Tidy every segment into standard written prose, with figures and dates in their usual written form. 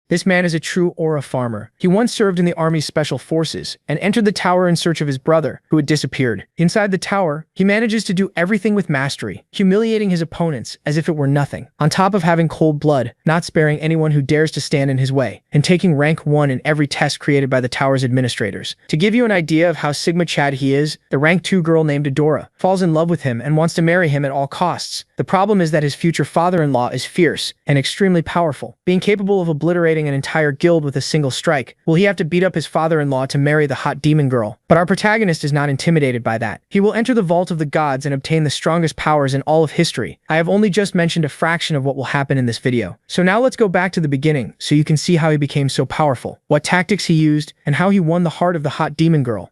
This man is a true aura farmer. He once served in the army's special forces and entered the tower in search of his brother, who had disappeared. Inside the tower, he manages to do everything with mastery, humiliating his opponents as if it were nothing. On top of having cold blood, not sparing anyone who dares to stand in his way, and taking rank 1 in every test created by the tower's administrators. To give you an idea of how Sigma Chad he is, the rank 2 girl named Adora falls in love with him and wants to marry him at all costs. The problem is that his future father-in-law is fierce and extremely powerful, being capable of obliterating an entire guild with a single strike. Will he have to beat up his father-in-law to marry the hot demon girl? But our protagonist is not intimidated by that. He will enter the vault of the gods and obtain the strongest powers in all of history. I have only just mentioned a fraction of what will happen in this video. So now let's go back to the beginning so you can see how he became so powerful, what tactics he used, and how he won the heart of the hot demon girl.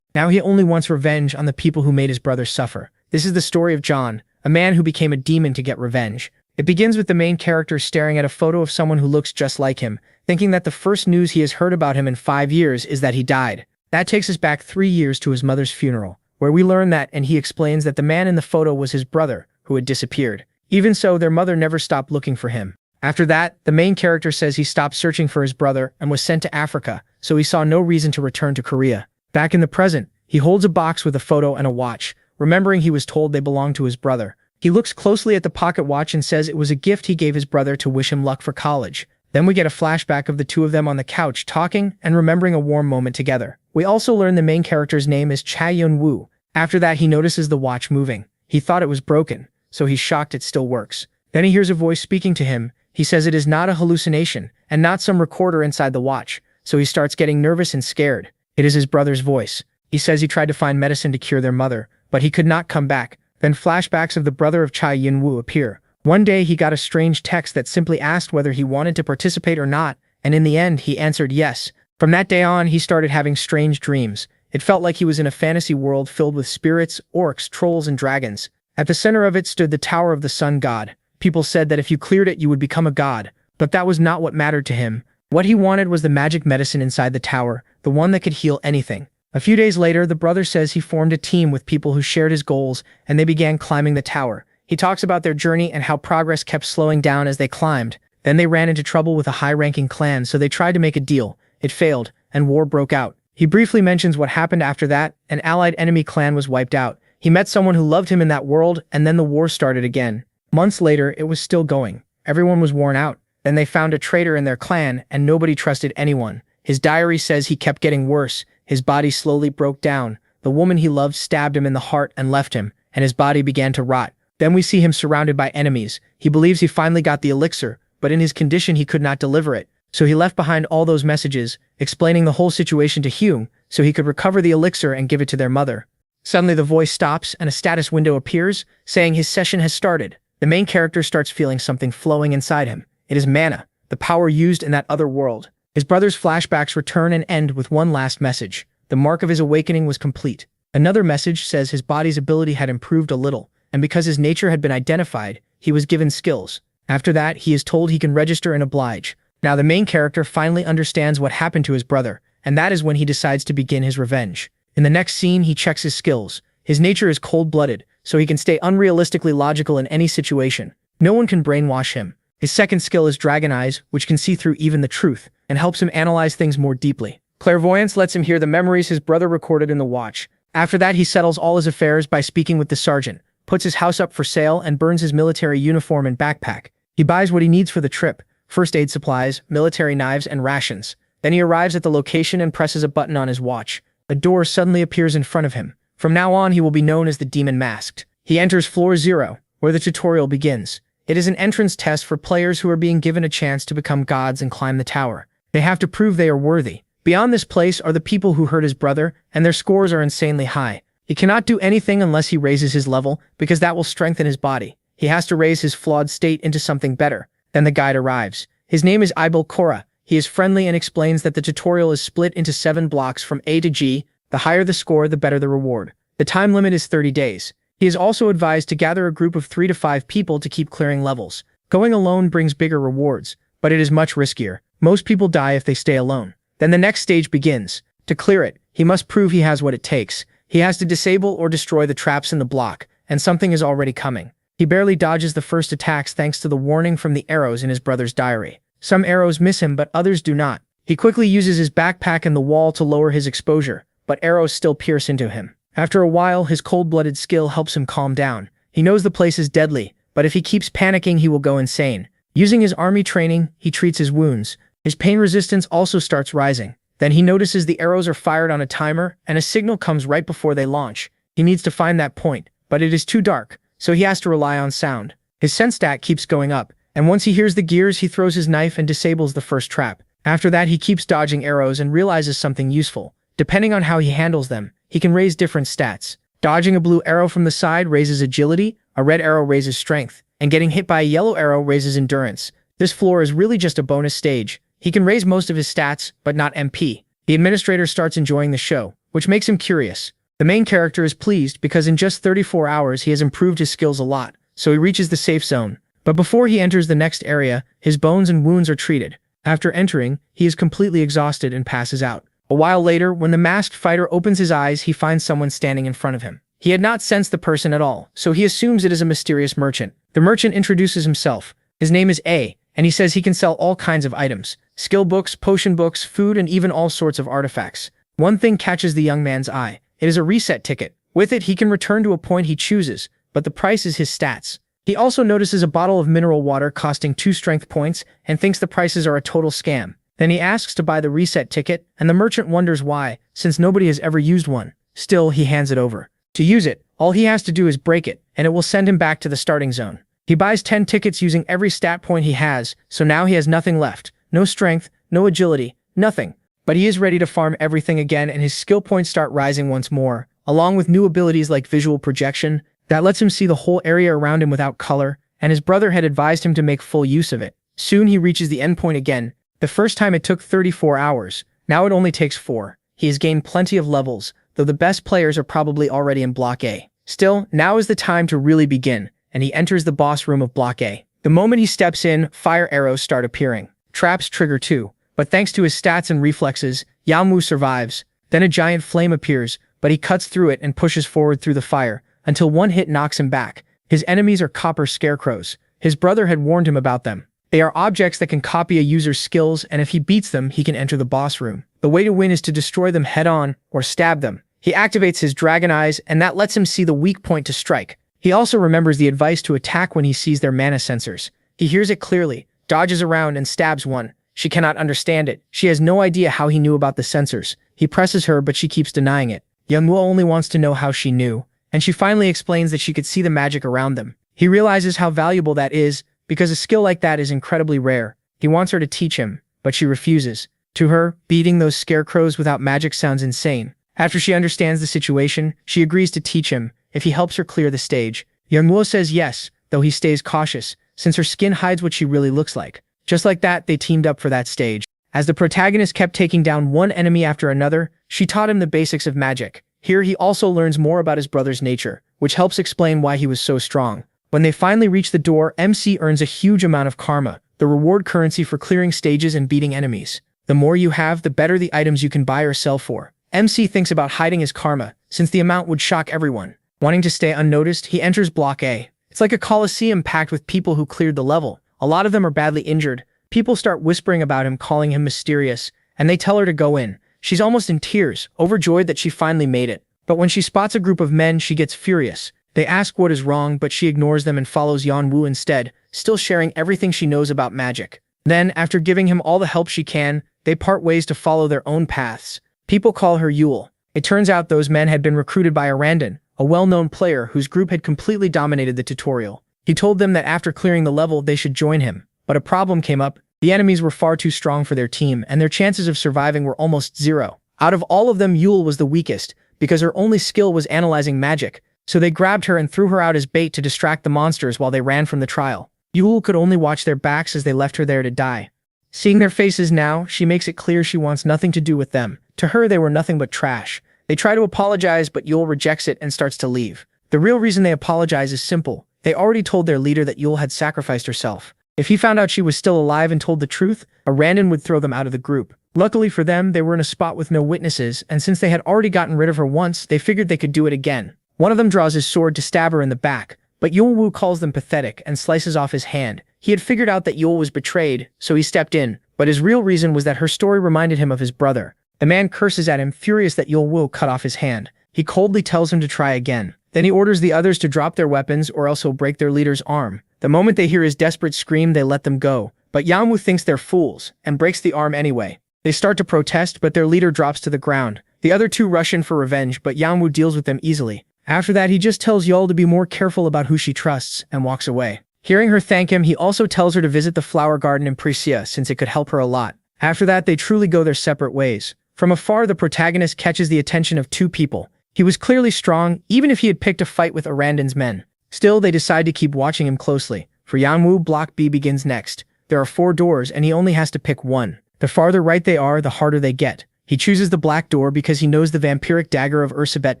Now he only wants revenge on the people who made his brother suffer. This is the story of John, a man who became a demon to get revenge. It begins with the main character staring at a photo of someone who looks just like him, thinking that the first news he has heard about him in 5 years is that he died. That takes us back 3 years to his mother's funeral, where we learn that, and he explains that the man in the photo was his brother, who had disappeared. Even so, their mother never stopped looking for him. After that, the main character says he stopped searching for his brother and was sent to Africa, so he saw no reason to return to Korea. Back in the present, he holds a box with a photo and a watch, remembering he was told they belonged to his brother. He looks closely at the pocket watch and says it was a gift he gave his brother to wish him luck for college. Then we get a flashback of the two of them on the couch talking and remembering a warm moment together. We also learn the main character's name is Cha Yeon-woo. After that, he notices the watch moving. He thought it was broken, so he's shocked it still works. Then he hears a voice speaking to him. He says it is not a hallucination and not some recorder inside the watch, so he starts getting nervous and scared. It is his brother's voice. He says he tried to find medicine to cure their mother, but he could not come back. Then flashbacks of the brother of Cha Yeon-woo appear. One day he got a strange text that simply asked whether he wanted to participate or not, and in the end he answered yes. From that day on, he started having strange dreams. It felt like he was in a fantasy world filled with spirits, orcs, trolls, and dragons. At the center of it stood the Tower of the Sun God. People said that if you cleared it, you would become a god. But that was not what mattered to him. What he wanted was the magic medicine inside the tower, the one that could heal anything. A few days later, the brother says he formed a team with people who shared his goals, and they began climbing the tower. He talks about their journey and how progress kept slowing down as they climbed. Then they ran into trouble with a high-ranking clan, so they tried to make a deal. It failed, and war broke out. He briefly mentions what happened after that. An allied enemy clan was wiped out. He met someone who loved him in that world, and then the war started again. Months later, it was still going. Everyone was worn out. Then they found a traitor in their clan, and nobody trusted anyone. His diary says he kept getting worse. His body slowly broke down. The woman he loved stabbed him in the heart and left him, and his body began to rot. Then we see him surrounded by enemies. He believes he finally got the elixir, but in his condition he could not deliver it. So he left behind all those messages, explaining the whole situation to Hyung, so he could recover the elixir and give it to their mother. Suddenly the voice stops and a status window appears, saying his session has started. The main character starts feeling something flowing inside him. It is mana, the power used in that other world. His brother's flashbacks return and end with one last message. The mark of his awakening was complete. Another message says his body's ability had improved a little, and because his nature had been identified, he was given skills. After that, he is told he can register and oblige. Now the main character finally understands what happened to his brother, and that is when he decides to begin his revenge. In the next scene, he checks his skills. His nature is cold-blooded, so he can stay unrealistically logical in any situation. No one can brainwash him. His second skill is Dragon Eyes, which can see through even the truth, and helps him analyze things more deeply. Clairvoyance lets him hear the memories his brother recorded in the watch. After that, he settles all his affairs by speaking with the sergeant, puts his house up for sale, and burns his military uniform and backpack. He buys what he needs for the trip: first aid supplies, military knives, and rations. Then he arrives at the location and presses a button on his watch. A door suddenly appears in front of him. From now on, he will be known as the Demon Masked. He enters Floor 0, where the tutorial begins. It is an entrance test for players who are being given a chance to become gods and climb the tower. They have to prove they are worthy. Beyond this place are the people who hurt his brother, and their scores are insanely high. He cannot do anything unless he raises his level, because that will strengthen his body. He has to raise his flawed state into something better. Then the guide arrives. His name is Ibel Korra. He is friendly and explains that the tutorial is split into 7 blocks from A to G. The higher the score, the better the reward. The time limit is 30 days. He is also advised to gather a group of 3 to 5 people to keep clearing levels. Going alone brings bigger rewards, but it is much riskier. Most people die if they stay alone. Then the next stage begins. To clear it, he must prove he has what it takes. He has to disable or destroy the traps in the block, and something is already coming. He barely dodges the first attacks thanks to the warning from the arrows in his brother's diary. Some arrows miss him, but others do not. He quickly uses his backpack and the wall to lower his exposure, but arrows still pierce into him. After a while, his cold-blooded skill helps him calm down. He knows the place is deadly, but if he keeps panicking, he will go insane. Using his army training, he treats his wounds. His pain resistance also starts rising. Then he notices the arrows are fired on a timer, and a signal comes right before they launch. He needs to find that point, but it is too dark, so he has to rely on sound. His sense stat keeps going up, and once he hears the gears, he throws his knife and disables the first trap. After that, he keeps dodging arrows and realizes something useful. Depending on how he handles them, he can raise different stats. Dodging a blue arrow from the side raises agility, a red arrow raises strength, and getting hit by a yellow arrow raises endurance. This floor is really just a bonus stage. He can raise most of his stats, but not MP. The administrator starts enjoying the show, which makes him curious. The main character is pleased because in just 34 hours he has improved his skills a lot, so he reaches the safe zone. But before he enters the next area, his bones and wounds are treated. After entering, he is completely exhausted and passes out. A while later, when the masked fighter opens his eyes, he finds someone standing in front of him. He had not sensed the person at all, so he assumes it is a mysterious merchant. The merchant introduces himself. His name is A, and he says he can sell all kinds of items. Skill books, potion books, food, and even all sorts of artifacts. One thing catches the young man's eye. It is a reset ticket. With it, he can return to a point he chooses, but the price is his stats. He also notices a bottle of mineral water costing 2 strength points and thinks the prices are a total scam. Then he asks to buy the reset ticket, and the merchant wonders why, since nobody has ever used one. Still, he hands it over. To use it, all he has to do is break it, and it will send him back to the starting zone. He buys 10 tickets using every stat point he has, so now he has nothing left. No strength, no agility, nothing. But he is ready to farm everything again, and his skill points start rising once more, along with new abilities like visual projection, that lets him see the whole area around him without color, and his brother had advised him to make full use of it. Soon he reaches the endpoint again. The first time it took 34 hours, now it only takes 4. He has gained plenty of levels, though the best players are probably already in Block A. Still, now is the time to really begin, and he enters the boss room of Block A. The moment he steps in, fire arrows start appearing. Traps trigger too, but thanks to his stats and reflexes, Yeon-woo survives. Then a giant flame appears, but he cuts through it and pushes forward through the fire, until one hit knocks him back. His enemies are copper scarecrows. His brother had warned him about them. They are objects that can copy a user's skills, and if he beats them, he can enter the boss room. The way to win is to destroy them head-on, or stab them. He activates his dragon eyes, and that lets him see the weak point to strike. He also remembers the advice to attack when he sees their mana sensors. He hears it clearly, dodges around, and stabs one. She cannot understand it. She has no idea how he knew about the sensors. He presses her, but she keeps denying it. Yeon-woo only wants to know how she knew, and she finally explains that she could see the magic around them. He realizes how valuable that is, because a skill like that is incredibly rare. He wants her to teach him, but she refuses. To her, beating those scarecrows without magic sounds insane. After she understands the situation, she agrees to teach him, if he helps her clear the stage. Yeon-woo says yes, though he stays cautious, since her skin hides what she really looks like. Just like that, they teamed up for that stage. As the protagonist kept taking down one enemy after another, she taught him the basics of magic. Here he also learns more about his brother's nature, which helps explain why he was so strong. When they finally reach the door, MC earns a huge amount of karma, the reward currency for clearing stages and beating enemies. The more you have, the better the items you can buy or sell for. MC thinks about hiding his karma, since the amount would shock everyone. Wanting to stay unnoticed, he enters Block A. It's like a coliseum packed with people who cleared the level. A lot of them are badly injured. People start whispering about him, calling him mysterious, and they tell her to go in. She's almost in tears, overjoyed that she finally made it. But when she spots a group of men, she gets furious. They ask what is wrong, but she ignores them and follows Yeon-woo instead, still sharing everything she knows about magic. Then, after giving him all the help she can, they part ways to follow their own paths. People call her Yule. It turns out those men had been recruited by Arandon, a well-known player whose group had completely dominated the tutorial. He told them that after clearing the level, they should join him. But a problem came up. The enemies were far too strong for their team, and their chances of surviving were almost zero. Out of all of them, Yule was the weakest, because her only skill was analyzing magic, so they grabbed her and threw her out as bait to distract the monsters while they ran from the trial. Yule could only watch their backs as they left her there to die. Seeing their faces now, she makes it clear she wants nothing to do with them. To her, they were nothing but trash. They try to apologize, but Yule rejects it and starts to leave. The real reason they apologize is simple. They already told their leader that Yule had sacrificed herself. If he found out she was still alive and told the truth, Arandon would throw them out of the group. Luckily for them, they were in a spot with no witnesses, and since they had already gotten rid of her once, they figured they could do it again. One of them draws his sword to stab her in the back, but Yeon-woo calls them pathetic and slices off his hand. He had figured out that Yeol was betrayed, so he stepped in, but his real reason was that her story reminded him of his brother. The man curses at him, furious that Yeon-woo cut off his hand. He coldly tells him to try again. Then he orders the others to drop their weapons or else he'll break their leader's arm. The moment they hear his desperate scream, they let them go. But Yeon-woo thinks they're fools and breaks the arm anyway. They start to protest, but their leader drops to the ground. The other two rush in for revenge, but Yeon-woo deals with them easily. After that, he just tells Yeol to be more careful about who she trusts and walks away. Hearing her thank him, he also tells her to visit the flower garden in Prisia since it could help her a lot. After that, they truly go their separate ways. From afar, the protagonist catches the attention of two people. He was clearly strong, even if he had picked a fight with Arandan's men. Still, they decide to keep watching him closely. For Yeon-woo, Block B begins next. There are 4 doors, and he only has to pick one. The farther right they are, the harder they get. He chooses the black door because he knows the vampiric dagger of Ursabet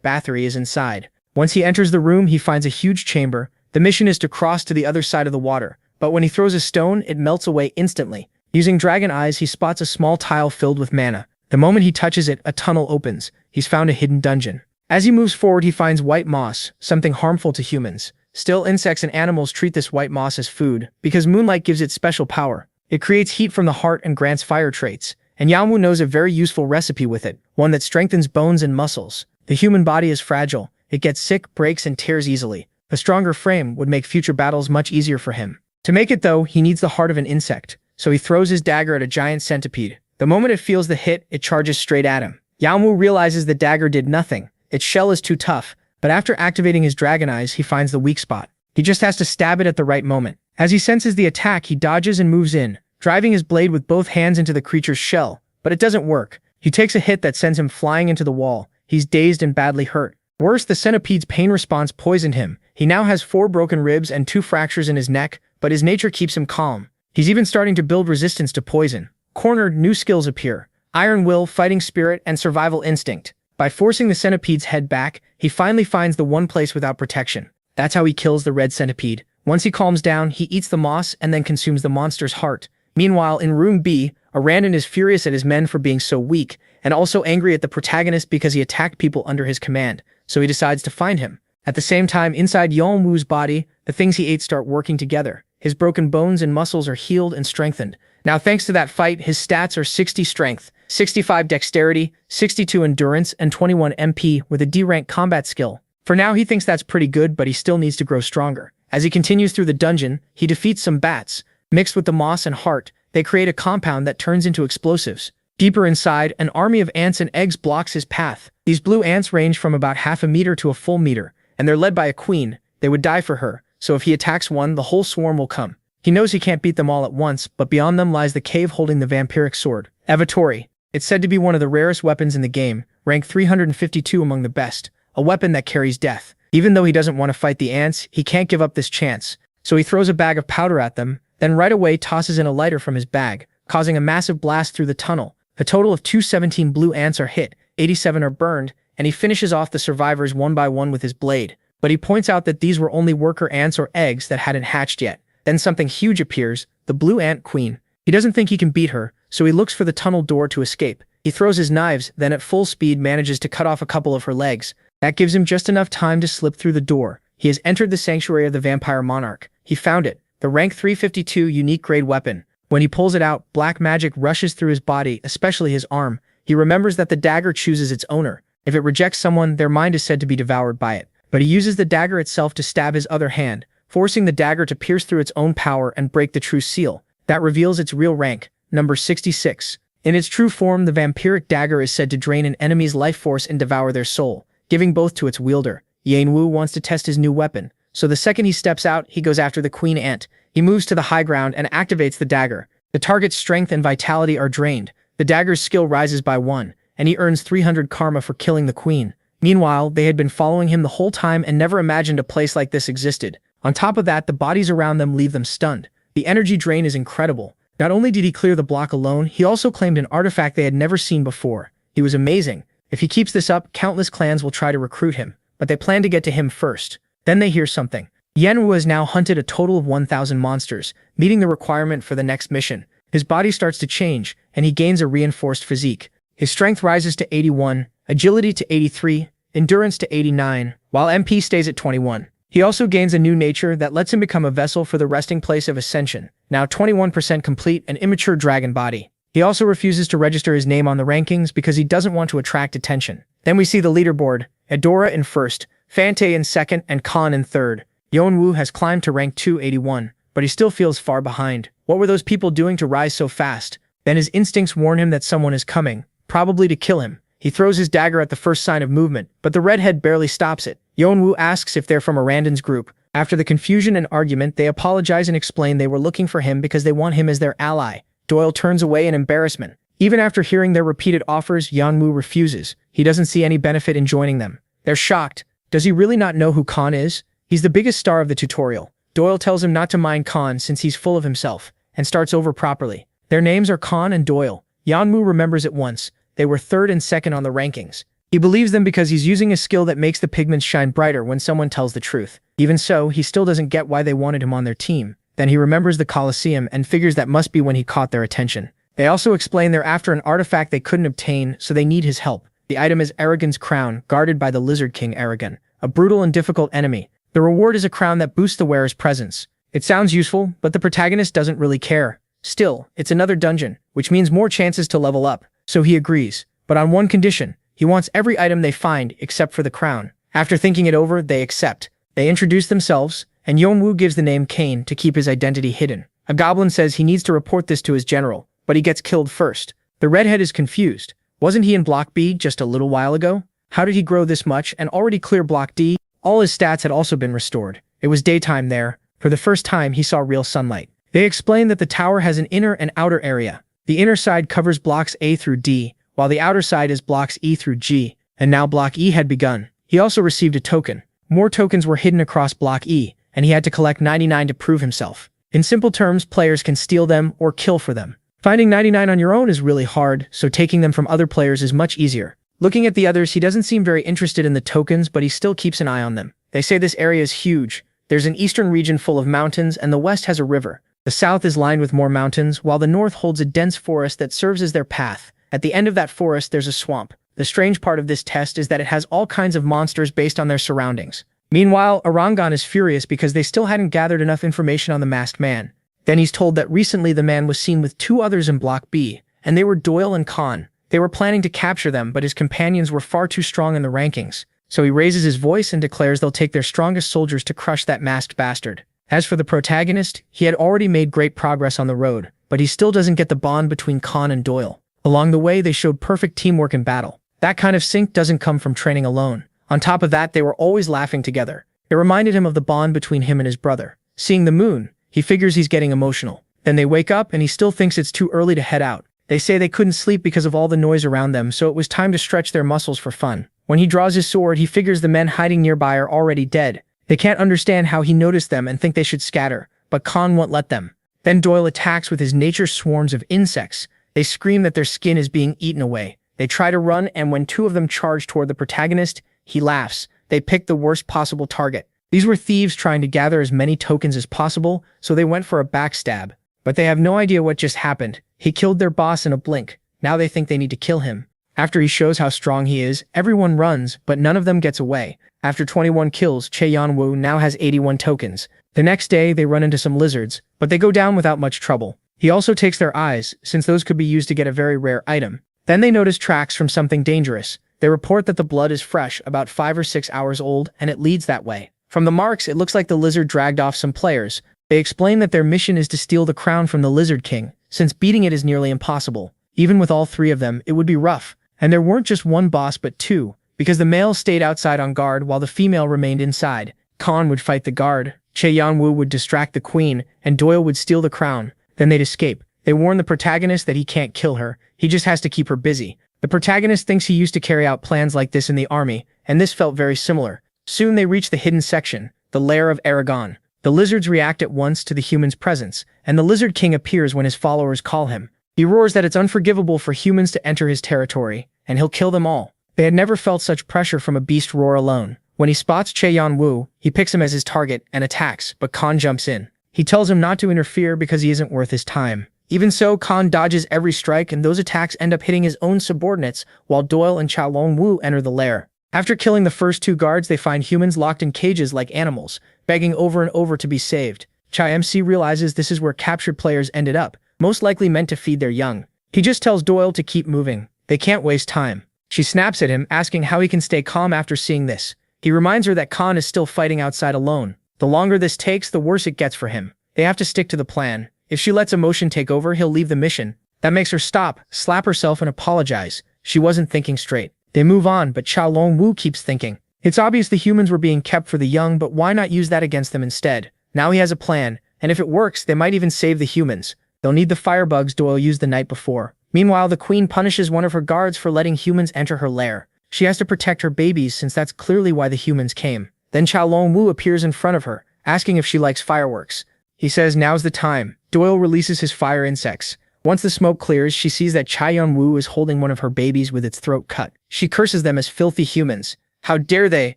Bathory is inside. Once he enters the room, he finds a huge chamber. The mission is to cross to the other side of the water, but when he throws a stone, it melts away instantly. Using dragon eyes, he spots a small tile filled with mana. The moment he touches it, a tunnel opens. He's found a hidden dungeon. As he moves forward, he finds white moss, something harmful to humans. Still, insects and animals treat this white moss as food, because moonlight gives it special power. It creates heat from the heart and grants fire traits, and Yeon-woo knows a very useful recipe with it, one that strengthens bones and muscles. The human body is fragile. It gets sick, breaks, and tears easily. A stronger frame would make future battles much easier for him. To make it though, he needs the heart of an insect, so he throws his dagger at a giant centipede. The moment it feels the hit, it charges straight at him. Yeon-woo realizes the dagger did nothing. Its shell is too tough, but after activating his dragon eyes, he finds the weak spot. He just has to stab it at the right moment. As he senses the attack, he dodges and moves in, driving his blade with both hands into the creature's shell, but it doesn't work. He takes a hit that sends him flying into the wall. He's dazed and badly hurt. Worse, the centipede's pain response poisoned him. He now has 4 broken ribs and 2 fractures in his neck, but his nature keeps him calm. He's even starting to build resistance to poison. Cornered, new skills appear: Iron Will, Fighting Spirit, and Survival Instinct. By forcing the centipede's head back, he finally finds the one place without protection. That's how he kills the red centipede. Once he calms down, he eats the moss and then consumes the monster's heart. Meanwhile, in Room B, Arandan is furious at his men for being so weak, and also angry at the protagonist because he attacked people under his command, so he decides to find him. At the same time, inside Yeon-woo's body, the things he ate start working together. His broken bones and muscles are healed and strengthened. Now, thanks to that fight, his stats are 60 strength, 65 dexterity, 62 endurance, and 21 MP with a D-rank combat skill. For now, he thinks that's pretty good, but he still needs to grow stronger. As he continues through the dungeon, he defeats some bats. Mixed with the moss and heart, they create a compound that turns into explosives. Deeper inside, an army of ants and eggs blocks his path. These blue ants range from about half a meter to a full meter, and they're led by a queen. They would die for her, so if he attacks one, the whole swarm will come. He knows he can't beat them all at once, but beyond them lies the cave holding the vampiric sword, Evatori. It's said to be one of the rarest weapons in the game, ranked 352 among the best, a weapon that carries death. Even though he doesn't want to fight the ants, he can't give up this chance, so he throws a bag of powder at them, then right away tosses in a lighter from his bag, causing a massive blast through the tunnel. A total of 217 blue ants are hit, 87 are burned, and he finishes off the survivors one by one with his blade. But he points out that these were only worker ants or eggs that hadn't hatched yet. Then something huge appears, the blue ant queen. He doesn't think he can beat her, so he looks for the tunnel door to escape. He throws his knives, then at full speed manages to cut off a couple of her legs. That gives him just enough time to slip through the door. He has entered the sanctuary of the vampire monarch. He found it, the rank 352 unique grade weapon. When he pulls it out, black magic rushes through his body, especially his arm. He remembers that the dagger chooses its owner. If it rejects someone, their mind is said to be devoured by it. But he uses the dagger itself to stab his other hand, forcing the dagger to pierce through its own power and break the true seal. That reveals its real rank, number 66. In its true form, the vampiric dagger is said to drain an enemy's life force and devour their soul, giving both to its wielder. Yeon-woo wants to test his new weapon, so the second he steps out, he goes after the queen ant. He moves to the high ground and activates the dagger. The target's strength and vitality are drained. The dagger's skill rises by 1, and he earns 300 karma for killing the queen. Meanwhile, they had been following him the whole time and never imagined a place like this existed. On top of that, the bodies around them leave them stunned. The energy drain is incredible. Not only did he clear the block alone, he also claimed an artifact they had never seen before. He was amazing. If he keeps this up, countless clans will try to recruit him, but they plan to get to him first. Then they hear something. Yeon-woo has now hunted a total of 1,000 monsters, meeting the requirement for the next mission. His body starts to change, and he gains a reinforced physique. His strength rises to 81, agility to 83, endurance to 89, while MP stays at 21. He also gains a new nature that lets him become a vessel for the resting place of ascension, now 21% complete and immature dragon body. He also refuses to register his name on the rankings because he doesn't want to attract attention. Then we see the leaderboard, Adora in first, Fante in second, and Cain in third. Yeon-woo has climbed to rank 281, but he still feels far behind. What were those people doing to rise so fast? Then his instincts warn him that someone is coming, probably to kill him. He throws his dagger at the first sign of movement, but the redhead barely stops it. Yeon-woo asks if they're from Arandan's group. After the confusion and argument, they apologize and explain they were looking for him because they want him as their ally. Doyle turns away in embarrassment. Even after hearing their repeated offers, Yeon-woo refuses. He doesn't see any benefit in joining them. They're shocked. Does he really not know who Cain is? He's the biggest star of the tutorial. Doyle tells him not to mind Cain since he's full of himself, and starts over properly. Their names are Cain and Doyle. Yeon-woo remembers at once. They were third and second on the rankings. He believes them because he's using a skill that makes the pigments shine brighter when someone tells the truth. Even so, he still doesn't get why they wanted him on their team. Then he remembers the Colosseum and figures that must be when he caught their attention. They also explain they're after an artifact they couldn't obtain, so they need his help. The item is Aragon's crown, guarded by the Lizard King Aragon, a brutal and difficult enemy. The reward is a crown that boosts the wearer's presence. It sounds useful, but the protagonist doesn't really care. Still, it's another dungeon, which means more chances to level up, so he agrees. But on one condition, he wants every item they find except for the crown. After thinking it over, they accept. They introduce themselves, and Yeon-woo gives the name Cain to keep his identity hidden. A goblin says he needs to report this to his general, but he gets killed first. The redhead is confused. Wasn't he in Block B just a little while ago? How did he grow this much and already clear Block D? All his stats had also been restored. It was daytime there. For the first time, he saw real sunlight. They explain that the tower has an inner and outer area. The inner side covers blocks A through D, while the outer side is blocks E through G, and now Block E had begun. He also received a token. More tokens were hidden across Block E, and he had to collect 99 to prove himself. In simple terms, players can steal them or kill for them. Finding 99 on your own is really hard, so taking them from other players is much easier. Looking at the others, he doesn't seem very interested in the tokens, but he still keeps an eye on them. They say this area is huge. There's an eastern region full of mountains, and the west has a river. The south is lined with more mountains, while the north holds a dense forest that serves as their path. At the end of that forest, there's a swamp. The strange part of this test is that it has all kinds of monsters based on their surroundings. Meanwhile, Arangan is furious because they still hadn't gathered enough information on the masked man. Then he's told that recently the man was seen with two others in Block B, and they were Doyle and Cain. They were planning to capture them, but his companions were far too strong in the rankings. So he raises his voice and declares they'll take their strongest soldiers to crush that masked bastard. As for the protagonist, he had already made great progress on the road, but he still doesn't get the bond between Cain and Doyle. Along the way, they showed perfect teamwork in battle. That kind of sync doesn't come from training alone. On top of that, they were always laughing together. It reminded him of the bond between him and his brother. Seeing the moon, he figures he's getting emotional. Then they wake up and he still thinks it's too early to head out. They say they couldn't sleep because of all the noise around them, so it was time to stretch their muscles for fun. When he draws his sword, he figures the men hiding nearby are already dead. They can't understand how he noticed them and think they should scatter, but Cain won't let them. Then Doyle attacks with his nature swarms of insects. They scream that their skin is being eaten away. They try to run, and when two of them charge toward the protagonist, he laughs. They pick the worst possible target. These were thieves trying to gather as many tokens as possible, so they went for a backstab. But they have no idea what just happened. He killed their boss in a blink. Now they think they need to kill him. After he shows how strong he is, everyone runs, but none of them gets away. After 21 kills, Yeon-woo now has 81 tokens. The next day, they run into some lizards, but they go down without much trouble. He also takes their eyes, since those could be used to get a very rare item. Then they notice tracks from something dangerous. They report that the blood is fresh, about 5 or 6 hours old, and it leads that way. From the marks, it looks like the lizard dragged off some players. They explain that their mission is to steal the crown from the Lizard King, since beating it is nearly impossible. Even with all three of them, it would be rough. And there weren't just one boss but two, because the male stayed outside on guard while the female remained inside. Cain would fight the guard, Yeon-woo would distract the queen, and Doyle would steal the crown. Then they'd escape. They warn the protagonist that he can't kill her, he just has to keep her busy. The protagonist thinks he used to carry out plans like this in the army, and this felt very similar. Soon they reach the hidden section, the lair of Aragon. The lizards react at once to the human's presence, and the Lizard King appears when his followers call him. He roars that it's unforgivable for humans to enter his territory, and he'll kill them all. They had never felt such pressure from a beast roar alone. When he spots Yeon-woo, he picks him as his target and attacks, but Cain jumps in. He tells him not to interfere because he isn't worth his time. Even so, Cain dodges every strike, and those attacks end up hitting his own subordinates, while Doyle and Yeon-woo enter the lair. After killing the first two guards, they find humans locked in cages like animals, begging over and over to be saved. Cha MC realizes this is where captured players ended up, most likely meant to feed their young. He just tells Doyle to keep moving. They can't waste time. She snaps at him, asking how he can stay calm after seeing this. He reminds her that Cain is still fighting outside alone. The longer this takes, the worse it gets for him. They have to stick to the plan. If she lets emotion take over, he'll leave the mission. That makes her stop, slap herself, and apologize. She wasn't thinking straight. They move on, but Yeon-woo keeps thinking. It's obvious the humans were being kept for the young, but why not use that against them instead? Now he has a plan, and if it works, they might even save the humans. They'll need the firebugs Doyle used the night before. Meanwhile, the queen punishes one of her guards for letting humans enter her lair. She has to protect her babies since that's clearly why the humans came. Then Yeon-woo appears in front of her, asking if she likes fireworks. He says now's the time. Doyle releases his fire insects. Once the smoke clears, she sees that Yeon-woo is holding one of her babies with its throat cut. She curses them as filthy humans. How dare they?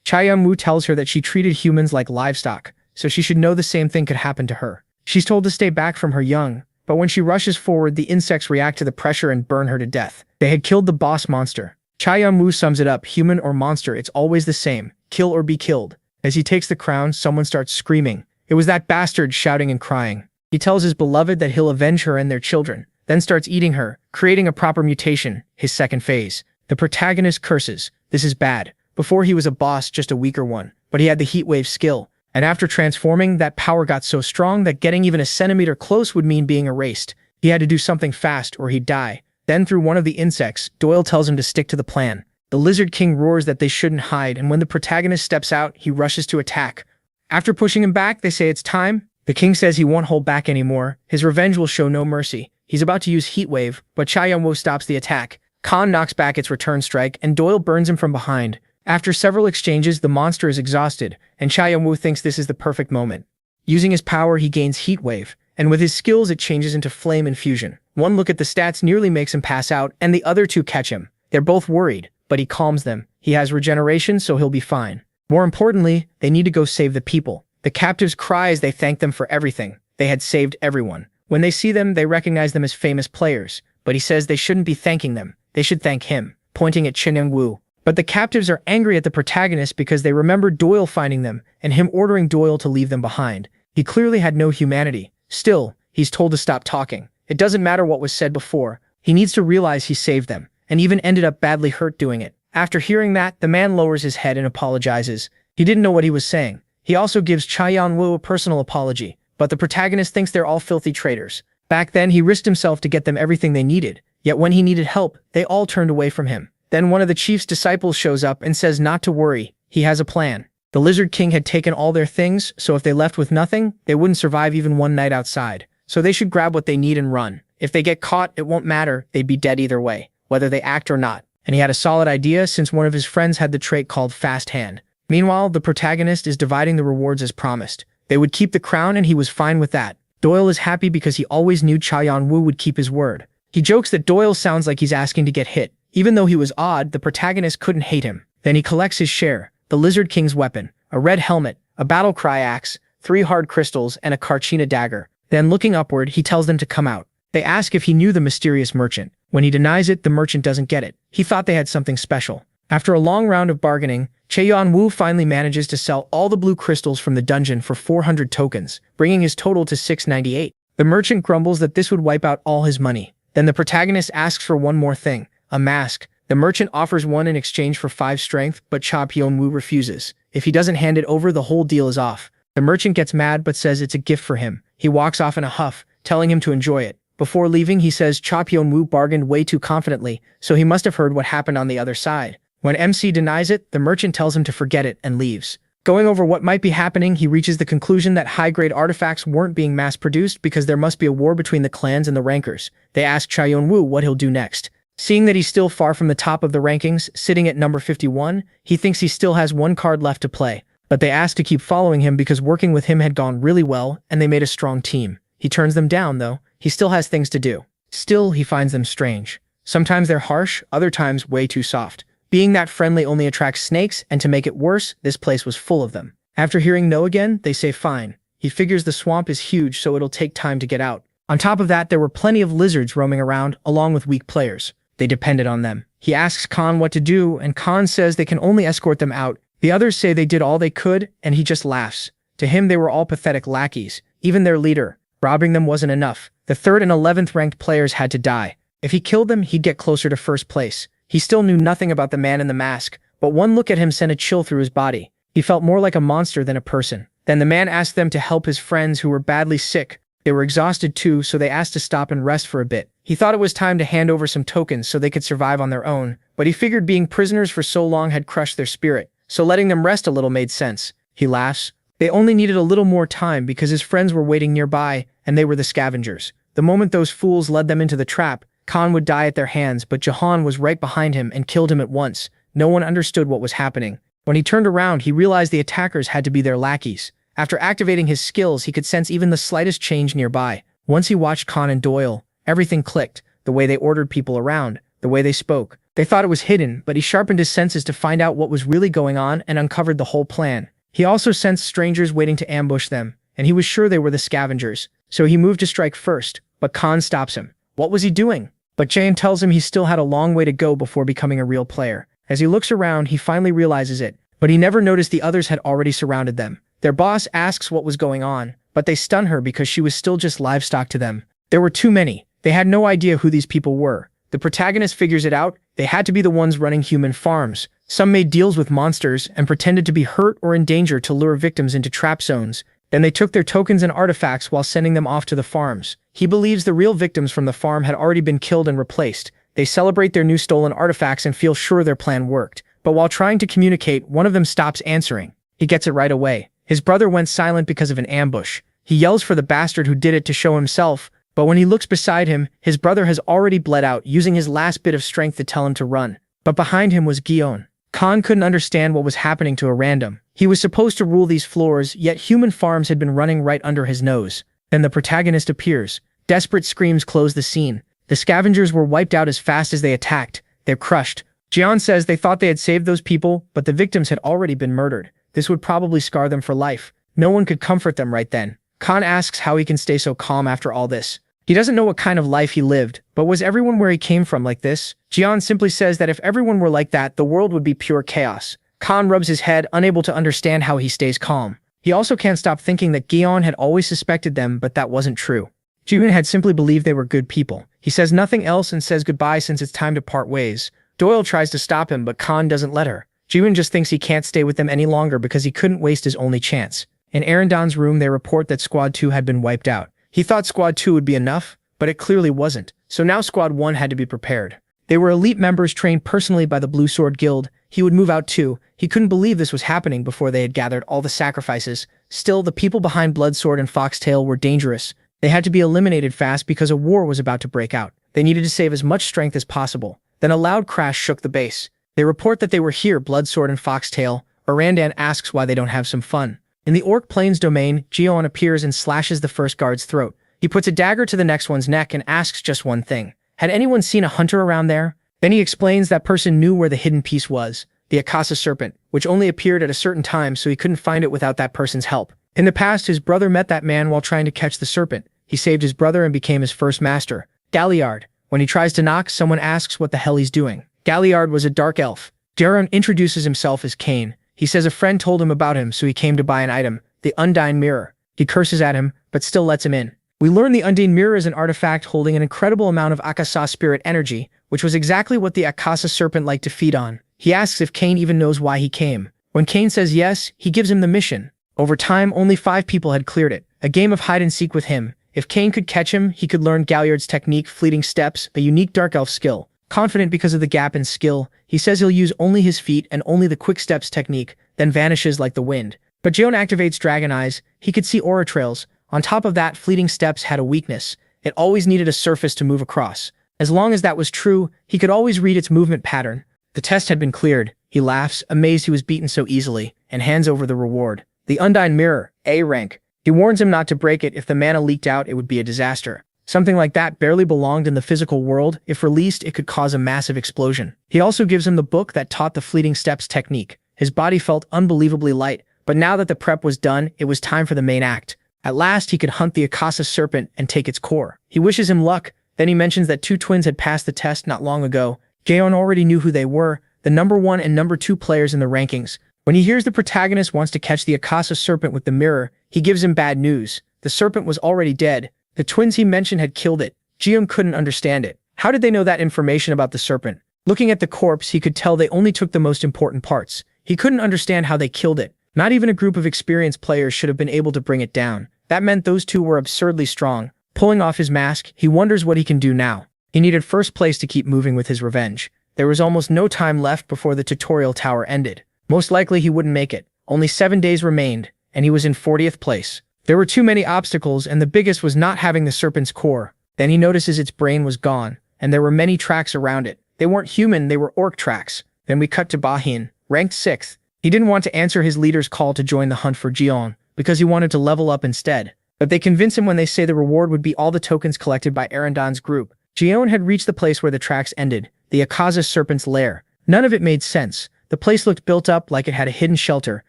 Yeon-woo tells her that she treated humans like livestock, so she should know the same thing could happen to her. She's told to stay back from her young, but when she rushes forward, the insects react to the pressure and burn her to death. They had killed the boss monster. Yeon-woo sums it up, human or monster, it's always the same. Kill or be killed. As he takes the crown, someone starts screaming. It was that bastard, shouting and crying. He tells his beloved that he'll avenge her and their children, then starts eating her, creating a proper mutation, his second phase. The protagonist curses. This is bad. Before he was a boss, just a weaker one, but he had the heatwave skill. And after transforming, that power got so strong that getting even a centimeter close would mean being erased. He had to do something fast or he'd die. Then through one of the insects, Doyle tells him to stick to the plan. The Lizard King roars that they shouldn't hide, and when the protagonist steps out, he rushes to attack. After pushing him back, they say it's time. The king says he won't hold back anymore. His revenge will show no mercy. He's about to use Heatwave, but Yeon-woo stops the attack. Cain knocks back its return strike, and Doyle burns him from behind. After several exchanges, the monster is exhausted, and Yeon-woo thinks this is the perfect moment. Using his power, he gains Heatwave, and with his skills, it changes into Flame Infusion. One look at the stats nearly makes him pass out, and the other two catch him. They're both worried, but he calms them. He has regeneration, so he'll be fine. More importantly, they need to go save the people. The captives cry as they thank them for everything. They had saved everyone. When they see them, they recognize them as famous players, but he says they shouldn't be thanking them. They should thank him, pointing at Yeon-woo. But the captives are angry at the protagonist because they remember Doyle finding them and him ordering Doyle to leave them behind. He clearly had no humanity. Still, he's told to stop talking. It doesn't matter what was said before. He needs to realize he saved them, and even ended up badly hurt doing it. After hearing that, the man lowers his head and apologizes. He didn't know what he was saying. He also gives Yeon-woo a personal apology, but the protagonist thinks they're all filthy traitors. Back then, he risked himself to get them everything they needed, yet when he needed help, they all turned away from him. Then one of the chief's disciples shows up and says not to worry, he has a plan. The Lizard King had taken all their things, so if they left with nothing, they wouldn't survive even one night outside. So they should grab what they need and run. If they get caught, it won't matter, they'd be dead either way, whether they act or not. And he had a solid idea since one of his friends had the trait called Fast Hand. Meanwhile, the protagonist is dividing the rewards as promised. They would keep the crown and he was fine with that. Doyle is happy because he always knew Yeon-woo would keep his word. He jokes that Doyle sounds like he's asking to get hit. Even though he was odd, the protagonist couldn't hate him. Then he collects his share, the Lizard King's weapon, a red helmet, a battle cry axe, 3 hard crystals, and a Karchina dagger. Then looking upward, he tells them to come out. They ask if he knew the mysterious merchant. When he denies it, the merchant doesn't get it. He thought they had something special. After a long round of bargaining, Yeon-woo finally manages to sell all the blue crystals from the dungeon for 400 tokens, bringing his total to 698. The merchant grumbles that this would wipe out all his money. Then the protagonist asks for one more thing, a mask. The merchant offers one in exchange for 5 strength, but Yeon-woo refuses. If he doesn't hand it over, the whole deal is off. The merchant gets mad but says it's a gift for him. He walks off in a huff, telling him to enjoy it. Before leaving, he says Yeon-woo bargained way too confidently, so he must have heard what happened on the other side. When MC denies it, the merchant tells him to forget it and leaves. Going over what might be happening, he reaches the conclusion that high-grade artifacts weren't being mass-produced because there must be a war between the clans and the rankers. They ask Yeon-woo what he'll do next. Seeing that he's still far from the top of the rankings, sitting at number 51, he thinks he still has 1 card left to play. But they ask to keep following him because working with him had gone really well and they made a strong team. He turns them down, though. He still has things to do. Still, he finds them strange. Sometimes they're harsh, other times way too soft. Being that friendly only attracts snakes, and to make it worse, this place was full of them. After hearing no again, they say fine. He figures the swamp is huge, so it'll take time to get out. On top of that, there were plenty of lizards roaming around, along with weak players. They depended on them. He asks Cain what to do, and Cain says they can only escort them out. The others say they did all they could, and he just laughs. To him, they were all pathetic lackeys, even their leader. Robbing them wasn't enough. The 3rd and 11th ranked players had to die. If he killed them, he'd get closer to first place. He still knew nothing about the man in the mask, but one look at him sent a chill through his body. He felt more like a monster than a person. Then the man asked them to help his friends who were badly sick. They were exhausted too, so they asked to stop and rest for a bit. He thought it was time to hand over some tokens so they could survive on their own, but he figured being prisoners for so long had crushed their spirit, so letting them rest a little made sense. He laughs. They only needed a little more time because his friends were waiting nearby, and they were the scavengers. The moment those fools led them into the trap, Cain would die at their hands, but Jahan was right behind him and killed him at once. No one understood what was happening. When he turned around, he realized the attackers had to be their lackeys. After activating his skills, he could sense even the slightest change nearby. Once he watched Cain and Doyle, everything clicked. The way they ordered people around, the way they spoke. They thought it was hidden, but he sharpened his senses to find out what was really going on and uncovered the whole plan. He also sensed strangers waiting to ambush them, and he was sure they were the scavengers. So he moved to strike first, but Cain stops him. What was he doing? But Jain tells him he still had a long way to go before becoming a real player. As he looks around, he finally realizes it, but he never noticed the others had already surrounded them. Their boss asks what was going on, but they stun her because she was still just livestock to them. There were too many. They had no idea who these people were. The protagonist figures it out. They had to be the ones running human farms. Some made deals with monsters and pretended to be hurt or in danger to lure victims into trap zones. Then they took their tokens and artifacts while sending them off to the farms. He believes the real victims from the farm had already been killed and replaced. They celebrate their new stolen artifacts and feel sure their plan worked. But while trying to communicate, one of them stops answering. He gets it right away. His brother went silent because of an ambush. He yells for the bastard who did it to show himself, but when he looks beside him, his brother has already bled out, using his last bit of strength to tell him to run. But behind him was Yeon. Cain couldn't understand what was happening to a random. He was supposed to rule these floors, yet human farms had been running right under his nose. Then the protagonist appears. Desperate screams close the scene. The scavengers were wiped out as fast as they attacked. They're crushed. Jeon says they thought they had saved those people, but the victims had already been murdered. This would probably scar them for life. No one could comfort them right then. Cain asks how he can stay so calm after all this. He doesn't know what kind of life he lived, but was everyone where he came from like this? Jeon simply says that if everyone were like that, the world would be pure chaos. Cain rubs his head, unable to understand how he stays calm. He also can't stop thinking that Yeon had always suspected them, but that wasn't true. Jihoon had simply believed they were good people. He says nothing else and says goodbye since it's time to part ways. Doyle tries to stop him, but Cain doesn't let her. Jihoon just thinks he can't stay with them any longer because he couldn't waste his only chance. In Arendon's room, they report that Squad 2 had been wiped out. He thought Squad 2 would be enough, but it clearly wasn't. So now Squad 1 had to be prepared. They were elite members trained personally by the Blue Sword Guild. He would move out too. He couldn't believe this was happening before they had gathered all the sacrifices. Still, the people behind Bloodsword and Foxtail were dangerous. They had to be eliminated fast because a war was about to break out. They needed to save as much strength as possible. Then a loud crash shook the base. They report that they were here, Bloodsword and Foxtail. Arandan asks why they don't have some fun. In the Orc Plains domain, Jeon appears and slashes the first guard's throat. He puts a dagger to the next one's neck and asks just one thing. Had anyone seen a hunter around there? Then he explains that person knew where the hidden piece was, the Akasa serpent, which only appeared at a certain time, so he couldn't find it without that person's help. In the past, his brother met that man while trying to catch the serpent. He saved his brother and became his first master. Galliard. When he tries to knock, someone asks what the hell he's doing. Galliard was a dark elf. Darren introduces himself as Cain. He says a friend told him about him, so he came to buy an item, the Undine Mirror. He curses at him, but still lets him in. We learn the Undine Mirror is an artifact holding an incredible amount of Akasa spirit energy, which was exactly what the Akasa serpent liked to feed on. He asks if Cain even knows why he came. When Cain says yes, he gives him the mission. Over time, only 5 people had cleared it. A game of hide-and-seek with him. If Cain could catch him, he could learn Galliard's technique, Fleeting Steps, a unique dark elf skill. Confident because of the gap in skill, he says he'll use only his feet and only the Quick Steps technique, then vanishes like the wind. But Jeon activates Dragon Eyes. He could see aura trails. On top of that, Fleeting Steps had a weakness. It always needed a surface to move across. As long as that was true, he could always read its movement pattern. The test had been cleared. He laughs, amazed he was beaten so easily, and hands over the reward. The Undine Mirror, A rank. He warns him not to break it. If the mana leaked out, it would be a disaster. Something like that barely belonged in the physical world. If released, it could cause a massive explosion. He also gives him the book that taught the Fleeting Steps technique. His body felt unbelievably light, but now that the prep was done, it was time for the main act. At last, he could hunt the Akasa serpent and take its core. He wishes him luck. Then he mentions that 2 twins had passed the test not long ago. Jeon already knew who they were, the number 1 and number 2 players in the rankings. When he hears the protagonist wants to catch the Akasa serpent with the mirror, he gives him bad news. The serpent was already dead. The twins he mentioned had killed it. Jeon couldn't understand it. How did they know that information about the serpent? Looking at the corpse, he could tell they only took the most important parts. He couldn't understand how they killed it. Not even a group of experienced players should have been able to bring it down. That meant those two were absurdly strong. Pulling off his mask, he wonders what he can do now. He needed first place to keep moving with his revenge. There was almost no time left before the tutorial tower ended. Most likely he wouldn't make it. Only 7 days remained, and he was in 40th place. There were too many obstacles, and the biggest was not having the serpent's core. Then he notices its brain was gone, and there were many tracks around it. They weren't human, they were orc tracks. Then we cut to Bahin, ranked 6th. He didn't want to answer his leader's call to join the hunt for Jeon, because he wanted to level up instead. But they convince him when they say the reward would be all the tokens collected by Erendan's group. Jeon had reached the place where the tracks ended, the Akaza serpent's lair. None of it made sense. The place looked built up like it had a hidden shelter,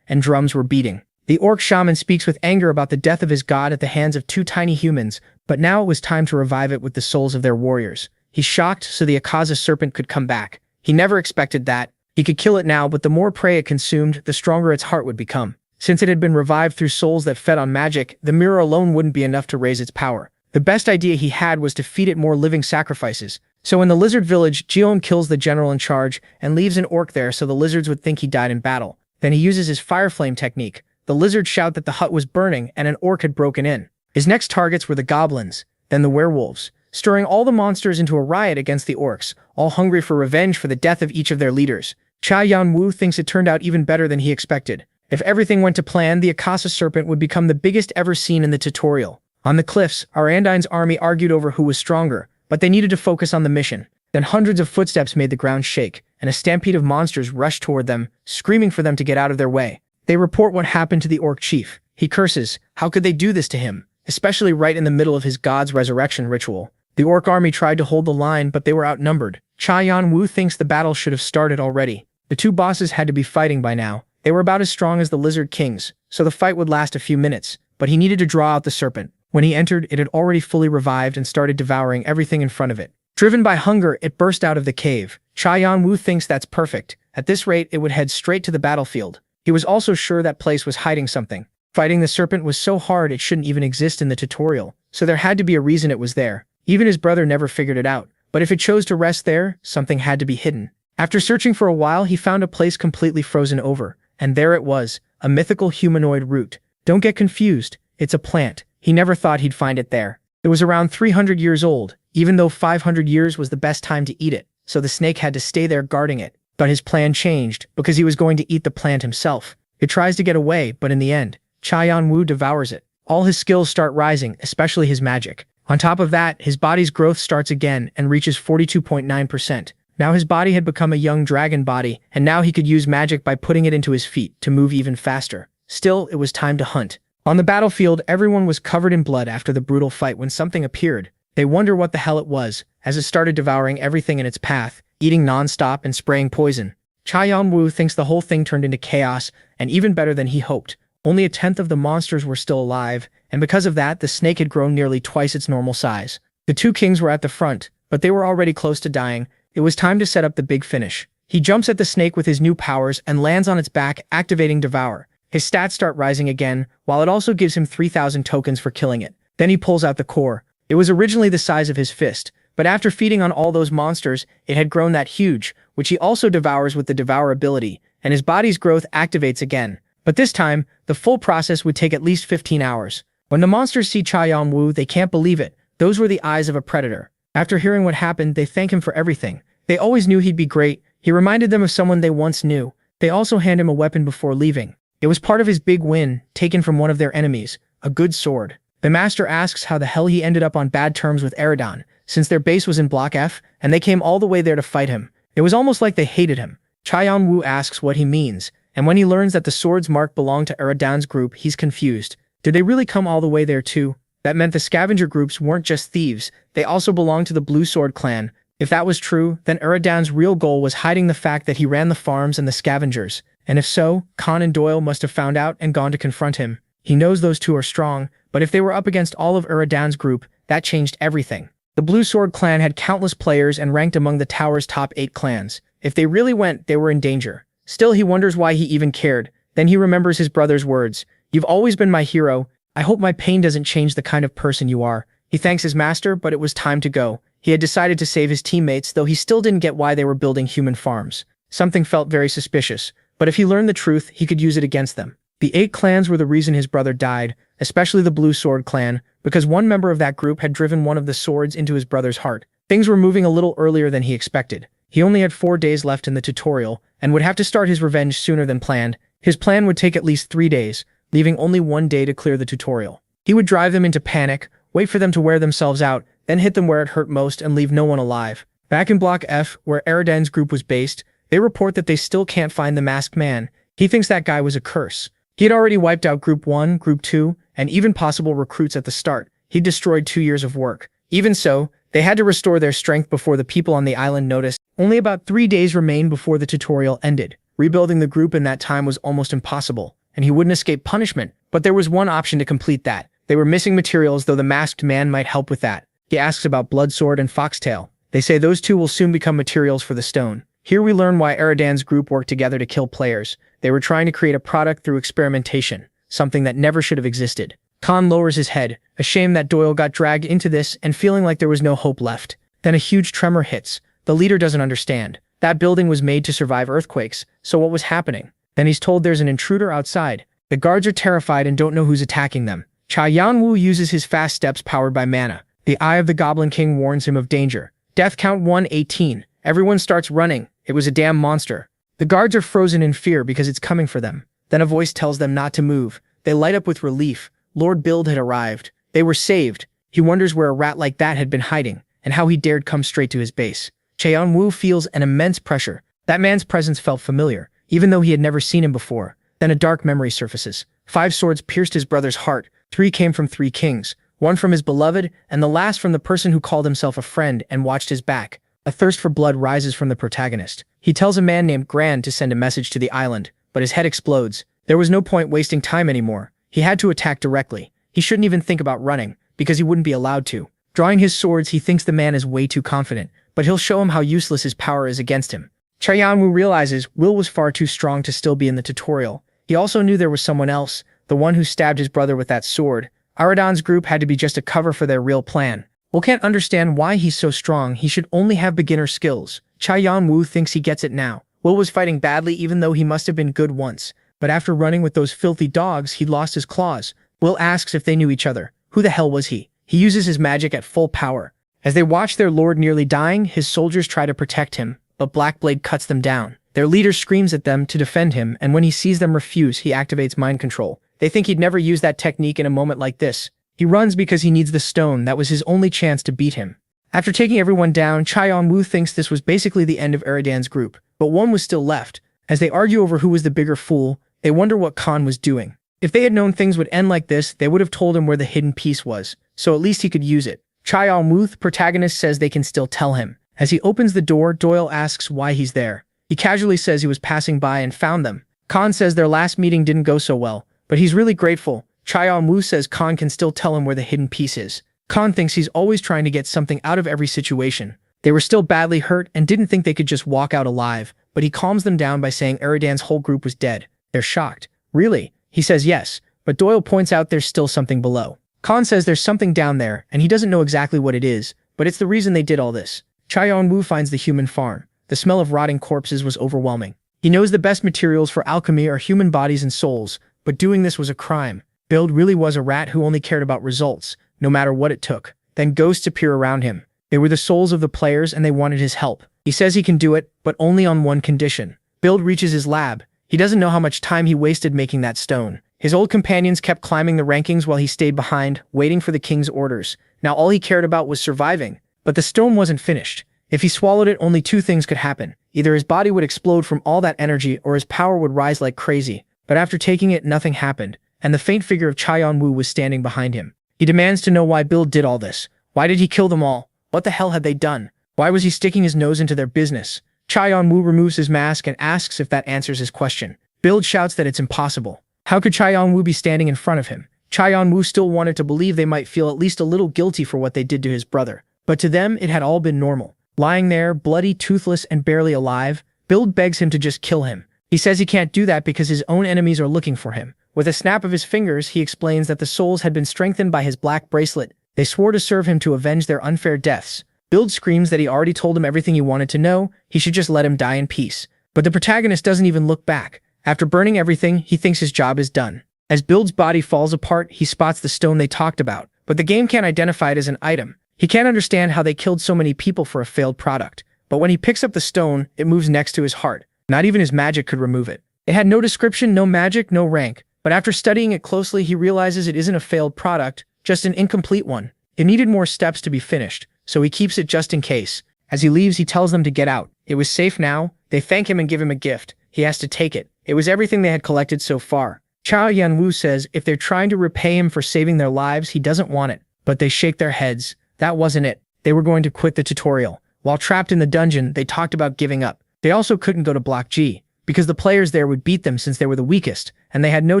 and drums were beating. The orc shaman speaks with anger about the death of his god at the hands of 2 tiny humans, but now it was time to revive it with the souls of their warriors. He's shocked so the Akaza serpent could come back. He never expected that. He could kill it now, but the more prey it consumed, the stronger its heart would become. Since it had been revived through souls that fed on magic, the mirror alone wouldn't be enough to raise its power. The best idea he had was to feed it more living sacrifices. So in the lizard village, Jeon kills the general in charge and leaves an orc there so the lizards would think he died in battle. Then he uses his fire flame technique. The lizards shout that the hut was burning and an orc had broken in. His next targets were the goblins, then the werewolves, stirring all the monsters into a riot against the orcs, all hungry for revenge for the death of each of their leaders. Yeon-woo thinks it turned out even better than he expected. If everything went to plan, the Akasa serpent would become the biggest ever seen in the tutorial. On the cliffs, Erendan's army argued over who was stronger, but they needed to focus on the mission. Then hundreds of footsteps made the ground shake, and a stampede of monsters rushed toward them, screaming for them to get out of their way. They report what happened to the orc chief. He curses, how could they do this to him? Especially right in the middle of his god's resurrection ritual. The orc army tried to hold the line, but they were outnumbered. Yeon-woo thinks the battle should have started already. The 2 bosses had to be fighting by now. They were about as strong as the lizard kings, so the fight would last a few minutes, but he needed to draw out the serpent. When he entered, it had already fully revived and started devouring everything in front of it. Driven by hunger, it burst out of the cave. Yeon-woo thinks that's perfect. At this rate, it would head straight to the battlefield. He was also sure that place was hiding something. Fighting the serpent was so hard it shouldn't even exist in the tutorial, so there had to be a reason it was there. Even his brother never figured it out. But if it chose to rest there, something had to be hidden. After searching for a while, he found a place completely frozen over. And there it was, a mythical humanoid root. Don't get confused, it's a plant. He never thought he'd find it there. It was around 300 years old, even though 500 years was the best time to eat it, so the snake had to stay there guarding it. But his plan changed, because he was going to eat the plant himself. It tries to get away, but in the end, Yeon-woo devours it. All his skills start rising, especially his magic. On top of that, his body's growth starts again and reaches 42.9%. Now his body had become a young dragon body, and now he could use magic by putting it into his feet to move even faster. Still, it was time to hunt. On the battlefield, everyone was covered in blood after the brutal fight when something appeared. They wonder what the hell it was, as it started devouring everything in its path, eating non-stop and spraying poison. Yeon-woo thinks the whole thing turned into chaos, and even better than he hoped. Only 1/10 of the monsters were still alive, and because of that, the snake had grown nearly twice its normal size. The 2 kings were at the front, but they were already close to dying. It was time to set up the big finish. He jumps at the snake with his new powers and lands on its back, activating Devour. His stats start rising again, while it also gives him 3,000 tokens for killing it. Then he pulls out the core. It was originally the size of his fist, but after feeding on all those monsters, it had grown that huge, which he also devours with the Devour ability, and his body's growth activates again. But this time, the full process would take at least 15 hours. When the monsters see Yeon-woo, they can't believe it. Those were the eyes of a predator. After hearing what happened, they thank him for everything. They always knew he'd be great. He reminded them of someone they once knew. They also hand him a weapon before leaving. It was part of his big win, taken from one of their enemies, a good sword. The master asks how the hell he ended up on bad terms with Erendan, since their base was in Block F, and they came all the way there to fight him. It was almost like they hated him. Yeon-woo asks what he means, and when he learns that the sword's mark belonged to Erendan's group, he's confused. Did they really come all the way there too? That meant the scavenger groups weren't just thieves, they also belonged to the Blue Sword clan. If that was true, then Erendan's real goal was hiding the fact that he ran the farms and the scavengers. And if so, Khan and Doyle must have found out and gone to confront him. He knows those 2 are strong, but if they were up against all of Erendan's group, that changed everything. The Blue Sword clan had countless players and ranked among the tower's top 8 clans. If they really went, they were in danger. Still, he wonders why he even cared. Then he remembers his brother's words. "You've always been my hero. I hope my pain doesn't change the kind of person you are." He thanks his master, but it was time to go. He had decided to save his teammates, though he still didn't get why they were building human farms. Something felt very suspicious, but if he learned the truth, he could use it against them. The 8 clans were the reason his brother died, especially the Blue Sword clan, because one member of that group had driven one of the swords into his brother's heart. Things were moving a little earlier than he expected. He only had 4 days left in the tutorial, and would have to start his revenge sooner than planned. His plan would take at least 3 days, leaving only 1 day to clear the tutorial. He would drive them into panic, wait for them to wear themselves out, then hit them where it hurt most and leave no one alive. Back in Block F, where Eridan's group was based, they report that they still can't find the masked man. He thinks that guy was a curse. He had already wiped out Group 1, Group 2, and even possible recruits at the start. He destroyed 2 years of work. Even so, they had to restore their strength before the people on the island noticed. Only about 3 days remained before the tutorial ended. Rebuilding the group in that time was almost impossible, and he wouldn't escape punishment. But there was one option to complete that. They were missing materials, though the masked man might help with that. He asks about Bloodsword and Foxtail. They say those two will soon become materials for the stone. Here we learn why Eridan's group worked together to kill players. They were trying to create a product through experimentation, something that never should have existed. Cain lowers his head, ashamed that Doyle got dragged into this and feeling like there was no hope left. Then a huge tremor hits. The leader doesn't understand. That building was made to survive earthquakes, so what was happening? Then he's told there's an intruder outside. The guards are terrified and don't know who's attacking them. Yeon-woo uses his fast steps powered by mana. The Eye of the Goblin King warns him of danger. Death count 118. Everyone starts running. It was a damn monster. The guards are frozen in fear because it's coming for them. Then a voice tells them not to move. They light up with relief. Lord Bild had arrived. They were saved. He wonders where a rat like that had been hiding, and how he dared come straight to his base. Yeon-woo feels an immense pressure. That man's presence felt familiar, even though he had never seen him before. Then a dark memory surfaces. 5 swords pierced his brother's heart. 3 came from 3 kings. 1 from his beloved, and the last from the person who called himself a friend and watched his back. A thirst for blood rises from the protagonist. He tells a man named Grand to send a message to the island, but his head explodes. There was no point wasting time anymore. He had to attack directly. He shouldn't even think about running, because he wouldn't be allowed to. Drawing his swords, he thinks the man is way too confident, but he'll show him how useless his power is against him. Yeon-woo realizes Will was far too strong to still be in the tutorial. He also knew there was someone else, the one who stabbed his brother with that sword. Aradan's group had to be just a cover for their real plan. Will can't understand why he's so strong. He should only have beginner skills. Yeon-woo thinks he gets it now. Will was fighting badly even though he must have been good once. But after running with those filthy dogs, he lost his claws. Will asks if they knew each other. Who the hell was he? He uses his magic at full power. As they watch their lord nearly dying, his soldiers try to protect him, but Blackblade cuts them down. Their leader screams at them to defend him, and when he sees them refuse, he activates mind control. They think he'd never use that technique in a moment like this. He runs because he needs the stone. That was his only chance to beat him. After taking everyone down, Yeon-woo thinks this was basically the end of Eridan's group, but one was still left. As they argue over who was the bigger fool, they wonder what Cain was doing. If they had known things would end like this, they would have told him where the hidden piece was, so at least he could use it. Yeon-woo, the protagonist, says they can still tell him. As he opens the door, Doyle asks why he's there. He casually says he was passing by and found them. Cain says their last meeting didn't go so well, but he's really grateful. Yeon-woo says Cain can still tell him where the hidden piece is. Cain thinks he's always trying to get something out of every situation. They were still badly hurt and didn't think they could just walk out alive, but he calms them down by saying Eridan's whole group was dead. They're shocked. Really? He says yes, but Doyle points out there's still something below. Cain says there's something down there, and he doesn't know exactly what it is, but it's the reason they did all this. Yeon-woo finds the human farm. The smell of rotting corpses was overwhelming. He knows the best materials for alchemy are human bodies and souls, but doing this was a crime. Bild really was a rat who only cared about results, no matter what it took. Then ghosts appear around him. They were the souls of the players and they wanted his help. He says he can do it, but only on one condition. Bild reaches his lab. He doesn't know how much time he wasted making that stone. His old companions kept climbing the rankings while he stayed behind, waiting for the king's orders. Now all he cared about was surviving. But the stone wasn't finished. If he swallowed it, only 2 things could happen. Either his body would explode from all that energy or his power would rise like crazy. But after taking it, nothing happened, and the faint figure of Yeon-woo was standing behind him. He demands to know why Bild did all this. Why did he kill them all? What the hell had they done? Why was he sticking his nose into their business? Yeon-woo removes his mask and asks if that answers his question. Bild shouts that it's impossible. How could Yeon-woo be standing in front of him? Yeon-woo still wanted to believe they might feel at least a little guilty for what they did to his brother. But to them, it had all been normal. Lying there, bloody, toothless, and barely alive, Build begs him to just kill him. He says he can't do that because his own enemies are looking for him. With a snap of his fingers, he explains that the souls had been strengthened by his black bracelet. They swore to serve him to avenge their unfair deaths. Build screams that he already told him everything he wanted to know, he should just let him die in peace. But the protagonist doesn't even look back. After burning everything, he thinks his job is done. As Build's body falls apart, he spots the stone they talked about, but the game can't identify it as an item. He can't understand how they killed so many people for a failed product. But when he picks up the stone, it moves next to his heart. Not even his magic could remove it. It had no description, no magic, no rank. But after studying it closely, he realizes it isn't a failed product, just an incomplete one. It needed more steps to be finished, so he keeps it just in case. As he leaves, he tells them to get out. It was safe now. They thank him and give him a gift. He has to take it. It was everything they had collected so far. Yeon-woo says if they're trying to repay him for saving their lives, he doesn't want it. But they shake their heads. That wasn't it. They were going to quit the tutorial. While trapped in the dungeon, they talked about giving up. They also couldn't go to Block G, because the players there would beat them since they were the weakest, and they had no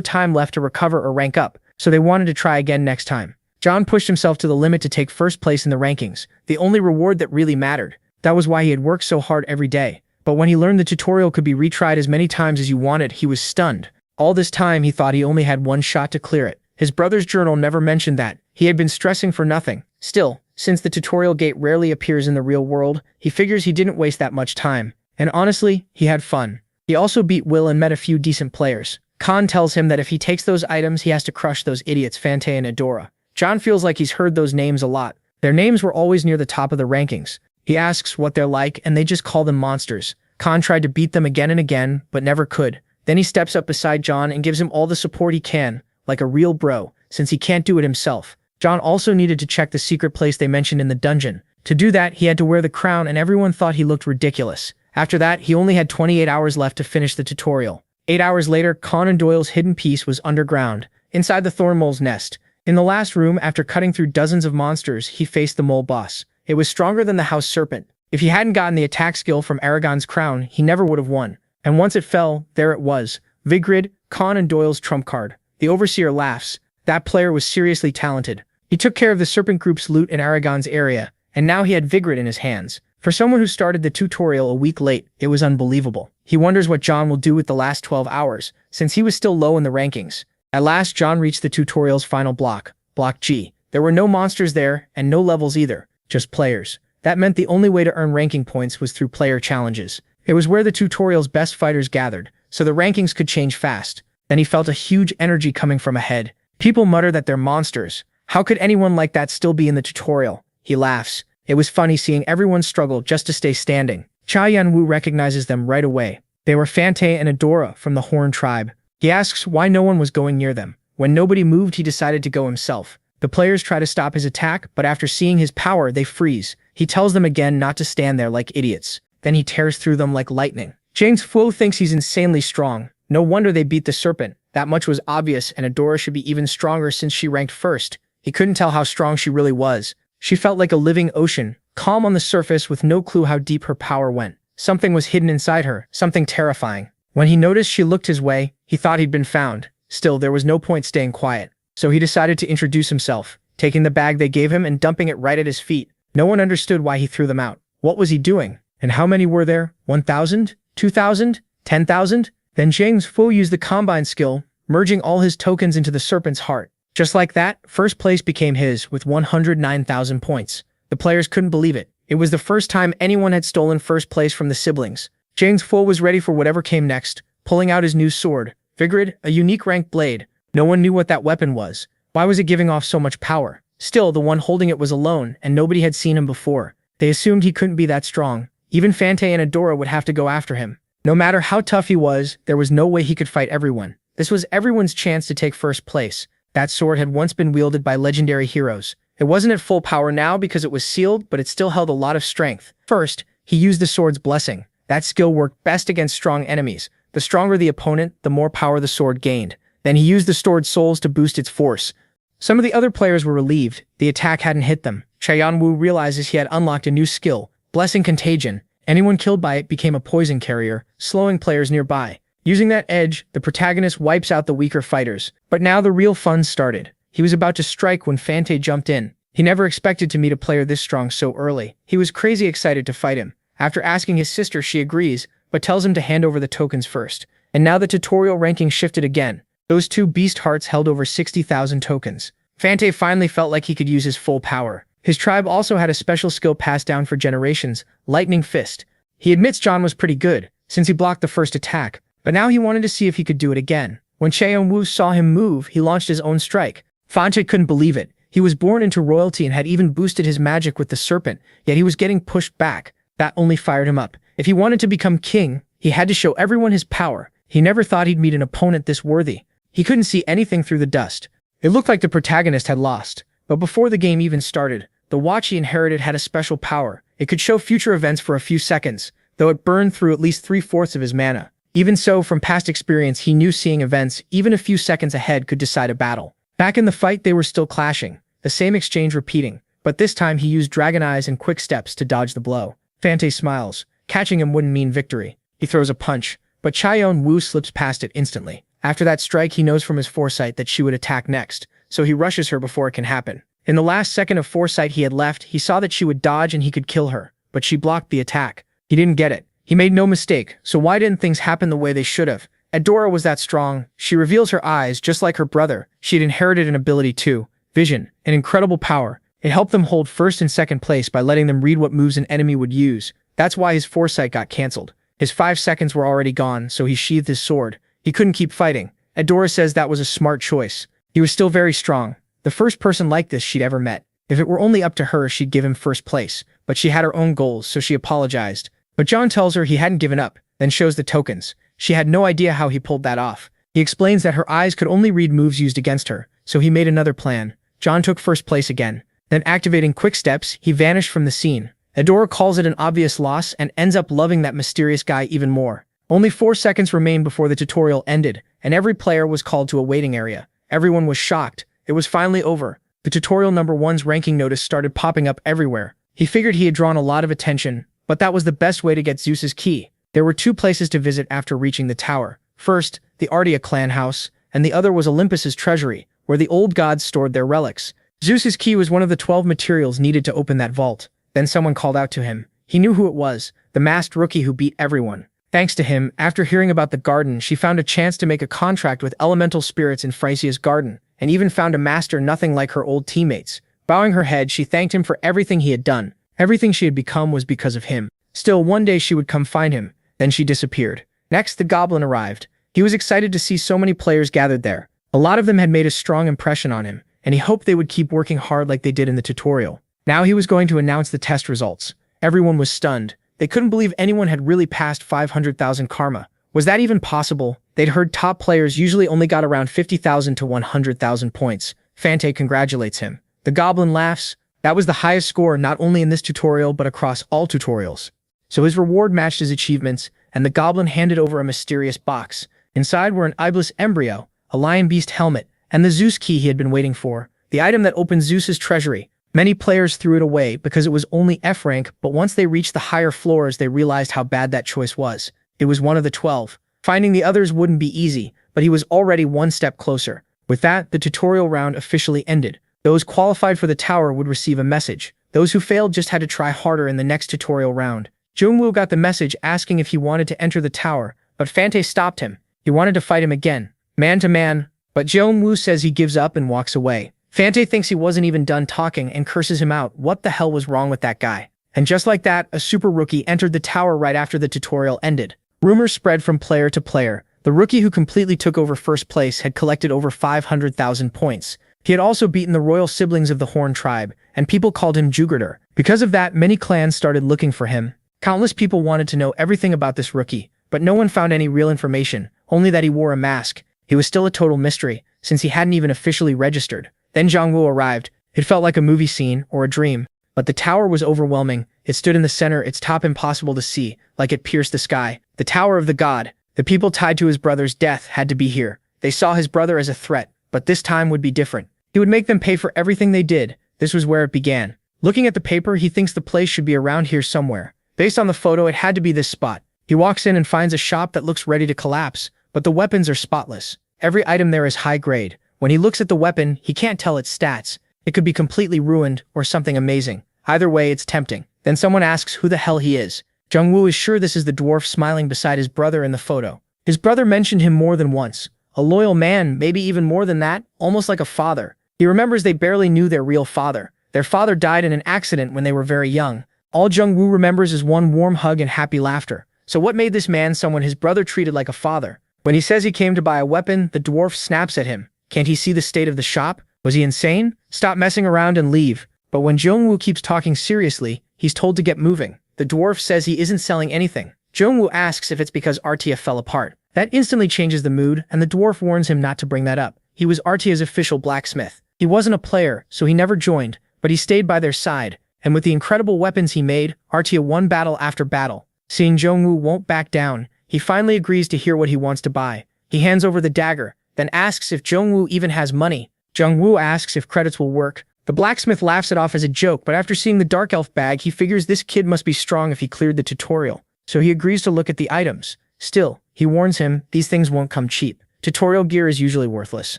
time left to recover or rank up, so they wanted to try again next time. John pushed himself to the limit to take first place in the rankings, the only reward that really mattered. That was why he had worked so hard every day. But when he learned the tutorial could be retried as many times as you wanted, he was stunned. All this time, he thought he only had one shot to clear it. His brother's journal never mentioned that. He had been stressing for nothing. Still, since the tutorial gate rarely appears in the real world, he figures he didn't waste that much time. And honestly, he had fun. He also beat Will and met a few decent players. Khan tells him that if he takes those items, he has to crush those idiots Fante and Adora. John feels like he's heard those names a lot. Their names were always near the top of the rankings. He asks what they're like, and they just call them monsters. Khan tried to beat them again and again, but never could. Then he steps up beside John and gives him all the support he can, like a real bro, since he can't do it himself. John also needed to check the secret place they mentioned in the dungeon. To do that, he had to wear the crown, and everyone thought he looked ridiculous. After that, he only had 28 hours left to finish the tutorial. 8 hours later, Conan Doyle's hidden piece was underground, inside the thorn mole's nest. In the last room, after cutting through dozens of monsters, he faced the mole boss. It was stronger than the house serpent. If he hadn't gotten the attack skill from Aragon's crown, he never would have won. And once it fell, there it was. Vigrid, Conan Doyle's trump card. The overseer laughs. That player was seriously talented. He took care of the serpent group's loot in Aragon's area, and now he had Vigrid in his hands. For someone who started the tutorial a week late, it was unbelievable. He wonders what John will do with the last 12 hours, since he was still low in the rankings. At last, John reached the tutorial's final block, Block G. There were no monsters there, and no levels either, just players. That meant the only way to earn ranking points was through player challenges. It was where the tutorial's best fighters gathered, so the rankings could change fast. Then he felt a huge energy coming from ahead. People mutter that they're monsters. How could anyone like that still be in the tutorial? He laughs. It was funny seeing everyone struggle just to stay standing. Yeon-woo recognizes them right away. They were Fante and Adora from the Horn tribe. He asks why no one was going near them. When nobody moved, he decided to go himself. The players try to stop his attack, but after seeing his power, they freeze. He tells them again not to stand there like idiots. Then he tears through them like lightning. Jeong-woo thinks he's insanely strong. No wonder they beat the serpent. That much was obvious, and Adora should be even stronger since she ranked first. He couldn't tell how strong she really was. She felt like a living ocean, calm on the surface with no clue how deep her power went. Something was hidden inside her, something terrifying. When he noticed she looked his way, he thought he'd been found. Still, there was no point staying quiet. So he decided to introduce himself, taking the bag they gave him and dumping it right at his feet. No one understood why he threw them out. What was he doing? And how many were there? 1,000? 2,000? 10,000? Then Jeong-woo used the combine skill, merging all his tokens into the serpent's heart. Just like that, first place became his with 109,000 points. The players couldn't believe it. It was the first time anyone had stolen first place from the siblings. Jeong-woo was ready for whatever came next, pulling out his new sword, Vigrid, a unique ranked blade. No one knew what that weapon was. Why was it giving off so much power? Still, the one holding it was alone, and nobody had seen him before. They assumed he couldn't be that strong. Even Fante and Adora would have to go after him. No matter how tough he was, there was no way he could fight everyone. This was everyone's chance to take first place. That sword had once been wielded by legendary heroes. It wasn't at full power now because it was sealed, but it still held a lot of strength. First, he used the sword's blessing. That skill worked best against strong enemies. The stronger the opponent, the more power the sword gained. Then he used the sword's souls to boost its force. Some of the other players were relieved. The attack hadn't hit them. Yeon-woo realizes he had unlocked a new skill, Blessing Contagion. Anyone killed by it became a poison carrier, slowing players nearby. Using that edge, the protagonist wipes out the weaker fighters. But now the real fun started. He was about to strike when Fante jumped in. He never expected to meet a player this strong so early. He was crazy excited to fight him. After asking his sister, she agrees, but tells him to hand over the tokens first. And now the tutorial ranking shifted again. Those two beast hearts held over 60,000 tokens. Fante finally felt like he could use his full power. His tribe also had a special skill passed down for generations, Lightning Fist. He admits John was pretty good, since he blocked the first attack, but now he wanted to see if he could do it again. When Yeon-woo saw him move, he launched his own strike. Fante couldn't believe it. He was born into royalty and had even boosted his magic with the serpent, yet he was getting pushed back. That only fired him up. If he wanted to become king, he had to show everyone his power. He never thought he'd meet an opponent this worthy. He couldn't see anything through the dust. It looked like the protagonist had lost. But before the game even started, the watch he inherited had a special power. It could show future events for a few seconds, though it burned through at least 3/4 of his mana. Even so, from past experience, he knew seeing events even a few seconds ahead could decide a battle. Back in the fight, they were still clashing, the same exchange repeating, but this time he used Dragon Eyes and quick steps to dodge the blow. Fante smiles. Catching him wouldn't mean victory. He throws a punch, but Yeon-woo slips past it instantly. After that strike, he knows from his foresight that she would attack next, so he rushes her before it can happen. In the last second of foresight he had left, he saw that she would dodge and he could kill her, but she blocked the attack. He didn't get it. He made no mistake, so why didn't things happen the way they should have? Adora was that strong. She reveals her eyes just like her brother. She had inherited an ability too, vision, an incredible power. It helped them hold first and second place by letting them read what moves an enemy would use. That's why his foresight got cancelled. His 5 seconds were already gone, so he sheathed his sword. He couldn't keep fighting. Adora says that was a smart choice. He was still very strong. The first person like this she'd ever met. If it were only up to her, she'd give him first place. But she had her own goals, so she apologized. But John tells her he hadn't given up, then shows the tokens. She had no idea how he pulled that off. He explains that her eyes could only read moves used against her, so he made another plan. John took first place again. Then activating quick steps, he vanished from the scene. Adora calls it an obvious loss and ends up loving that mysterious guy even more. Only 4 seconds remained before the tutorial ended, and every player was called to a waiting area. Everyone was shocked. It was finally over. The tutorial number 1's ranking notice started popping up everywhere. He figured he had drawn a lot of attention, but that was the best way to get Zeus's key. There were 2 places to visit after reaching the tower. First, the Ardea clan house, and the other was Olympus's treasury, where the old gods stored their relics. Zeus's key was one of the 12 materials needed to open that vault. Then someone called out to him. He knew who it was, the masked rookie who beat everyone. Thanks to him, after hearing about the garden, she found a chance to make a contract with elemental spirits in Phrysia's garden, and even found a master nothing like her old teammates. Bowing her head, she thanked him for everything he had done. Everything she had become was because of him. Still, one day she would come find him. Then she disappeared. Next, the goblin arrived. He was excited to see so many players gathered there. A lot of them had made a strong impression on him, and he hoped they would keep working hard like they did in the tutorial. Now he was going to announce the test results. Everyone was stunned. They couldn't believe anyone had really passed 500,000 karma. Was that even possible? They'd heard top players usually only got around 50,000 to 100,000 points. Fante congratulates him. The goblin laughs. That was the highest score not only in this tutorial but across all tutorials. So his reward matched his achievements, and the goblin handed over a mysterious box. Inside were an Iblis embryo, a lion beast helmet, and the Zeus key he had been waiting for, the item that opened Zeus's treasury. Many players threw it away because it was only F rank, but once they reached the higher floors they realized how bad that choice was. It was one of the 12. Finding the others wouldn't be easy, but he was already one step closer. With that, the tutorial round officially ended. Those qualified for the tower would receive a message. Those who failed just had to try harder in the next tutorial round. Jeong-woo got the message asking if he wanted to enter the tower, but Fante stopped him. He wanted to fight him again, man to man, but Jeong-woo says he gives up and walks away. Fante thinks he wasn't even done talking and curses him out. What the hell was wrong with that guy? And just like that, a super rookie entered the tower right after the tutorial ended. Rumors spread from player to player. The rookie who completely took over first place had collected over 500,000 points. He had also beaten the royal siblings of the Horn tribe, and people called him Jugurther. Because of that, many clans started looking for him. Countless people wanted to know everything about this rookie, but no one found any real information, only that he wore a mask. He was still a total mystery, since he hadn't even officially registered. Then Jeong-woo arrived. It felt like a movie scene or a dream, but the tower was overwhelming. It stood in the center, its top impossible to see, like it pierced the sky. The Tower of the God. The people tied to his brother's death had to be here. They saw his brother as a threat, but this time would be different. He would make them pay for everything they did. This was where it began. Looking at the paper, he thinks the place should be around here somewhere. Based on the photo, it had to be this spot. He walks in and finds a shop that looks ready to collapse, but the weapons are spotless. Every item there is high grade. When he looks at the weapon, he can't tell its stats. It could be completely ruined or something amazing. Either way, it's tempting. Then someone asks who the hell he is. Jeong-woo is sure this is the dwarf smiling beside his brother in the photo. His brother mentioned him more than once. A loyal man, maybe even more than that, almost like a father. He remembers they barely knew their real father. Their father died in an accident when they were very young. All Jeong-woo remembers is one warm hug and happy laughter. So what made this man someone his brother treated like a father? When he says he came to buy a weapon, the dwarf snaps at him. Can't he see the state of the shop? Was he insane? Stop messing around and leave. But when Jeong-woo keeps talking seriously, he's told to get moving. The dwarf says he isn't selling anything. Jeong-woo asks if it's because Artia fell apart. That instantly changes the mood, and the dwarf warns him not to bring that up. He was Artia's official blacksmith. He wasn't a player, so he never joined, but he stayed by their side, and with the incredible weapons he made, Artia won battle after battle. Seeing Jeong-woo won't back down, he finally agrees to hear what he wants to buy. He hands over the dagger, then asks if Jeong-woo even has money. Jeong-woo asks if credits will work. The blacksmith laughs it off as a joke, but after seeing the dark elf bag, he figures this kid must be strong if he cleared the tutorial. So he agrees to look at the items. Still, he warns him, these things won't come cheap. Tutorial gear is usually worthless.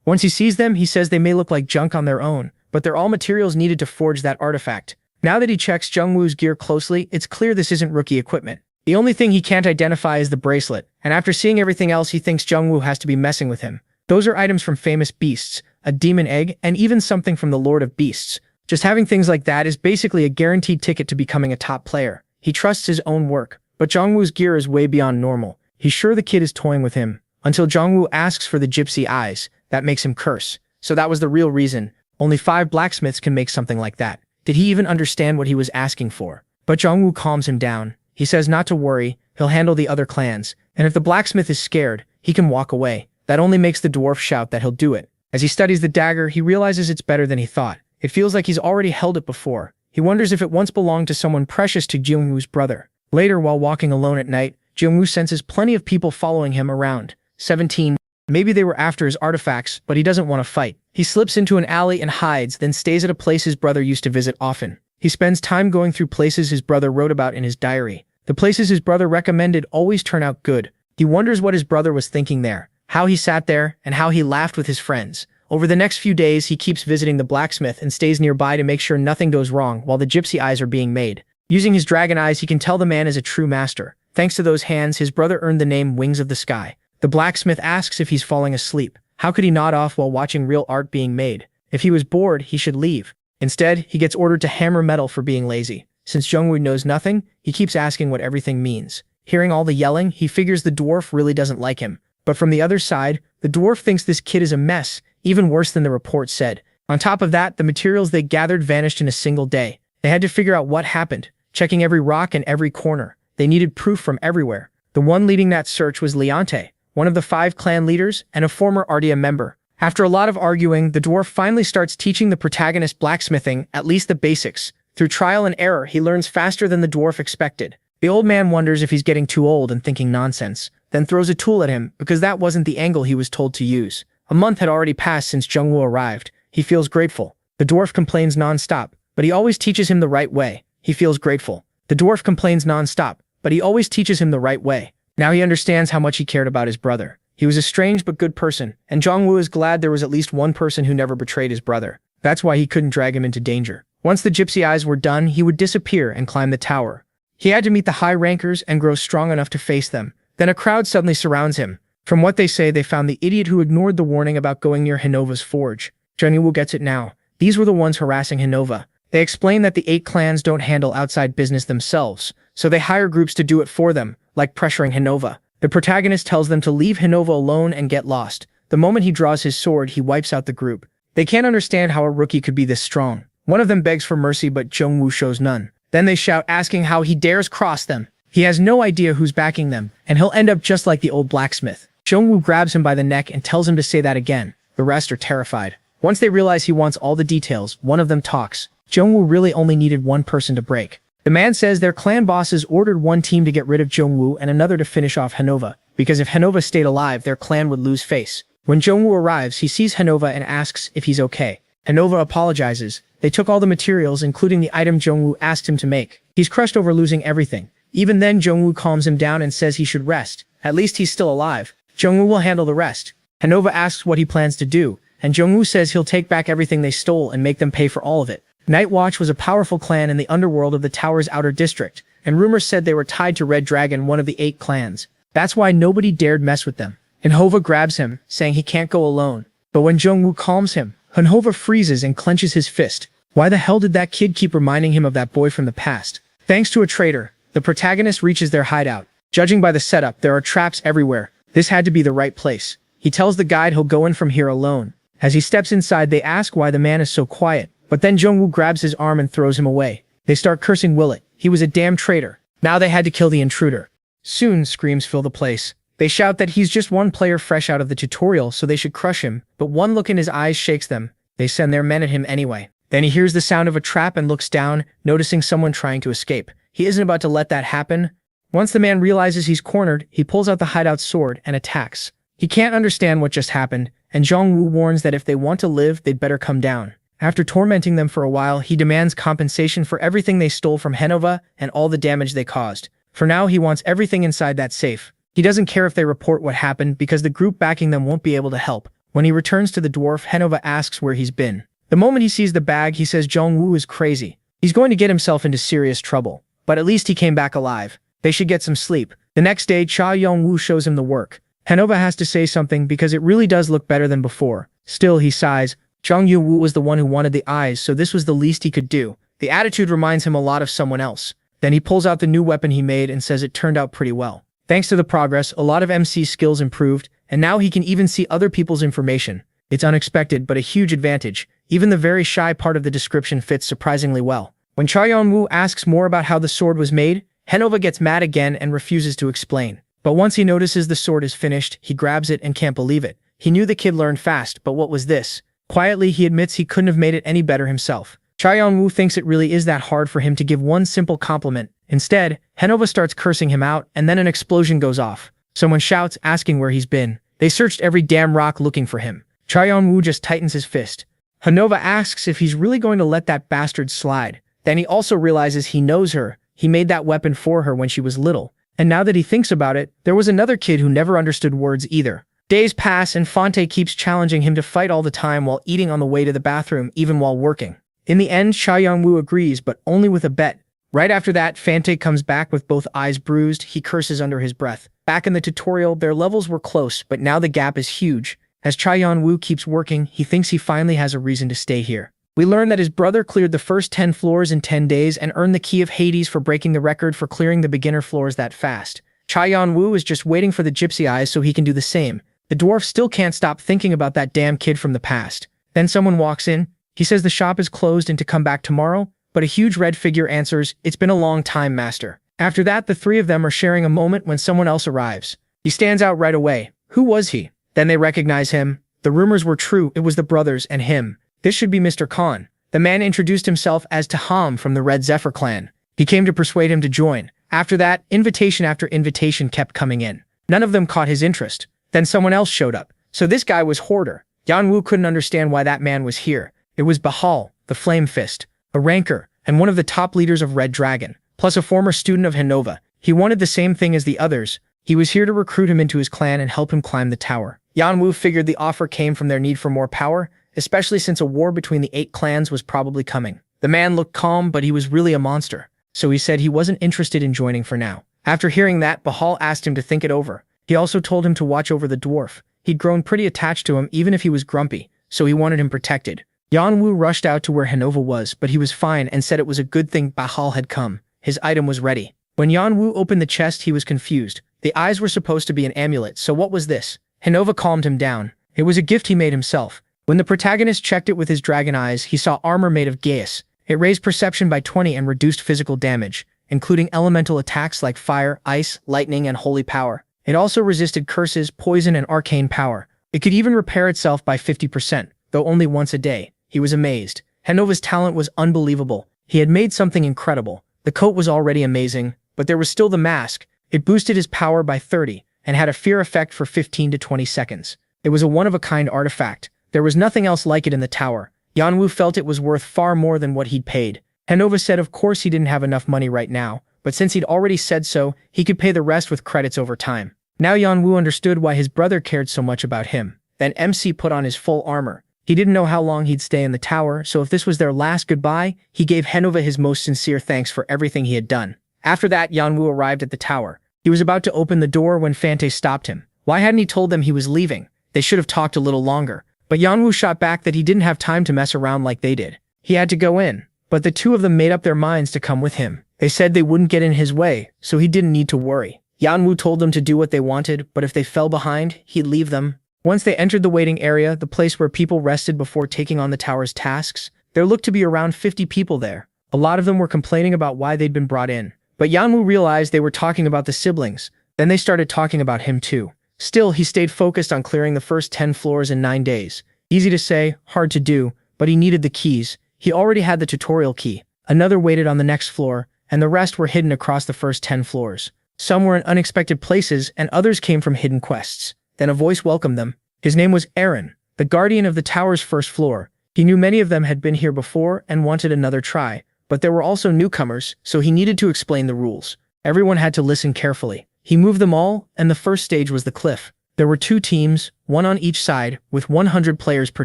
Once he sees them, he says they may look like junk on their own, but they're all materials needed to forge that artifact. Now that he checks Jeong-woo's gear closely, it's clear this isn't rookie equipment. The only thing he can't identify is the bracelet, and after seeing everything else, he thinks Jeong-woo has to be messing with him. Those are items from famous beasts, a demon egg, and even something from the Lord of Beasts. Just having things like that is basically a guaranteed ticket to becoming a top player. He trusts his own work, but Jeong-woo's gear is way beyond normal. He's sure the kid is toying with him, until Jeong-woo asks for the gypsy eyes. That makes him curse. So that was the real reason. Only 5 blacksmiths can make something like that. Did he even understand what he was asking for? But Jeong-woo calms him down. He says not to worry, he'll handle the other clans, and if the blacksmith is scared, he can walk away. That only makes the dwarf shout that he'll do it. As he studies the dagger, he realizes it's better than he thought. It feels like he's already held it before. He wonders if it once belonged to someone precious to Jeong-woo's brother. Later, while walking alone at night, Jeong-woo senses plenty of people following him around. 17. Maybe they were after his artifacts, but he doesn't want to fight. He slips into an alley and hides, then stays at a place his brother used to visit often. He spends time going through places his brother wrote about in his diary. The places his brother recommended always turn out good. He wonders what his brother was thinking there, how he sat there, and how he laughed with his friends. Over the next few days, he keeps visiting the blacksmith and stays nearby to make sure nothing goes wrong while the gypsy eyes are being made. Using his dragon eyes, he can tell the man is a true master. Thanks to those hands, his brother earned the name Wings of the Sky. The blacksmith asks if he's falling asleep. How could he nod off while watching real art being made? If he was bored, he should leave. Instead, he gets ordered to hammer metal for being lazy. Since Jeong-woo knows nothing, he keeps asking what everything means. Hearing all the yelling, he figures the dwarf really doesn't like him. But from the other side, the dwarf thinks this kid is a mess, even worse than the report said. On top of that, the materials they gathered vanished in a single day. They had to figure out what happened, checking every rock and every corner. They needed proof from everywhere. The one leading that search was Leonte, one of the 5 clan leaders and a former Artia member. After a lot of arguing, the dwarf finally starts teaching the protagonist blacksmithing, at least the basics. Through trial and error, he learns faster than the dwarf expected. The old man wonders if he's getting too old and thinking nonsense, then throws a tool at him because that wasn't the angle he was told to use. A month had already passed since Jeong-woo arrived. He feels grateful. The dwarf complains non-stop, but he always teaches him the right way. He feels grateful. The dwarf complains non-stop, but he always teaches him the right way. Now he understands how much he cared about his brother. He was a strange but good person, and Jeong-woo is glad there was at least one person who never betrayed his brother. That's why he couldn't drag him into danger. Once the gypsy eyes were done, he would disappear and climb the tower. He had to meet the high rankers and grow strong enough to face them. Then a crowd suddenly surrounds him. From what they say, they found the idiot who ignored the warning about going near Hinova's forge. Jeong-woo gets it now. These were the ones harassing Hinova. They explain that the 8 clans don't handle outside business themselves, so they hire groups to do it for them, like pressuring Hinova. The protagonist tells them to leave Hinova alone and get lost. The moment he draws his sword, he wipes out the group. They can't understand how a rookie could be this strong. One of them begs for mercy, but Jeong-woo shows none. Then they shout, asking how he dares cross them. He has no idea who's backing them, and he'll end up just like the old blacksmith. Jeong-woo grabs him by the neck and tells him to say that again. The rest are terrified. Once they realize he wants all the details, one of them talks. Jeong-woo really only needed one person to break. The man says their clan bosses ordered one team to get rid of Jeong-woo and another to finish off Hinova, because if Hinova stayed alive, their clan would lose face. When Jeong-woo arrives, he sees Hinova and asks if he's okay. Hinova apologizes. They took all the materials, including the item Jeong-woo asked him to make. He's crushed over losing everything. Even then, Jeong-woo calms him down and says he should rest. At least he's still alive. Jeong-woo will handle the rest. Hinova asks what he plans to do. and Jeong-woo says he'll take back everything they stole and make them pay for all of it. Night Watch was a powerful clan in the underworld of the tower's outer district, and rumors said they were tied to Red Dragon, one of the 8 clans. That's why nobody dared mess with them. Hanhova grabs him, saying he can't go alone. But when Jeong-woo calms him, Hanhova freezes and clenches his fist. Why the hell did that kid keep reminding him of that boy from the past? Thanks to a traitor, the protagonist reaches their hideout. Judging by the setup, there are traps everywhere. This had to be the right place. He tells the guide he'll go in from here alone. As he steps inside, they ask why the man is so quiet. But then Jeong-woo grabs his arm and throws him away. They start cursing Willet. He was a damn traitor. Now they had to kill the intruder. Soon, screams fill the place. They shout that he's just one player fresh out of the tutorial, so they should crush him, but one look in his eyes shakes them. They send their men at him anyway. Then he hears the sound of a trap and looks down, noticing someone trying to escape. He isn't about to let that happen. Once the man realizes he's cornered, he pulls out the hideout sword and attacks. He can't understand what just happened, and Jeong-woo warns that if they want to live, they'd better come down. After tormenting them for a while, he demands compensation for everything they stole from Hanhova and all the damage they caused. For now, he wants everything inside that safe. He doesn't care if they report what happened because the group backing them won't be able to help. When he returns to the dwarf, Hanhova asks where he's been. The moment he sees the bag, he says Jeong-woo is crazy. He's going to get himself into serious trouble. But at least he came back alive. They should get some sleep. The next day, Cha Yeon-woo shows him the work. Hanhova has to say something because it really does look better than before. Still, he sighs. Jeong-woo was the one who wanted the eyes, so this was the least he could do. The attitude reminds him a lot of someone else. Then he pulls out the new weapon he made and says it turned out pretty well. Thanks to the progress, a lot of MC's skills improved, and now he can even see other people's information. It's unexpected, but a huge advantage. Even the very shy part of the description fits surprisingly well. When Cha Yeon-woo asks more about how the sword was made, Hanhova gets mad again and refuses to explain. But once he notices the sword is finished, he grabs it and can't believe it. He knew the kid learned fast, but what was this? Quietly, he admits he couldn't have made it any better himself. Cha Yeon-woo thinks it really is that hard for him to give one simple compliment. Instead, Hanhova starts cursing him out, and then an explosion goes off. Someone shouts, asking where he's been. They searched every damn rock looking for him. Cha Yeon-woo just tightens his fist. Hanhova asks if he's really going to let that bastard slide. Then he also realizes he knows her. He made that weapon for her when she was little. And now that he thinks about it, there was another kid who never understood words either. Days pass and Fonte keeps challenging him to fight all the time while eating on the way to the bathroom, even while working. In the end, Cha Yeon-woo agrees, but only with a bet. Right after that, Fonte comes back with both eyes bruised. He curses under his breath. Back in the tutorial, their levels were close, but now the gap is huge. As Cha Yeon-woo keeps working, he thinks he finally has a reason to stay here. We learn that his brother cleared the first 10 floors in 10 days and earned the key of Hades for breaking the record for clearing the beginner floors that fast. Cha Yeon-woo is just waiting for the gypsy eyes so he can do the same. The dwarf still can't stop thinking about that damn kid from the past. Then someone walks in. He says the shop is closed and to come back tomorrow, but a huge red figure answers, "It's been a long time, master." After that, the three of them are sharing a moment when someone else arrives. He stands out right away. Who was he? Then they recognize him. The rumors were true. It was the brothers and him. This should be Mr. Khan. The man introduced himself as Taham from the Red Zephyr clan. He came to persuade him to join. After that, invitation after invitation kept coming in. None of them caught his interest. Then someone else showed up. So this guy was Hoarder. Yeon-woo couldn't understand why that man was here. It was Bahal, the Flame Fist, a ranker, and one of the top leaders of Red Dragon, plus a former student of Hanhova. He wanted the same thing as the others. He was here to recruit him into his clan and help him climb the tower. Yeon-woo figured the offer came from their need for more power, especially since a war between the 8 clans was probably coming. The man looked calm, but he was really a monster. So he said he wasn't interested in joining for now. After hearing that, Bahal asked him to think it over. He also told him to watch over the dwarf. He'd grown pretty attached to him even if he was grumpy, so he wanted him protected. Yeon-woo rushed out to where Hanhova was, but he was fine and said it was a good thing Bahal had come. His item was ready. When Yeon-woo opened the chest, he was confused. The eyes were supposed to be an amulet, so what was this? Hanhova calmed him down. It was a gift he made himself. When the protagonist checked it with his dragon eyes, he saw armor made of Gaius. It raised perception by 20 and reduced physical damage, including elemental attacks like fire, ice, lightning, and holy power. It also resisted curses, poison, and arcane power. It could even repair itself by 50%, though only once a day. He was amazed. Hanova's talent was unbelievable. He had made something incredible. The coat was already amazing, but there was still the mask. It boosted his power by 30, and had a fear effect for 15 to 20 seconds. It was a one-of-a-kind artifact. There was nothing else like it in the tower. Yeon-woo felt it was worth far more than what he'd paid. Hanhova said of course he didn't have enough money right now, but since he'd already said so, he could pay the rest with credits over time. Now Yeon-woo understood why his brother cared so much about him. Then MC put on his full armor. He didn't know how long he'd stay in the tower, so if this was their last goodbye, he gave Yeon-woo his most sincere thanks for everything he had done. After that, Yeon-woo arrived at the tower. He was about to open the door when Fante stopped him. Why hadn't he told them he was leaving? They should have talked a little longer. But Yeon-woo shot back that he didn't have time to mess around like they did. He had to go in. But the two of them made up their minds to come with him. They said they wouldn't get in his way, so he didn't need to worry. Yeon-woo told them to do what they wanted, but if they fell behind, he'd leave them. Once they entered the waiting area, the place where people rested before taking on the tower's tasks, there looked to be around 50 people there. A lot of them were complaining about why they'd been brought in. But Yeon-woo realized they were talking about the siblings. Then they started talking about him too. Still, he stayed focused on clearing the first 10 floors in 9 days. Easy to say, hard to do, but he needed the keys. He already had the tutorial key. Another waited on the next floor, and the rest were hidden across the first 10 floors. Some were in unexpected places, and others came from hidden quests. Then a voice welcomed them. His name was Aaron, the guardian of the tower's first floor. He knew many of them had been here before and wanted another try, but there were also newcomers, so he needed to explain the rules. Everyone had to listen carefully. He moved them all, and the first stage was the cliff. There were 2 teams, one on each side, with 100 players per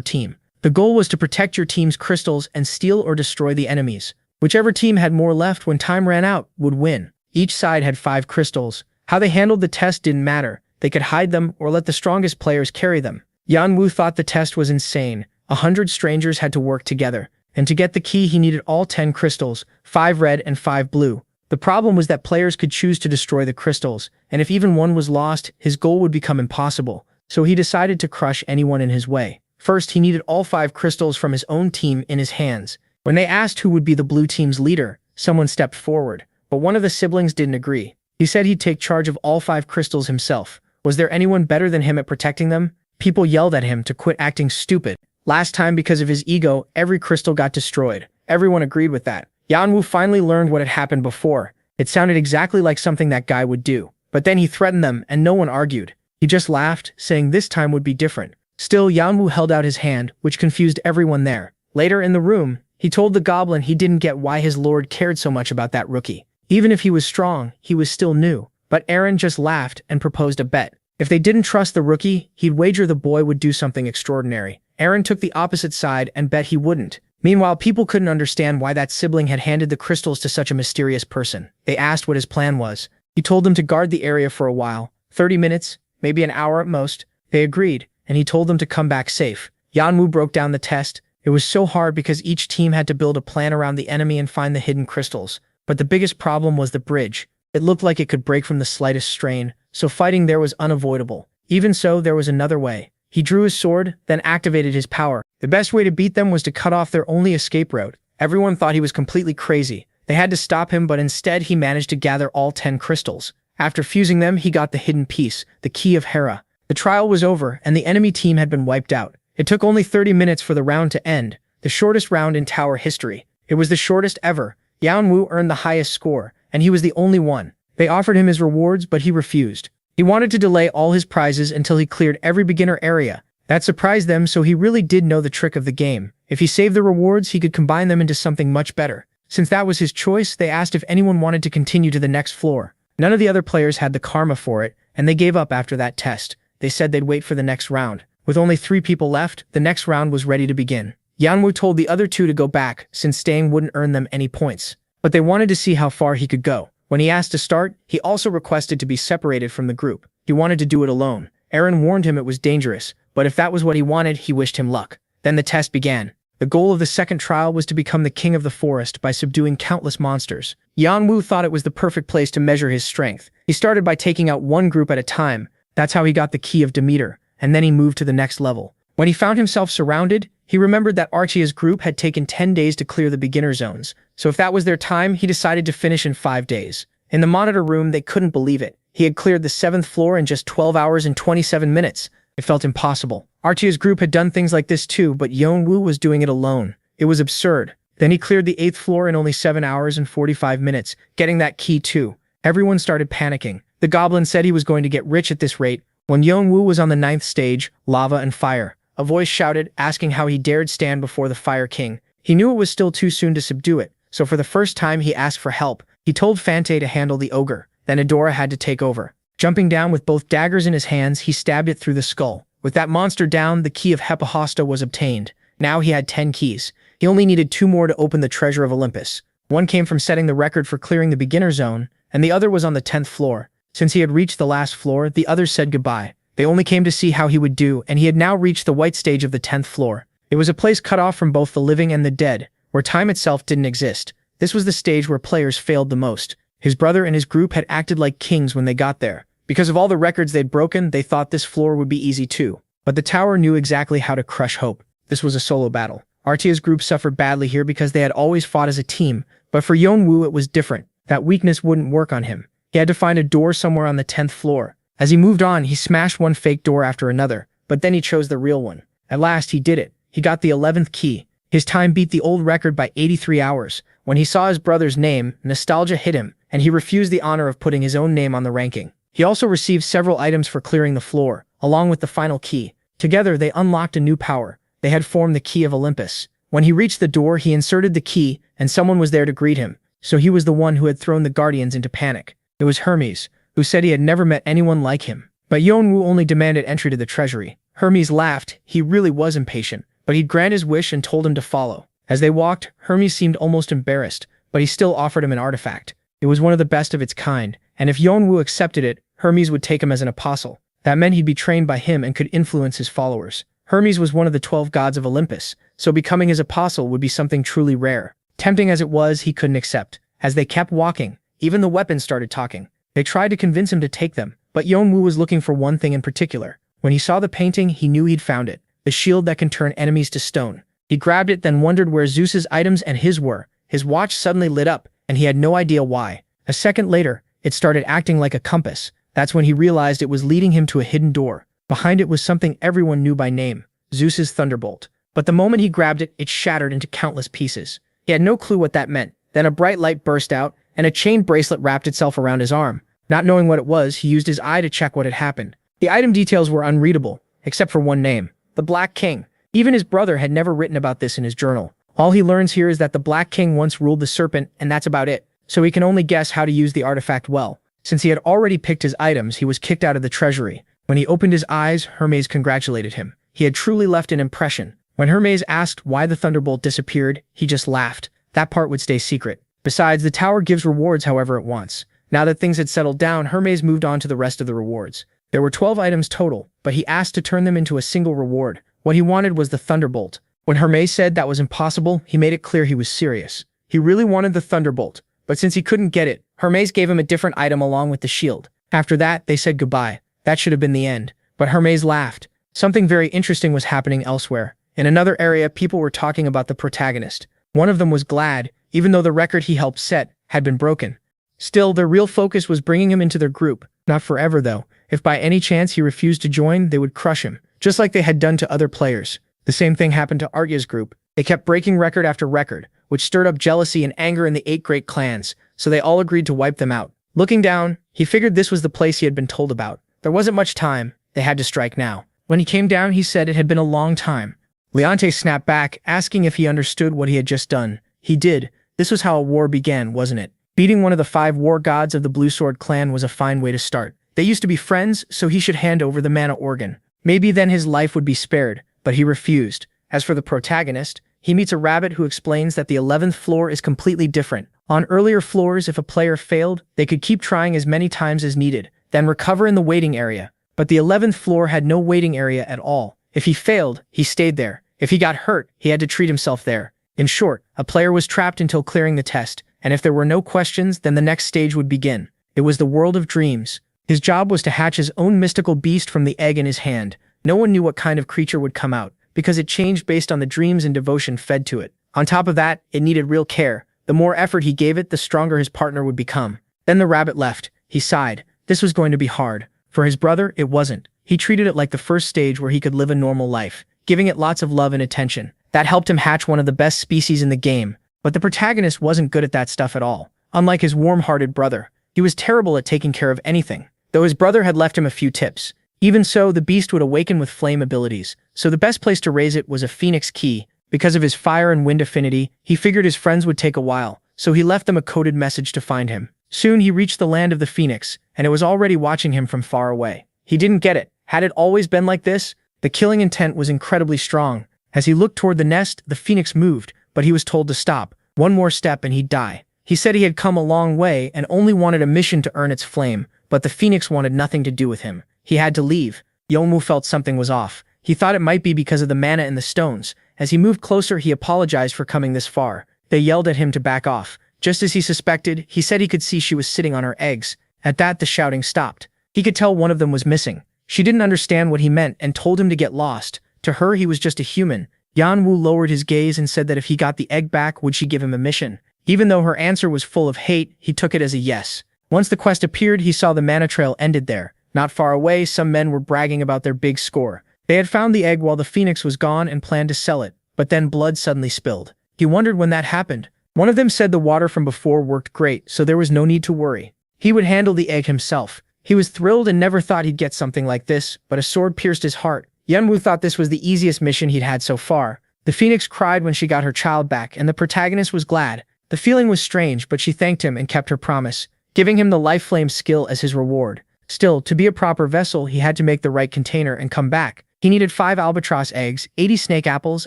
team. The goal was to protect your team's crystals and steal or destroy the enemies. Whichever team had more left when time ran out would win. Each side had 5 crystals. How they handled the test didn't matter. They could hide them or let the strongest players carry them. Yeon-woo thought the test was insane. 100 strangers had to work together. And to get the key he needed all 10 crystals, 5 red and 5 blue. The problem was that players could choose to destroy the crystals, and if even one was lost, his goal would become impossible. So he decided to crush anyone in his way. First, he needed all 5 crystals from his own team in his hands. When they asked who would be the blue team's leader, someone stepped forward, but one of the siblings didn't agree. He said he'd take charge of all 5 crystals himself. Was there anyone better than him at protecting them? People yelled at him to quit acting stupid. Last time, because of his ego, every crystal got destroyed. Everyone agreed with that. Yeon-woo finally learned what had happened before. It sounded exactly like something that guy would do. But then he threatened them, and no one argued. He just laughed, saying this time would be different. Still, Yeon-woo held out his hand, which confused everyone there. Later in the room, he told the goblin he didn't get why his lord cared so much about that rookie. Even if he was strong, he was still new. But Aaron just laughed and proposed a bet. If they didn't trust the rookie, he'd wager the boy would do something extraordinary. Aaron took the opposite side and bet he wouldn't. Meanwhile, people couldn't understand why that sibling had handed the crystals to such a mysterious person. They asked what his plan was. He told them to guard the area for a while, 30 minutes, maybe an hour at most. They agreed, and he told them to come back safe. Yeon-woo broke down the test. It was so hard because each team had to build a plan around the enemy and find the hidden crystals. But the biggest problem was the bridge. It looked like it could break from the slightest strain, so fighting there was unavoidable. Even so, there was another way. He drew his sword, then activated his power. The best way to beat them was to cut off their only escape route. Everyone thought he was completely crazy. They had to stop him, but instead he managed to gather all 10 crystals. After fusing them, he got the hidden piece, the key of Hera. The trial was over, and the enemy team had been wiped out. It took only 30 minutes for the round to end, the shortest round in tower history. It was the shortest ever. Yeon-woo earned the highest score, and he was the only one. They offered him his rewards, but he refused. He wanted to delay all his prizes until he cleared every beginner area. That surprised them, so he really did know the trick of the game. If he saved the rewards, he could combine them into something much better. Since that was his choice, they asked if anyone wanted to continue to the next floor. None of the other players had the karma for it, and they gave up after that test. They said they'd wait for the next round. With only 3 people left, the next round was ready to begin. Yeon-woo told the other 2 to go back, since staying wouldn't earn them any points. But they wanted to see how far he could go. When he asked to start, he also requested to be separated from the group. He wanted to do it alone. Aaron warned him it was dangerous, but if that was what he wanted, he wished him luck. Then the test began. The goal of the second trial was to become the king of the forest by subduing countless monsters. Yeon-woo thought it was the perfect place to measure his strength. He started by taking out one group at a time. That's how he got the key of Demeter, and then he moved to the next level. When he found himself surrounded, he remembered that Archia's group had taken 10 days to clear the beginner zones, so if that was their time, he decided to finish in 5 days. In the monitor room, they couldn't believe it. He had cleared the 7th floor in just 12 hours and 27 minutes. It felt impossible. Archia's group had done things like this too, but Yeon-woo was doing it alone. It was absurd. Then he cleared the 8th floor in only 7 hours and 45 minutes, getting that key too. Everyone started panicking. The goblin said he was going to get rich at this rate. When Yeon-woo was on the 9th stage, lava and fire, a voice shouted, asking how he dared stand before the Fire King. He knew it was still too soon to subdue it, so for the first time he asked for help. He told Fante to handle the ogre. Then Adora had to take over. Jumping down with both daggers in his hands, he stabbed it through the skull. With that monster down, the key of Hephaestus was obtained. Now he had 10 keys. He only needed 2 more to open the treasure of Olympus. One came from setting the record for clearing the beginner zone, and the other was on the 10th floor. Since he had reached the last floor, the others said goodbye. They only came to see how he would do, and he had now reached the white stage of the 10th floor. It was a place cut off from both the living and the dead, where time itself didn't exist. This was the stage where players failed the most. His brother and his group had acted like kings when they got there. Because of all the records they'd broken, they thought this floor would be easy too. But the tower knew exactly how to crush hope. This was a solo battle. Artia's group suffered badly here because they had always fought as a team, but for Yeon-woo it was different. That weakness wouldn't work on him. He had to find a door somewhere on the 10th floor. As he moved on, he smashed one fake door after another, but then he chose the real one. At last, he did it. He got the 11th key. His time beat the old record by 83 hours. When he saw his brother's name, nostalgia hit him, and he refused the honor of putting his own name on the ranking. He also received several items for clearing the floor, along with the final key. Together, they unlocked a new power. They had formed the key of Olympus. When he reached the door, he inserted the key, and someone was there to greet him. So he was the one who had thrown the Guardians into panic. It was Hermes, who said he had never met anyone like him. But Yeon-woo only demanded entry to the treasury. Hermes laughed. He really was impatient, but he'd grant his wish and told him to follow. As they walked, Hermes seemed almost embarrassed, but he still offered him an artifact. It was one of the best of its kind, and if Yeon-woo accepted it, Hermes would take him as an apostle. That meant he'd be trained by him and could influence his followers. Hermes was one of the 12 gods of Olympus, so becoming his apostle would be something truly rare. Tempting as it was, he couldn't accept. As they kept walking, even the weapons started talking. They tried to convince him to take them, but Yeon-woo was looking for one thing in particular. When he saw the painting, he knew he'd found it. The shield that can turn enemies to stone. He grabbed it, then wondered where Zeus's items and his were. His watch suddenly lit up, and he had no idea why. A second later, it started acting like a compass. That's when he realized it was leading him to a hidden door. Behind it was something everyone knew by name, Zeus's thunderbolt. But the moment he grabbed it, it shattered into countless pieces. He had no clue what that meant. Then a bright light burst out, and a chain bracelet wrapped itself around his arm. Not knowing what it was, he used his eye to check what had happened. The item details were unreadable, except for one name, the Black King. Even his brother had never written about this in his journal. All he learns here is that the Black King once ruled the serpent, and that's about it. So he can only guess how to use the artifact well. Since he had already picked his items, he was kicked out of the treasury. When he opened his eyes, Hermes congratulated him. He had truly left an impression. When Hermes asked why the thunderbolt disappeared, he just laughed. That part would stay secret. Besides, the tower gives rewards however it wants. Now that things had settled down, Hermes moved on to the rest of the rewards. There were 12 items total, but he asked to turn them into a single reward. What he wanted was the thunderbolt. When Hermes said that was impossible, he made it clear he was serious. He really wanted the thunderbolt, but since he couldn't get it, Hermes gave him a different item along with the shield. After that, they said goodbye. That should have been the end. But Hermes laughed. Something very interesting was happening elsewhere. In another area, people were talking about the protagonist. One of them was glad, even though the record he helped set had been broken. Still, their real focus was bringing him into their group. Not forever, though. If by any chance he refused to join, they would crush him, just like they had done to other players. The same thing happened to Arya's group. They kept breaking record after record, which stirred up jealousy and anger in the 8 great clans, so they all agreed to wipe them out. Looking down, he figured this was the place he had been told about. There wasn't much time. They had to strike now. When he came down, he said it had been a long time. Leonte snapped back, asking if he understood what he had just done. He did. This was how a war began, wasn't it? Beating one of the 5 war gods of the Blue Sword clan was a fine way to start. They used to be friends, so he should hand over the mana organ. Maybe then his life would be spared, but he refused. As for the protagonist, he meets a rabbit who explains that the 11th floor is completely different. On earlier floors, if a player failed, they could keep trying as many times as needed, then recover in the waiting area. But the 11th floor had no waiting area at all. If he failed, he stayed there. If he got hurt, he had to treat himself there. In short, a player was trapped until clearing the test, and if there were no questions, then the next stage would begin. It was the world of dreams. His job was to hatch his own mystical beast from the egg in his hand. No one knew what kind of creature would come out, because it changed based on the dreams and devotion fed to it. On top of that, it needed real care. The more effort he gave it, the stronger his partner would become. Then the rabbit left. He sighed. This was going to be hard. For his brother, it wasn't. He treated it like the first stage where he could live a normal life, giving it lots of love and attention. That helped him hatch one of the best species in the game. But the protagonist wasn't good at that stuff at all. Unlike his warm-hearted brother, he was terrible at taking care of anything, though his brother had left him a few tips. Even so, the beast would awaken with flame abilities, so the best place to raise it was a phoenix key. Because of his fire and wind affinity, he figured his friends would take a while, so he left them a coded message to find him. Soon he reached the land of the phoenix, and it was already watching him from far away. He didn't get it. Had it always been like this? The killing intent was incredibly strong. As he looked toward the nest, the phoenix moved, but he was told to stop. One more step and he'd die. He said he had come a long way and only wanted a mission to earn its flame, but the phoenix wanted nothing to do with him. He had to leave. Yeon-woo felt something was off. He thought it might be because of the mana in the stones. As he moved closer, he apologized for coming this far. They yelled at him to back off. Just as he suspected, he said he could see she was sitting on her eggs. At that, the shouting stopped. He could tell one of them was missing. She didn't understand what he meant and told him to get lost. To her, he was just a human. Yeon-woo lowered his gaze and said that if he got the egg back, would she give him a mission? Even though her answer was full of hate, he took it as a yes. Once the quest appeared, he saw the mana trail ended there. Not far away, some men were bragging about their big score. They had found the egg while the phoenix was gone and planned to sell it, but then blood suddenly spilled. He wondered when that happened. One of them said the water from before worked great, so there was no need to worry. He would handle the egg himself. He was thrilled and never thought he'd get something like this, but a sword pierced his heart. Yeon-woo thought this was the easiest mission he'd had so far. The phoenix cried when she got her child back, and the protagonist was glad. The feeling was strange, but she thanked him and kept her promise, giving him the life flame skill as his reward. Still, to be a proper vessel, he had to make the right container and come back. He needed 5 albatross eggs, 80 snake apples,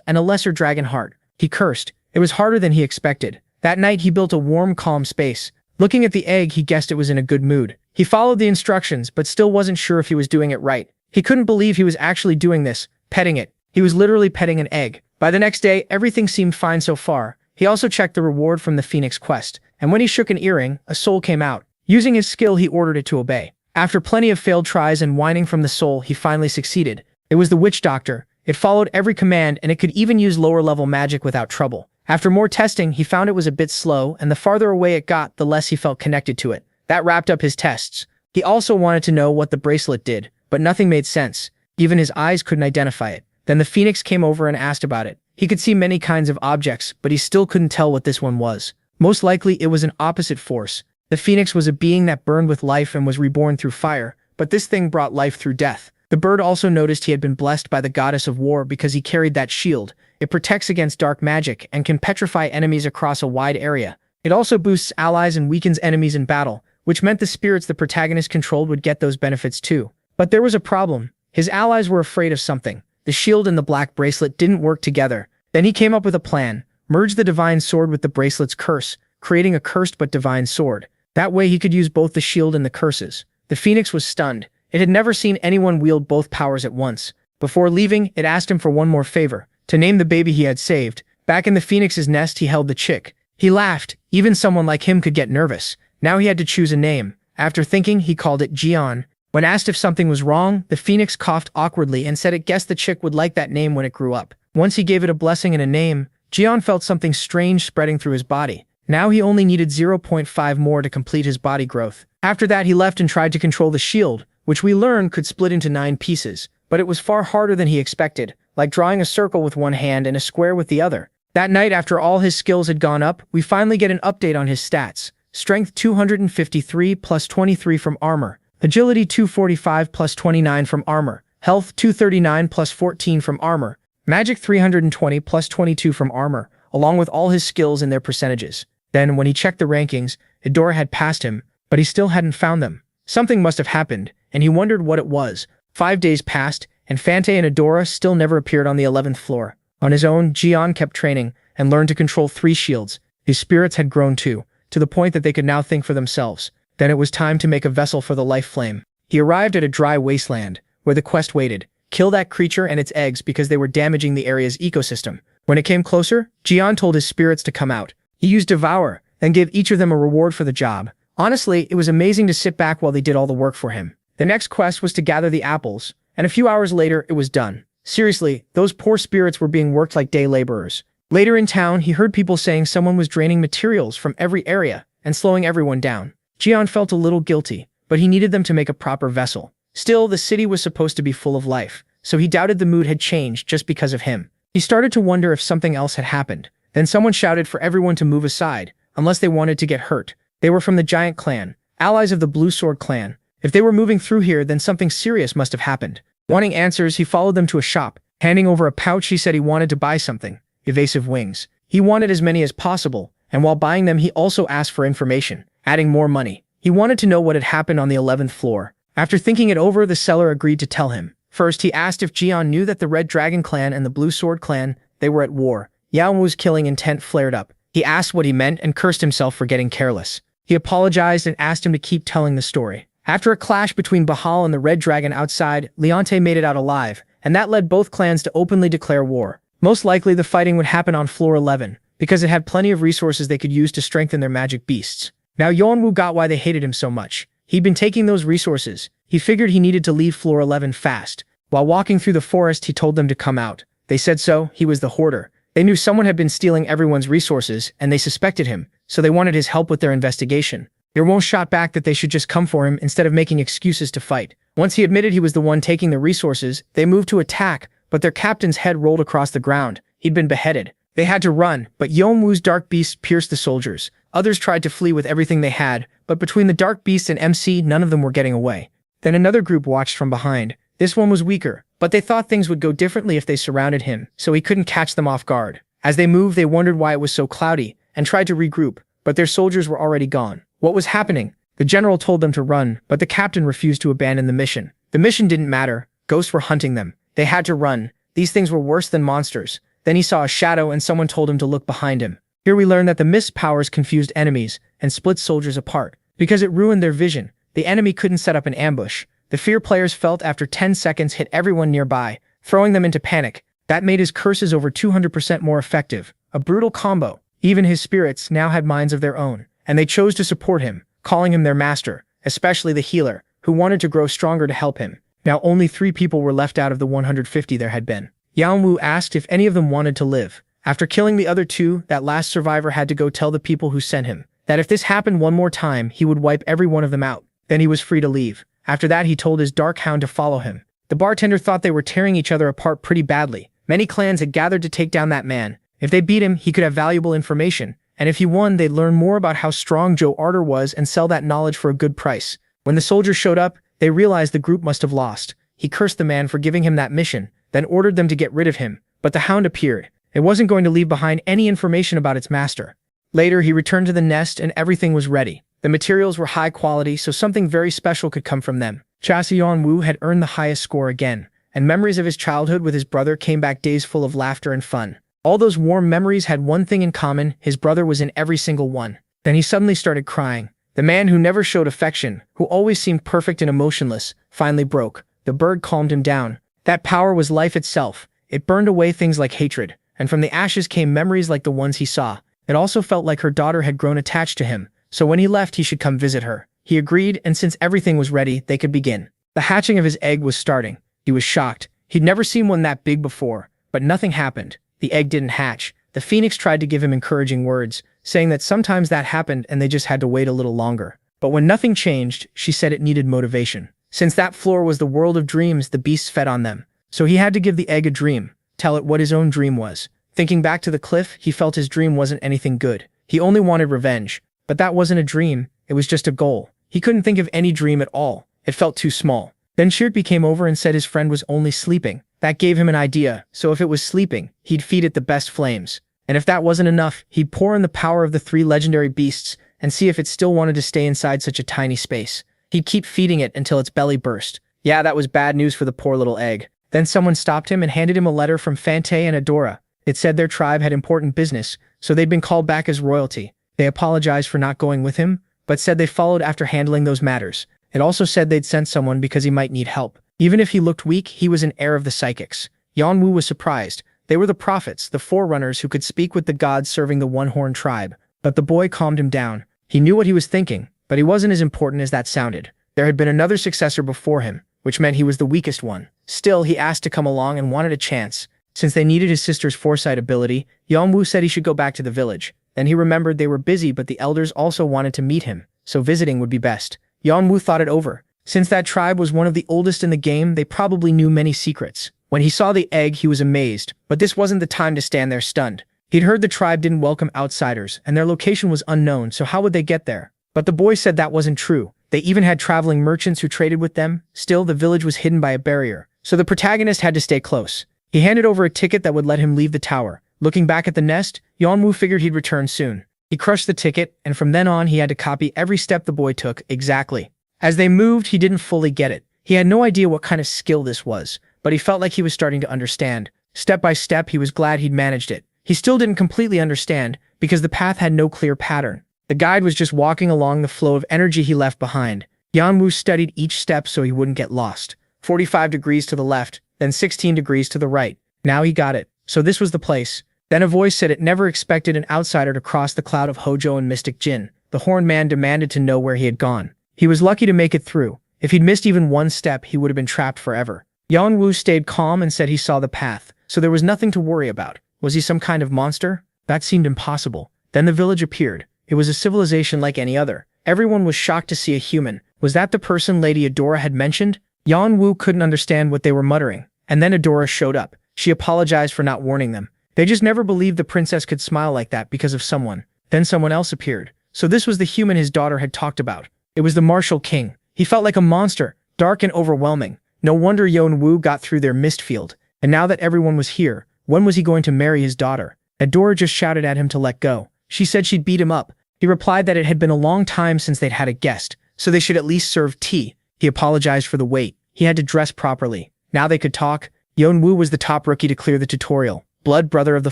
and a lesser dragon heart. He cursed. It was harder than he expected. That night, he built a warm, calm space. Looking at the egg, he guessed it was in a good mood. He followed the instructions, but still wasn't sure if he was doing it right. He couldn't believe he was actually doing this, petting it. He was literally petting an egg. By the next day, everything seemed fine so far. He also checked the reward from the Phoenix quest, and when he shook an earring, a soul came out. Using his skill, he ordered it to obey. After plenty of failed tries and whining from the soul, he finally succeeded. It was the witch doctor. It followed every command, and it could even use lower-level magic without trouble. After more testing, he found it was a bit slow, and the farther away it got, the less he felt connected to it. That wrapped up his tests. He also wanted to know what the bracelet did, but nothing made sense. Even his eyes couldn't identify it. Then the phoenix came over and asked about it. He could see many kinds of objects, but he still couldn't tell what this one was. Most likely, it was an opposite force. The phoenix was a being that burned with life and was reborn through fire, but this thing brought life through death. The bird also noticed he had been blessed by the goddess of war because he carried that shield. It protects against dark magic and can petrify enemies across a wide area. It also boosts allies and weakens enemies in battle, which meant the spirits the protagonist controlled would get those benefits too. But there was a problem. His allies were afraid of something. The shield and the black bracelet didn't work together. Then he came up with a plan. Merge the divine sword with the bracelet's curse, creating a cursed but divine sword. That way he could use both the shield and the curses. The phoenix was stunned. It had never seen anyone wield both powers at once. Before leaving, it asked him for one more favor, to name the baby he had saved. Back in the phoenix's nest, he held the chick. He laughed. Even someone like him could get nervous. Now he had to choose a name. After thinking, he called it Jeon. When asked if something was wrong, the phoenix coughed awkwardly and said it guessed the chick would like that name when it grew up. Once he gave it a blessing and a name, Jeon felt something strange spreading through his body. Now he only needed 0.5 more to complete his body growth. After that, he left and tried to control the shield, which we learned could split into 9 pieces. But it was far harder than he expected, like drawing a circle with one hand and a square with the other. That night, after all his skills had gone up, we finally get an update on his stats. Strength 253 plus 23 from armor. Agility 245 plus 29 from armor. Health 239 plus 14 from armor. Magic 320 plus 22 from armor, along with all his skills and their percentages. Then, when he checked the rankings, Eudora had passed him, but he still hadn't found them. Something must have happened, and he wondered what it was. 5 days passed, and Fante and Eudora still never appeared on the 11th floor. On his own, Jeon kept training and learned to control 3 shields. His spirits had grown too, to the point that they could now think for themselves. Then it was time to make a vessel for the life flame. He arrived at a dry wasteland, where the quest waited. Kill that creature and its eggs because they were damaging the area's ecosystem. When it came closer, Jeon told his spirits to come out. He used Devour, and gave each of them a reward for the job. Honestly, it was amazing to sit back while they did all the work for him. The next quest was to gather the apples, and a few hours later, it was done. Seriously, those poor spirits were being worked like day laborers. Later in town, he heard people saying someone was draining materials from every area and slowing everyone down. Jeon felt a little guilty, but he needed them to make a proper vessel. Still, the city was supposed to be full of life, so he doubted the mood had changed just because of him. He started to wonder if something else had happened. Then someone shouted for everyone to move aside, unless they wanted to get hurt. They were from the Giant Clan, allies of the Blue Sword Clan. If they were moving through here, then something serious must have happened. Wanting answers, he followed them to a shop. Handing over a pouch, he said he wanted to buy something. Evasive wings. He wanted as many as possible, and while buying them, he also asked for information, adding more money. He wanted to know what had happened on the 11th floor. After thinking it over, the seller agreed to tell him. First, he asked if Jeon knew that the Red Dragon Clan and the Blue Sword Clan, they were at war. Yeon-woo's killing intent flared up. He asked what he meant and cursed himself for getting careless. He apologized and asked him to keep telling the story. After a clash between Bahal and the Red Dragon outside, Leonte made it out alive, and that led both clans to openly declare war. Most likely the fighting would happen on floor 11, because it had plenty of resources they could use to strengthen their magic beasts. Now Yeon-woo got why they hated him so much. He'd been taking those resources. He figured he needed to leave floor 11 fast. While walking through the forest, he told them to come out. They said so. He was the hoarder. They knew someone had been stealing everyone's resources, and they suspected him, so they wanted his help with their investigation. Yeon-woo shot back that they should just come for him instead of making excuses to fight. Once he admitted he was the one taking the resources, they moved to attack, but their captain's head rolled across the ground. He'd been beheaded. They had to run, but Yeon-woo's dark beast pierced the soldiers. Others tried to flee with everything they had, but between the dark beast and MC, none of them were getting away. Then another group watched from behind. This one was weaker, but they thought things would go differently if they surrounded him, so he couldn't catch them off guard. As they moved, they wondered why it was so cloudy, and tried to regroup, but their soldiers were already gone. What was happening? The general told them to run, but the captain refused to abandon the mission. The mission didn't matter. Ghosts were hunting them. They had to run. These things were worse than monsters. Then he saw a shadow and someone told him to look behind him. Here we learn that the mist powers confused enemies and split soldiers apart. Because it ruined their vision, the enemy couldn't set up an ambush. The fear players felt after 10 seconds hit everyone nearby, throwing them into panic. That made his curses over 200% more effective. A brutal combo. Even his spirits now had minds of their own, and they chose to support him, calling him their master, especially the healer, who wanted to grow stronger to help him. Now only 3 people were left out of the 150 there had been. Yeon-woo asked if any of them wanted to live. After killing the other 2, that last survivor had to go tell the people who sent him that if this happened one more time, he would wipe every one of them out. Then he was free to leave. After that, he told his dark hound to follow him. The bartender thought they were tearing each other apart pretty badly. Many clans had gathered to take down that man. If they beat him, he could have valuable information, and if he won, they'd learn more about how strong Joe Arter was and sell that knowledge for a good price. When the soldiers showed up, they realized the group must have lost. He cursed the man for giving him that mission, then ordered them to get rid of him. But the hound appeared. It wasn't going to leave behind any information about its master. Later, he returned to the nest and everything was ready. The materials were high quality, so something very special could come from them. Yeon-woo had earned the highest score again, and memories of his childhood with his brother came back, days full of laughter and fun. All those warm memories had one thing in common: his brother was in every single one. Then he suddenly started crying. The man who never showed affection, who always seemed perfect and emotionless, finally broke. The bird calmed him down. That power was life itself. It burned away things like hatred, and from the ashes came memories like the ones he saw. It also felt like her daughter had grown attached to him, so when he left he should come visit her. He agreed, and since everything was ready, they could begin. The hatching of his egg was starting. He was shocked. He'd never seen one that big before, but nothing happened. The egg didn't hatch. The phoenix tried to give him encouraging words, saying that sometimes that happened and they just had to wait a little longer. But when nothing changed, she said it needed motivation. Since that floor was the world of dreams, the beasts fed on them. So he had to give the egg a dream, tell it what his own dream was. Thinking back to the cliff, he felt his dream wasn't anything good. He only wanted revenge. But that wasn't a dream, it was just a goal. He couldn't think of any dream at all. It felt too small. Then Shirtby came over and said his friend was only sleeping. That gave him an idea, so if it was sleeping, he'd feed it the best flames. And if that wasn't enough, he'd pour in the power of the 3 legendary beasts and see if it still wanted to stay inside such a tiny space. He'd keep feeding it until its belly burst. Yeah, that was bad news for the poor little egg. Then someone stopped him and handed him a letter from Fante and Adora. It said their tribe had important business, so they'd been called back as royalty. They apologized for not going with him, but said they followed after handling those matters. It also said they'd sent someone because he might need help. Even if he looked weak, he was an heir of the psychics. Yeon-woo was surprised. They were the prophets, the forerunners who could speak with the gods serving the one-horned tribe. But the boy calmed him down. He knew what he was thinking, but he wasn't as important as that sounded. There had been another successor before him, which meant he was the weakest one. Still, he asked to come along and wanted a chance. Since they needed his sister's foresight ability, Yeon-woo said he should go back to the village. Then he remembered they were busy, but the elders also wanted to meet him, so visiting would be best. Yeon-woo thought it over. Since that tribe was one of the oldest in the game, they probably knew many secrets. When he saw the egg, he was amazed, but this wasn't the time to stand there stunned. He'd heard the tribe didn't welcome outsiders, and their location was unknown, so how would they get there? But the boy said that wasn't true. They even had traveling merchants who traded with them. Still, the village was hidden by a barrier, so the protagonist had to stay close. He handed over a ticket that would let him leave the tower. Looking back at the nest, Yeon-woo figured he'd return soon. He crushed the ticket, and from then on he had to copy every step the boy took, exactly. As they moved, he didn't fully get it. He had no idea what kind of skill this was, but he felt like he was starting to understand. Step by step, he was glad he'd managed it. He still didn't completely understand, because the path had no clear pattern. The guide was just walking along the flow of energy he left behind. Yeon-woo studied each step so he wouldn't get lost. 45 degrees to the left, then 16 degrees to the right. Now he got it. So this was the place. Then a voice said it never expected an outsider to cross the cloud of Hojo and Mystic Jin. The horned man demanded to know where he had gone. He was lucky to make it through. If he'd missed even one step, he would have been trapped forever. Yeon-woo stayed calm and said he saw the path, so there was nothing to worry about. Was he some kind of monster? That seemed impossible. Then the village appeared. It was a civilization like any other. Everyone was shocked to see a human. Was that the person Lady Adora had mentioned? Yeon-woo couldn't understand what they were muttering. And then Adora showed up. She apologized for not warning them. They just never believed the princess could smile like that because of someone. Then someone else appeared. So this was the human his daughter had talked about. It was the martial king. He felt like a monster, dark and overwhelming. No wonder Yeon-woo got through their mist field. And now that everyone was here, when was he going to marry his daughter? Adora just shouted at him to let go. She said she'd beat him up. He replied that it had been a long time since they'd had a guest, so they should at least serve tea. He apologized for the wait. He had to dress properly. Now they could talk. Yeon-woo was the top rookie to clear the tutorial. Blood brother of the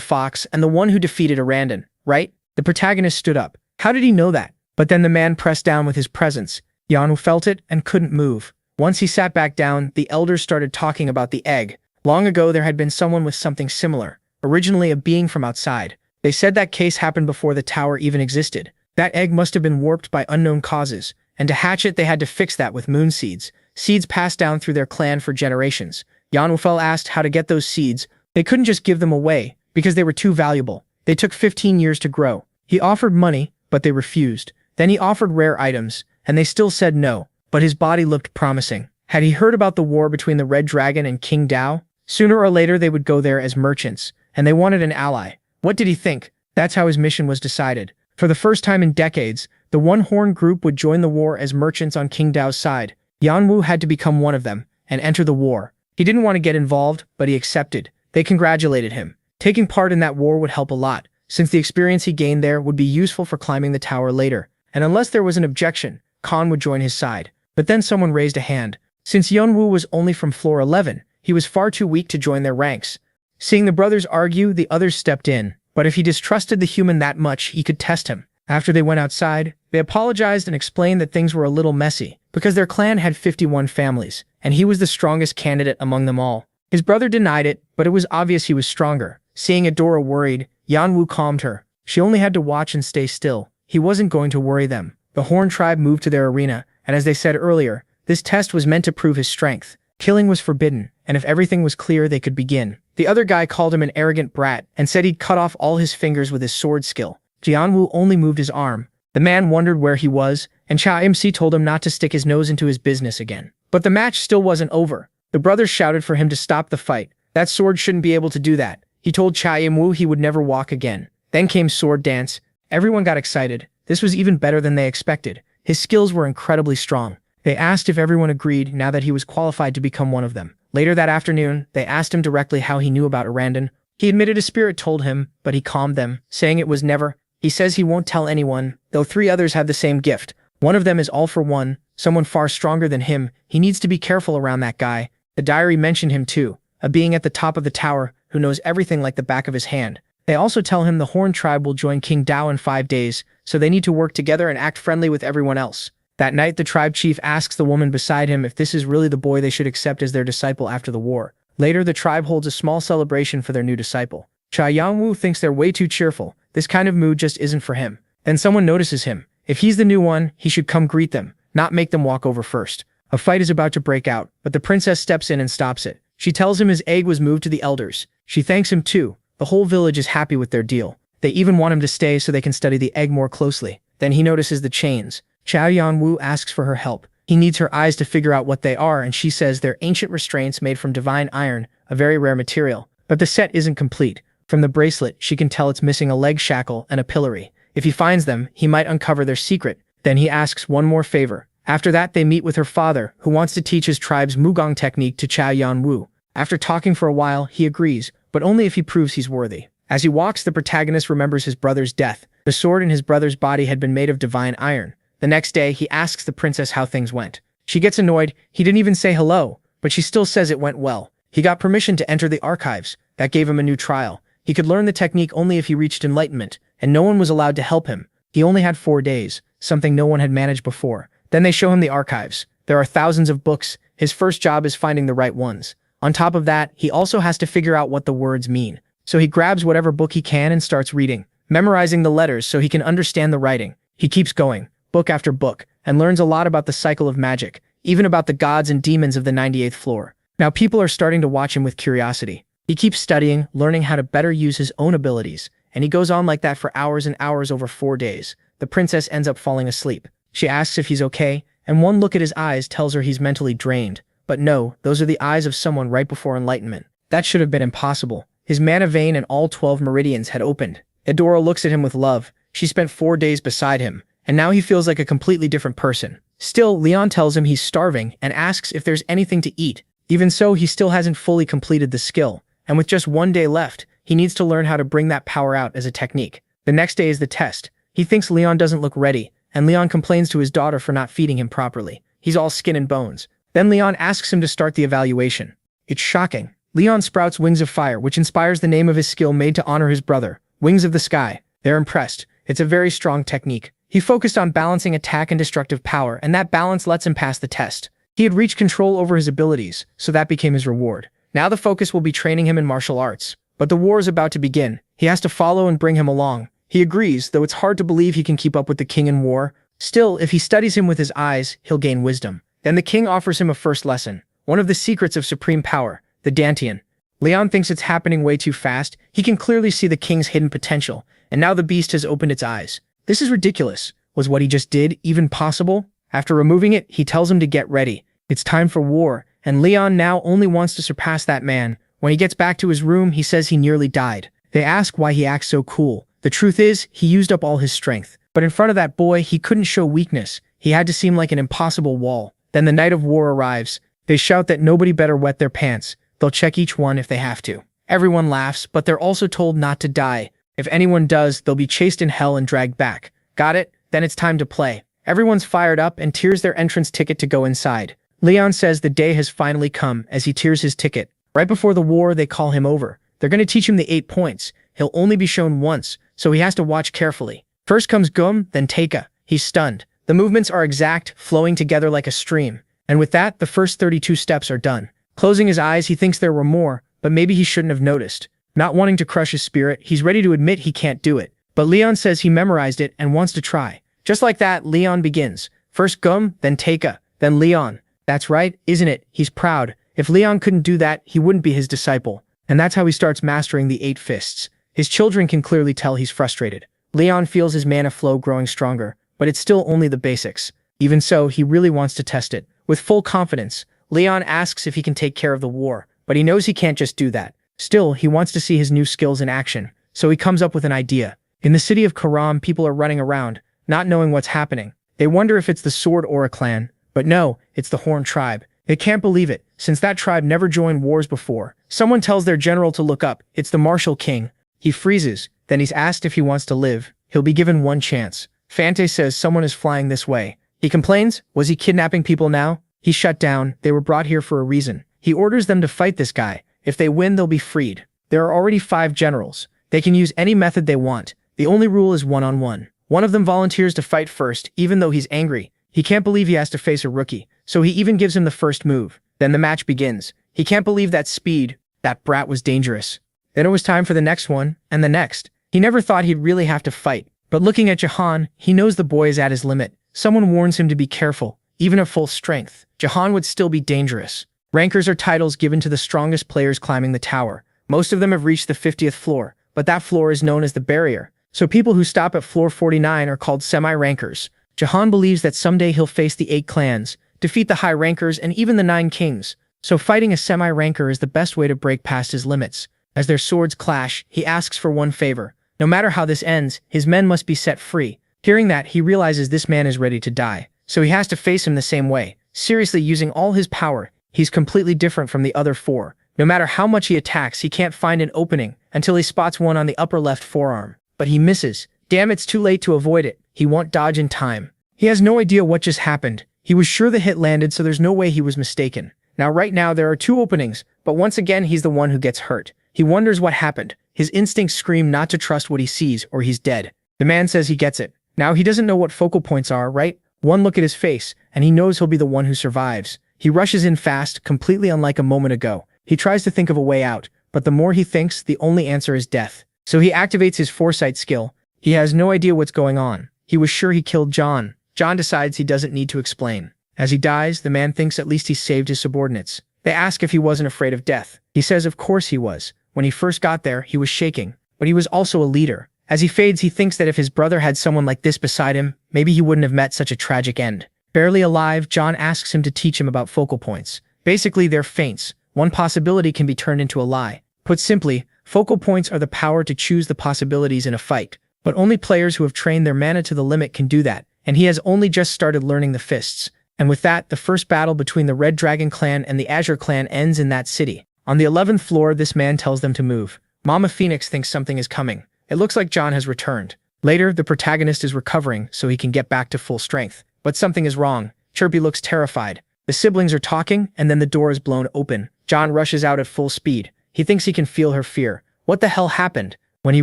fox and the one who defeated Arandon, right? The protagonist stood up. How did he know that? But then the man pressed down with his presence. Yeon-woo felt it and couldn't move. Once he sat back down, the elders started talking about the egg. Long ago there had been someone with something similar, originally a being from outside. They said that case happened before the tower even existed. That egg must have been warped by unknown causes, and to hatch it they had to fix that with moon seeds. Seeds passed down through their clan for generations. Yeon-woo asked how to get those seeds. They couldn't just give them away, because they were too valuable. They took 15 years to grow. He offered money, but they refused. Then he offered rare items, and they still said no, but his body looked promising. Had he heard about the war between the Red Dragon and King Dao? Sooner or later they would go there as merchants, and they wanted an ally. What did he think? That's how his mission was decided. For the first time in decades, the one-horn group would join the war as merchants on King Dao's side. Yeon-woo had to become one of them, and enter the war. He didn't want to get involved, but he accepted. They congratulated him. Taking part in that war would help a lot, since the experience he gained there would be useful for climbing the tower later. And unless there was an objection, Cain would join his side. But then someone raised a hand. Since Yeon-woo was only from floor 11, he was far too weak to join their ranks. Seeing the brothers argue, the others stepped in. But if he distrusted the human that much, he could test him. After they went outside, they apologized and explained that things were a little messy, because their clan had 51 families, and he was the strongest candidate among them all. His brother denied it, but it was obvious he was stronger. Seeing Adora worried, Yeon-woo calmed her. She only had to watch and stay still. He wasn't going to worry them. The Horn tribe moved to their arena, and as they said earlier, this test was meant to prove his strength. Killing was forbidden, and if everything was clear, they could begin. The other guy called him an arrogant brat and said he'd cut off all his fingers with his sword skill. Yeon-woo only moved his arm. The man wondered where he was, and Cha MC told him not to stick his nose into his business again. But the match still wasn't over. The brothers shouted for him to stop the fight. That sword shouldn't be able to do that. He told Cha Yeon-woo he would never walk again. Then came sword dance. Everyone got excited. This was even better than they expected. His skills were incredibly strong. They asked if everyone agreed now that he was qualified to become one of them. Later that afternoon, they asked him directly how he knew about Arandon. He admitted a spirit told him, but he calmed them, saying it was never. He says he won't tell anyone, though 3 others have the same gift. One of them is all for one, someone far stronger than him. He needs to be careful around that guy. The diary mentioned him too, a being at the top of the tower who knows everything like the back of his hand. They also tell him the Horn tribe will join King Dao in 5 days, so they need to work together and act friendly with everyone else. That night, the tribe chief asks the woman beside him if this is really the boy they should accept as their disciple after the war. Later, the tribe holds a small celebration for their new disciple. Cha Yeon-woo thinks they're way too cheerful. This kind of mood just isn't for him. Then someone notices him. If he's the new one, he should come greet them, not make them walk over first. A fight is about to break out, but the princess steps in and stops it. She tells him his egg was moved to the elders. She thanks him too. The whole village is happy with their deal. They even want him to stay so they can study the egg more closely. Then he notices the chains. Cha Yeon-woo asks for her help. He needs her eyes to figure out what they are, and she says they're ancient restraints made from divine iron, a very rare material. But the set isn't complete. From the bracelet, she can tell it's missing a leg shackle and a pillory. If he finds them, he might uncover their secret. Then he asks one more favor. After that, they meet with her father, who wants to teach his tribe's Mugong technique to Cha Yeon-woo. After talking for a while, he agrees, but only if he proves he's worthy. As he walks, the protagonist remembers his brother's death. The sword in his brother's body had been made of divine iron. The next day, he asks the princess how things went. She gets annoyed. He didn't even say hello, but she still says it went well. He got permission to enter the archives. That gave him a new trial. He could learn the technique only if he reached enlightenment, and no one was allowed to help him. He only had 4 days, something no one had managed before. Then they show him the archives. There are thousands of books. His first job is finding the right ones. On top of that, he also has to figure out what the words mean. So he grabs whatever book he can and starts reading, memorizing the letters so he can understand the writing. He keeps going, book after book, and learns a lot about the cycle of magic, even about the gods and demons of the 98th floor. Now people are starting to watch him with curiosity. He keeps studying, learning how to better use his own abilities, and he goes on like that for hours and hours over 4 days. The princess ends up falling asleep. She asks if he's okay, and one look at his eyes tells her he's mentally drained. But no, those are the eyes of someone right before enlightenment. That should have been impossible. His mana vein and all 12 meridians had opened. Adora looks at him with love. She spent 4 days beside him, and now he feels like a completely different person. Still, Leon tells him he's starving and asks if there's anything to eat. Even so, he still hasn't fully completed the skill, and with just 1 day left, he needs to learn how to bring that power out as a technique. The next day is the test. He thinks Leon doesn't look ready, and Leon complains to his daughter for not feeding him properly. He's all skin and bones. Then Leon asks him to start the evaluation. It's shocking. Leon sprouts Wings of Fire, which inspires the name of his skill made to honor his brother, Wings of the Sky. They're impressed. It's a very strong technique. He focused on balancing attack and destructive power, and that balance lets him pass the test. He had reached control over his abilities, so that became his reward. Now the focus will be training him in martial arts. But the war is about to begin. He has to follow and bring him along. He agrees, though it's hard to believe he can keep up with the king in war. Still, if he studies him with his eyes, he'll gain wisdom. Then the king offers him a first lesson, one of the secrets of supreme power, the Dantian. Leon thinks it's happening way too fast. He can clearly see the king's hidden potential, and now the beast has opened its eyes. This is ridiculous. Was what he just did even possible? After removing it, he tells him to get ready. It's time for war, and Leon now only wants to surpass that man. When he gets back to his room, he says he nearly died. They ask why he acts so cool. The truth is, he used up all his strength. But in front of that boy, he couldn't show weakness. He had to seem like an impossible wall. Then the night of war arrives. They shout that nobody better wet their pants. They'll check each one if they have to. Everyone laughs, but they're also told not to die. If anyone does, they'll be chased in hell and dragged back. Got it? Then it's time to play. Everyone's fired up and tears their entrance ticket to go inside. Leon says the day has finally come as he tears his ticket. Right before the war, they call him over. They're going to teach him the 8 points. He'll only be shown once, so he has to watch carefully. First comes Gum, then Teika. He's stunned. The movements are exact, flowing together like a stream. And with that, the first 32 steps are done. Closing his eyes, he thinks there were more, but maybe he shouldn't have noticed. Not wanting to crush his spirit, he's ready to admit he can't do it. But Leon says he memorized it and wants to try. Just like that, Leon begins. First Gum, then Teika, then Leon. That's right, isn't it? He's proud. If Leon couldn't do that, he wouldn't be his disciple. And that's how he starts mastering the 8 fists. His children can clearly tell he's frustrated. Leon feels his mana flow growing stronger, but it's still only the basics. Even so, he really wants to test it. With full confidence, Leon asks if he can take care of the war, but he knows he can't just do that. Still, he wants to see his new skills in action, so he comes up with an idea. In the city of Karam, people are running around, not knowing what's happening. They wonder if it's the Sword Aura clan, but no, it's the Horn tribe. They can't believe it, since that tribe never joined wars before. Someone tells their general to look up. It's the Martial King. He freezes, then he's asked if he wants to live. He'll be given one chance. Fante says someone is flying this way. He complains, was he kidnapping people now? He's shut down, they were brought here for a reason. He orders them to fight this guy. If they win, they'll be freed. There are already 5 generals. They can use any method they want. The only rule is one-on-one. One of them volunteers to fight first, even though he's angry. He can't believe he has to face a rookie, so he even gives him the first move. Then the match begins. He can't believe that speed. That brat was dangerous. Then it was time for the next one, and the next. He never thought he'd really have to fight. But looking at Jahan, he knows the boy is at his limit. Someone warns him to be careful. Even at full strength, Jahan would still be dangerous. Rankers are titles given to the strongest players climbing the tower. Most of them have reached the 50th floor, but that floor is known as the barrier. So people who stop at floor 49 are called semi-rankers. Jahan believes that someday he'll face the 8 clans, defeat the high rankers and even the 9 kings. So fighting a semi-ranker is the best way to break past his limits. As their swords clash, he asks for one favor. No matter how this ends, his men must be set free. Hearing that, he realizes this man is ready to die. So he has to face him the same way. Seriously, using all his power, he's completely different from the other 4. No matter how much he attacks, he can't find an opening until he spots one on the upper left forearm. But he misses. Damn, it's too late to avoid it. He won't dodge in time. He has no idea what just happened. He was sure the hit landed, so there's no way he was mistaken. Right now there are two openings, but once again he's the one who gets hurt. He wonders what happened. His instincts scream not to trust what he sees or he's dead. The man says he gets it. Now he doesn't know what focal points are, right? One look at his face, and he knows he'll be the one who survives. He rushes in fast, completely unlike a moment ago. He tries to think of a way out, but the more he thinks, the only answer is death. So he activates his foresight skill. He has no idea what's going on. He was sure he killed John. John decides he doesn't need to explain. As he dies, the man thinks at least he saved his subordinates. They ask if he wasn't afraid of death. He says of course he was. When he first got there, he was shaking, but he was also a leader. As he fades, he thinks that if his brother had someone like this beside him, maybe he wouldn't have met such a tragic end. Barely alive, John asks him to teach him about focal points. Basically, they're feints. One possibility can be turned into a lie. Put simply, focal points are the power to choose the possibilities in a fight. But only players who have trained their mana to the limit can do that, and he has only just started learning the fists. And with that, the first battle between the Red Dragon clan and the Azure clan ends in that city. On the 11th floor, this man tells them to move. Mama Phoenix thinks something is coming. It looks like John has returned. Later, the protagonist is recovering so he can get back to full strength. But something is wrong. Chirpy looks terrified. The siblings are talking, and then the door is blown open. John rushes out at full speed. He thinks he can feel her fear. What the hell happened? When he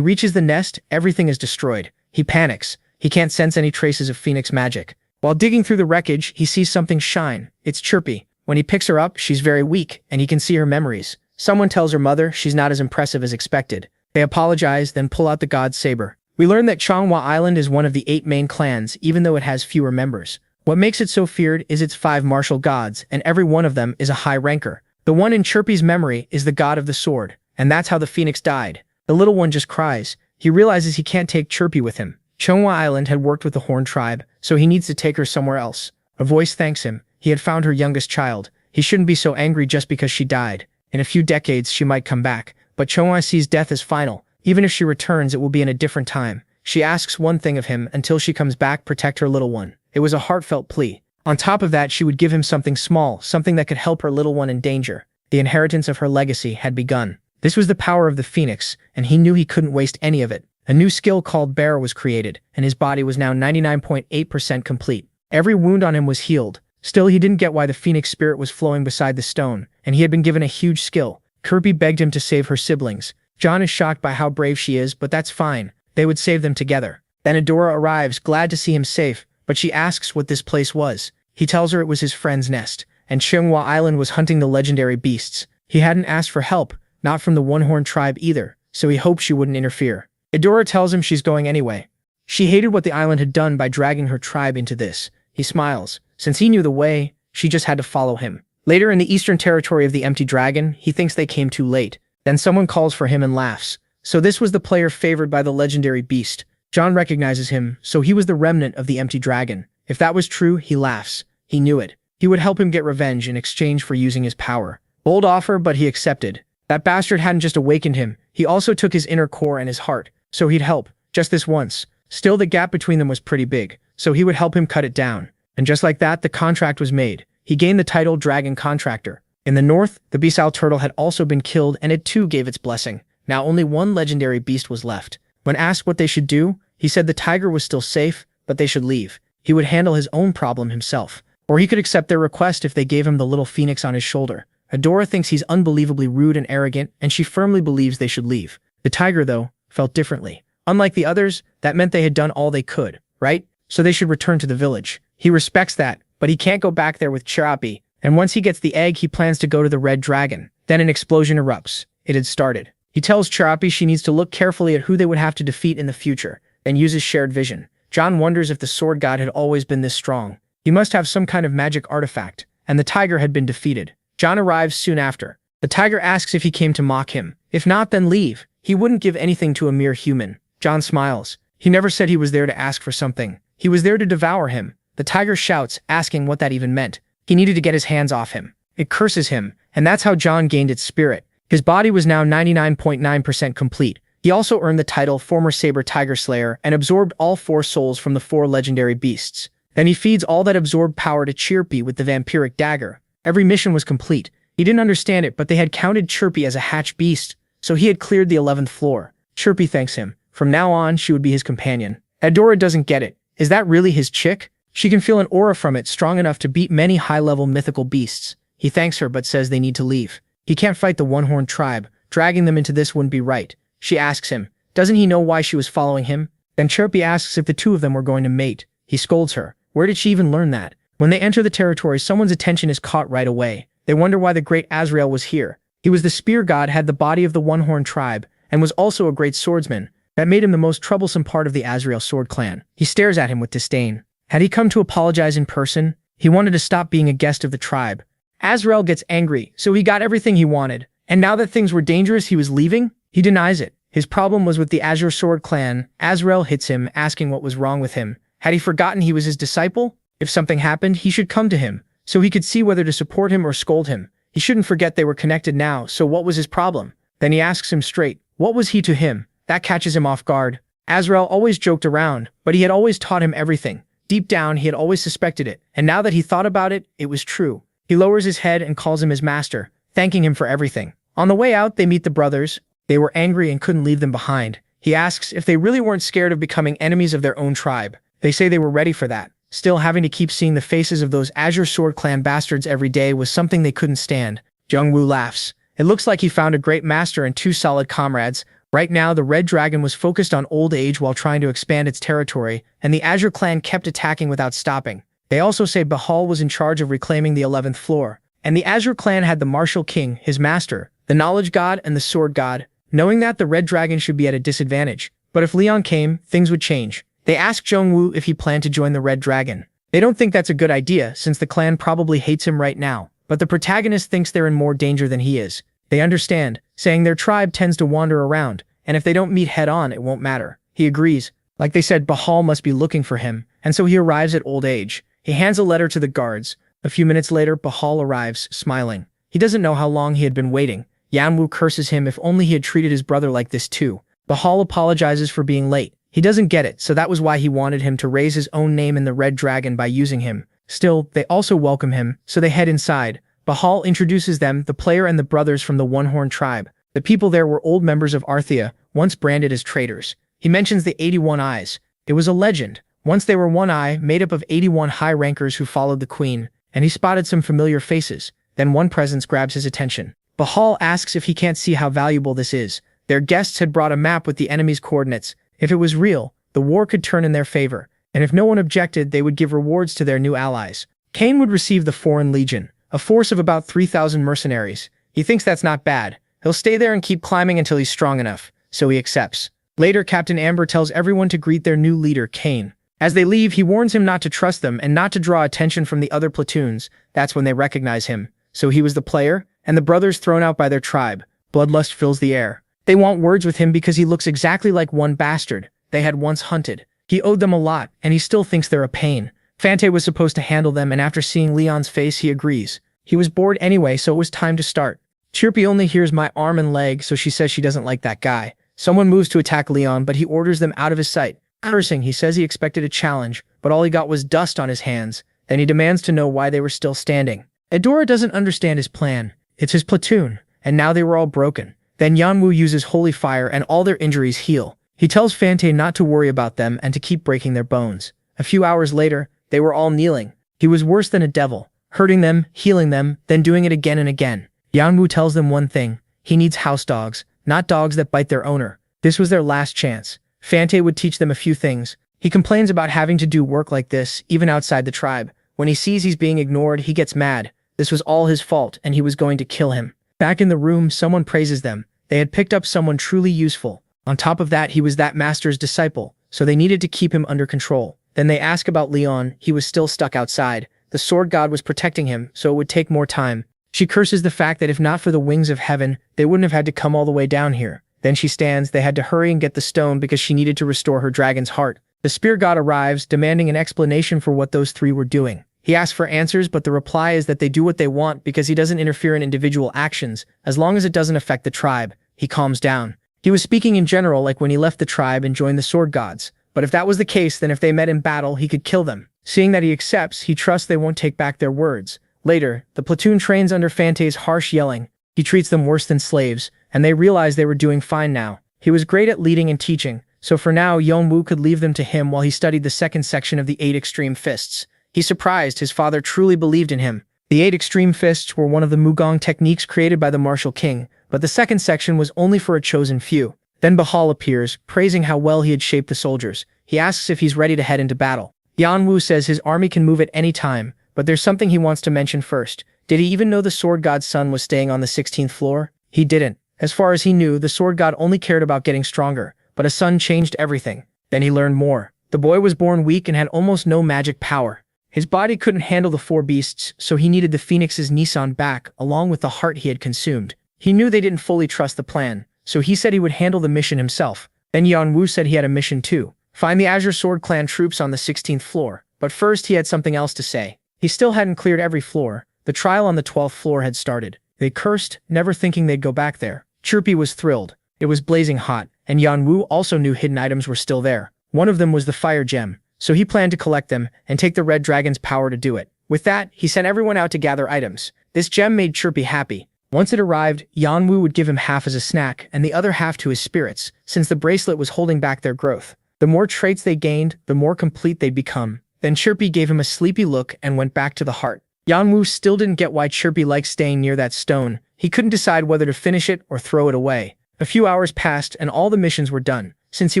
reaches the nest, everything is destroyed. He panics. He can't sense any traces of Phoenix magic. While digging through the wreckage, he sees something shine. It's Chirpy. When he picks her up, she's very weak, and he can see her memories. Someone tells her mother she's not as impressive as expected. They apologize, then pull out the god's saber. We learn that Jeong-woo Island is one of the 8 main clans, even though it has fewer members. What makes it so feared is its 5 martial gods, and every one of them is a high ranker. The one in Chirpy's memory is the god of the sword, and that's how the phoenix died. The little one just cries. He realizes he can't take Chirpy with him. Jeong-woo Island had worked with the Horn tribe, so he needs to take her somewhere else. A voice thanks him. He had found her youngest child. He shouldn't be so angry just because she died. In a few decades, she might come back. But Jeong-woo sees death as final. Even if she returns, it will be in a different time. She asks one thing of him: until she comes back, protect her little one. It was a heartfelt plea. On top of that, she would give him something small, something that could help her little one in danger. The inheritance of her legacy had begun. This was the power of the phoenix, and he knew he couldn't waste any of it. A new skill called Bear was created, and his body was now 99.8% complete. Every wound on him was healed. Still, he didn't get why the phoenix spirit was flowing beside the stone, and he had been given a huge skill. Kirby begged him to save her siblings. John is shocked by how brave she is, but that's fine. They would save them together. Then Adora arrives, glad to see him safe, but she asks what this place was. He tells her it was his friend's nest, and Jeong-woo Island was hunting the legendary beasts. He hadn't asked for help, not from the One-Horn tribe either, so he hoped she wouldn't interfere. Adora tells him she's going anyway. She hated what the island had done by dragging her tribe into this. He smiles. Since he knew the way, she just had to follow him. Later in the eastern territory of the Empty Dragon, he thinks they came too late. Then someone calls for him and laughs. So this was the player favored by the legendary beast. John recognizes him, so he was the remnant of the Empty Dragon. If that was true, he laughs. He knew it. He would help him get revenge in exchange for using his power. Bold offer, but he accepted. That bastard hadn't just awakened him, he also took his inner core and his heart. So he'd help, just this once. Still, the gap between them was pretty big, so he would help him cut it down. And just like that, the contract was made. He gained the title Dragon Contractor. In the north, the Besoul turtle had also been killed, and it too gave its blessing. Now only one legendary beast was left. When asked what they should do, he said the tiger was still safe, but they should leave. He would handle his own problem himself. Or he could accept their request if they gave him the little phoenix on his shoulder. Adora thinks he's unbelievably rude and arrogant, and she firmly believes they should leave. The tiger, though, felt differently. Unlike the others, that meant they had done all they could, right? So they should return to the village. He respects that, but he can't go back there with Chirpy, and once he gets the egg, he plans to go to the Red Dragon. Then an explosion erupts. It had started. He tells Chirpy she needs to look carefully at who they would have to defeat in the future, and uses shared vision. John wonders if the sword god had always been this strong. He must have some kind of magic artifact, and the tiger had been defeated. John arrives soon after. The tiger asks if he came to mock him. If not, then leave. He wouldn't give anything to a mere human. John smiles. He never said he was there to ask for something. He was there to devour him. The tiger shouts, asking what that even meant. He needed to get his hands off him. It curses him, and that's how John gained its spirit. His body was now 99.9% complete. He also earned the title Former Saber Tiger Slayer and absorbed all 4 souls from the 4 legendary beasts. Then he feeds all that absorbed power to Chirpy with the vampiric dagger. Every mission was complete. He didn't understand it, but they had counted Chirpy as a hatched beast, so he had cleared the 11th floor. Chirpy thanks him. From now on, she would be his companion. Adora doesn't get it. Is that really his chick? She can feel an aura from it strong enough to beat many high-level mythical beasts. He thanks her but says they need to leave. He can't fight the one-horned tribe. Dragging them into this wouldn't be right. She asks him, doesn't he know why she was following him? Then Chirpy asks if the two of them were going to mate. He scolds her. Where did she even learn that? When they enter the territory, someone's attention is caught right away. They wonder why the great Azrael was here. He was the spear god, had the body of the one-horned tribe, and was also a great swordsman. That made him the most troublesome part of the Azrael sword clan. He stares at him with disdain. Had he come to apologize in person? He wanted to stop being a guest of the tribe. Azrael gets angry, so he got everything he wanted. And now that things were dangerous, he was leaving? He denies it. His problem was with the Azure Sword clan. Azrael hits him, asking what was wrong with him. Had he forgotten he was his disciple? If something happened, he should come to him, so he could see whether to support him or scold him. He shouldn't forget they were connected now, so what was his problem? Then he asks him straight, what was he to him? That catches him off guard. Azrael always joked around, but he had always taught him everything. Deep down, he had always suspected it, and now that he thought about it, it was true. He lowers his head and calls him his master, thanking him for everything. On the way out, they meet the brothers. They were angry and couldn't leave them behind. He asks if they really weren't scared of becoming enemies of their own tribe. They say they were ready for that. Still, having to keep seeing the faces of those Azure Sword clan bastards every day was something they couldn't stand. Jeong-woo laughs. It looks like he found a great master and two solid comrades. Right now, the Red Dragon was focused on old age while trying to expand its territory, and the Azure clan kept attacking without stopping. They also say Bahal was in charge of reclaiming the 11th floor, and the Azure clan had the Martial King, his master, the Knowledge God and the Sword God. Knowing that, the Red Dragon should be at a disadvantage. But if Leon came, things would change. They ask Jeong-woo if he planned to join the Red Dragon. They don't think that's a good idea, since the clan probably hates him right now. But the protagonist thinks they're in more danger than he is. They understand, saying their tribe tends to wander around, and if they don't meet head-on, it won't matter. He agrees. Like they said, Bahal must be looking for him, and so he arrives at old age. He hands a letter to the guards. A few minutes later, Bahal arrives, smiling. He doesn't know how long he had been waiting. Yeon-woo curses him. If only he had treated his brother like this too. Bahal apologizes for being late. He doesn't get it, so that was why he wanted him to raise his own name in the Red Dragon by using him. Still, they also welcome him, so they head inside. Bahal introduces them, the player and the brothers from the One-Horn tribe. The people there were old members of Arthea, once branded as traitors. He mentions the 81 Eyes. It was a legend. Once they were one eye, made up of 81 high rankers who followed the queen, and he spotted some familiar faces. Then one presence grabs his attention. Bahal asks if he can't see how valuable this is. Their guests had brought a map with the enemy's coordinates. If it was real, the war could turn in their favor, and if no one objected, they would give rewards to their new allies. Cain would receive the Foreign Legion, a force of about 3,000 mercenaries. He thinks that's not bad. He'll stay there and keep climbing until he's strong enough, so he accepts. Later, Captain Amber tells everyone to greet their new leader, Cain. As they leave, he warns him not to trust them and not to draw attention from the other platoons. That's when they recognize him. So he was the player, and the brothers thrown out by their tribe. Bloodlust fills the air. They want words with him because he looks exactly like one bastard they had once hunted. He owed them a lot, and he still thinks they're a pain. Fante was supposed to handle them, and after seeing Leon's face, he agrees. He was bored anyway, so it was time to start. Chirpy only hears my arm and leg, so she says she doesn't like that guy. Someone moves to attack Leon, but he orders them out of his sight. Cursing, he says he expected a challenge, but all he got was dust on his hands. Then he demands to know why they were still standing. Adora doesn't understand his plan. It's his platoon, and now they were all broken. Then Yeon-woo uses holy fire and all their injuries heal. He tells Fante not to worry about them and to keep breaking their bones. A few hours later, they were all kneeling. He was worse than a devil, hurting them, healing them, then doing it again and again. Yeon-woo tells them one thing. He needs house dogs, not dogs that bite their owner. This was their last chance. Fante would teach them a few things. He complains about having to do work like this, even outside the tribe. When he sees he's being ignored, he gets mad. This was all his fault, and he was going to kill him. Back in the room, someone praises them. They had picked up someone truly useful. On top of that, he was that master's disciple, so they needed to keep him under control. Then they ask about Leon. He was still stuck outside. The sword god was protecting him, so it would take more time. She curses the fact that if not for the wings of heaven, they wouldn't have had to come all the way down here. Then she stands. They had to hurry and get the stone because she needed to restore her dragon's heart. The spear god arrives, demanding an explanation for what those three were doing. He asks for answers, but the reply is that they do what they want because he doesn't interfere in individual actions, as long as it doesn't affect the tribe. He calms down. He was speaking in general, like when he left the tribe and joined the sword gods. But if that was the case, then if they met in battle, he could kill them. Seeing that he accepts, he trusts they won't take back their words. Later, the platoon trains under Fante's harsh yelling. He treats them worse than slaves, and they realize they were doing fine now. He was great at leading and teaching, so for now Yeon-woo could leave them to him while he studied the second section of the 8 Extreme Fists. He's surprised his father truly believed in him. The 8 Extreme Fists were one of the Mugong techniques created by the martial king, but the second section was only for a chosen few. Then Bahal appears, praising how well he had shaped the soldiers. He asks if he's ready to head into battle. Yeon-woo says his army can move at any time, but there's something he wants to mention first. Did he even know the sword god's son was staying on the 16th floor? He didn't. As far as he knew, the sword god only cared about getting stronger, but a son changed everything. Then he learned more. The boy was born weak and had almost no magic power. His body couldn't handle the 4 beasts, so he needed the Phoenix's Nissan back, along with the heart he had consumed. He knew they didn't fully trust the plan, so he said he would handle the mission himself. Then Yeon-woo said he had a mission too. Find the Azure Sword Clan troops on the 16th floor. But first he had something else to say. He still hadn't cleared every floor. The trial on the 12th floor had started. They cursed, never thinking they'd go back there. Chirpy was thrilled. It was blazing hot, and Yeon-woo also knew hidden items were still there. One of them was the fire gem, so he planned to collect them and take the red dragon's power to do it. With that, he sent everyone out to gather items. This gem made Chirpy happy. Once it arrived, Yeon-woo would give him half as a snack and the other half to his spirits, since the bracelet was holding back their growth. The more traits they gained, the more complete they'd become. Then Chirpy gave him a sleepy look and went back to the heart. Yeon-woo still didn't get why Chirpy liked staying near that stone. He couldn't decide whether to finish it or throw it away. A few hours passed and all the missions were done. Since he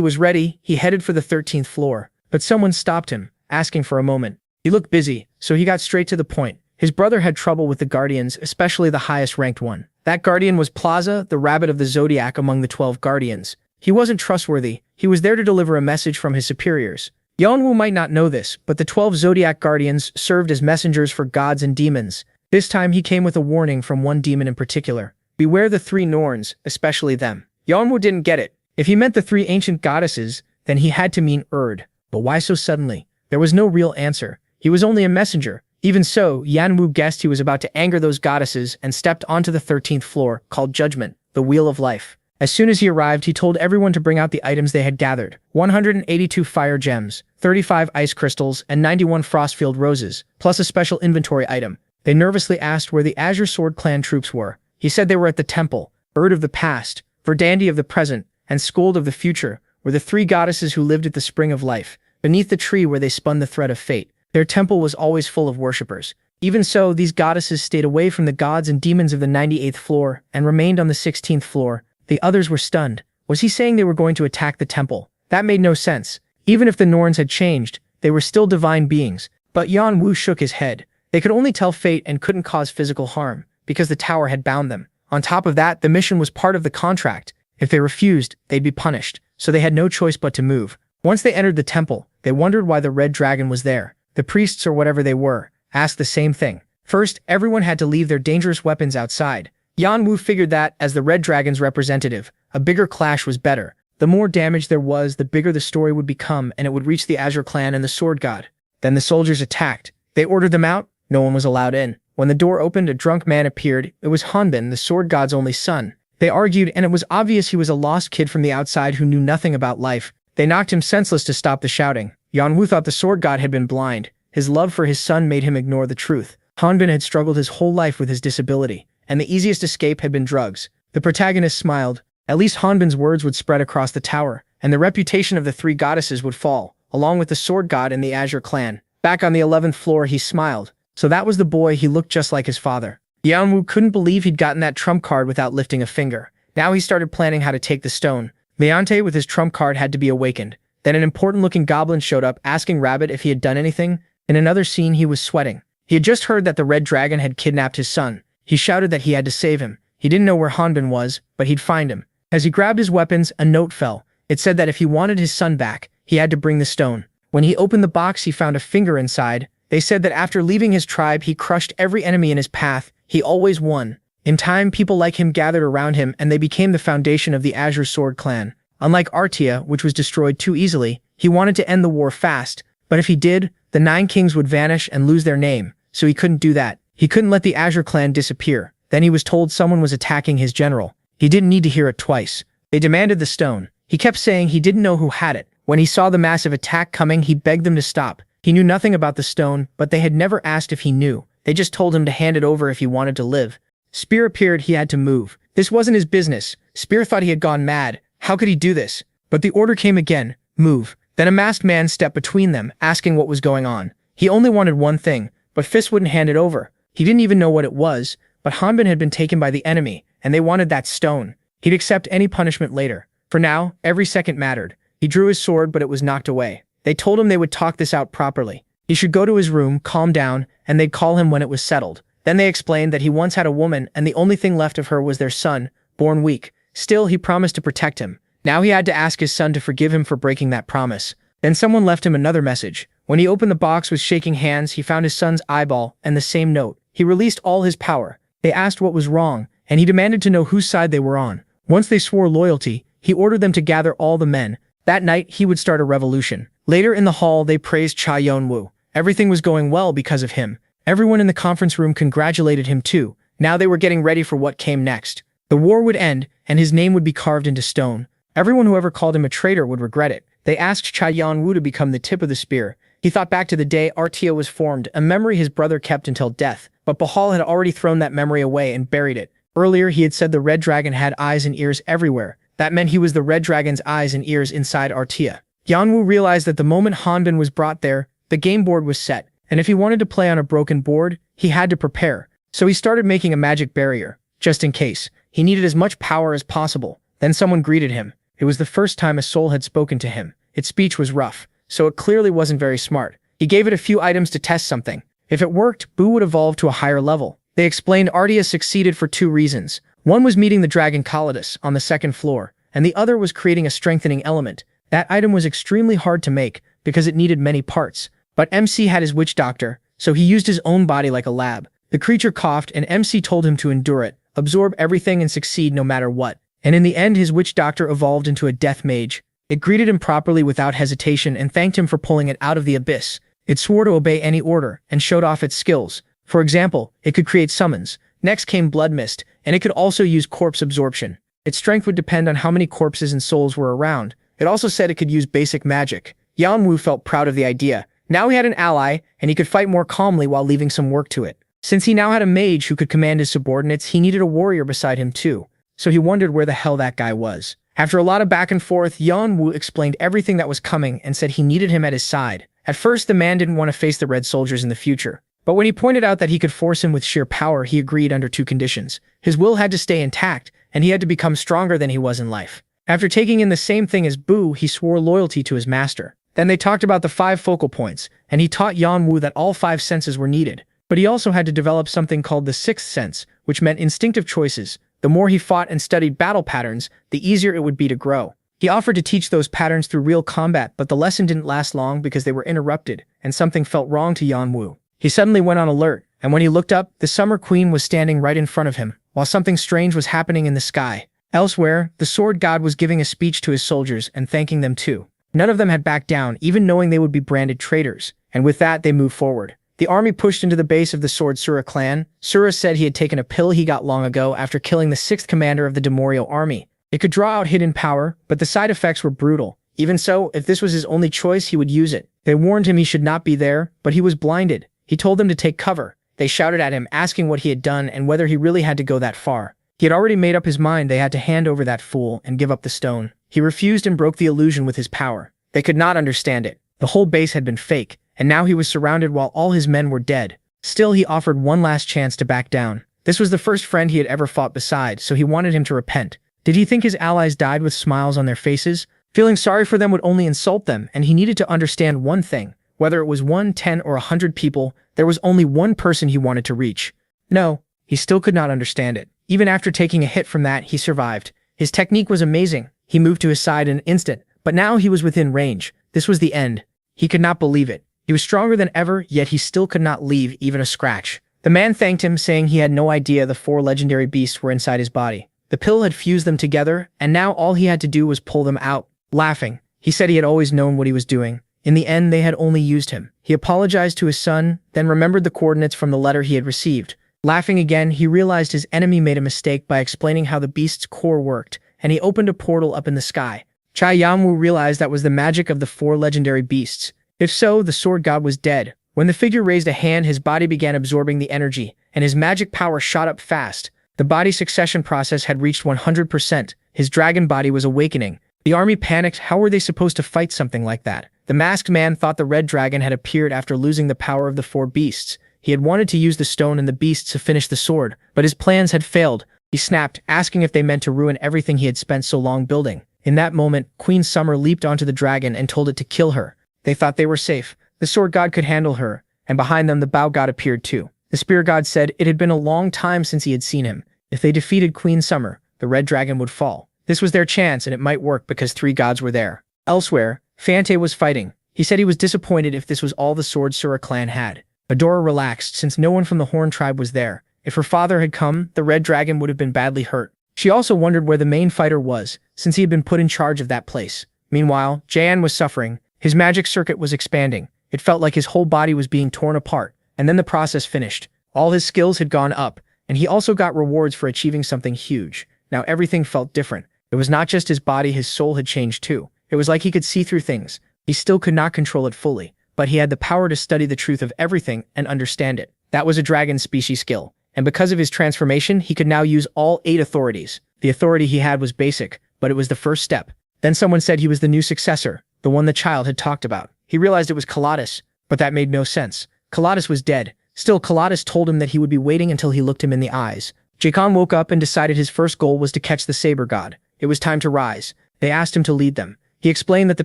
was ready, he headed for the 13th floor. But someone stopped him, asking for a moment. He looked busy, so he got straight to the point. His brother had trouble with the Guardians, especially the highest-ranked one. That Guardian was Plaza, the rabbit of the Zodiac among the 12 Guardians. He wasn't trustworthy. He was there to deliver a message from his superiors. Yeon-woo might not know this, but the 12 Zodiac Guardians served as messengers for gods and demons. This time he came with a warning from one demon in particular. Beware the 3 Norns, especially them. Yeon-woo didn't get it. If he meant the 3 ancient goddesses, then he had to mean Erd. But why so suddenly? There was no real answer. He was only a messenger. Even so, Yeon-woo guessed he was about to anger those goddesses and stepped onto the 13th floor, called Judgment, the Wheel of Life. As soon as he arrived, he told everyone to bring out the items they had gathered. 182 fire gems, 35 ice crystals, and 91 frostfield roses, plus a special inventory item. They nervously asked where the Azure Sword Clan troops were. He said they were at the temple. Erd of the past, Verdandi of the present, and Skuld of the future were the 3 goddesses who lived at the spring of life, beneath the tree where they spun the thread of fate. Their temple was always full of worshippers. Even so, these goddesses stayed away from the gods and demons of the 98th floor and remained on the 16th floor. The others were stunned. Was he saying they were going to attack the temple? That made no sense. Even if the Norns had changed, they were still divine beings. But Yeon-woo shook his head. They could only tell fate and couldn't cause physical harm, because the tower had bound them. On top of that, the mission was part of the contract. If they refused, they'd be punished, so they had no choice but to move. Once they entered the temple, they wondered why the red dragon was there. The priests, or whatever they were, asked the same thing. First, everyone had to leave their dangerous weapons outside. Yeon-woo figured that, as the red dragon's representative, a bigger clash was better. The more damage there was, the bigger the story would become, and it would reach the Azure Clan and the Sword God. Then the soldiers attacked. They ordered them out. No one was allowed in. When the door opened, a drunk man appeared. It was Hanbin, the Sword God's only son. They argued, and it was obvious he was a lost kid from the outside who knew nothing about life. They knocked him senseless to stop the shouting. Yeon-woo thought the Sword God had been blind. His love for his son made him ignore the truth. Hanbin had struggled his whole life with his disability, and the easiest escape had been drugs. The protagonist smiled. At least Hanbin's words would spread across the tower, and the reputation of the 3 goddesses would fall, along with the Sword God and the Azure Clan. Back on the 11th floor, he smiled. So that was the boy. He looked just like his father. Yeon-woo couldn't believe he'd gotten that trump card without lifting a finger. Now he started planning how to take the stone. Leonte with his trump card had to be awakened. Then an important-looking goblin showed up, asking Rabbit if he had done anything. In another scene, he was sweating. He had just heard that the red dragon had kidnapped his son. He shouted that he had to save him. He didn't know where Hanbin was, but he'd find him. As he grabbed his weapons, a note fell. It said that if he wanted his son back, he had to bring the stone. When he opened the box, he found a finger inside. They said that after leaving his tribe, he crushed every enemy in his path. He always won. In time, people like him gathered around him, and they became the foundation of the Azure Sword Clan. Unlike Artia, which was destroyed too easily, he wanted to end the war fast. But if he did, the 9 kings would vanish and lose their name, so he couldn't do that. He couldn't let the Azure Clan disappear. Then he was told someone was attacking his general. He didn't need to hear it twice. They demanded the stone. He kept saying he didn't know who had it. When he saw the massive attack coming, he begged them to stop. He knew nothing about the stone, but they had never asked if he knew. They just told him to hand it over if he wanted to live. Spear appeared. He had to move. This wasn't his business. Spear thought he had gone mad. How could he do this? But the order came again, move. Then a masked man stepped between them, asking what was going on. He only wanted one thing, but Fist wouldn't hand it over. He didn't even know what it was, but Hanbin had been taken by the enemy, and they wanted that stone. He'd accept any punishment later. For now, every second mattered. He drew his sword, but it was knocked away. They told him they would talk this out properly. He should go to his room, calm down, and they'd call him when it was settled. Then they explained that he once had a woman, and the only thing left of her was their son, born weak. Still, he promised to protect him. Now he had to ask his son to forgive him for breaking that promise. Then someone left him another message. When he opened the box with shaking hands, he found his son's eyeball and the same note. He released all his power. They asked what was wrong, and he demanded to know whose side they were on. Once they swore loyalty, he ordered them to gather all the men. That night, he would start a revolution. Later in the hall, they praised Cha Yeon-woo. Everything was going well because of him. Everyone in the conference room congratulated him too. Now they were getting ready for what came next. The war would end, and his name would be carved into stone. Everyone who ever called him a traitor would regret it. They asked Cha Yeon-woo to become the tip of the spear. He thought back to the day Artia was formed, a memory his brother kept until death. But Bahal had already thrown that memory away and buried it. Earlier, he had said the red dragon had eyes and ears everywhere. That meant he was the red dragon's eyes and ears inside Artia. Yeon-woo realized that the moment Hanbin was brought there, the game board was set, and if he wanted to play on a broken board, he had to prepare. So he started making a magic barrier, just in case. He needed as much power as possible. Then someone greeted him. It was the first time a soul had spoken to him. Its speech was rough, so it clearly wasn't very smart. He gave it a few items to test something. If it worked, Boo would evolve to a higher level. They explained Artia succeeded for 2 reasons. One was meeting the dragon Calidus on the 2nd floor, and the other was creating a strengthening element. That item was extremely hard to make because it needed many parts. But MC had his witch doctor, so he used his own body like a lab. The creature coughed and MC told him to endure it, absorb everything and succeed no matter what. And in the end, his witch doctor evolved into a death mage. It greeted him properly without hesitation and thanked him for pulling it out of the abyss. It swore to obey any order and showed off its skills. For example, it could create summons. Next came Blood Mist, and it could also use corpse absorption. Its strength would depend on how many corpses and souls were around. It also said it could use basic magic. Yeon-woo felt proud of the idea. Now he had an ally, and he could fight more calmly while leaving some work to it. Since he now had a mage who could command his subordinates, he needed a warrior beside him too. So he wondered where the hell that guy was. After a lot of back and forth, Yeon-woo explained everything that was coming and said he needed him at his side. At first, the man didn't want to face the Red Soldiers in the future. But when he pointed out that he could force him with sheer power, he agreed under 2 conditions. His will had to stay intact, and he had to become stronger than he was in life. After taking in the same thing as Boo, he swore loyalty to his master. Then they talked about the 5 focal points, and he taught Yeon-woo that all 5 senses were needed. But he also had to develop something called the 6th sense, which meant instinctive choices. The more he fought and studied battle patterns, the easier it would be to grow. He offered to teach those patterns through real combat, but the lesson didn't last long because they were interrupted, and something felt wrong to Yeon-woo. He suddenly went on alert, and when he looked up, the Summer Queen was standing right in front of him, while something strange was happening in the sky. Elsewhere, the Sword God was giving a speech to his soldiers and thanking them too. None of them had backed down, even knowing they would be branded traitors, and with that, they moved forward. The army pushed into the base of the Sword Sura clan. Sura said he had taken a pill he got long ago after killing the 6th commander of the Demorio army. It could draw out hidden power, but the side effects were brutal. Even so, if this was his only choice, he would use it. They warned him he should not be there, but he was blinded. He told them to take cover. They shouted at him, asking what he had done and whether he really had to go that far. He had already made up his mind they had to hand over that fool and give up the stone. He refused and broke the illusion with his power. They could not understand it. The whole base had been fake, and now he was surrounded while all his men were dead. Still, he offered one last chance to back down. This was the first friend he had ever fought beside, so he wanted him to repent. Did he think his allies died with smiles on their faces? Feeling sorry for them would only insult them, and he needed to understand one thing. Whether it was 1, 10, or 100 people, there was only one person he wanted to reach. No, he still could not understand it. Even after taking a hit from that, he survived. His technique was amazing. He moved to his side in an instant, but now he was within range. This was the end. He could not believe it. He was stronger than ever, yet he still could not leave even a scratch. The man thanked him, saying he had no idea the 4 legendary beasts were inside his body. The pill had fused them together, and now all he had to do was pull them out. Laughing, he said he had always known what he was doing. In the end, they had only used him. He apologized to his son, then remembered the coordinates from the letter he had received. Laughing again, he realized his enemy made a mistake by explaining how the beast's core worked, and he opened a portal up in the sky. Cha Yeon-woo realized that was the magic of the 4 legendary beasts. If so, the sword god was dead. When the figure raised a hand, his body began absorbing the energy, and his magic power shot up fast. The body succession process had reached 100%. His dragon body was awakening. The army panicked. How were they supposed to fight something like that? The masked man thought the red dragon had appeared after losing the power of the four beasts. He had wanted to use the stone and the beasts to finish the sword, but his plans had failed. He snapped, asking if they meant to ruin everything he had spent so long building. In that moment, Queen Summer leaped onto the dragon and told it to kill her. They thought they were safe. The sword god could handle her, and behind them the bow god appeared too. The spear god said it had been a long time since he had seen him. If they defeated Queen Summer, the red dragon would fall. This was their chance, and it might work because three gods were there. Elsewhere, Fante was fighting. He said he was disappointed if this was all the sword Sura clan had. Adora relaxed since no one from the Horn tribe was there. If her father had come, the red dragon would have been badly hurt. She also wondered where the main fighter was, since he had been put in charge of that place. Meanwhile, Jaean was suffering. His magic circuit was expanding. It felt like his whole body was being torn apart, and then the process finished. All his skills had gone up, and he also got rewards for achieving something huge. Now everything felt different. It was not just his body, his soul had changed too. It was like he could see through things. He still could not control it fully, but he had the power to study the truth of everything and understand it. That was a dragon species skill, and because of his transformation, he could now use all 8 authorities. The authority he had was basic, but it was the first step. Then someone said he was the new successor, the one the child had talked about. He realized it was Colossus, but that made no sense. Colossus was dead. Still, Colossus told him that he would be waiting until he looked him in the eyes. Jaekan woke up and decided his first goal was to catch the saber god. It was time to rise. They asked him to lead them. He explained that the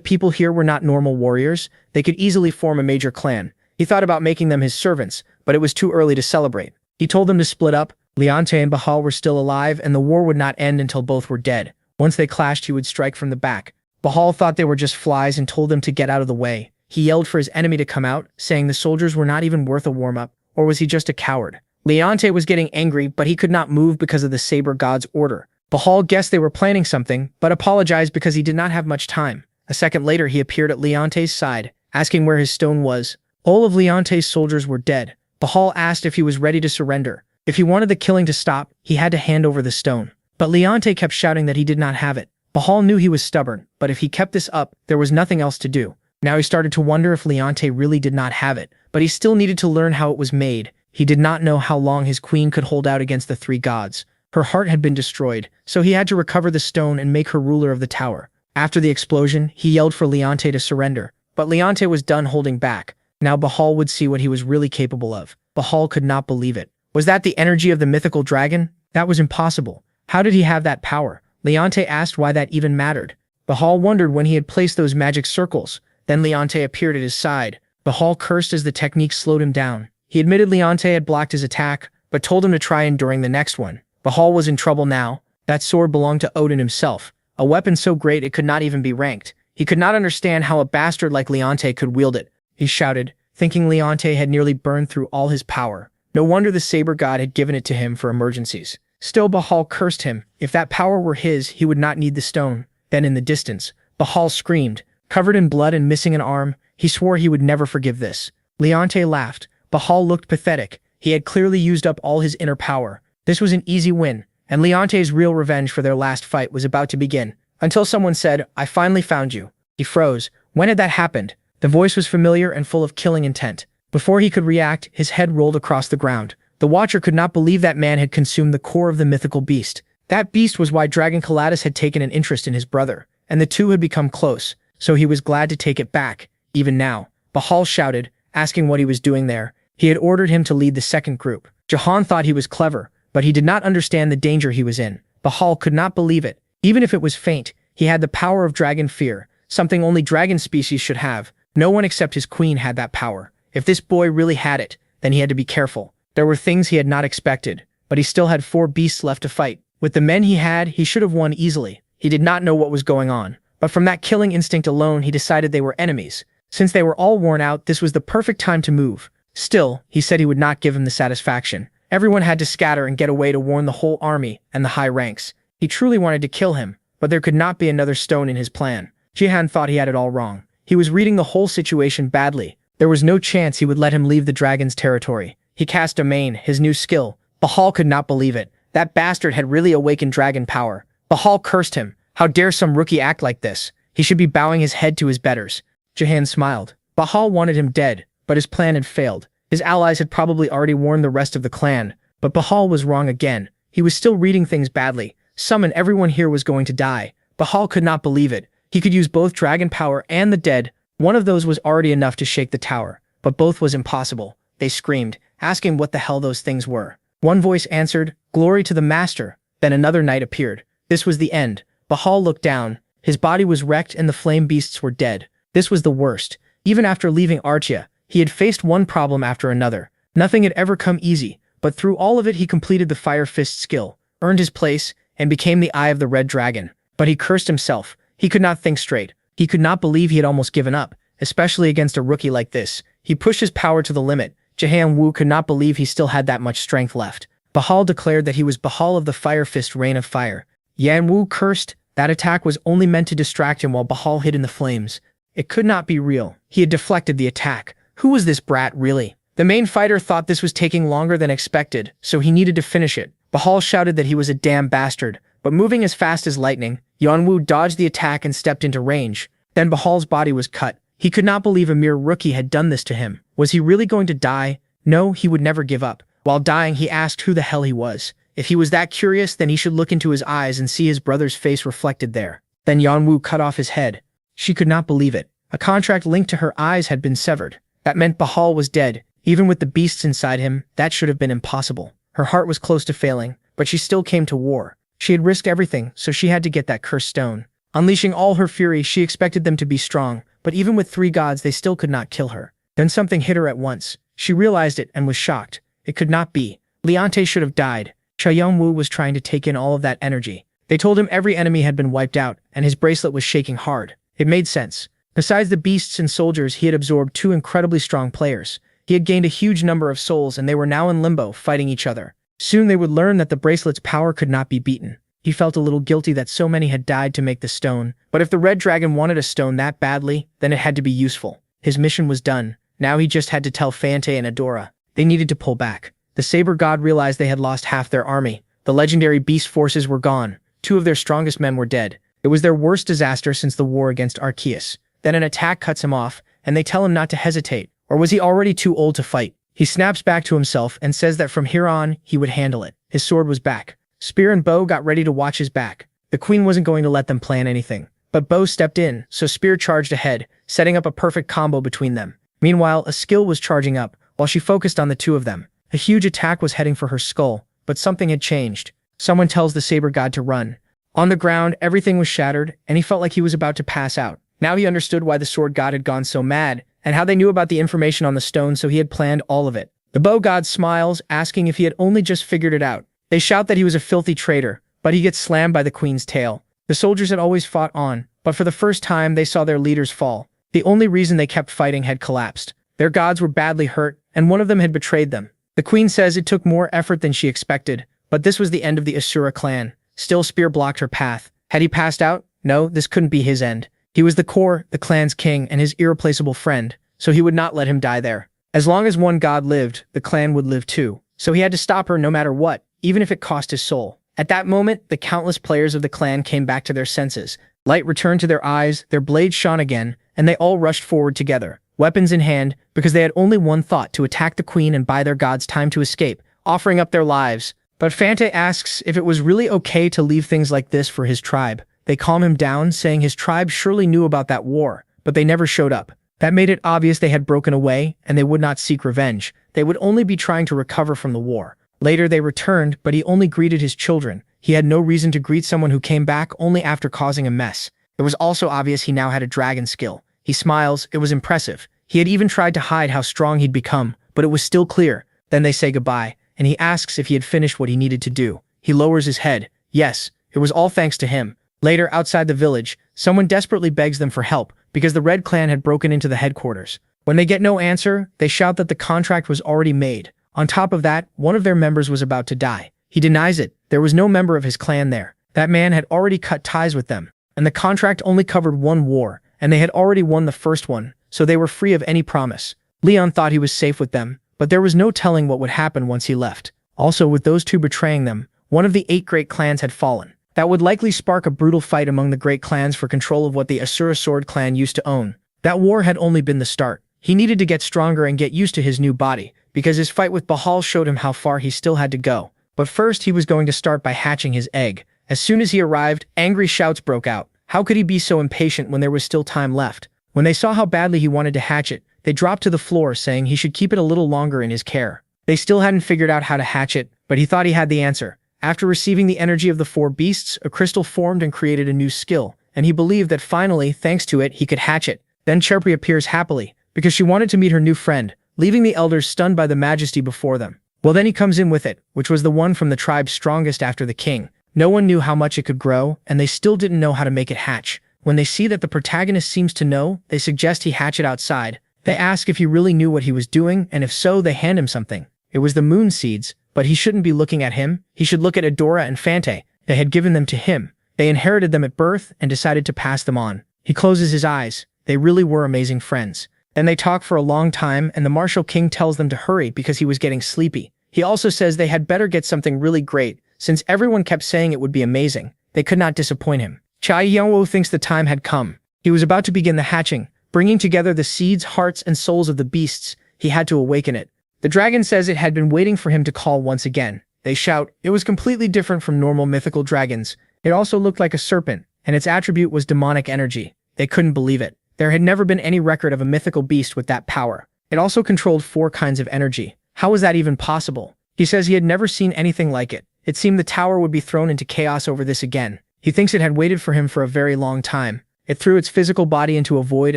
people here were not normal warriors. They could easily form a major clan. He thought about making them his servants, but it was too early to celebrate. He told them to split up. Leonte and Bahal were still alive, and the war would not end until both were dead. Once they clashed, he would strike from the back. Bahal thought they were just flies and told them to get out of the way. He yelled for his enemy to come out, saying the soldiers were not even worth a warm-up, or was he just a coward? Leonte was getting angry, but he could not move because of the saber god's order. Bahal guessed they were planning something, but apologized because he did not have much time. A second later, he appeared at Leonte's side, asking where his stone was. All of Leonte's soldiers were dead. Bahal asked if he was ready to surrender. If he wanted the killing to stop, he had to hand over the stone. But Leonte kept shouting that he did not have it. Bahal knew he was stubborn, but if he kept this up, there was nothing else to do. Now he started to wonder if Leonte really did not have it, but he still needed to learn how it was made. He did not know how long his queen could hold out against the 3 gods. Her heart had been destroyed, so he had to recover the stone and make her ruler of the tower. After the explosion, he yelled for Leonte to surrender, but Leonte was done holding back. Now Bahal would see what he was really capable of. Bahal could not believe it. Was that the energy of the mythical dragon? That was impossible. How did he have that power? Leonte asked why that even mattered. Bahal wondered when he had placed those magic circles. Then Leonte appeared at his side. Bahal cursed as the technique slowed him down. He admitted Leonte had blocked his attack, but told him to try enduring the next one. Bahal was in trouble now. That sword belonged to Odin himself, a weapon so great it could not even be ranked. He could not understand how a bastard like Leonte could wield it. He shouted, thinking Leonte had nearly burned through all his power. No wonder the saber god had given it to him for emergencies. Still, Bahal cursed him. If that power were his, he would not need the stone. Then in the distance, Bahal screamed. Covered in blood and missing an arm, he swore he would never forgive this. Leonte laughed. Bahal looked pathetic. He had clearly used up all his inner power. This was an easy win, and Leonte's real revenge for their last fight was about to begin. Until someone said, "I finally found you." He froze. When had that happened? The voice was familiar and full of killing intent. Before he could react, his head rolled across the ground. The Watcher could not believe that man had consumed the core of the mythical beast. That beast was why Dragon Colossus had taken an interest in his brother, and the two had become close, so he was glad to take it back. Even now, Bahal shouted, asking what he was doing there. He had ordered him to lead the second group. Jahan thought he was clever, but he did not understand the danger he was in. Bahal could not believe it. Even if it was faint, he had the power of dragon fear, something only dragon species should have. No one except his queen had that power. If this boy really had it, then he had to be careful. There were things he had not expected, but he still had 4 beasts left to fight. With the men he had, he should have won easily. He did not know what was going on, but from that killing instinct alone, he decided they were enemies. Since they were all worn out, this was the perfect time to move. Still, he said he would not give him the satisfaction. Everyone had to scatter and get away to warn the whole army and the high ranks. He truly wanted to kill him, but there could not be another stone in his plan. Jihan thought he had it all wrong. He was reading the whole situation badly. There was no chance he would let him leave the dragon's territory. He cast Domain, his new skill. Bahal could not believe it. That bastard had really awakened dragon power. Bahal cursed him. How dare some rookie act like this? He should be bowing his head to his betters. Jahan smiled. Bahal wanted him dead, but his plan had failed. His allies had probably already warned the rest of the clan, but Bahal was wrong again. He was still reading things badly. Some and everyone here was going to die. Bahal could not believe it. He could use both dragon power and the dead. One of those was already enough to shake the tower, but both was impossible. They screamed, asking what the hell those things were. One voice answered, "Glory to the master." Then another knight appeared. This was the end. Bahal looked down. His body was wrecked and the flame beasts were dead. This was the worst. Even after leaving Archia, he had faced one problem after another. Nothing had ever come easy, but through all of it he completed the Fire Fist skill, earned his place, and became the Eye of the Red Dragon. But he cursed himself. He could not think straight. He could not believe he had almost given up, especially against a rookie like this. He pushed his power to the limit. Yeon-woo could not believe he still had that much strength left. Bahal declared that he was Bahal of the Fire Fist Rain of Fire. Yeon-woo cursed. That attack was only meant to distract him while Bahal hid in the flames. It could not be real. He had deflected the attack. Who was this brat really? The main fighter thought this was taking longer than expected, so he needed to finish it. Bahal shouted that he was a damn bastard, but moving as fast as lightning, Yeon-woo dodged the attack and stepped into range. Then Bahal's body was cut. He could not believe a mere rookie had done this to him. Was he really going to die? No, he would never give up. While dying, he asked who the hell he was. If he was that curious, then he should look into his eyes and see his brother's face reflected there. Then Yeon-woo cut off his head. She could not believe it. A contract linked to her eyes had been severed. That meant Bahal was dead. Even with the beasts inside him, that should have been impossible. Her heart was close to failing, but she still came to war. She had risked everything, so she had to get that cursed stone. Unleashing all her fury, she expected them to be strong, but even with 3 gods, they still could not kill her. Then something hit her at once. She realized it and was shocked. It could not be. Leonte should have died. Yeon-woo was trying to take in all of that energy. They told him every enemy had been wiped out, and his bracelet was shaking hard. It made sense. Besides the beasts and soldiers, he had absorbed 2 incredibly strong players. He had gained a huge number of souls, and they were now in limbo, fighting each other. Soon they would learn that the bracelet's power could not be beaten. He felt a little guilty that so many had died to make the stone, but if the Red Dragon wanted a stone that badly, then it had to be useful. His mission was done. Now he just had to tell Fante and Adora. They needed to pull back. The Saber God realized they had lost half their army. The legendary beast forces were gone. 2 of their strongest men were dead. It was their worst disaster since the war against Arceus. Then an attack cuts him off, and they tell him not to hesitate. Or was he already too old to fight? He snaps back to himself and says that from here on, he would handle it. His sword was back. Spear and Bow got ready to watch his back. The queen wasn't going to let them plan anything. But Bow stepped in, so Spear charged ahead, setting up a perfect combo between them. Meanwhile, a skill was charging up, while she focused on the 2 of them. A huge attack was heading for her skull, but something had changed. Someone tells the Saber God to run. On the ground, everything was shattered, and he felt like he was about to pass out. Now he understood why the Sword God had gone so mad, and how they knew about the information on the stone, so he had planned all of it. The Bow God smiles, asking if he had only just figured it out. They shout that he was a filthy traitor, but he gets slammed by the queen's tail. The soldiers had always fought on, but for the first time they saw their leaders fall. The only reason they kept fighting had collapsed. Their gods were badly hurt, and one of them had betrayed them. The queen says it took more effort than she expected, but this was the end of the Asura clan. Still, Spear blocked her path. Had he passed out? No, this couldn't be his end. He was the core, the clan's king, and his irreplaceable friend, so he would not let him die there. As long as one god lived, the clan would live too. So he had to stop her no matter what, even if it cost his soul. At that moment, the countless players of the clan came back to their senses. Light returned to their eyes, their blades shone again, and they all rushed forward together, weapons in hand, because they had only one thought: to attack the queen and buy their gods time to escape, offering up their lives. But Fante asks if it was really okay to leave things like this for his tribe. They calm him down, saying his tribe surely knew about that war, but they never showed up. That made it obvious they had broken away, and they would not seek revenge. They would only be trying to recover from the war. Later they returned, but he only greeted his children. He had no reason to greet someone who came back only after causing a mess. It was also obvious he now had a dragon skill. He smiles, it was impressive. He had even tried to hide how strong he'd become, but it was still clear. Then they say goodbye, and he asks if he had finished what he needed to do. He lowers his head. Yes, it was all thanks to him. Later, outside the village, someone desperately begs them for help, because the Red Clan had broken into the headquarters. When they get no answer, they shout that the contract was already made. On top of that, one of their members was about to die. He denies it. There was no member of his clan there. That man had already cut ties with them, and the contract only covered one war, and they had already won the first one, so they were free of any promise. Leon thought he was safe with them, but there was no telling what would happen once he left. Also, with those 2 betraying them, one of the 8 great clans had fallen. That would likely spark a brutal fight among the great clans for control of what the Asura Sword clan used to own. That war had only been the start. He needed to get stronger and get used to his new body, because his fight with Bahal showed him how far he still had to go. But first he was going to start by hatching his egg. As soon as he arrived, angry shouts broke out. How could he be so impatient when there was still time left? When they saw how badly he wanted to hatch it, they dropped to the floor saying he should keep it a little longer in his care. They still hadn't figured out how to hatch it, but he thought he had the answer. After receiving the energy of the four beasts, a crystal formed and created a new skill, and he believed that finally, thanks to it, he could hatch it. Then Cherpi appears happily, because she wanted to meet her new friend, leaving the elders stunned by the majesty before them. Well, then he comes in with it, which was the one from the tribe's strongest after the king. No one knew how much it could grow, and they still didn't know how to make it hatch. When they see that the protagonist seems to know, they suggest he hatch it outside. They ask if he really knew what he was doing, and if so, they hand him something. It was the moon seeds, but he shouldn't be looking at him. He should look at Adora and Fante. They had given them to him. They inherited them at birth and decided to pass them on. He closes his eyes. They really were amazing friends. Then they talk for a long time, and the martial king tells them to hurry because he was getting sleepy. He also says they had better get something really great, since everyone kept saying it would be amazing. They could not disappoint him. Yeon-woo thinks the time had come. He was about to begin the hatching, bringing together the seeds, hearts, and souls of the beasts. He had to awaken it. The dragon says it had been waiting for him to call once again. They shout. It was completely different from normal mythical dragons. It also looked like a serpent, and its attribute was demonic energy. They couldn't believe it. There had never been any record of a mythical beast with that power. It also controlled 4 kinds of energy. How was that even possible? He says he had never seen anything like it. It seemed the tower would be thrown into chaos over this again. He thinks it had waited for him for a very long time. It threw its physical body into a void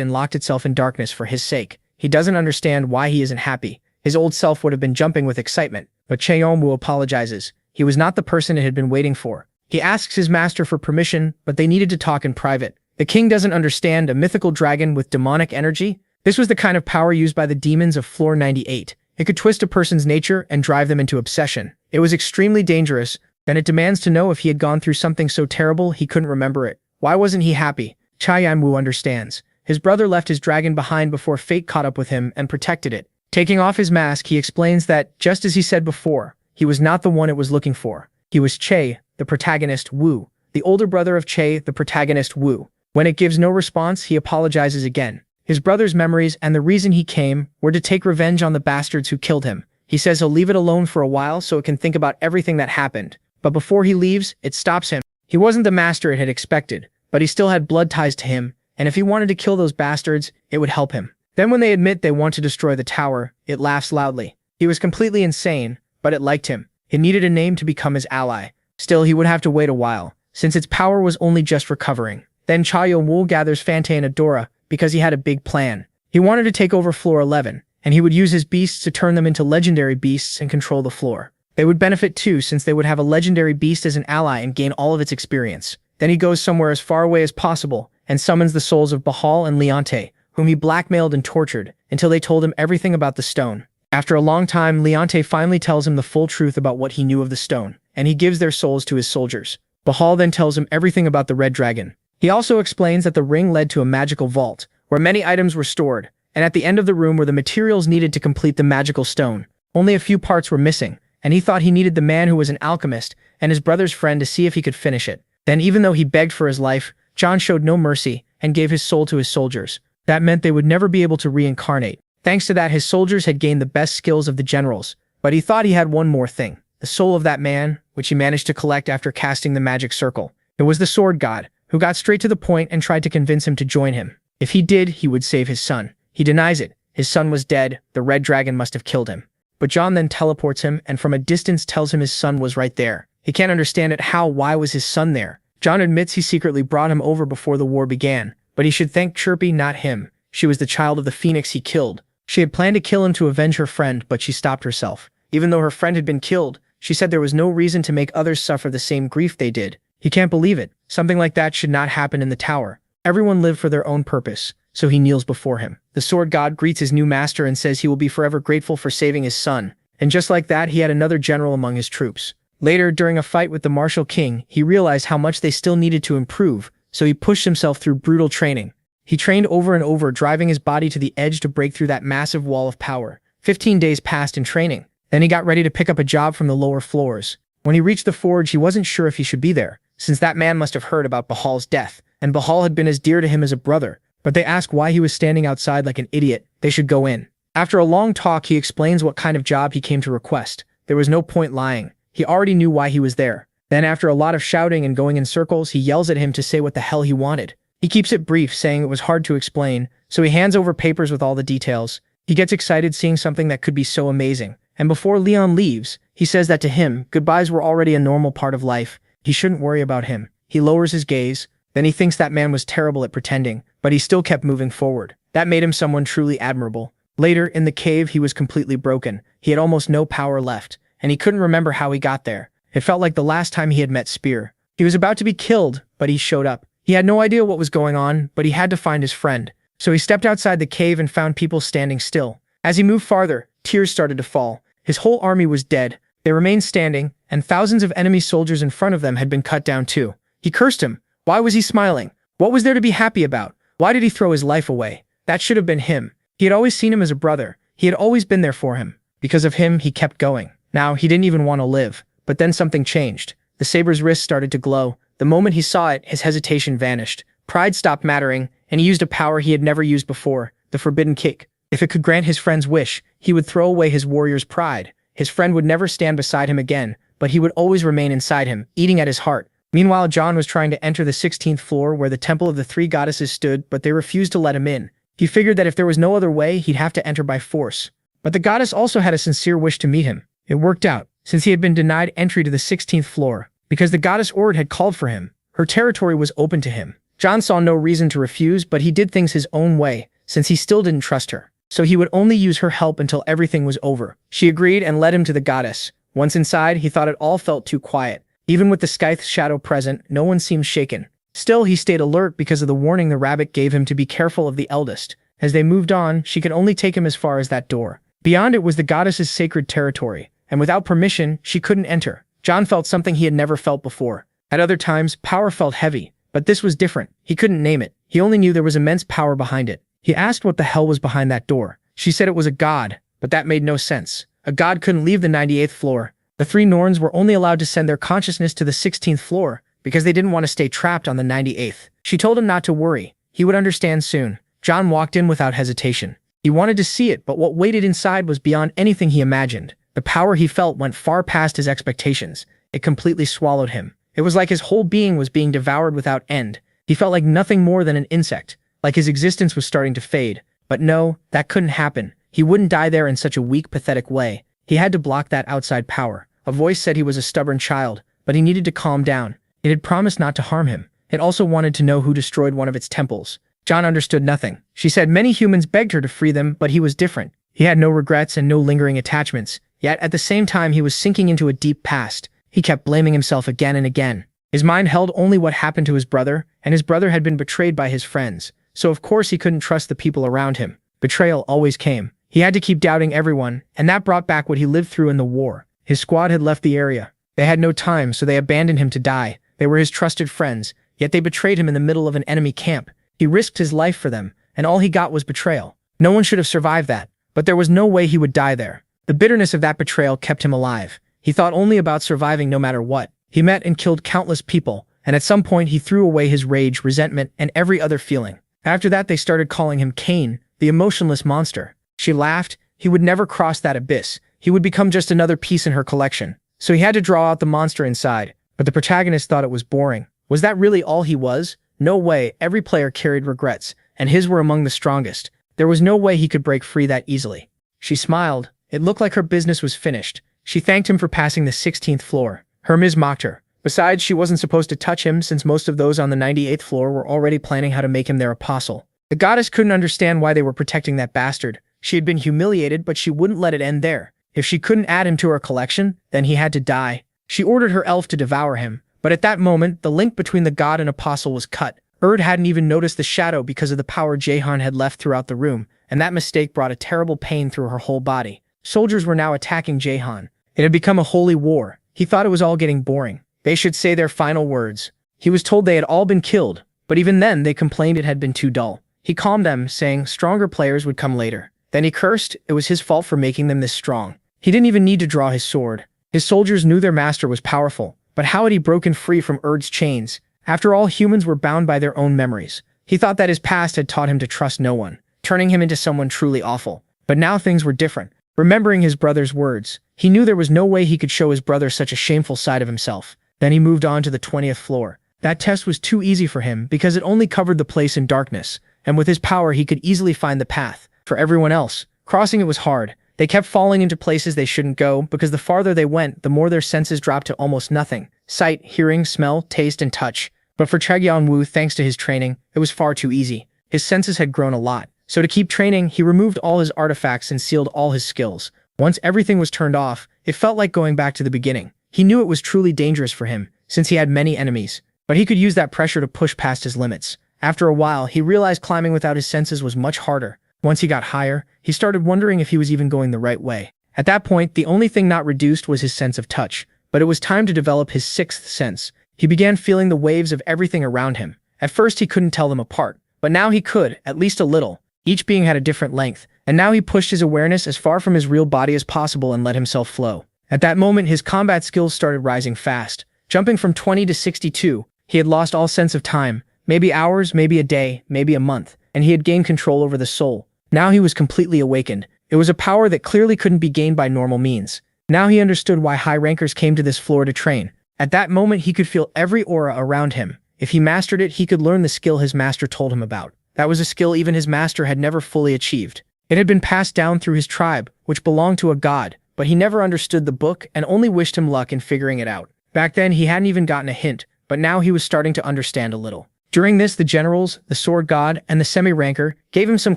and locked itself in darkness for his sake. He doesn't understand why he isn't happy. His old self would have been jumping with excitement, but Yeon-woo apologizes. He was not the person it had been waiting for. He asks his master for permission, but they needed to talk in private. The king doesn't understand a mythical dragon with demonic energy. This was the kind of power used by the demons of Floor 98. It could twist a person's nature and drive them into obsession. It was extremely dangerous, and it demands to know if he had gone through something so terrible he couldn't remember it. Why wasn't he happy? Yeon-woo understands. His brother left his dragon behind before fate caught up with him and protected it. Taking off his mask, he explains that, just as he said before, he was not the one it was looking for. He was Che, the protagonist, Woo, the older brother of Che, the protagonist, Woo. When it gives no response, he apologizes again. His brother's memories and the reason he came were to take revenge on the bastards who killed him. He says he'll leave it alone for a while so it can think about everything that happened. But before he leaves, it stops him. He wasn't the master it had expected, but he still had blood ties to him, and if he wanted to kill those bastards, it would help him. Then when they admit they want to destroy the tower, it laughs loudly. He was completely insane, but it liked him. It needed a name to become his ally. Still, he would have to wait a while, since its power was only just recovering. Then Yeon-woo gathers Fante and Adora, because he had a big plan. He wanted to take over Floor 11, and he would use his beasts to turn them into legendary beasts and control the floor. They would benefit too, since they would have a legendary beast as an ally and gain all of its experience. Then he goes somewhere as far away as possible, and summons the souls of Bahal and Leonte, whom he blackmailed and tortured, until they told him everything about the stone. After a long time, Leonte finally tells him the full truth about what he knew of the stone, and he gives their souls to his soldiers. Bahal then tells him everything about the red dragon. He also explains that the ring led to a magical vault, where many items were stored, and at the end of the room were the materials needed to complete the magical stone. Only a few parts were missing, and he thought he needed the man who was an alchemist and his brother's friend to see if he could finish it. Then, even though he begged for his life, John showed no mercy and gave his soul to his soldiers. That meant they would never be able to reincarnate. Thanks to that, his soldiers had gained the best skills of the generals, but he thought he had one more thing, the soul of that man, which he managed to collect after casting the magic circle. It was the sword god, who got straight to the point and tried to convince him to join him. If he did, he would save his son. He denies it. His son was dead. The red dragon must have killed him. But John then teleports him and from a distance tells him his son was right there. He can't understand it. Why was his son there? John admits he secretly brought him over before the war began, but he should thank Chirpy, not him. She was the child of the phoenix he killed. She had planned to kill him to avenge her friend, but she stopped herself. Even though her friend had been killed, she said there was no reason to make others suffer the same grief they did. He can't believe it. Something like that should not happen in the tower. Everyone lived for their own purpose, so he kneels before him. The sword god greets his new master and says he will be forever grateful for saving his son. And just like that, he had another general among his troops. Later, during a fight with the martial king, he realized how much they still needed to improve, so he pushed himself through brutal training. He trained over and over, driving his body to the edge to break through that massive wall of power. 15 days passed in training. Then he got ready to pick up a job from the lower floors. When he reached the forge, he wasn't sure if he should be there, since that man must have heard about Bahal's death, and Bahal had been as dear to him as a brother. But they ask why he was standing outside like an idiot. They should go in. After a long talk, he explains what kind of job he came to request. There was no point lying. He already knew why he was there. Then after a lot of shouting and going in circles, he yells at him to say what the hell he wanted. He keeps it brief, saying it was hard to explain, so he hands over papers with all the details. He gets excited seeing something that could be so amazing. And before Leon leaves, he says that to him, goodbyes were already a normal part of life. He shouldn't worry about him. He lowers his gaze. Then he thinks that man was terrible at pretending, but he still kept moving forward. That made him someone truly admirable. Later, in the cave, he was completely broken. He had almost no power left, and he couldn't remember how he got there. It felt like the last time he had met Spear. He was about to be killed, but he showed up. He had no idea what was going on, but he had to find his friend. So he stepped outside the cave and found people standing still. As he moved farther, tears started to fall. His whole army was dead. They remained standing, and thousands of enemy soldiers in front of them had been cut down too. He cursed him. Why was he smiling? What was there to be happy about? Why did he throw his life away? That should have been him. He had always seen him as a brother. He had always been there for him. Because of him, he kept going. Now, he didn't even want to live. But then something changed. The saber's wrist started to glow. The moment he saw it, his hesitation vanished. Pride stopped mattering, and he used a power he had never used before, the forbidden kick. If it could grant his friend's wish, he would throw away his warrior's pride. His friend would never stand beside him again, but he would always remain inside him, eating at his heart. Meanwhile, John was trying to enter the 16th floor where the Temple of the Three Goddesses stood, but they refused to let him in. He figured that if there was no other way, he'd have to enter by force. But the goddess also had a sincere wish to meet him. It worked out, since he had been denied entry to the 16th floor, because the goddess Ord had called for him. Her territory was open to him. John saw no reason to refuse, but he did things his own way, since he still didn't trust her. So he would only use her help until everything was over. She agreed and led him to the goddess. Once inside, he thought it all felt too quiet. Even with the Scythe's shadow present, no one seemed shaken. Still, he stayed alert because of the warning the rabbit gave him to be careful of the eldest. As they moved on, she could only take him as far as that door. Beyond it was the goddess's sacred territory, and without permission, she couldn't enter. John felt something he had never felt before. At other times, power felt heavy, but this was different. He couldn't name it. He only knew there was immense power behind it. He asked what the hell was behind that door. She said it was a god, but that made no sense. A god couldn't leave the 98th floor. The three Norns were only allowed to send their consciousness to the 16th floor because they didn't want to stay trapped on the 98th. She told him not to worry. He would understand soon. John walked in without hesitation. He wanted to see it, but what waited inside was beyond anything he imagined. The power he felt went far past his expectations. It completely swallowed him. It was like his whole being was being devoured without end. He felt like nothing more than an insect, like his existence was starting to fade. But no, that couldn't happen. He wouldn't die there in such a weak, pathetic way. He had to block that outside power. A voice said he was a stubborn child, but he needed to calm down. It had promised not to harm him. It also wanted to know who destroyed one of its temples. John understood nothing. She said many humans begged her to free them, but he was different. He had no regrets and no lingering attachments. Yet at the same time, he was sinking into a deep past. He kept blaming himself again and again. His mind held only what happened to his brother, and his brother had been betrayed by his friends. So of course he couldn't trust the people around him. Betrayal always came. He had to keep doubting everyone, and that brought back what he lived through in the war. His squad had left the area. They had no time, so they abandoned him to die. They were his trusted friends, yet they betrayed him in the middle of an enemy camp. He risked his life for them, and all he got was betrayal. No one should have survived that, but there was no way he would die there. The bitterness of that betrayal kept him alive. He thought only about surviving no matter what. He met and killed countless people, and at some point he threw away his rage, resentment, and every other feeling. After that, they started calling him Cain, the emotionless monster. She laughed. He would never cross that abyss. He would become just another piece in her collection. So he had to draw out the monster inside, but the protagonist thought it was boring. Was that really all he was? No way. Every player carried regrets, and his were among the strongest. There was no way he could break free that easily. She smiled. It looked like her business was finished. She thanked him for passing the 16th floor. Hermes mocked her. Besides, she wasn't supposed to touch him since most of those on the 98th floor were already planning how to make him their apostle. The goddess couldn't understand why they were protecting that bastard. She had been humiliated, but she wouldn't let it end there. If she couldn't add him to her collection, then he had to die. She ordered her elf to devour him, but at that moment, the link between the god and apostle was cut. Erd hadn't even noticed the shadow because of the power Jaehan had left throughout the room, and that mistake brought a terrible pain through her whole body. Soldiers were now attacking Jaehan. It had become a holy war. He thought it was all getting boring. They should say their final words. He was told they had all been killed, but even then they complained it had been too dull. He calmed them, saying stronger players would come later. Then he cursed. It was his fault for making them this strong. He didn't even need to draw his sword. His soldiers knew their master was powerful, but how had he broken free from Erd's chains? After all, humans were bound by their own memories. He thought that his past had taught him to trust no one, turning him into someone truly awful. But now things were different. Remembering his brother's words, he knew there was no way he could show his brother such a shameful side of himself. Then he moved on to the 20th floor. That test was too easy for him because it only covered the place in darkness, and with his power he could easily find the path. For everyone else, crossing it was hard. They kept falling into places they shouldn't go because the farther they went, the more their senses dropped to almost nothing. Sight, hearing, smell, taste, and touch. But for Yeon-woo, thanks to his training, it was far too easy. His senses had grown a lot. So to keep training, he removed all his artifacts and sealed all his skills. Once everything was turned off, it felt like going back to the beginning. He knew it was truly dangerous for him, since he had many enemies. But he could use that pressure to push past his limits. After a while, he realized climbing without his senses was much harder. Once he got higher, he started wondering if he was even going the right way. At that point, the only thing not reduced was his sense of touch. But it was time to develop his sixth sense. He began feeling the waves of everything around him. At first, he couldn't tell them apart. But now he could, at least a little. Each being had a different length. And now he pushed his awareness as far from his real body as possible and let himself flow. At that moment, his combat skills started rising fast. Jumping from 20 to 62, he had lost all sense of time. Maybe hours, maybe a day, maybe a month. And he had gained control over the soul. Now he was completely awakened. It was a power that clearly couldn't be gained by normal means. Now he understood why high rankers came to this floor to train. At that moment, he could feel every aura around him. If he mastered it, he could learn the skill his master told him about. That was a skill even his master had never fully achieved. It had been passed down through his tribe, which belonged to a god, but he never understood the book and only wished him luck in figuring it out. Back then, he hadn't even gotten a hint, but now he was starting to understand a little. During this, the generals, the sword god, and the semi-ranker gave him some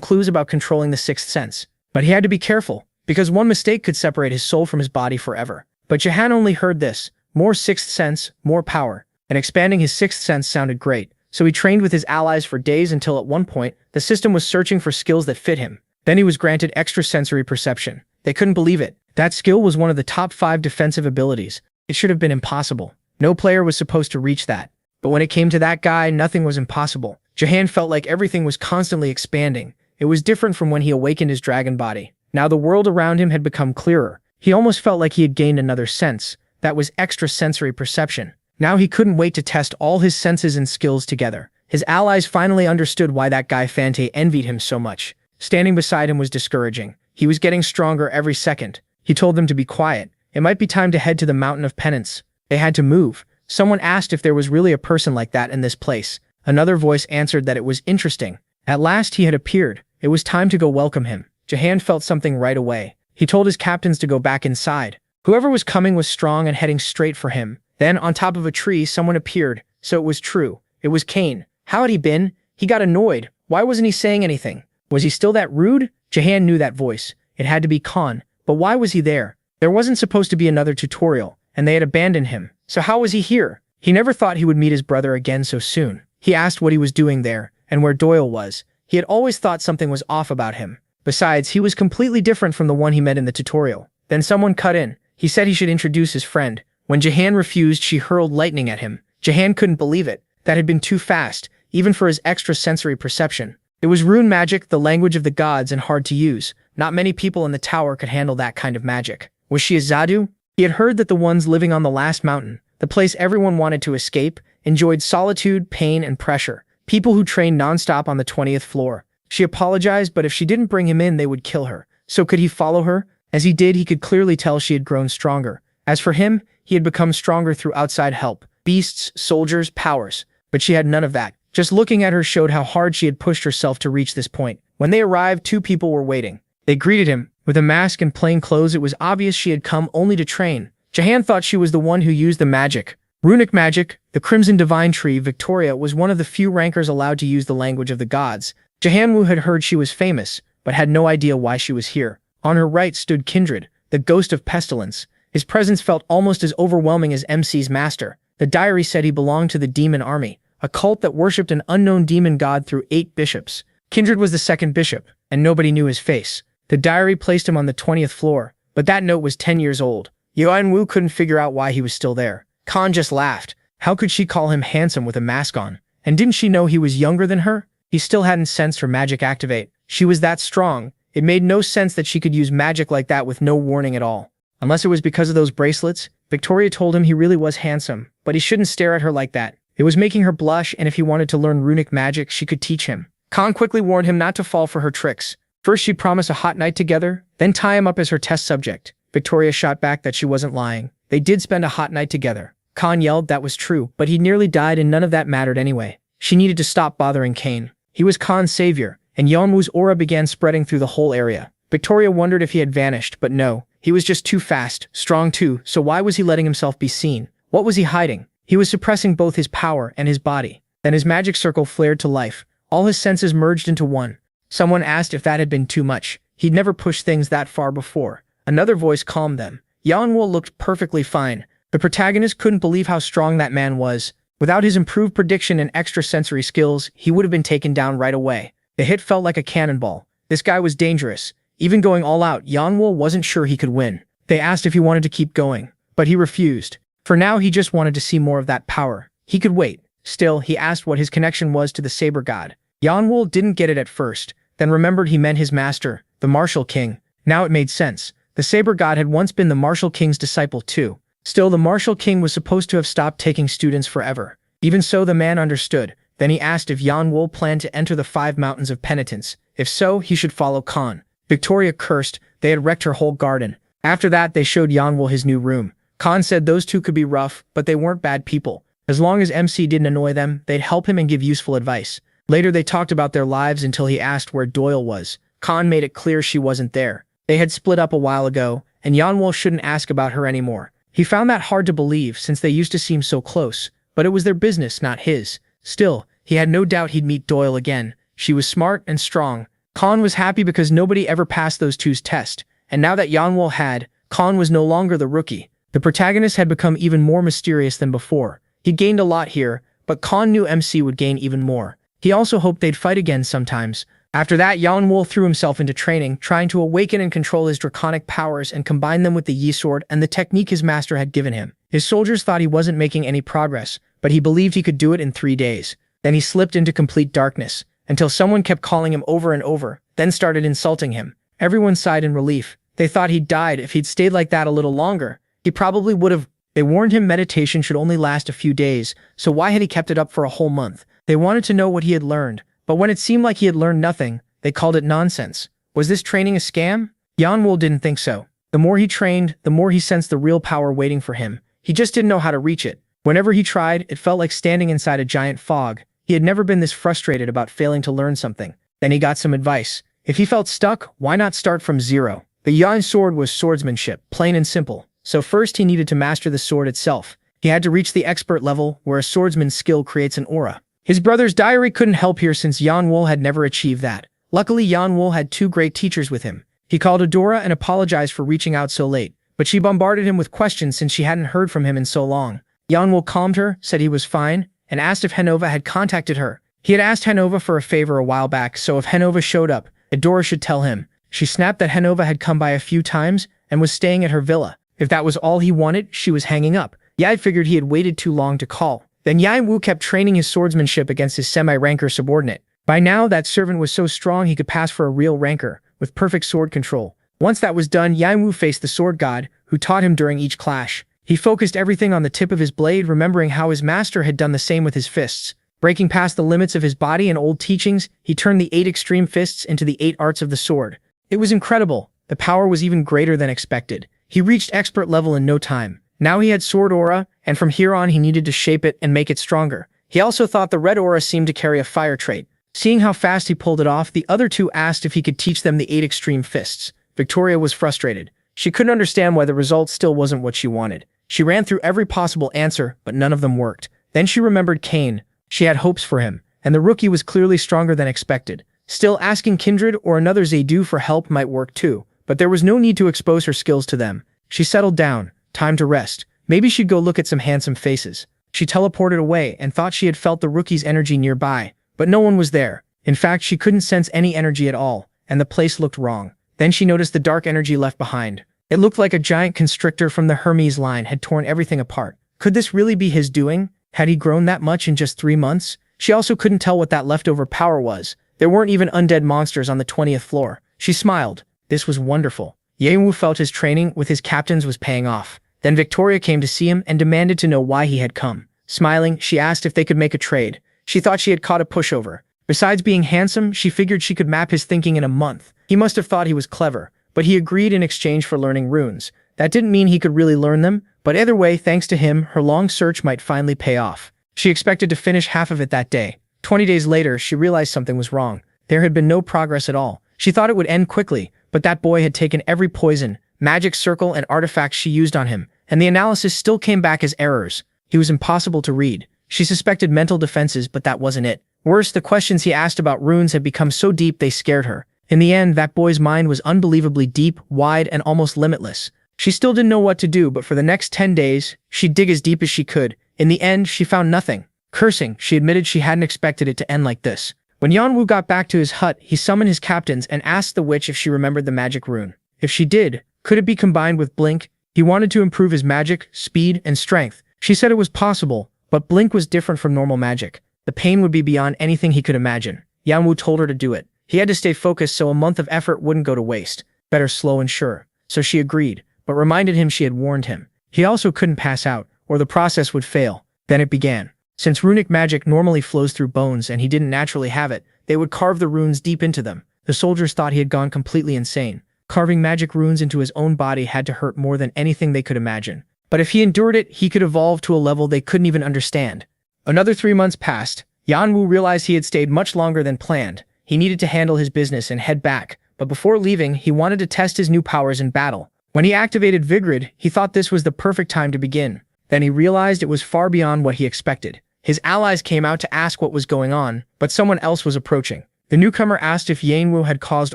clues about controlling the sixth sense. But he had to be careful, because one mistake could separate his soul from his body forever. But Jahan only heard this. More sixth sense, more power. And expanding his sixth sense sounded great, so he trained with his allies for days until at one point, the system was searching for skills that fit him. Then he was granted extrasensory perception. They couldn't believe it. That skill was one of the top 5 defensive abilities. It should have been impossible. No player was supposed to reach that. But when it came to that guy, nothing was impossible. Jahan felt like everything was constantly expanding. It was different from when he awakened his dragon body. Now the world around him had become clearer. He almost felt like he had gained another sense. That was extrasensory perception. Now he couldn't wait to test all his senses and skills together. His allies finally understood why that guy Fante envied him so much. Standing beside him was discouraging. He was getting stronger every second. He told them to be quiet. It might be time to head to the Mountain of Penance. They had to move. Someone asked if there was really a person like that in this place. Another voice answered that it was interesting. At last he had appeared. It was time to go welcome him. Jahan felt something right away. He told his captains to go back inside. Whoever was coming was strong and heading straight for him. Then, on top of a tree, someone appeared. So it was true. It was Cain. How had he been? He got annoyed. Why wasn't he saying anything? Was he still that rude? Jahan knew that voice. It had to be Cain. But why was he there? There wasn't supposed to be another tutorial, and they had abandoned him. So how was he here? He never thought he would meet his brother again so soon. He asked what he was doing there, and where Doyle was. He had always thought something was off about him. Besides, he was completely different from the one he met in the tutorial. Then someone cut in. He said he should introduce his friend. When Jahan refused, she hurled lightning at him. Jahan couldn't believe it. That had been too fast, even for his extrasensory perception. It was rune magic, the language of the gods, and hard to use. Not many people in the tower could handle that kind of magic. Was she a Zadu? He had heard that the ones living on the last mountain, the place everyone wanted to escape, enjoyed solitude, pain, and pressure. People who trained non-stop on the 20th floor. She apologized, but if she didn't bring him in, they would kill her. So could he follow her? As he did, he could clearly tell she had grown stronger. As for him, he had become stronger through outside help. Beasts, soldiers, powers. But she had none of that. Just looking at her showed how hard she had pushed herself to reach this point. When they arrived, 2 people were waiting. They greeted him. With a mask and plain clothes, it was obvious she had come only to train. Jahan thought she was the one who used the magic. Runic magic, the Crimson Divine Tree, Victoria was one of the few rankers allowed to use the language of the gods. Yeon-woo had heard she was famous, but had no idea why she was here. On her right stood Kindred, the ghost of pestilence. His presence felt almost as overwhelming as MC's master. The diary said he belonged to the demon army, a cult that worshipped an unknown demon god through 8 bishops. Kindred was the 2nd bishop, and nobody knew his face. The diary placed him on the 20th floor, but that note was 10 years old. Yeon-woo couldn't figure out why he was still there. Cain just laughed. How could she call him handsome with a mask on? And didn't she know he was younger than her? He still hadn't sensed her magic activate. She was that strong. It made no sense that she could use magic like that with no warning at all. Unless it was because of those bracelets. Victoria told him he really was handsome, but he shouldn't stare at her like that. It was making her blush, and if he wanted to learn runic magic, she could teach him. Cain quickly warned him not to fall for her tricks. First she'd promise a hot night together, then tie him up as her test subject. Victoria shot back that she wasn't lying. They did spend a hot night together. Cain yelled that was true, but he nearly died and none of that mattered anyway. She needed to stop bothering Cain. He was Cain's savior, and Yeon-woo's aura began spreading through the whole area. Victoria wondered if he had vanished, but no. He was just too fast, strong too, so why was he letting himself be seen? What was he hiding? He was suppressing both his power and his body. Then his magic circle flared to life. All his senses merged into one. Someone asked if that had been too much. He'd never pushed things that far before. Another voice calmed them. Yeon-woo looked perfectly fine. The protagonist couldn't believe how strong that man was. Without his improved prediction and extrasensory skills, he would have been taken down right away. The hit felt like a cannonball. This guy was dangerous. Even going all out, Yeon-woo wasn't sure he could win. They asked if he wanted to keep going, but he refused. For now, he just wanted to see more of that power. He could wait. Still, he asked what his connection was to the Saber God. Yeon-woo didn't get it at first, then remembered he meant his master, the Martial King. Now it made sense. The Saber God had once been the Martial King's disciple too. Still, the Martial King was supposed to have stopped taking students forever. Even so, the man understood. Then he asked if Yeon-woo planned to enter the 5 mountains of penitence. If so, he should follow Cain. Victoria cursed. They had wrecked her whole garden. After that, they showed Yeon-woo his new room. Cain said those two could be rough, but they weren't bad people. As long as MC didn't annoy them, they'd help him and give useful advice. Later, they talked about their lives until he asked where Doyle was. Cain made it clear she wasn't there. They had split up a while ago, and Yeon-woo shouldn't ask about her anymore. He found that hard to believe since they used to seem so close, but it was their business, not his. Still, he had no doubt he'd meet Doyle again. She was smart and strong. Cain was happy because nobody ever passed those two's test, and now that Yeon-woo had, Cain was no longer the rookie. The protagonist had become even more mysterious than before. He gained a lot here, but Cain knew MC would gain even more. He also hoped they'd fight again sometimes. After that, Yeon-woo threw himself into training, trying to awaken and control his draconic powers and combine them with the Yi sword and the technique his master had given him. His soldiers thought he wasn't making any progress, but he believed he could do it in 3 days. Then he slipped into complete darkness, until someone kept calling him over and over, then started insulting him. Everyone sighed in relief. They thought he'd died. If he'd stayed like that a little longer, he probably would have. They warned him meditation should only last a few days, so why had he kept it up for a whole month? They wanted to know what he had learned, but when it seemed like he had learned nothing, they called it nonsense. Was this training a scam? Yeon-woo didn't think so. The more he trained, the more he sensed the real power waiting for him. He just didn't know how to reach it. Whenever he tried, it felt like standing inside a giant fog. He had never been this frustrated about failing to learn something. Then he got some advice. If he felt stuck, why not start from zero? The Yi sword was swordsmanship, plain and simple. So first he needed to master the sword itself. He had to reach the expert level, where a swordsman's skill creates an aura. His brother's diary couldn't help here since Yeon-woo had never achieved that. Luckily, Yeon-woo had 2 great teachers with him. He called Adora and apologized for reaching out so late, but she bombarded him with questions since she hadn't heard from him in so long. Yeon-woo calmed her, said he was fine, and asked if Hanova had contacted her. He had asked Hanova for a favor a while back, so if Hanova showed up, Adora should tell him. She snapped that Hanova had come by a few times and was staying at her villa. If that was all he wanted, she was hanging up. Yi figured he had waited too long to call. Then Yeon-woo kept training his swordsmanship against his semi-ranker subordinate. By now, that servant was so strong he could pass for a real ranker, with perfect sword control. Once that was done, Yeon-woo faced the sword god, who taught him during each clash. He focused everything on the tip of his blade, remembering how his master had done the same with his fists. Breaking past the limits of his body and old teachings, he turned the 8 extreme fists into the 8 arts of the sword. It was incredible. The power was even greater than expected. He reached expert level in no time. Now he had sword aura, and from here on he needed to shape it and make it stronger. He also thought the red aura seemed to carry a fire trait. Seeing how fast he pulled it off, the other 2 asked if he could teach them the 8 extreme fists. Victoria was frustrated. She couldn't understand why the result still wasn't what she wanted. She ran through every possible answer, but none of them worked. Then she remembered Cain. She had hopes for him, and the rookie was clearly stronger than expected. Still, asking Kindred or another Zaydu for help might work too, but there was no need to expose her skills to them. She settled down. Time to rest. Maybe she'd go look at some handsome faces. She teleported away and thought she had felt the rookie's energy nearby, but no one was there. In fact, she couldn't sense any energy at all, and the place looked wrong. Then she noticed the dark energy left behind. It looked like a giant constrictor from the Hermes line had torn everything apart. Could this really be his doing? Had he grown that much in just 3 months? She also couldn't tell what that leftover power was. There weren't even undead monsters on the 20th floor. She smiled. This was wonderful. Yeon-woo felt his training with his captains was paying off. Then Victoria came to see him and demanded to know why he had come. Smiling, she asked if they could make a trade. She thought she had caught a pushover. Besides being handsome, she figured she could map his thinking in a month. He must have thought he was clever, but he agreed in exchange for learning runes. That didn't mean he could really learn them, But either way, thanks to him, her long search might finally pay off. She expected to finish half of it that day. 20 days later, she realized something was wrong. There had been no progress at all. She thought it would end quickly, but that boy had taken every poison, magic circle, and artifact she used on him, and the analysis still came back as errors. He was impossible to read. She suspected mental defenses, but that wasn't it. Worse, the questions he asked about runes had become so deep they scared her. In the end, that boy's mind was unbelievably deep, wide, and almost limitless. She still didn't know what to do, but for the next 10 days, she'd dig as deep as she could. In the end, she found nothing. Cursing, she admitted she hadn't expected it to end like this. When Yeon-woo got back to his hut, he summoned his captains and asked the witch if she remembered the magic rune. If she did, could it be combined with Blink? He wanted to improve his magic, speed, and strength. She said it was possible, but Blink was different from normal magic. The pain would be beyond anything he could imagine. Yeon-woo told her to do it. He had to stay focused so a month of effort wouldn't go to waste. Better slow and sure. So she agreed, but reminded him she had warned him. He also couldn't pass out, or the process would fail. Then it began. Since runic magic normally flows through bones and he didn't naturally have it, they would carve the runes deep into them. The soldiers thought he had gone completely insane. Carving magic runes into his own body had to hurt more than anything they could imagine. But if he endured it, he could evolve to a level they couldn't even understand. Another 3 months passed. Yeon-woo realized he had stayed much longer than planned. He needed to handle his business and head back, but before leaving, he wanted to test his new powers in battle. When he activated Vigrid, he thought this was the perfect time to begin. Then he realized it was far beyond what he expected. His allies came out to ask what was going on, but someone else was approaching. The newcomer asked if Yeon-woo had caused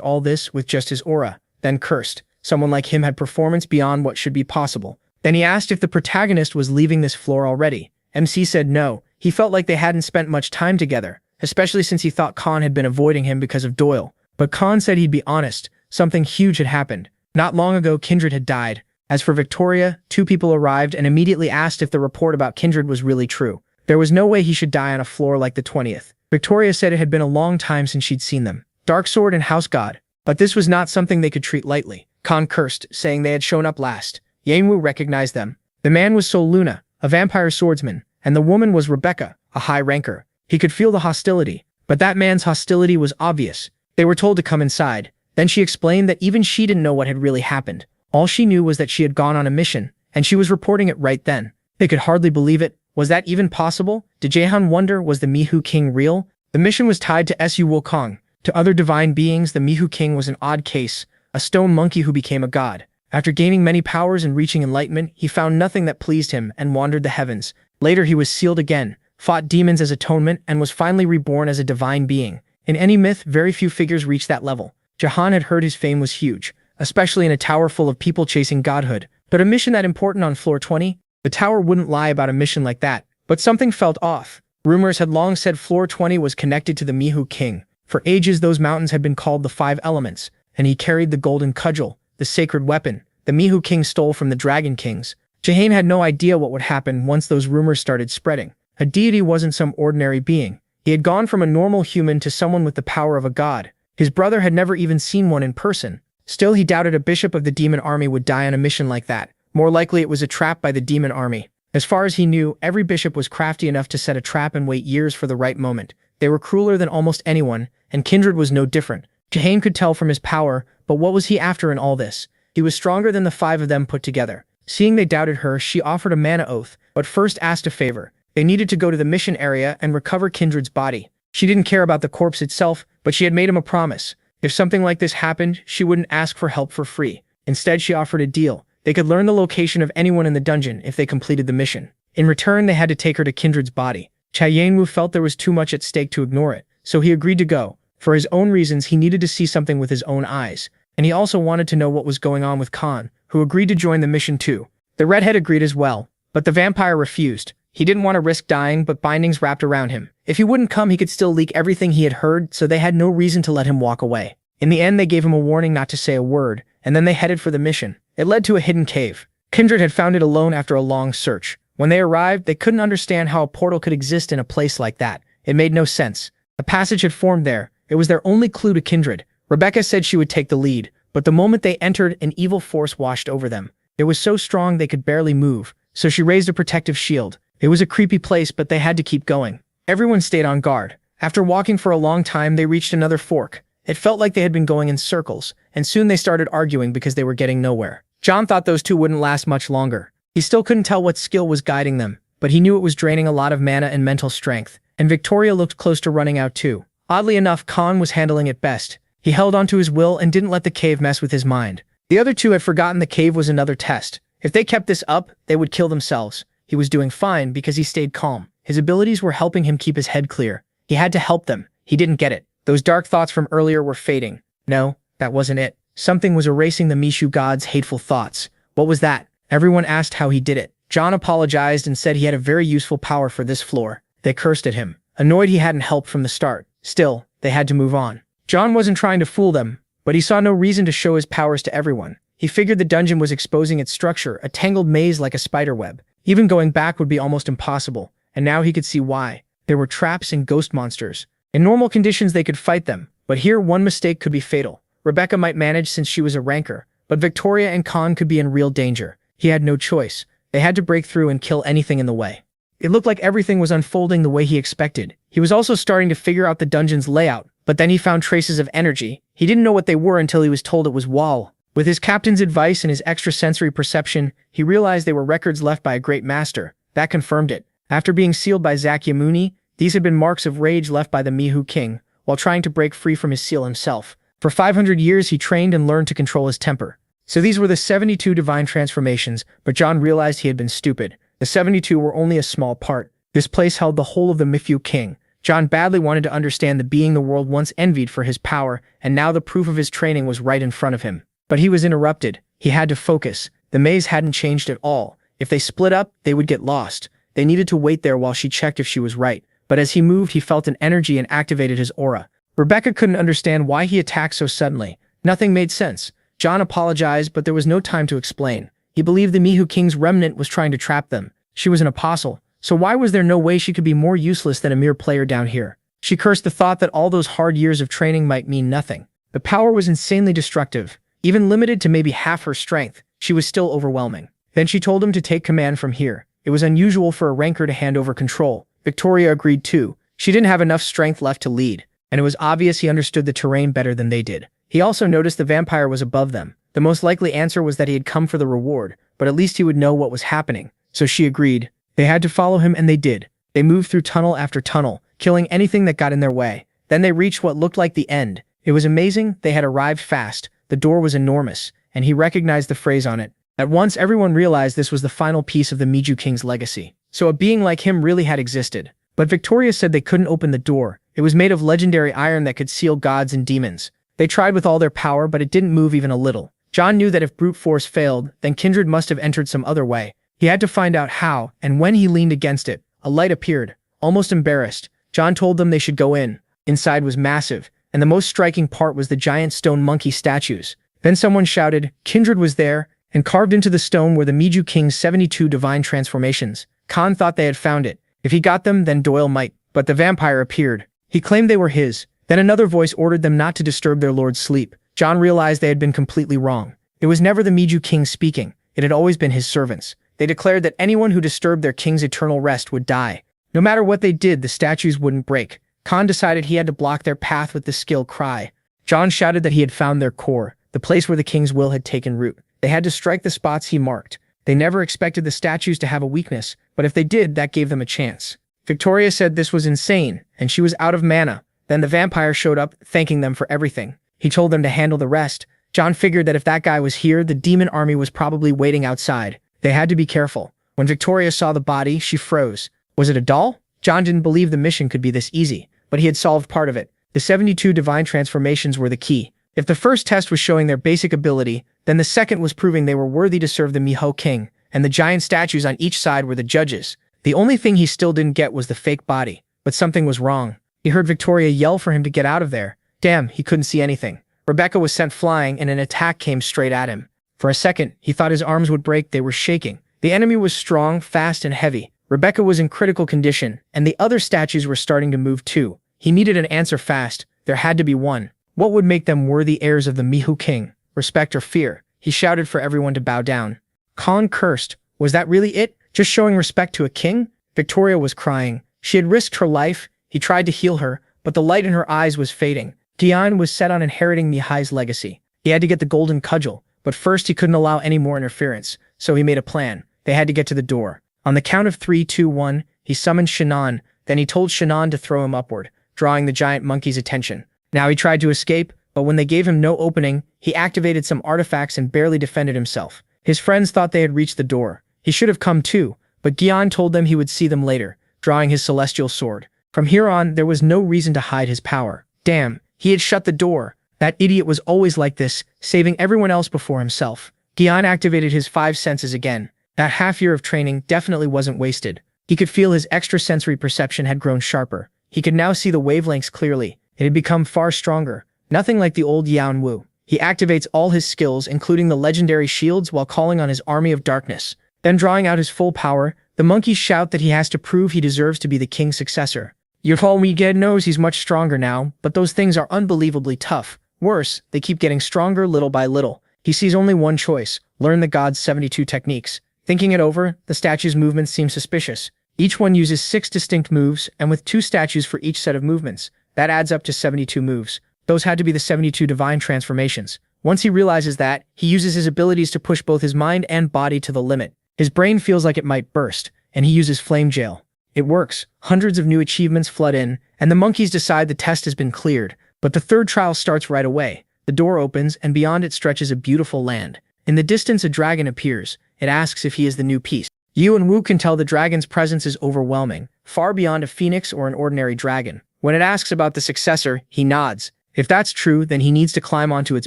all this with just his aura, then cursed. Someone like him had performance beyond what should be possible. Then he asked if the protagonist was leaving this floor already. MC said no. He felt like they hadn't spent much time together, especially since he thought Cain had been avoiding him because of Doyle. But Cain said he'd be honest. Something huge had happened. Not long ago, Kindred had died. As for Victoria, 2 people arrived and immediately asked if the report about Kindred was really true. There was no way he should die on a floor like the 20th. Victoria said it had been a long time since she'd seen them. Dark Sword and House God. But this was not something they could treat lightly. Cain cursed, saying they had shown up last. Yeon-woo recognized them. The man was Sol Luna, a vampire swordsman, and the woman was Rebecca, a high ranker. He could feel the hostility, but that man's hostility was obvious. They were told to come inside. Then she explained that even she didn't know what had really happened. All she knew was that she had gone on a mission, and she was reporting it right then. They could hardly believe it. Was that even possible? Did Jaehan wonder, was the Mihu King real? The mission was tied to Su Wukong. To other divine beings, the Mihu King was an odd case, a stone monkey who became a god. After gaining many powers and reaching enlightenment, he found nothing that pleased him and wandered the heavens. Later he was sealed again, fought demons as atonement, and was finally reborn as a divine being. In any myth, very few figures reach that level. Jahan had heard his fame was huge, especially in a tower full of people chasing godhood. But a mission that important on floor 20? The tower wouldn't lie about a mission like that. But something felt off. Rumors had long said floor 20 was connected to the Mihu King. For ages, those mountains had been called the 5 elements, and he carried the golden cudgel, the sacred weapon the Mihu King stole from the Dragon Kings. Jahan had no idea what would happen once those rumors started spreading. A deity wasn't some ordinary being. He had gone from a normal human to someone with the power of a god. His brother had never even seen one in person. Still, he doubted a bishop of the demon army would die on a mission like that. More likely it was a trap by the demon army. As far as he knew, every bishop was crafty enough to set a trap and wait years for the right moment. They were crueler than almost anyone, and Kindred was no different. Jahan could tell from his power, but what was he after in all this? He was stronger than the 5 of them put together. Seeing they doubted her, she offered a mana oath, but first asked a favor. They needed to go to the mission area and recover Kindred's body. She didn't care about the corpse itself, but she had made him a promise. If something like this happened, she wouldn't ask for help for free. Instead, she offered a deal. They could learn the location of anyone in the dungeon if they completed the mission. In return, they had to take her to Kindred's body. Yeon-woo felt there was too much at stake to ignore it, so he agreed to go. For his own reasons, he needed to see something with his own eyes, and he also wanted to know what was going on with Cain, who agreed to join the mission too. The redhead agreed as well, but the vampire refused. He didn't want to risk dying, but bindings wrapped around him. If he wouldn't come, he could still leak everything he had heard, so they had no reason to let him walk away. In the end, they gave him a warning not to say a word, and then they headed for the mission. It led to a hidden cave. Kindred had found it alone after a long search. When they arrived, they couldn't understand how a portal could exist in a place like that. It made no sense. A passage had formed there. It was their only clue to Kindred. Rebecca said she would take the lead, but the moment they entered, an evil force washed over them. It was so strong they could barely move, so she raised a protective shield. It was a creepy place, but they had to keep going. Everyone stayed on guard. After walking for a long time, they reached another fork. It felt like they had been going in circles, and soon they started arguing because they were getting nowhere. John thought those two wouldn't last much longer. He still couldn't tell what skill was guiding them, but he knew it was draining a lot of mana and mental strength. And Victoria looked close to running out too. Oddly enough, Cain was handling it best. He held onto his will and didn't let the cave mess with his mind. The other two had forgotten the cave was another test. If they kept this up, they would kill themselves. He was doing fine because he stayed calm. His abilities were helping him keep his head clear. He had to help them. He didn't get it. Those dark thoughts from earlier were fading. No, that wasn't it. Something was erasing the Mishu god's hateful thoughts. What was that? Everyone asked how he did it. John apologized and said he had a very useful power for this floor. They cursed at him, annoyed he hadn't helped from the start. Still, they had to move on. John wasn't trying to fool them, but he saw no reason to show his powers to everyone. He figured the dungeon was exposing its structure, a tangled maze like a spider web. Even going back would be almost impossible, and now he could see why. There were traps and ghost monsters. In normal conditions they could fight them, but here one mistake could be fatal. Rebecca might manage since she was a ranker, but Victoria and Cain could be in real danger. He had no choice. They had to break through and kill anything in the way. It looked like everything was unfolding the way he expected. He was also starting to figure out the dungeon's layout, but then he found traces of energy. He didn't know what they were until he was told it was wall. With his captain's advice and his extrasensory perception, he realized they were records left by a great master. That confirmed it. After being sealed by Sakyamuni, these had been marks of rage left by the Mihu king, while trying to break free from his seal himself. For 500 years he trained and learned to control his temper. So these were the 72 divine transformations, but John realized he had been stupid. The 72 were only a small part. This place held the whole of the Mifu king. John badly wanted to understand the being the world once envied for his power, and now the proof of his training was right in front of him. But he was interrupted. He had to focus. The maze hadn't changed at all. If they split up, they would get lost. They needed to wait there while she checked if she was right. But as he moved, he felt an energy and activated his aura. Rebecca couldn't understand why he attacked so suddenly. Nothing made sense. John apologized, but there was no time to explain. He believed the Mihu king's remnant was trying to trap them. She was an apostle, so why was there no way she could be more useless than a mere player down here? She cursed the thought that all those hard years of training might mean nothing. The power was insanely destructive. Even limited to maybe half her strength, she was still overwhelming. Then she told him to take command from here. It was unusual for a ranker to hand over control. Victoria agreed too. She didn't have enough strength left to lead, and it was obvious he understood the terrain better than they did. He also noticed the vampire was above them. The most likely answer was that he had come for the reward, but at least he would know what was happening. So she agreed. They had to follow him, and they did. They moved through tunnel after tunnel, killing anything that got in their way. Then they reached what looked like the end. It was amazing. They had arrived fast. The door was enormous, and he recognized the phrase on it. At once, everyone realized this was the final piece of the Miju King's legacy. So a being like him really had existed. But Victoria said they couldn't open the door. It was made of legendary iron that could seal gods and demons. They tried with all their power, but it didn't move even a little. John knew that if brute force failed, then Kindred must have entered some other way. He had to find out how, and when he leaned against it, a light appeared. Almost embarrassed, John told them they should go in. Inside was massive, and the most striking part was the giant stone monkey statues. Then someone shouted, Kindred was there, and carved into the stone were the Miju King's 72 divine transformations. Cain thought they had found it. If he got them, then Doyle might. But the vampire appeared. He claimed they were his. Then another voice ordered them not to disturb their lord's sleep. John realized they had been completely wrong. It was never the Miju King speaking. It had always been his servants. They declared that anyone who disturbed their king's eternal rest would die. No matter what they did, the statues wouldn't break. Cain decided he had to block their path with the skill cry. John shouted that he had found their core, the place where the king's will had taken root. They had to strike the spots he marked. They never expected the statues to have a weakness, but if they did, that gave them a chance. Victoria said this was insane, and she was out of mana. Then the vampire showed up, thanking them for everything. He told them to handle the rest. John figured that if that guy was here, the demon army was probably waiting outside. They had to be careful. When Victoria saw the body, she froze. Was it a doll? John didn't believe the mission could be this easy, but he had solved part of it. The 72 divine transformations were the key. If the first test was showing their basic ability, then the second was proving they were worthy to serve the Miho King, and the giant statues on each side were the judges. The only thing he still didn't get was the fake body, but something was wrong. He heard Victoria yell for him to get out of there. Damn, he couldn't see anything. Rebecca was sent flying, and an attack came straight at him. For a second, he thought his arms would break. They were shaking. The enemy was strong, fast, and heavy. Rebecca was in critical condition, and the other statues were starting to move too. He needed an answer fast. There had to be one. What would make them worthy heirs of the Mihu King? Respect or fear? He shouted for everyone to bow down. Cain cursed. Was that really it? Just showing respect to a king? Victoria was crying. She had risked her life. He tried to heal her, but the light in her eyes was fading. Dion was set on inheriting Mihai's legacy. He had to get the golden cudgel, but first he couldn't allow any more interference, so he made a plan. They had to get to the door. On the count of 3, 2, 1, he summoned Shannon, then he told Shannon to throw him upward, drawing the giant monkey's attention. Now he tried to escape, but when they gave him no opening, he activated some artifacts and barely defended himself. His friends thought they had reached the door. He should have come too, but Yeon told them he would see them later, drawing his celestial sword. From here on, there was no reason to hide his power. Damn, he had shut the door. That idiot was always like this, saving everyone else before himself. Yeon activated his 5 senses again. That half year of training definitely wasn't wasted. He could feel his extrasensory perception had grown sharper. He could now see the wavelengths clearly. It had become far stronger. Nothing like the old Yeon-woo. He activates all his skills, including the legendary shields, while calling on his army of darkness. Then drawing out his full power, the monkeys shout that he has to prove he deserves to be the king's successor. Yeon-woo knows he's much stronger now, but those things are unbelievably tough. Worse, they keep getting stronger little by little. He sees only one choice: learn the god's 72 techniques. Thinking it over, the statue's movements seem suspicious. Each one uses 6 distinct moves, and with 2 statues for each set of movements. That adds up to 72 moves. Those had to be the 72 divine transformations. Once he realizes that, he uses his abilities to push both his mind and body to the limit. His brain feels like it might burst, and he uses Flame Jail. It works. Hundreds of new achievements flood in, and the monkeys decide the test has been cleared. But the third trial starts right away. The door opens, and beyond it stretches a beautiful land. In the distance, a dragon appears. It asks if he is the new piece. Yeon-woo can tell the dragon's presence is overwhelming, far beyond a phoenix or an ordinary dragon. When it asks about the successor, he nods. If that's true, then he needs to climb onto its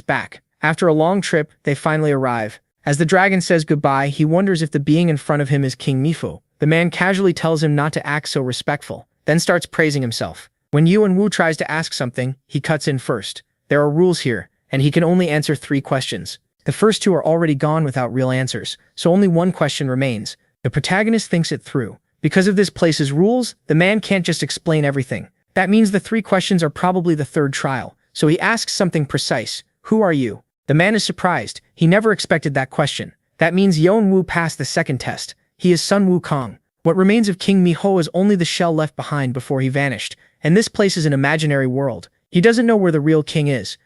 back. After a long trip, they finally arrive. As the dragon says goodbye, he wonders if the being in front of him is King Mifu. The man casually tells him not to act so respectful, then starts praising himself. When Yeon-woo tries to ask something, he cuts in first. There are rules here, and he can only answer 3 questions. The first 2 are already gone without real answers, so only 1 question remains. The protagonist thinks it through. Because of this place's rules, the man can't just explain everything. That means the 3 questions are probably the third trial, so he asks something precise. Who are you? The man is surprised. He never expected that question. That means Yeon-woo passed the second test. He is Sun Wukong. What remains of King Miho is only the shell left behind before he vanished, and this place is an imaginary world. He doesn't know where the real king is.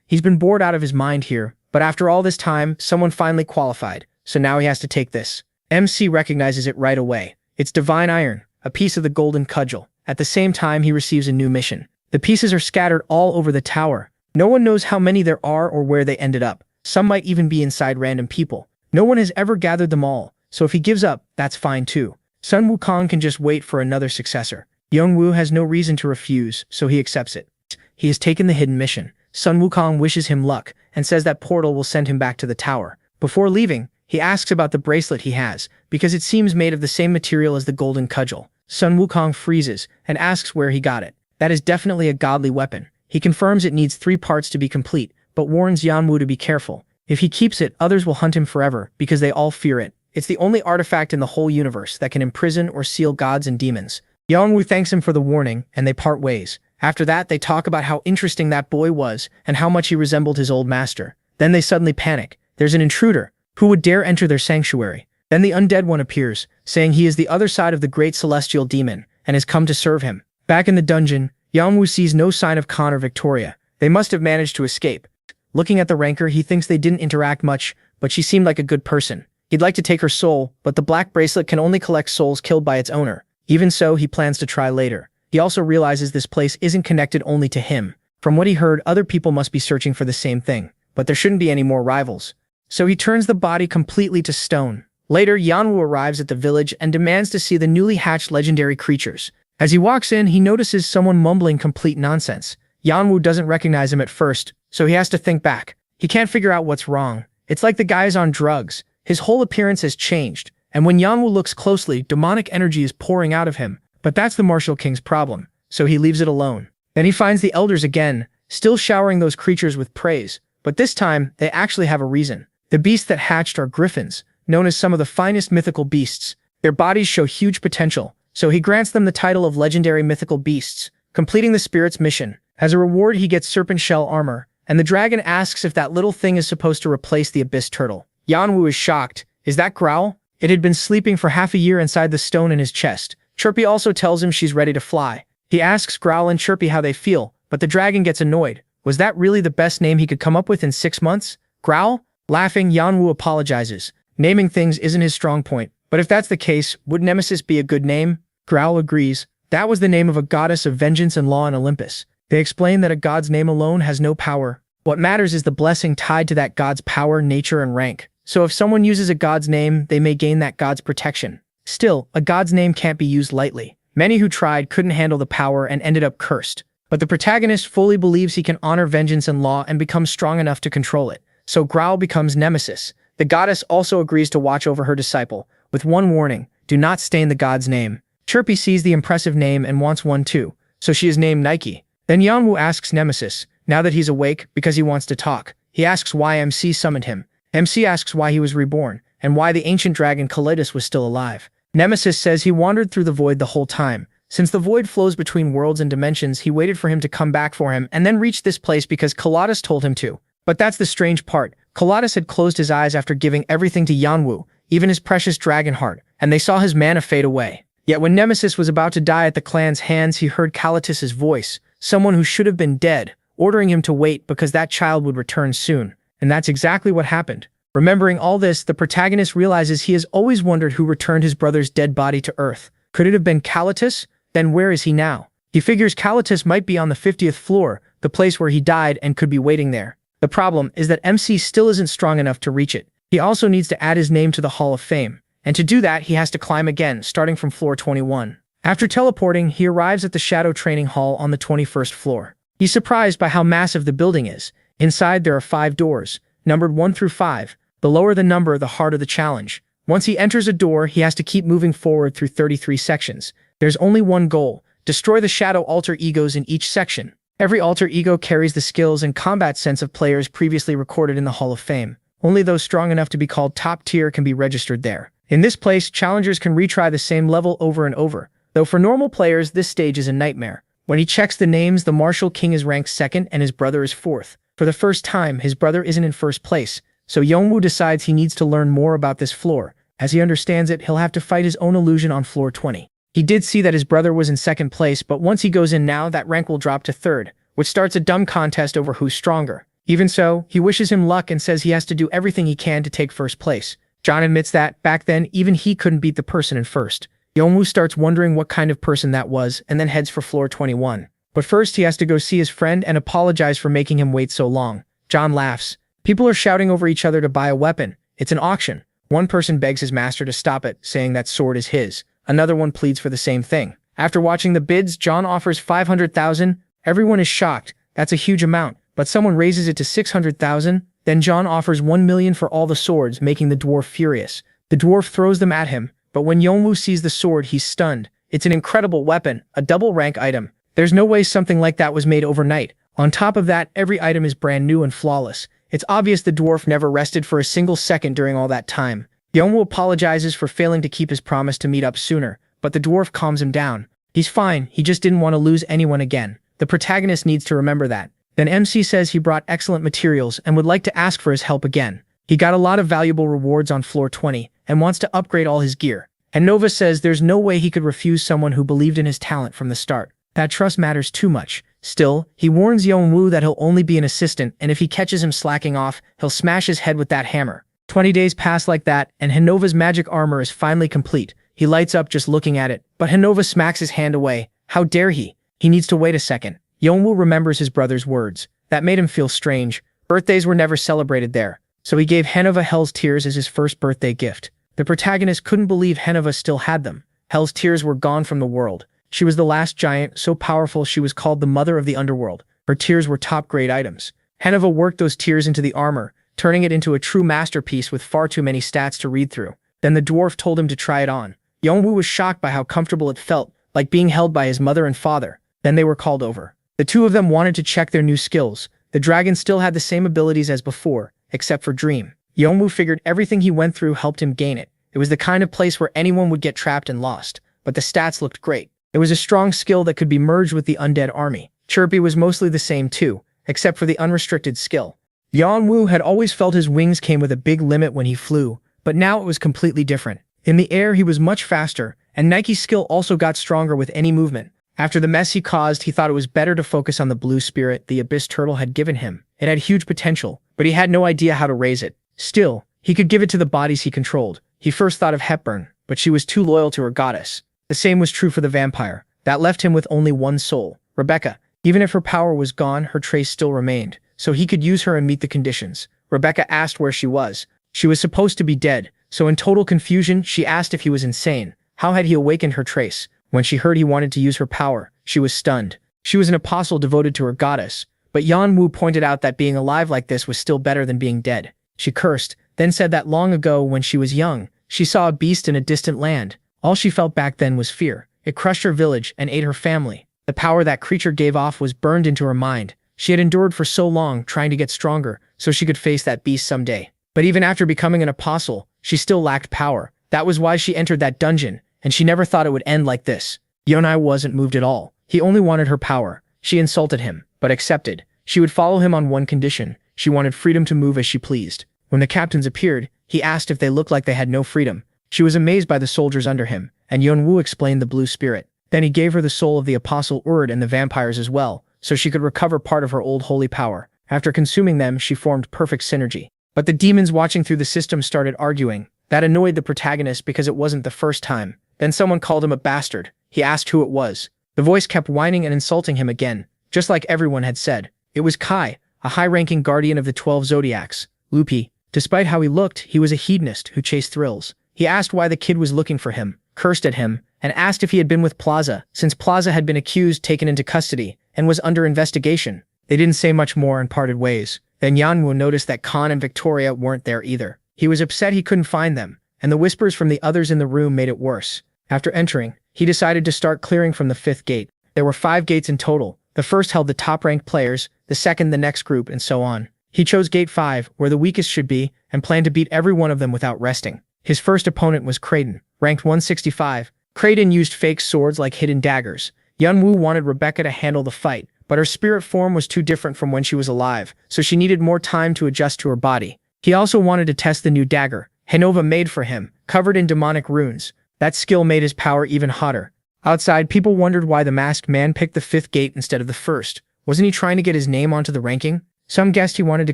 He's been bored out of his mind here, but after all this time, someone finally qualified, so now he has to take this. MC recognizes it right away. It's divine iron, a piece of the golden cudgel. At the same time, he receives a new mission. The pieces are scattered all over the tower. No one knows how many there are or where they ended up. Some might even be inside random people. No one has ever gathered them all, so if he gives up, that's fine too. Sun Wukong can just wait for another successor. Yeon-woo has no reason to refuse, so he accepts it. He has taken the hidden mission. Sun Wukong wishes him luck, and says that portal will send him back to the tower. Before leaving, he asks about the bracelet he has, because it seems made of the same material as the golden cudgel. Sun Wukong freezes, and asks where he got it. That is definitely a godly weapon. He confirms it needs 3 parts to be complete, but warns Yeon-woo to be careful. If he keeps it, others will hunt him forever, because they all fear it. It's the only artifact in the whole universe that can imprison or seal gods and demons. Yeon-woo thanks him for the warning, and they part ways. After that, they talk about how interesting that boy was, and how much he resembled his old master. Then they suddenly panic. There's an intruder. Who would dare enter their sanctuary? Then the undead one appears, saying he is the other side of the great celestial demon, and has come to serve him. Back in the dungeon, Yeon-woo sees no sign of Khan or Victoria. They must have managed to escape. Looking at the ranker, he thinks they didn't interact much, but she seemed like a good person. He'd like to take her soul, but the black bracelet can only collect souls killed by its owner. Even so, he plans to try later. He also realizes this place isn't connected only to him. From what he heard, other people must be searching for the same thing, but there shouldn't be any more rivals. So he turns the body completely to stone. Later, Yeon-woo arrives at the village and demands to see the newly hatched legendary creatures. As he walks in, he notices someone mumbling complete nonsense. Yeon-woo doesn't recognize him at first, so he has to think back. He can't figure out what's wrong. It's like the guy's on drugs. His whole appearance has changed, and when Yeon-woo looks closely, demonic energy is pouring out of him. But that's the Martial King's problem, so he leaves it alone. Then he finds the elders again, still showering those creatures with praise, but this time, they actually have a reason. The beasts that hatched are griffins, known as some of the finest mythical beasts. Their bodies show huge potential, so he grants them the title of legendary mythical beasts, completing the spirit's mission. As a reward, he gets serpent shell armor, and the dragon asks if that little thing is supposed to replace the abyss turtle. Yeon-woo is shocked. Is that Growl? It had been sleeping for half a year inside the stone in his chest. Chirpy also tells him she's ready to fly. He asks Growl and Chirpy how they feel, but the dragon gets annoyed. Was that really the best name he could come up with in 6 months? Growl? Laughing, Yeon-woo apologizes. Naming things isn't his strong point, But if that's the case, would Nemesis be a good name? Growl agrees. That was the name of a goddess of vengeance and law in Olympus. They explain that a god's name alone has no power. What matters is the blessing tied to that god's power, nature, and rank. So if someone uses a god's name, they may gain that god's protection. Still, a god's name can't be used lightly. Many who tried couldn't handle the power and ended up cursed. But the protagonist fully believes he can honor vengeance and law and becomes strong enough to control it. So Growl becomes Nemesis. The goddess also agrees to watch over her disciple, with one warning: do not stain the god's name. Chirpy sees the impressive name and wants one too, so she is named Nike. Then Yeon-woo asks Nemesis, now that he's awake, because he wants to talk. He asks why MC summoned him. MC asks why he was reborn, and why the ancient dragon Kalidas was still alive. Nemesis says he wandered through the void the whole time. Since the void flows between worlds and dimensions, he waited for him to come back for him and then reached this place because Kalidas told him to. But that's the strange part. Kalidas had closed his eyes after giving everything to Yeon-woo, even his precious dragon heart, and they saw his mana fade away. Yet when Nemesis was about to die at the clan's hands, he heard Kalidas' voice, someone who should have been dead, ordering him to wait because that child would return soon. And that's exactly what happened. Remembering all this, the protagonist realizes he has always wondered who returned his brother's dead body to Earth. Could it have been Kalidas? Then where is he now? He figures Kalidas might be on the 50th floor, the place where he died, and could be waiting there. The problem is that MC still isn't strong enough to reach it. He also needs to add his name to the Hall of Fame. And to do that, he has to climb again, starting from floor 21. After teleporting, he arrives at the Shadow Training Hall on the 21st floor. He's surprised by how massive the building is. Inside, there are 5 doors, numbered 1 through 5. The lower the number, the harder the challenge. Once he enters a door, he has to keep moving forward through 33 sections. There's only one goal: destroy the shadow alter egos in each section. Every alter ego carries the skills and combat sense of players previously recorded in the Hall of Fame. Only those strong enough to be called top tier can be registered there. In this place, challengers can retry the same level over and over, though for normal players, this stage is a nightmare. When he checks the names, the Martial King is ranked 2nd and his brother is 4th. For the first time, his brother isn't in 1st place, so Yeon-woo decides he needs to learn more about this floor. As he understands it, he'll have to fight his own illusion on floor 20. He did see that his brother was in 2nd place, but once he goes in now, that rank will drop to 3rd, which starts a dumb contest over who's stronger. Even so, he wishes him luck and says he has to do everything he can to take 1st place. John admits that, back then, even he couldn't beat the person in 1st. Yeon-woo starts wondering what kind of person that was, and then heads for floor 21. But first, he has to go see his friend and apologize for making him wait so long. John laughs. People are shouting over each other to buy a weapon. It's an auction. One person begs his master to stop it, saying that sword is his. Another one pleads for the same thing. After watching the bids, John offers 500,000. Everyone is shocked. That's a huge amount. But someone raises it to 600,000. Then John offers 1 million for all the swords, making the dwarf furious. The dwarf throws them at him, but when Yeon-woo sees the sword, he's stunned. It's an incredible weapon, a double rank item. There's no way something like that was made overnight. On top of that, every item is brand new and flawless. It's obvious the dwarf never rested for a single second during all that time. Yeon-woo apologizes for failing to keep his promise to meet up sooner, but the dwarf calms him down. He's fine, he just didn't want to lose anyone again. The protagonist needs to remember that. Then MC says he brought excellent materials and would like to ask for his help again. He got a lot of valuable rewards on floor 20 and wants to upgrade all his gear. And Nova says there's no way he could refuse someone who believed in his talent from the start. That trust matters too much. Still, he warns Yeon-woo that he'll only be an assistant, and if he catches him slacking off, he'll smash his head with that hammer. 20 days pass like that, and Hinova's magic armor is finally complete. He lights up just looking at it, but Hinova smacks his hand away. How dare he? He needs to wait a second. Yeon-woo remembers his brother's words. That made him feel strange. Birthdays were never celebrated there, so he gave Hinova Hell's Tears as his first birthday gift. The protagonist couldn't believe Hinova still had them. Hell's Tears were gone from the world. She was the last giant, so powerful she was called the Mother of the Underworld. Her tears were top-grade items. Hinova worked those tears into the armor, turning it into a true masterpiece with far too many stats to read through. Then the dwarf told him to try it on. Yeon-woo was shocked by how comfortable it felt, like being held by his mother and father. Then they were called over. The two of them wanted to check their new skills. The dragon still had the same abilities as before, except for Dream. Yeon-woo figured everything he went through helped him gain it. It was the kind of place where anyone would get trapped and lost, but the stats looked great. It was a strong skill that could be merged with the undead army. Chirpy was mostly the same too, except for the unrestricted skill. Yeon-woo had always felt his wings came with a big limit when he flew, but now it was completely different. In the air, he was much faster, and Nike's skill also got stronger with any movement. After the mess he caused, he thought it was better to focus on the blue spirit the Abyss Turtle had given him. It had huge potential, but he had no idea how to raise it. Still, he could give it to the bodies he controlled. He first thought of Hepburn, but she was too loyal to her goddess. The same was true for the vampire. That left him with only one soul, Rebecca. Even if her power was gone, her trace still remained, so he could use her and meet the conditions. Rebecca asked where she was. She was supposed to be dead, so in total confusion, she asked if he was insane. How had he awakened her trace? When she heard he wanted to use her power, she was stunned. She was an apostle devoted to her goddess, but Yeon-woo pointed out that being alive like this was still better than being dead. She cursed, then said that long ago when she was young, she saw a beast in a distant land. All she felt back then was fear. It crushed her village and ate her family. The power that creature gave off was burned into her mind. She had endured for so long, trying to get stronger, so she could face that beast someday. But even after becoming an apostle, she still lacked power. That was why she entered that dungeon, and she never thought it would end like this. Yeon-woo wasn't moved at all. He only wanted her power. She insulted him, but accepted. She would follow him on one condition. She wanted freedom to move as she pleased. When the captains appeared, he asked if they looked like they had no freedom. She was amazed by the soldiers under him, and Yeon-woo explained the blue spirit. Then he gave her the soul of the apostle Urd and the vampires as well, so she could recover part of her old holy power. After consuming them, she formed perfect synergy. But the demons watching through the system started arguing. That annoyed the protagonist because it wasn't the first time. Then someone called him a bastard. He asked who it was. The voice kept whining and insulting him again, just like everyone had said. It was Kai, a high-ranking guardian of the 12 zodiacs. Loopy. Despite how he looked, he was a hedonist who chased thrills. He asked why the kid was looking for him, cursed at him, and asked if he had been with Plaza, since Plaza had been accused, taken into custody, and was under investigation. They didn't say much more and parted ways. Then Yeon-woo noticed that Khan and Victoria weren't there either. He was upset he couldn't find them, and the whispers from the others in the room made it worse. After entering, he decided to start clearing from the 5th gate. There were 5 gates in total. The first held the top-ranked players, the second the next group, and so on. He chose Gate 5, where the weakest should be, and planned to beat every one of them without resting. His first opponent was Kraden, ranked 165. Kraden used fake swords like hidden daggers. Yeon-woo wanted Rebecca to handle the fight, but her spirit form was too different from when she was alive, so she needed more time to adjust to her body. He also wanted to test the new dagger Hanova made for him, covered in demonic runes. That skill made his power even hotter. Outside, people wondered why the masked man picked the 5th gate instead of the 1st. Wasn't he trying to get his name onto the ranking? Some guessed he wanted to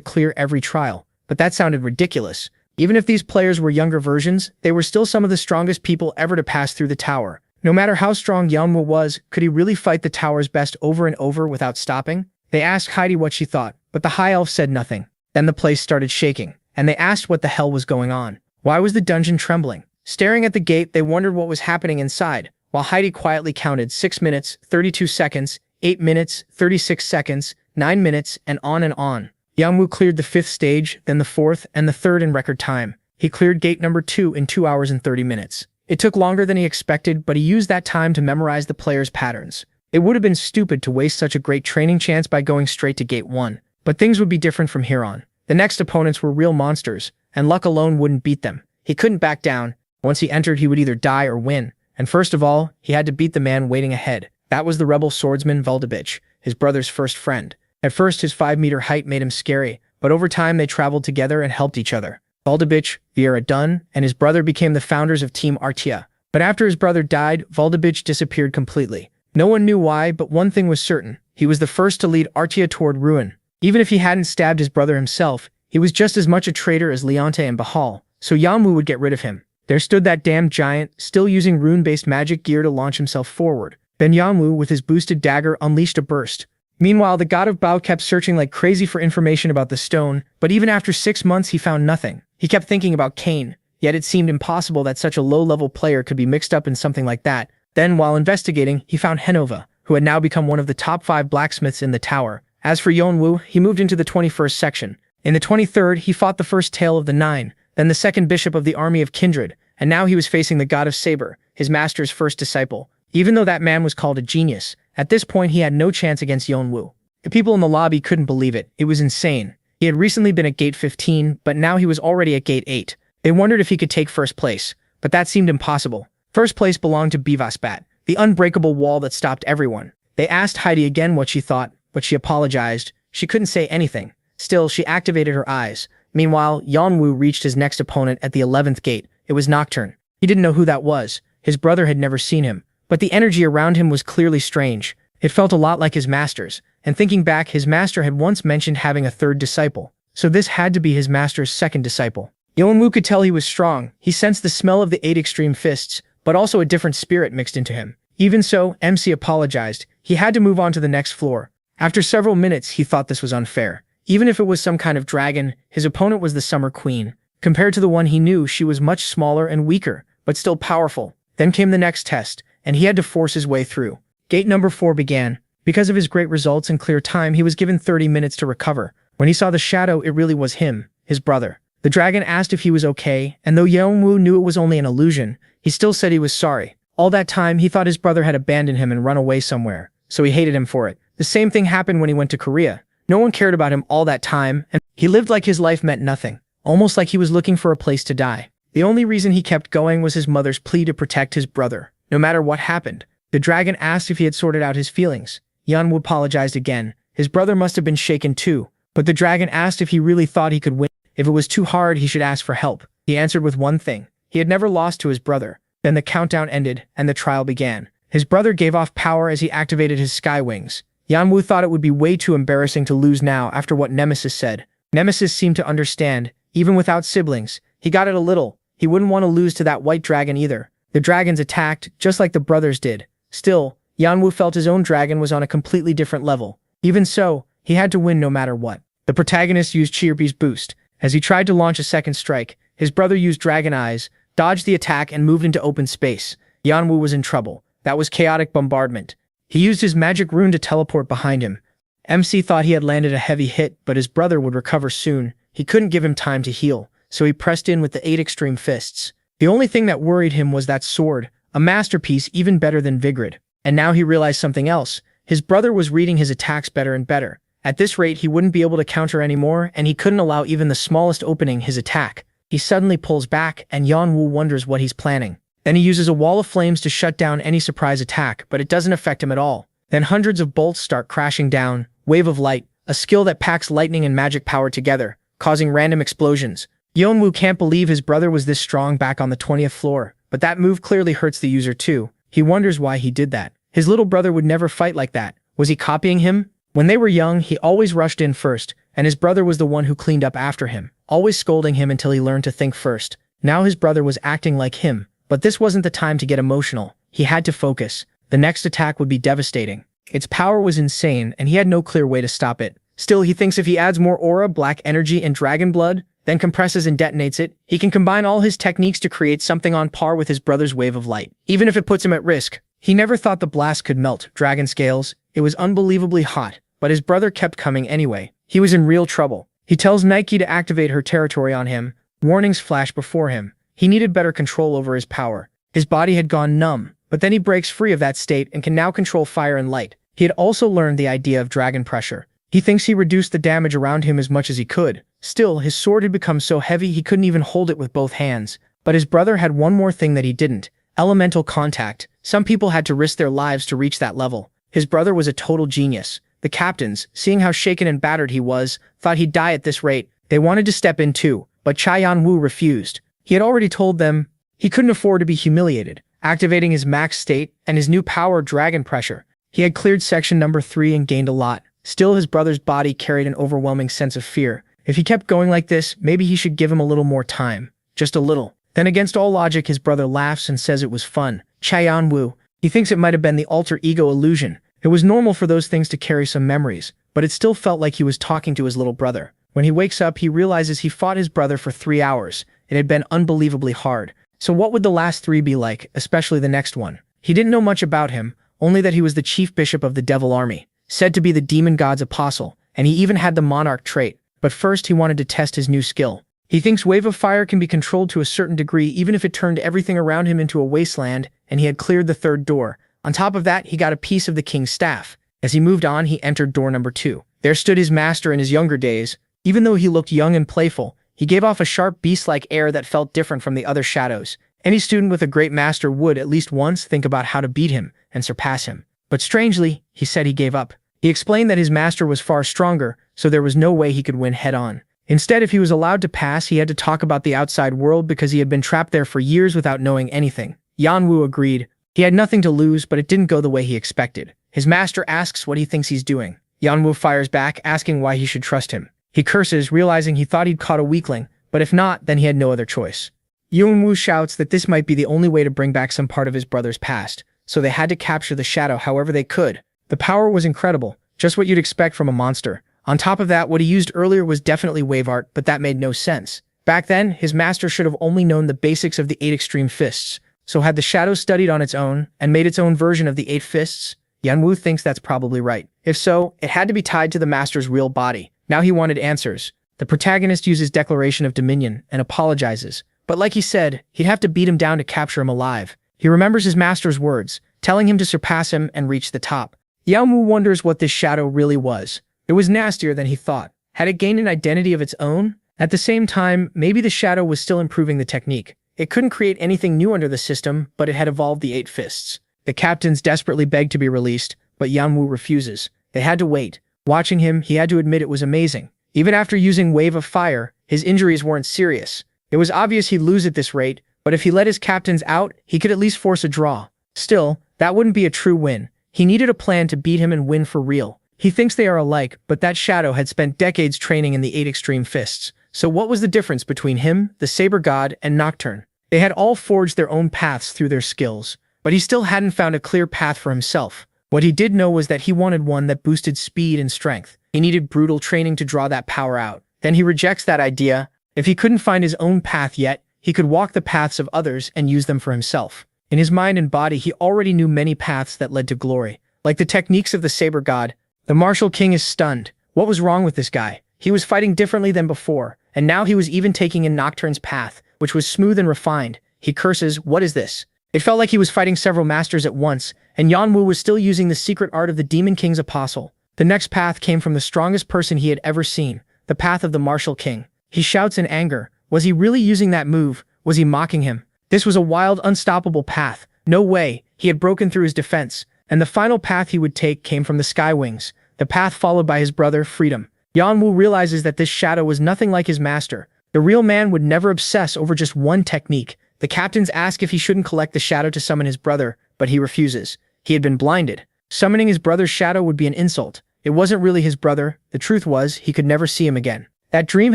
clear every trial, but that sounded ridiculous. Even if these players were younger versions, they were still some of the strongest people ever to pass through the tower. No matter how strong Yeon-woo was, could he really fight the tower's best over and over without stopping? They asked Heidi what she thought, but the high elf said nothing. Then the place started shaking, and they asked what the hell was going on. Why was the dungeon trembling? Staring at the gate, they wondered what was happening inside, while Heidi quietly counted 6 minutes, 32 seconds, 8 minutes, 36 seconds, 9 minutes, and on and on. Yeon-woo cleared the 5th stage, then the 4th, and the 3rd in record time. He cleared gate number 2 in 2 hours and 30 minutes. It took longer than he expected, but he used that time to memorize the players' patterns. It would have been stupid to waste such a great training chance by going straight to gate 1. But things would be different from here on. The next opponents were real monsters, and luck alone wouldn't beat them. He couldn't back down. Once he entered, he would either die or win. And first of all, he had to beat the man waiting ahead. That was the rebel swordsman Voldebich, his brother's first friend. At first, his 5-meter height made him scary, but over time they traveled together and helped each other. Voldebich, Vieira Dunn, and his brother became the founders of Team Artia. But after his brother died, Voldebich disappeared completely. No one knew why, but one thing was certain. He was the first to lead Artia toward ruin. Even if he hadn't stabbed his brother himself, he was just as much a traitor as Leonte and Bahal, so Yeon-woo would get rid of him. There stood that damned giant, still using rune-based magic gear to launch himself forward. Then Yeon-woo, with his boosted dagger, unleashed a burst. Meanwhile, the god of Bao kept searching like crazy for information about the stone, but even after 6 months he found nothing. He kept thinking about Cain, yet it seemed impossible that such a low-level player could be mixed up in something like that. Then, while investigating, he found Hanova, who had now become one of the top 5 blacksmiths in the tower. As for Yeon-woo, he moved into the 21st section. In the 23rd, he fought the first Tale of the Nine, then the second bishop of the army of Kindred, and now he was facing the god of Saber, his master's first disciple. Even though that man was called a genius, at this point he had no chance against Yeon-woo. The people in the lobby couldn't believe it. It was insane. He had recently been at gate 15, but now he was already at gate 8. They wondered if he could take first place, but that seemed impossible. First place belonged to Bivasbat, the unbreakable wall that stopped everyone. They asked Heidi again what she thought, but she apologized. She couldn't say anything. Still, she activated her eyes. Meanwhile, Yeon-woo reached his next opponent at the 11th gate. It was Nocturne. He didn't know who that was. His brother had never seen him. But the energy around him was clearly strange. It felt a lot like his master's. And thinking back, his master had once mentioned having a 3rd disciple. So this had to be his master's 2nd disciple. Yeon-woo could tell he was strong. He sensed the smell of the 8 extreme fists, but also a different spirit mixed into him. Even so, MC apologized. He had to move on to the next floor. After several minutes, he thought this was unfair. Even if it was some kind of dragon, his opponent was the Summer Queen. Compared to the one he knew, she was much smaller and weaker, but still powerful. Then came the next test, and he had to force his way through. Gate number 4 began. Because of his great results and clear time, he was given 30 minutes to recover. When he saw the shadow, it really was him, his brother. The dragon asked if he was okay, and though Yeon-woo knew it was only an illusion, he still said he was sorry. All that time, he thought his brother had abandoned him and run away somewhere, so he hated him for it. The same thing happened when he went to Korea. No one cared about him all that time, and he lived like his life meant nothing, almost like he was looking for a place to die. The only reason he kept going was his mother's plea to protect his brother, no matter what happened. The dragon asked if he had sorted out his feelings. Yeon-woo apologized again. His brother must have been shaken too, but the dragon asked if he really thought he could win. If it was too hard, he should ask for help. He answered with one thing. He had never lost to his brother. Then the countdown ended, and the trial began. His brother gave off power as he activated his sky wings. Yeon-woo thought it would be way too embarrassing to lose now after what Nemesis said. Nemesis seemed to understand. Even without siblings, he got it a little. He wouldn't want to lose to that white dragon either. The dragons attacked, just like the brothers did. Still, Yeon-woo felt his own dragon was on a completely different level. Even so, he had to win no matter what. The protagonist used Chirpy's boost. As he tried to launch a second strike, his brother used Dragon Eyes, dodged the attack, and moved into open space. Yeon-woo was in trouble. That was chaotic bombardment. He used his magic rune to teleport behind him. MC thought he had landed a heavy hit, but his brother would recover soon. He couldn't give him time to heal, so he pressed in with the 8 extreme fists. The only thing that worried him was that sword, a masterpiece even better than Vigrid. And now he realized something else. His brother was reading his attacks better and better. At this rate, he wouldn't be able to counter anymore, and he couldn't allow even the smallest opening his attack. He suddenly pulls back, and Yeon-woo wonders what he's planning. Then he uses a wall of flames to shut down any surprise attack, but it doesn't affect him at all. Then hundreds of bolts start crashing down. Wave of light, a skill that packs lightning and magic power together, causing random explosions. Yeon-woo can't believe his brother was this strong back on the 20th floor, but that move clearly hurts the user too. He wonders why he did that. His little brother would never fight like that. Was he copying him? When they were young, he always rushed in first, and his brother was the one who cleaned up after him, always scolding him until he learned to think first. Now his brother was acting like him, but this wasn't the time to get emotional. He had to focus. The next attack would be devastating. Its power was insane, and he had no clear way to stop it. Still, he thinks if he adds more aura, black energy, and dragon blood, then compresses and detonates it, he can combine all his techniques to create something on par with his brother's wave of light, even if it puts him at risk. He never thought the blast could melt dragon scales. It was unbelievably hot, but his brother kept coming anyway. He was in real trouble. He tells Nike to activate her territory on him. Warnings flash before him. He needed better control over his power. His body had gone numb, but then he breaks free of that state and can now control fire and light. He had also learned the idea of dragon pressure. He thinks he reduced the damage around him as much as he could. Still, his sword had become so heavy he couldn't even hold it with both hands. But his brother had one more thing that he didn't. Elemental contact. Some people had to risk their lives to reach that level. His brother was a total genius. The captains, seeing how shaken and battered he was, thought he'd die at this rate. They wanted to step in too, but Yeon-woo refused. He had already told them he couldn't afford to be humiliated. Activating his max state and his new power, dragon pressure, he had cleared section number 3 and gained a lot. Still, his brother's body carried an overwhelming sense of fear. If he kept going like this, maybe he should give him a little more time. Just a little. Then against all logic, his brother laughs and says it was fun. Yeon-woo. He thinks it might have been the alter ego illusion. It was normal for those things to carry some memories, but it still felt like he was talking to his little brother. When he wakes up, he realizes he fought his brother for 3 hours. It had been unbelievably hard. So what would the last 3 be like, especially the next one? He didn't know much about him, only that he was the chief bishop of the Devil Army, said to be the demon god's apostle, and he even had the monarch trait. But first he wanted to test his new skill. He thinks Wave of Fire can be controlled to a certain degree even if it turned everything around him into a wasteland, and he had cleared the 3rd door. On top of that, he got a piece of the king's staff. As he moved on, he entered door number 2. There stood his master in his younger days. Even though he looked young and playful, he gave off a sharp beast-like air that felt different from the other shadows. Any student with a great master would, at least once, think about how to beat him and surpass him. But strangely, he said he gave up. He explained that his master was far stronger, so there was no way he could win head-on. Instead, if he was allowed to pass, he had to talk about the outside world because he had been trapped there for years without knowing anything. Yeon-woo agreed. He had nothing to lose, but it didn't go the way he expected. His master asks what he thinks he's doing. Yeon-woo fires back, asking why he should trust him. He curses, realizing he thought he'd caught a weakling, but if not, then he had no other choice. Yeon-woo shouts that this might be the only way to bring back some part of his brother's past, so they had to capture the shadow however they could. The power was incredible, just what you'd expect from a monster. On top of that, what he used earlier was definitely wave art, but that made no sense. Back then, his master should have only known the basics of the 8 extreme fists. So had the shadow studied on its own and made its own version of the 8 fists? Yeon-woo thinks that's probably right. If so, it had to be tied to the master's real body. Now he wanted answers. The protagonist uses Declaration of Dominion and apologizes. But like he said, he'd have to beat him down to capture him alive. He remembers his master's words, telling him to surpass him and reach the top. Yeon-woo wonders what this shadow really was. It was nastier than he thought. Had it gained an identity of its own? At the same time, maybe the shadow was still improving the technique. It couldn't create anything new under the system, but it had evolved the 8 fists. The captains desperately begged to be released, but Yeon-woo refuses. They had to wait. Watching him, he had to admit it was amazing. Even after using Wave of Fire, his injuries weren't serious. It was obvious he'd lose at this rate, but if he let his captains out, he could at least force a draw. Still, that wouldn't be a true win. He needed a plan to beat him and win for real. He thinks they are alike, but that shadow had spent decades training in the 8 extreme fists. So what was the difference between him, the Saber God, and Nocturne? They had all forged their own paths through their skills, but he still hadn't found a clear path for himself. What he did know was that he wanted one that boosted speed and strength. He needed brutal training to draw that power out. Then he rejects that idea. If he couldn't find his own path yet, he could walk the paths of others and use them for himself. In his mind and body, he already knew many paths that led to glory. Like the techniques of the Saber God, the Martial King is stunned. What was wrong with this guy? He was fighting differently than before, and now he was even taking in Nocturne's path, which was smooth and refined. He curses, "What is this?" It felt like he was fighting several masters at once, and Yeon-woo was still using the secret art of the Demon King's apostle. The next path came from the strongest person he had ever seen, the path of the Martial King. He shouts in anger. Was he really using that move? Was he mocking him? This was a wild, unstoppable path. No way. He had broken through his defense, and the final path he would take came from the Sky Wings, the path followed by his brother, Freedom. Yeon-woo realizes that this shadow was nothing like his master. The real man would never obsess over just one technique. The captains ask if he shouldn't collect the shadow to summon his brother, but he refuses. He had been blinded. Summoning his brother's shadow would be an insult. It wasn't really his brother. The truth was, he could never see him again. That dream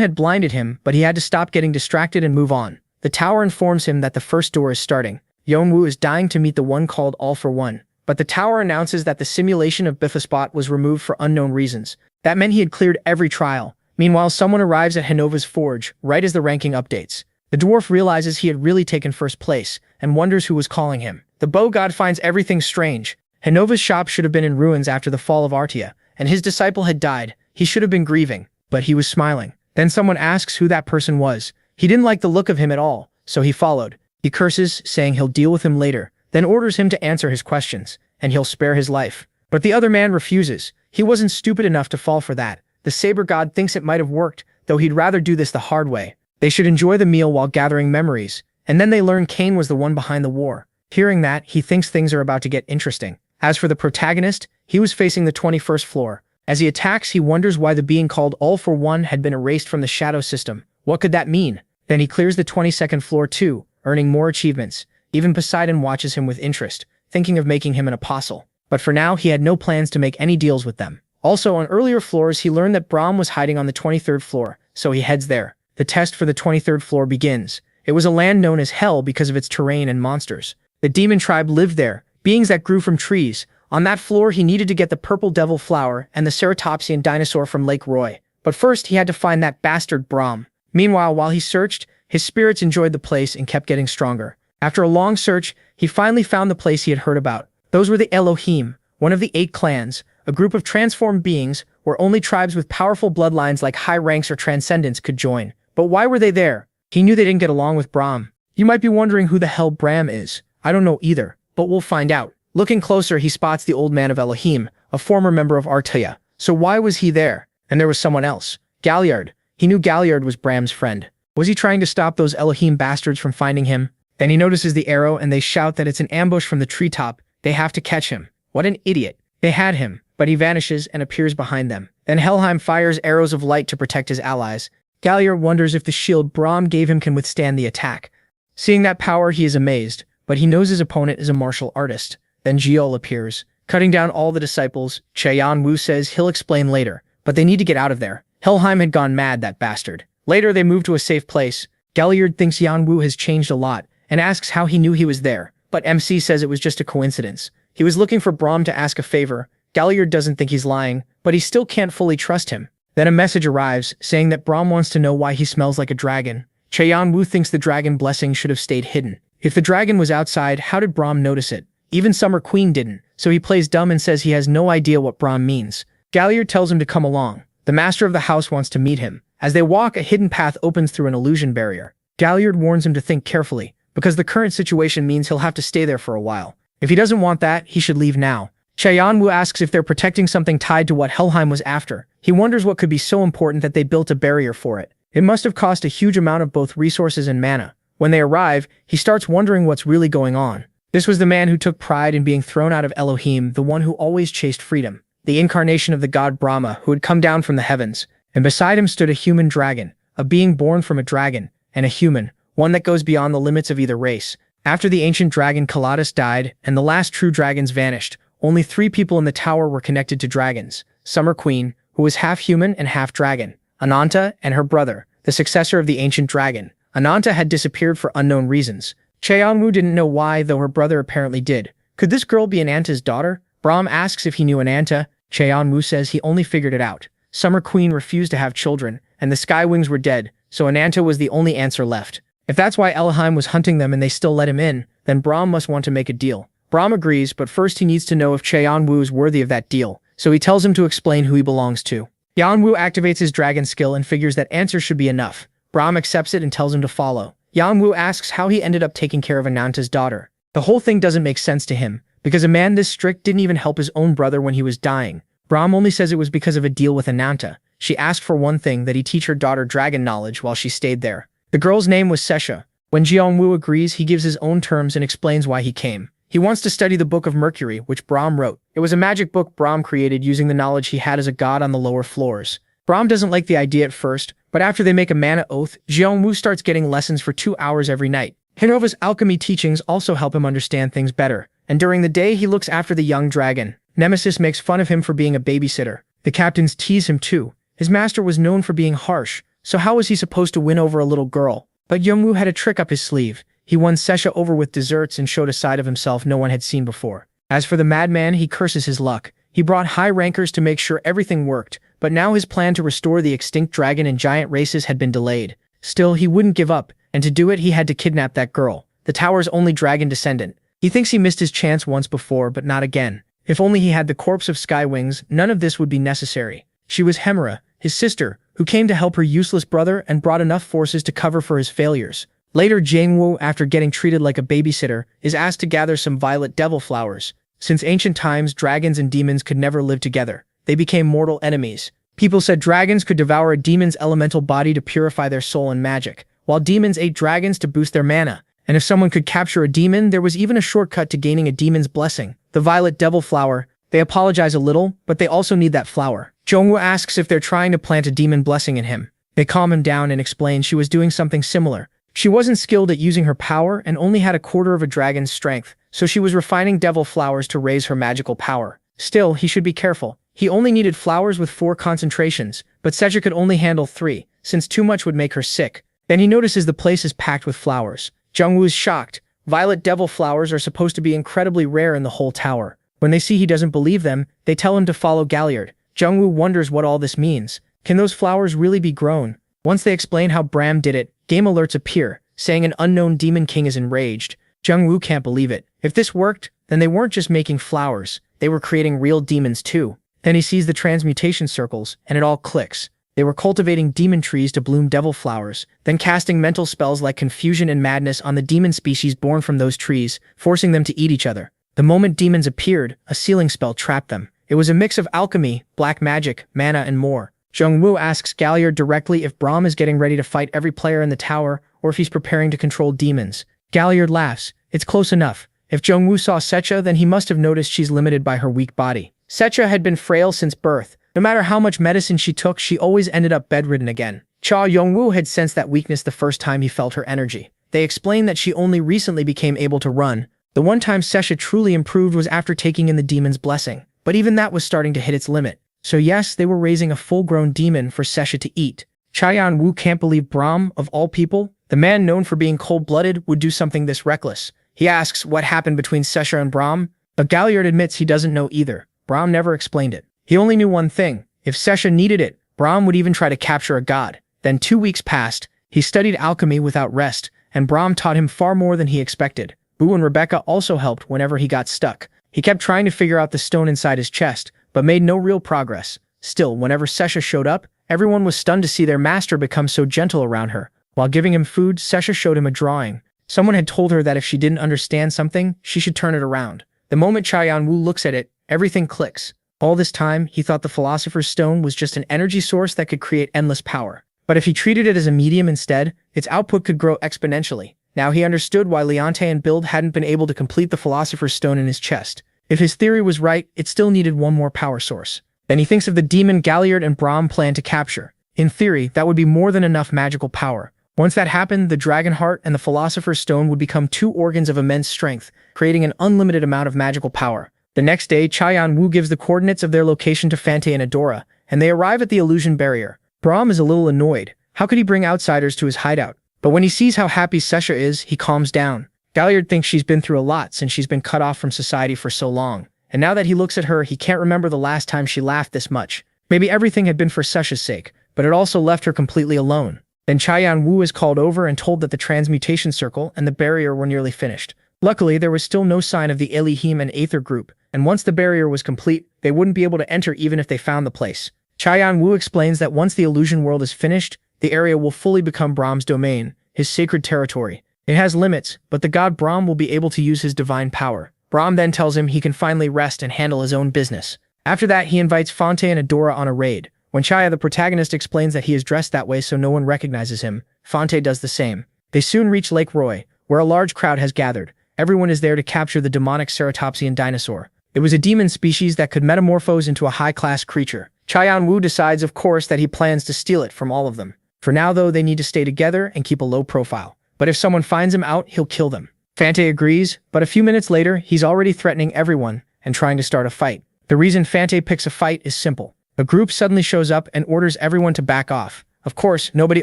had blinded him, but he had to stop getting distracted and move on. The tower informs him that the first door is starting. Yeon-woo is dying to meet the one called All for One, but the tower announces that the simulation of Bifaspot was removed for unknown reasons. That meant he had cleared every trial. Meanwhile, someone arrives at Hinova's forge, right as the ranking updates. The dwarf realizes he had really taken first place, and wonders who was calling him. The bow god finds everything strange. Hinova's shop should have been in ruins after the fall of Artia, and his disciple had died. He should have been grieving, but he was smiling. Then someone asks who that person was. He didn't like the look of him at all, so he followed. He curses, saying he'll deal with him later, then orders him to answer his questions, and he'll spare his life. But the other man refuses. He wasn't stupid enough to fall for that. The Saber God thinks it might have worked, though he'd rather do this the hard way. They should enjoy the meal while gathering memories, and then they learn Cain was the one behind the war. Hearing that, he thinks things are about to get interesting. As for the protagonist, he was facing the 21st floor. As he attacks, he wonders why the being called All for One had been erased from the shadow system. What could that mean? Then he clears the 22nd floor too, earning more achievements. Even Poseidon watches him with interest, thinking of making him an apostle. But for now, he had no plans to make any deals with them. Also, on earlier floors, he learned that Brahm was hiding on the 23rd floor, so he heads there. The test for the 23rd floor begins. It was a land known as Hell because of its terrain and monsters. The demon tribe lived there, beings that grew from trees. On that floor, he needed to get the purple devil flower and the ceratopsian dinosaur from Lake Roy. But first, he had to find that bastard Brahm. Meanwhile, while he searched, his spirits enjoyed the place and kept getting stronger. After a long search, he finally found the place he had heard about. Those were the Elohim, one of the 8 clans, a group of transformed beings where only tribes with powerful bloodlines like high ranks or transcendents could join. But why were they there? He knew they didn't get along with Brahm. You might be wondering who the hell Brahm is. I don't know either, but we'll find out. Looking closer, he spots the old man of Elohim, a former member of Artia. So why was he there? And there was someone else. Galliard. He knew Galliard was Bram's friend. Was he trying to stop those Elohim bastards from finding him? Then he notices the arrow and they shout that it's an ambush from the treetop. They have to catch him. What an idiot. They had him, but he vanishes and appears behind them. Then Helheim fires arrows of light to protect his allies. Galliard wonders if the shield Brahm gave him can withstand the attack. Seeing that power, he is amazed, but he knows his opponent is a martial artist. Then Jeol appears, cutting down all the disciples. Yeon-woo says he'll explain later, but they need to get out of there. Helheim had gone mad, that bastard. Later, they move to a safe place. Galliard thinks Yeon-woo has changed a lot and asks how he knew he was there, but MC says it was just a coincidence. He was looking for Braum to ask a favor. Galliard doesn't think he's lying, but he still can't fully trust him. Then a message arrives saying that Braum wants to know why he smells like a dragon. Yeon-woo thinks the dragon blessing should have stayed hidden. If the dragon was outside, how did Braum notice it? Even Summer Queen didn't, so he plays dumb and says he has no idea what Braum means. Galliard tells him to come along. The master of the house wants to meet him. As they walk, a hidden path opens through an illusion barrier. Galliard warns him to think carefully, because the current situation means he'll have to stay there for a while. If he doesn't want that, he should leave now. Yeon-woo asks if they're protecting something tied to what Helheim was after. He wonders what could be so important that they built a barrier for it. It must have cost a huge amount of both resources and mana. When they arrive, he starts wondering what's really going on. This was the man who took pride in being thrown out of Elohim, the one who always chased freedom, the incarnation of the god Brahma who had come down from the heavens. And beside him stood a human dragon, a being born from a dragon, and a human, one that goes beyond the limits of either race. After the ancient dragon Kaladas died and the last true dragons vanished, only 3 people in the tower were connected to dragons: Summer Queen, who was half human and half dragon, Ananta, and her brother, the successor of the ancient dragon. Ananta had disappeared for unknown reasons. Yeon-woo didn't know why, though her brother apparently did. Could this girl be Ananta's daughter? Braum asks if he knew Ananta. Yeon-woo says he only figured it out. Summer Queen refused to have children, and the Sky Wings were dead, so Ananta was the only answer left. If that's why Elohim was hunting them and they still let him in, then Braum must want to make a deal. Braum agrees, but first he needs to know if Yeon-woo is worthy of that deal, so he tells him to explain who he belongs to. Yeon-woo activates his dragon skill and figures that answer should be enough. Braum accepts it and tells him to follow. Yeon-woo asks how he ended up taking care of Ananta's daughter. The whole thing doesn't make sense to him, because a man this strict didn't even help his own brother when he was dying. Braum only says it was because of a deal with Ananta. She asked for one thing, that he teach her daughter dragon knowledge while she stayed there. The girl's name was Sesha. When Jeong-woo agrees, he gives his own terms and explains why he came. He wants to study the Book of Mercury, which Braum wrote. It was a magic book Braum created using the knowledge he had as a god on the lower floors. Braum doesn't like the idea at first, but after they make a mana oath, Jeong-woo starts getting lessons for 2 hours every night. Hinova's alchemy teachings also help him understand things better, and during the day he looks after the young dragon. Nemesis makes fun of him for being a babysitter. The captains tease him too. His master was known for being harsh, so how was he supposed to win over a little girl? But Yeon-woo had a trick up his sleeve. He won Sesha over with desserts and showed a side of himself no one had seen before. As for the madman, he curses his luck. He brought high rankers to make sure everything worked, but now his plan to restore the extinct dragon and giant races had been delayed. Still, he wouldn't give up, and to do it he had to kidnap that girl, the tower's only dragon descendant. He thinks he missed his chance once before, but not again. If only he had the corpse of Sky Wings, none of this would be necessary. She was Hemera, his sister, who came to help her useless brother and brought enough forces to cover for his failures. Later, Jeong-woo, after getting treated like a babysitter, is asked to gather some violet devil flowers. Since ancient times, dragons and demons could never live together. They became mortal enemies. People said dragons could devour a demon's elemental body to purify their soul and magic, while demons ate dragons to boost their mana. And if someone could capture a demon, there was even a shortcut to gaining a demon's blessing: the violet devil flower. They apologize a little, but they also need that flower. Jeong-woo asks if they're trying to plant a demon blessing in him. They calm him down and explain she was doing something similar. She wasn't skilled at using her power and only had a quarter of a dragon's strength, so she was refining devil flowers to raise her magical power. Still, he should be careful. He only needed flowers with 4 concentrations, but Sesha could only handle 3, since too much would make her sick. Then he notices the place is packed with flowers. Jeong-woo is shocked. Violet devil flowers are supposed to be incredibly rare in the whole tower. When they see he doesn't believe them, they tell him to follow Galliard. Jeong-woo wonders what all this means. Can those flowers really be grown? Once they explain how Braum did it, game alerts appear, saying an unknown demon king is enraged. Jeong-woo can't believe it. If this worked, then they weren't just making flowers, they were creating real demons too. Then he sees the transmutation circles, and it all clicks. They were cultivating demon trees to bloom devil flowers, then casting mental spells like confusion and madness on the demon species born from those trees, forcing them to eat each other. The moment demons appeared, a sealing spell trapped them. It was a mix of alchemy, black magic, mana, and more. Jeong-woo asks Galliard directly if Braum is getting ready to fight every player in the tower, or if he's preparing to control demons. Galliard laughs. It's close enough. If Jeong-woo saw Sesha, then he must have noticed she's limited by her weak body. Sesha had been frail since birth. No matter how much medicine she took, she always ended up bedridden again. Yeon-woo had sensed that weakness the first time he felt her energy. They explained that she only recently became able to run. The one time Sesha truly improved was after taking in the demon's blessing, but even that was starting to hit its limit. So yes, they were raising a full-grown demon for Sesha to eat. Cha Yeon-woo can't believe Brahm, of all people, the man known for being cold-blooded, would do something this reckless. He asks what happened between Sesha and Brahm, but Galliard admits he doesn't know either. Brahm never explained it. He only knew one thing. If Sesha needed it, Brahm would even try to capture a god. Then 2 weeks passed. He studied alchemy without rest, and Brahm taught him far more than he expected. Boo and Rebecca also helped whenever he got stuck. He kept trying to figure out the stone inside his chest, but made no real progress. Still, whenever Sesha showed up, everyone was stunned to see their master become so gentle around her. While giving him food, Sesha showed him a drawing. Someone had told her that if she didn't understand something, she should turn it around. The moment Cha Yeon-woo looks at it, everything clicks. All this time, he thought the Philosopher's Stone was just an energy source that could create endless power. But if he treated it as a medium instead, its output could grow exponentially. Now he understood why Leonte and Bild hadn't been able to complete the Philosopher's Stone in his chest. If his theory was right, it still needed one more power source. Then he thinks of the demon Galliard and Brahm plan to capture. In theory, that would be more than enough magical power. Once that happened, the Dragon Heart and the Philosopher's Stone would become two organs of immense strength, creating an unlimited amount of magical power. The next day, Cha Yeon-woo gives the coordinates of their location to Fante and Adora, and they arrive at the illusion barrier. Brahm is a little annoyed. How could he bring outsiders to his hideout? But when he sees how happy Sesha is, he calms down. Galliard thinks she's been through a lot since she's been cut off from society for so long. And now that he looks at her, he can't remember the last time she laughed this much. Maybe everything had been for Sesha's sake, but it also left her completely alone. Then Cha Yeon-woo is called over and told that the transmutation circle and the barrier were nearly finished. Luckily, there was still no sign of the Elohim and Aether group, and once the barrier was complete, they wouldn't be able to enter even if they found the place. Cha Yeon-woo explains that once the illusion world is finished, the area will fully become Brahm's domain, his sacred territory. It has limits, but the god Brahm will be able to use his divine power. Brahm then tells him he can finally rest and handle his own business. After that, he invites Fante and Adora on a raid. When Chaya, the protagonist, explains that he is dressed that way so no one recognizes him, Fante does the same. They soon reach Lake Roy, where a large crowd has gathered. Everyone is there to capture the demonic ceratopsian dinosaur. It was a demon species that could metamorphose into a high-class creature. Cha Yeon-woo decides, of course, that he plans to steal it from all of them. For now, though, they need to stay together and keep a low profile. But if someone finds him out, he'll kill them. Fante agrees, but a few minutes later, he's already threatening everyone and trying to start a fight. The reason Fante picks a fight is simple. A group suddenly shows up and orders everyone to back off. Of course, nobody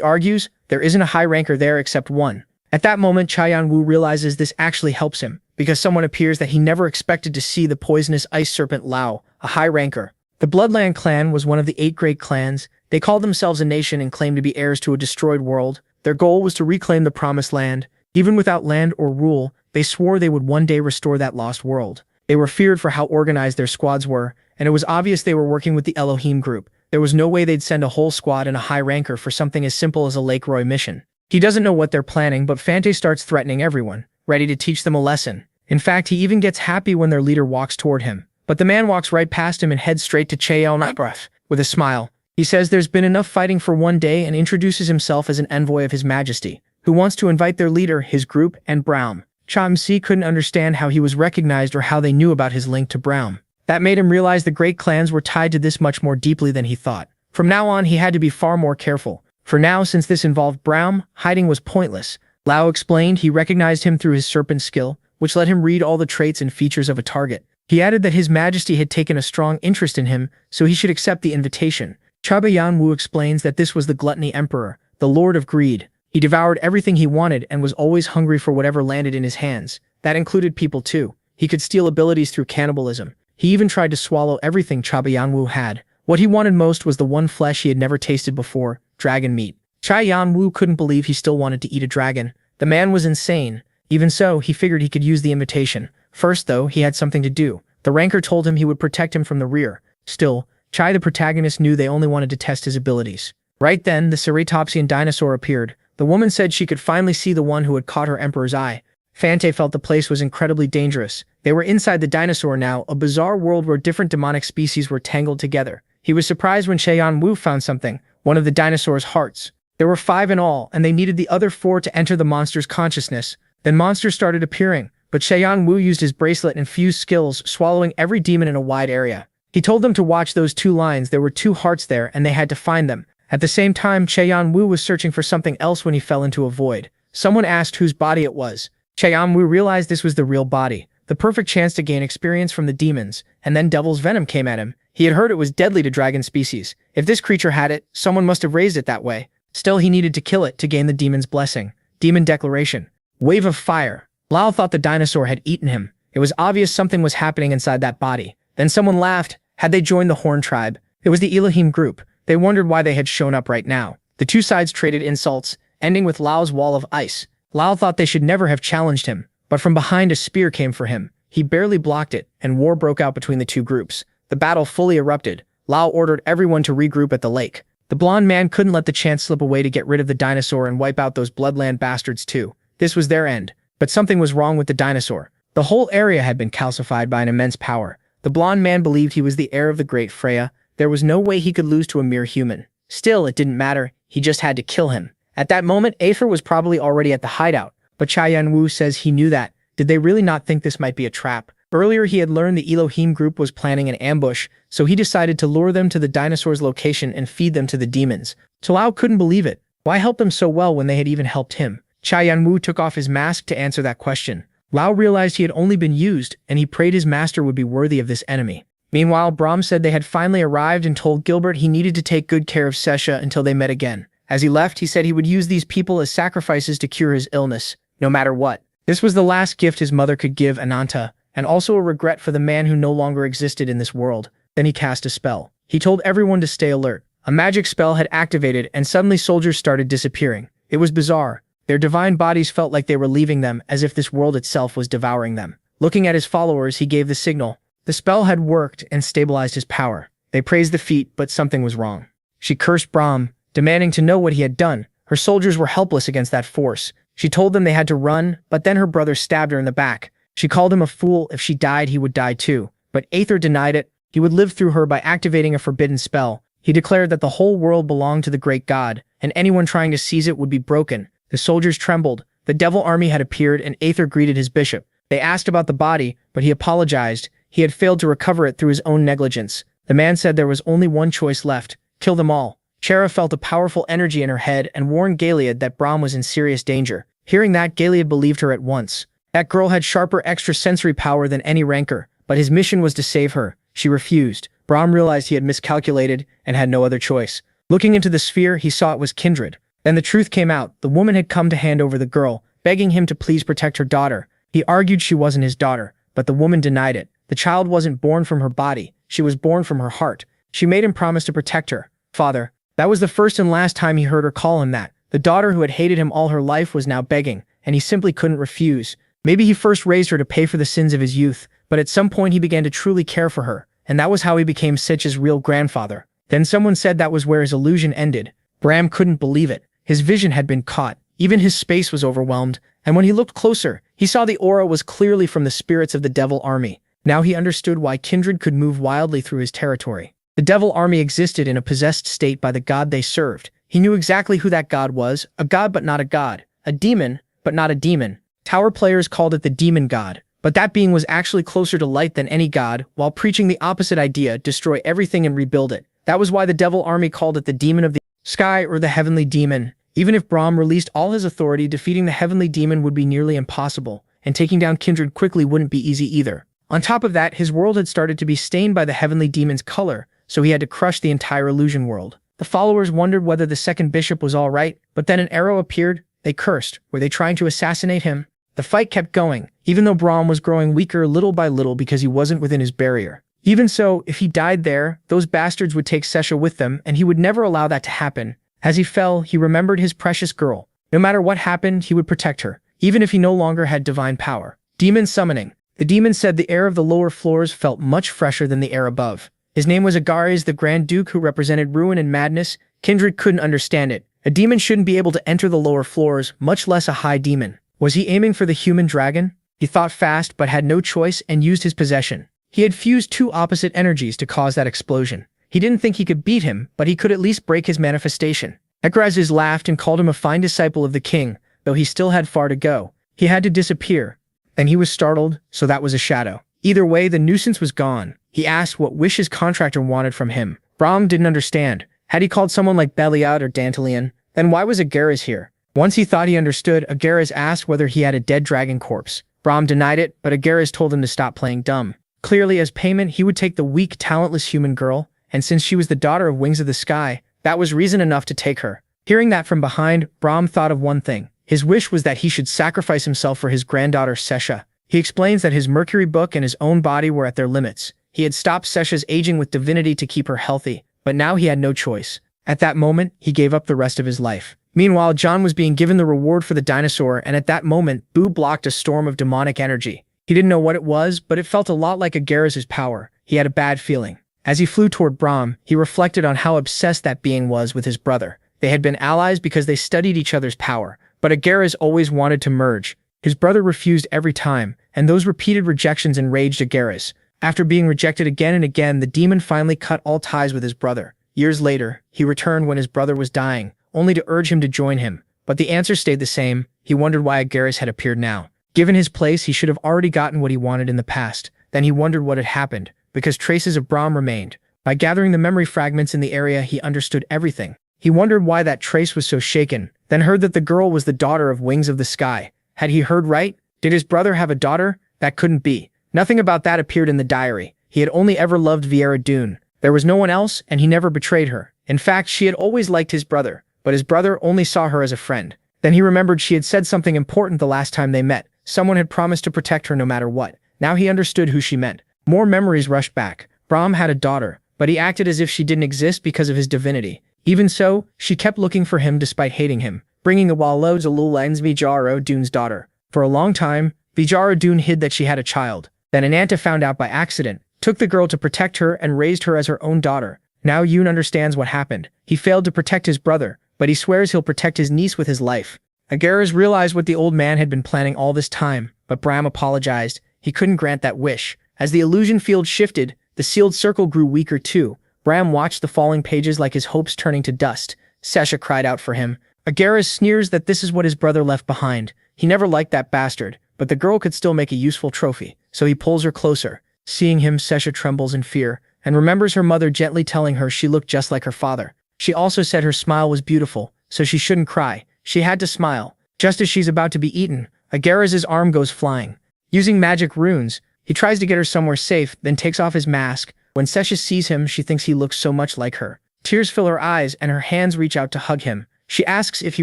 argues. There isn't a high ranker there except one. At that moment, Cha Yeon-woo realizes this actually helps him, because someone appears that he never expected to see: the poisonous ice serpent Lao, a high ranker. The Bloodland clan was one of the 8 great clans. They called themselves a nation and claimed to be heirs to a destroyed world. Their goal was to reclaim the promised land. Even without land or rule, they swore they would one day restore that lost world. They were feared for how organized their squads were, and it was obvious they were working with the Elohim group. There was no way they'd send a whole squad and a high ranker for something as simple as a Lake Roy mission. He doesn't know what they're planning, but Fante starts threatening everyone, ready to teach them a lesson. In fact, he even gets happy when their leader walks toward him. But the man walks right past him and heads straight to Yeon-woo with a smile. He says there's been enough fighting for one day and introduces himself as an envoy of His Majesty, who wants to invite their leader, his group, and Brahm. Cha-mc couldn't understand how he was recognized or how they knew about his link to Brahm. That made him realize the great clans were tied to this much more deeply than he thought. From now on, he had to be far more careful. For now, since this involved Brahm, hiding was pointless. Lao explained he recognized him through his serpent skill, which let him read all the traits and features of a target. He added that His Majesty had taken a strong interest in him, so he should accept the invitation. Cha Yeon-woo explains that this was the Gluttony Emperor, the Lord of Greed. He devoured everything he wanted and was always hungry for whatever landed in his hands. That included people too. He could steal abilities through cannibalism. He even tried to swallow everything Cha Yeon-woo had. What he wanted most was the one flesh he had never tasted before: dragon meat. Cha Yeon-woo couldn't believe he still wanted to eat a dragon. The man was insane. Even so, he figured he could use the invitation. First, though, he had something to do. The ranker told him he would protect him from the rear. Still, Chai, the protagonist, knew they only wanted to test his abilities. Right then, the ceratopsian dinosaur appeared. The woman said she could finally see the one who had caught her emperor's eye. Fante felt the place was incredibly dangerous. They were inside the dinosaur now, a bizarre world where different demonic species were tangled together. He was surprised when Cha Yeon-woo found something, one of the dinosaur's hearts. There were 5 in all, and they needed the other 4 to enter the monster's consciousness. Then monsters started appearing, but Cha Yeon-woo used his bracelet and fused skills, swallowing every demon in a wide area. He told them to watch those 2 lines. There were 2 hearts there, and they had to find them. At the same time, Cha Yeon-woo was searching for something else when he fell into a void. Someone asked whose body it was. Cha Yeon-woo realized this was the real body, the perfect chance to gain experience from the demons, and then Devil's Venom came at him. He had heard it was deadly to dragon species. If this creature had it, someone must have raised it that way. Still, he needed to kill it to gain the demon's blessing. Demon declaration. Wave of fire. Lao thought the dinosaur had eaten him. It was obvious something was happening inside that body. Then someone laughed. Had they joined the Horn tribe? It was the Elohim group. They wondered why they had shown up right now. The two sides traded insults, ending with Lao's wall of ice. Lao thought they should never have challenged him, but from behind a spear came for him. He barely blocked it, and war broke out between the two groups. The battle fully erupted. Lao ordered everyone to regroup at the lake. The blonde man couldn't let the chance slip away to get rid of the dinosaur and wipe out those bloodland bastards too. This was their end. But something was wrong with the dinosaur. The whole area had been calcified by an immense power. The blonde man believed he was the heir of the great Freya. There was no way he could lose to a mere human. Still, it didn't matter. He just had to kill him. At that moment, Aether was probably already at the hideout, but Cha Yeon-woo says he knew that. Did they really not think this might be a trap? Earlier, he had learned the Elohim group was planning an ambush, so he decided to lure them to the dinosaur's location and feed them to the demons. Lao couldn't believe it. Why help them so well when they had even helped him? Cha Yeon-woo took off his mask to answer that question. Lao realized he had only been used, and he prayed his master would be worthy of this enemy. Meanwhile, Brahm said they had finally arrived and told Gilbert he needed to take good care of Sesha until they met again. As he left, he said he would use these people as sacrifices to cure his illness, no matter what. This was the last gift his mother could give Ananta, and also a regret for the man who no longer existed in this world. Then he cast a spell. He told everyone to stay alert. A magic spell had activated, and suddenly soldiers started disappearing. It was bizarre. Their divine bodies felt like they were leaving them, as if this world itself was devouring them. Looking at his followers, he gave the signal. The spell had worked and stabilized his power. They praised the feat, but something was wrong. She cursed Brahm, demanding to know what he had done. Her soldiers were helpless against that force. She told them they had to run, but then her brother stabbed her in the back. She called him a fool. If she died, he would die too. But Aether denied it. He would live through her by activating a forbidden spell. He declared that the whole world belonged to the great god, and anyone trying to seize it would be broken. The soldiers trembled. The devil army had appeared, and Aether greeted his bishop. They asked about the body, but he apologized. He had failed to recover it through his own negligence. The man said there was only one choice left: kill them all. Chera felt a powerful energy in her head and warned Gilead that Brahm was in serious danger. Hearing that, Gilead believed her at once. That girl had sharper extrasensory power than any rancor, but his mission was to save her. She refused. Brahm realized he had miscalculated and had no other choice. Looking into the sphere, he saw it was Kindred. Then the truth came out. The woman had come to hand over the girl, begging him to please protect her daughter. He argued she wasn't his daughter, but the woman denied it. The child wasn't born from her body. She was born from her heart. She made him promise to protect her. Father. That was the first and last time he heard her call him that. The daughter who had hated him all her life was now begging, and he simply couldn't refuse. Maybe he first raised her to pay for the sins of his youth, but at some point he began to truly care for her, and that was how he became Sitch's real grandfather. Then someone said that was where his illusion ended. Brahm couldn't believe it. His vision had been caught. Even his space was overwhelmed, and when he looked closer, he saw the aura was clearly from the spirits of the Devil Army. Now he understood why Kindred could move wildly through his territory. The Devil Army existed in a possessed state by the god they served. He knew exactly who that god was, a god but not a god, a demon but not a demon. Tower players called it the demon god, but that being was actually closer to light than any god, while preaching the opposite idea: destroy everything and rebuild it. That was why the Devil Army called it the demon of the sky or the heavenly demon. Even if Brahm released all his authority, defeating the heavenly demon would be nearly impossible, and taking down Kindred quickly wouldn't be easy either. On top of that, his world had started to be stained by the heavenly demon's color, so he had to crush the entire illusion world. The followers wondered whether the second bishop was all right, but then an arrow appeared. They cursed. Were they trying to assassinate him? The fight kept going, even though Brahm was growing weaker little by little because he wasn't within his barrier. Even so, if he died there, those bastards would take Sesha with them, and he would never allow that to happen. As he fell, he remembered his precious girl. No matter what happened, he would protect her, even if he no longer had divine power. Demon summoning. The demon said the air of the lower floors felt much fresher than the air above. His name was Agares, the Grand Duke, who represented ruin and madness. Kindred couldn't understand it. A demon shouldn't be able to enter the lower floors, much less a high demon. Was he aiming for the human dragon? He thought fast but had no choice and used his possession. He had fused two opposite energies to cause that explosion. He didn't think he could beat him, but he could at least break his manifestation. Agares laughed and called him a fine disciple of the king, though he still had far to go. He had to disappear. And he was startled, so that was a shadow. Either way, the nuisance was gone. He asked what wish his contractor wanted from him. Brahm didn't understand. Had he called someone like Belial or Dantalion? Then why was Agares here? Once he thought he understood, Agares asked whether he had a dead dragon corpse. Brahm denied it, but Agares told him to stop playing dumb. Clearly, as payment, he would take the weak, talentless human girl, and since she was the daughter of Wings of the Sky, that was reason enough to take her. Hearing that from behind, Brahm thought of one thing. His wish was that he should sacrifice himself for his granddaughter Sesha. He explains that his Mercury book and his own body were at their limits. He had stopped Sesha's aging with divinity to keep her healthy, but now he had no choice. At that moment, he gave up the rest of his life. Meanwhile, John was being given the reward for the dinosaur, and at that moment, Boo blocked a storm of demonic energy. He didn't know what it was, but it felt a lot like Agaris's power. He had a bad feeling. As he flew toward Brahm, he reflected on how obsessed that being was with his brother. They had been allies because they studied each other's power, but Agaris always wanted to merge. His brother refused every time, and those repeated rejections enraged Agaris. After being rejected again and again, the demon finally cut all ties with his brother. Years later, he returned when his brother was dying, only to urge him to join him. But the answer stayed the same. He wondered why Agaris had appeared now. Given his place, he should have already gotten what he wanted in the past. Then he wondered what had happened, because traces of Brahm remained. By gathering the memory fragments in the area, he understood everything. He wondered why that trace was so shaken, then heard that the girl was the daughter of Wings of the Sky. Had he heard right? Did his brother have a daughter? That couldn't be. Nothing about that appeared in the diary. He had only ever loved Viera Dune. There was no one else, and he never betrayed her. In fact, she had always liked his brother, but his brother only saw her as a friend. Then he remembered she had said something important the last time they met. Someone had promised to protect her no matter what. Now he understood who she meant. More memories rushed back. Brahm had a daughter, but he acted as if she didn't exist because of his divinity. Even so, she kept looking for him despite hating him, bringing the Wallo Zalul Vijaro Dune's daughter. For a long time, Vijaro Dune hid that she had a child. Then Ananta found out by accident, took the girl to protect her and raised her as her own daughter. Now Yoon understands what happened. He failed to protect his brother, but he swears he'll protect his niece with his life. Agaris realized what the old man had been planning all this time, but Brahm apologized. He couldn't grant that wish. As the illusion field shifted, the sealed circle grew weaker too. Brahm watched the falling pages like his hopes turning to dust. Sesha cried out for him. Agaris sneers that this is what his brother left behind. He never liked that bastard, but the girl could still make a useful trophy, so he pulls her closer. Seeing him, Sesha trembles in fear, and remembers her mother gently telling her she looked just like her father. She also said her smile was beautiful, so she shouldn't cry. She had to smile. Just as she's about to be eaten, Agaris's arm goes flying. Using magic runes, he tries to get her somewhere safe, then takes off his mask. When Sesha sees him, she thinks he looks so much like her. Tears fill her eyes, and her hands reach out to hug him. She asks if he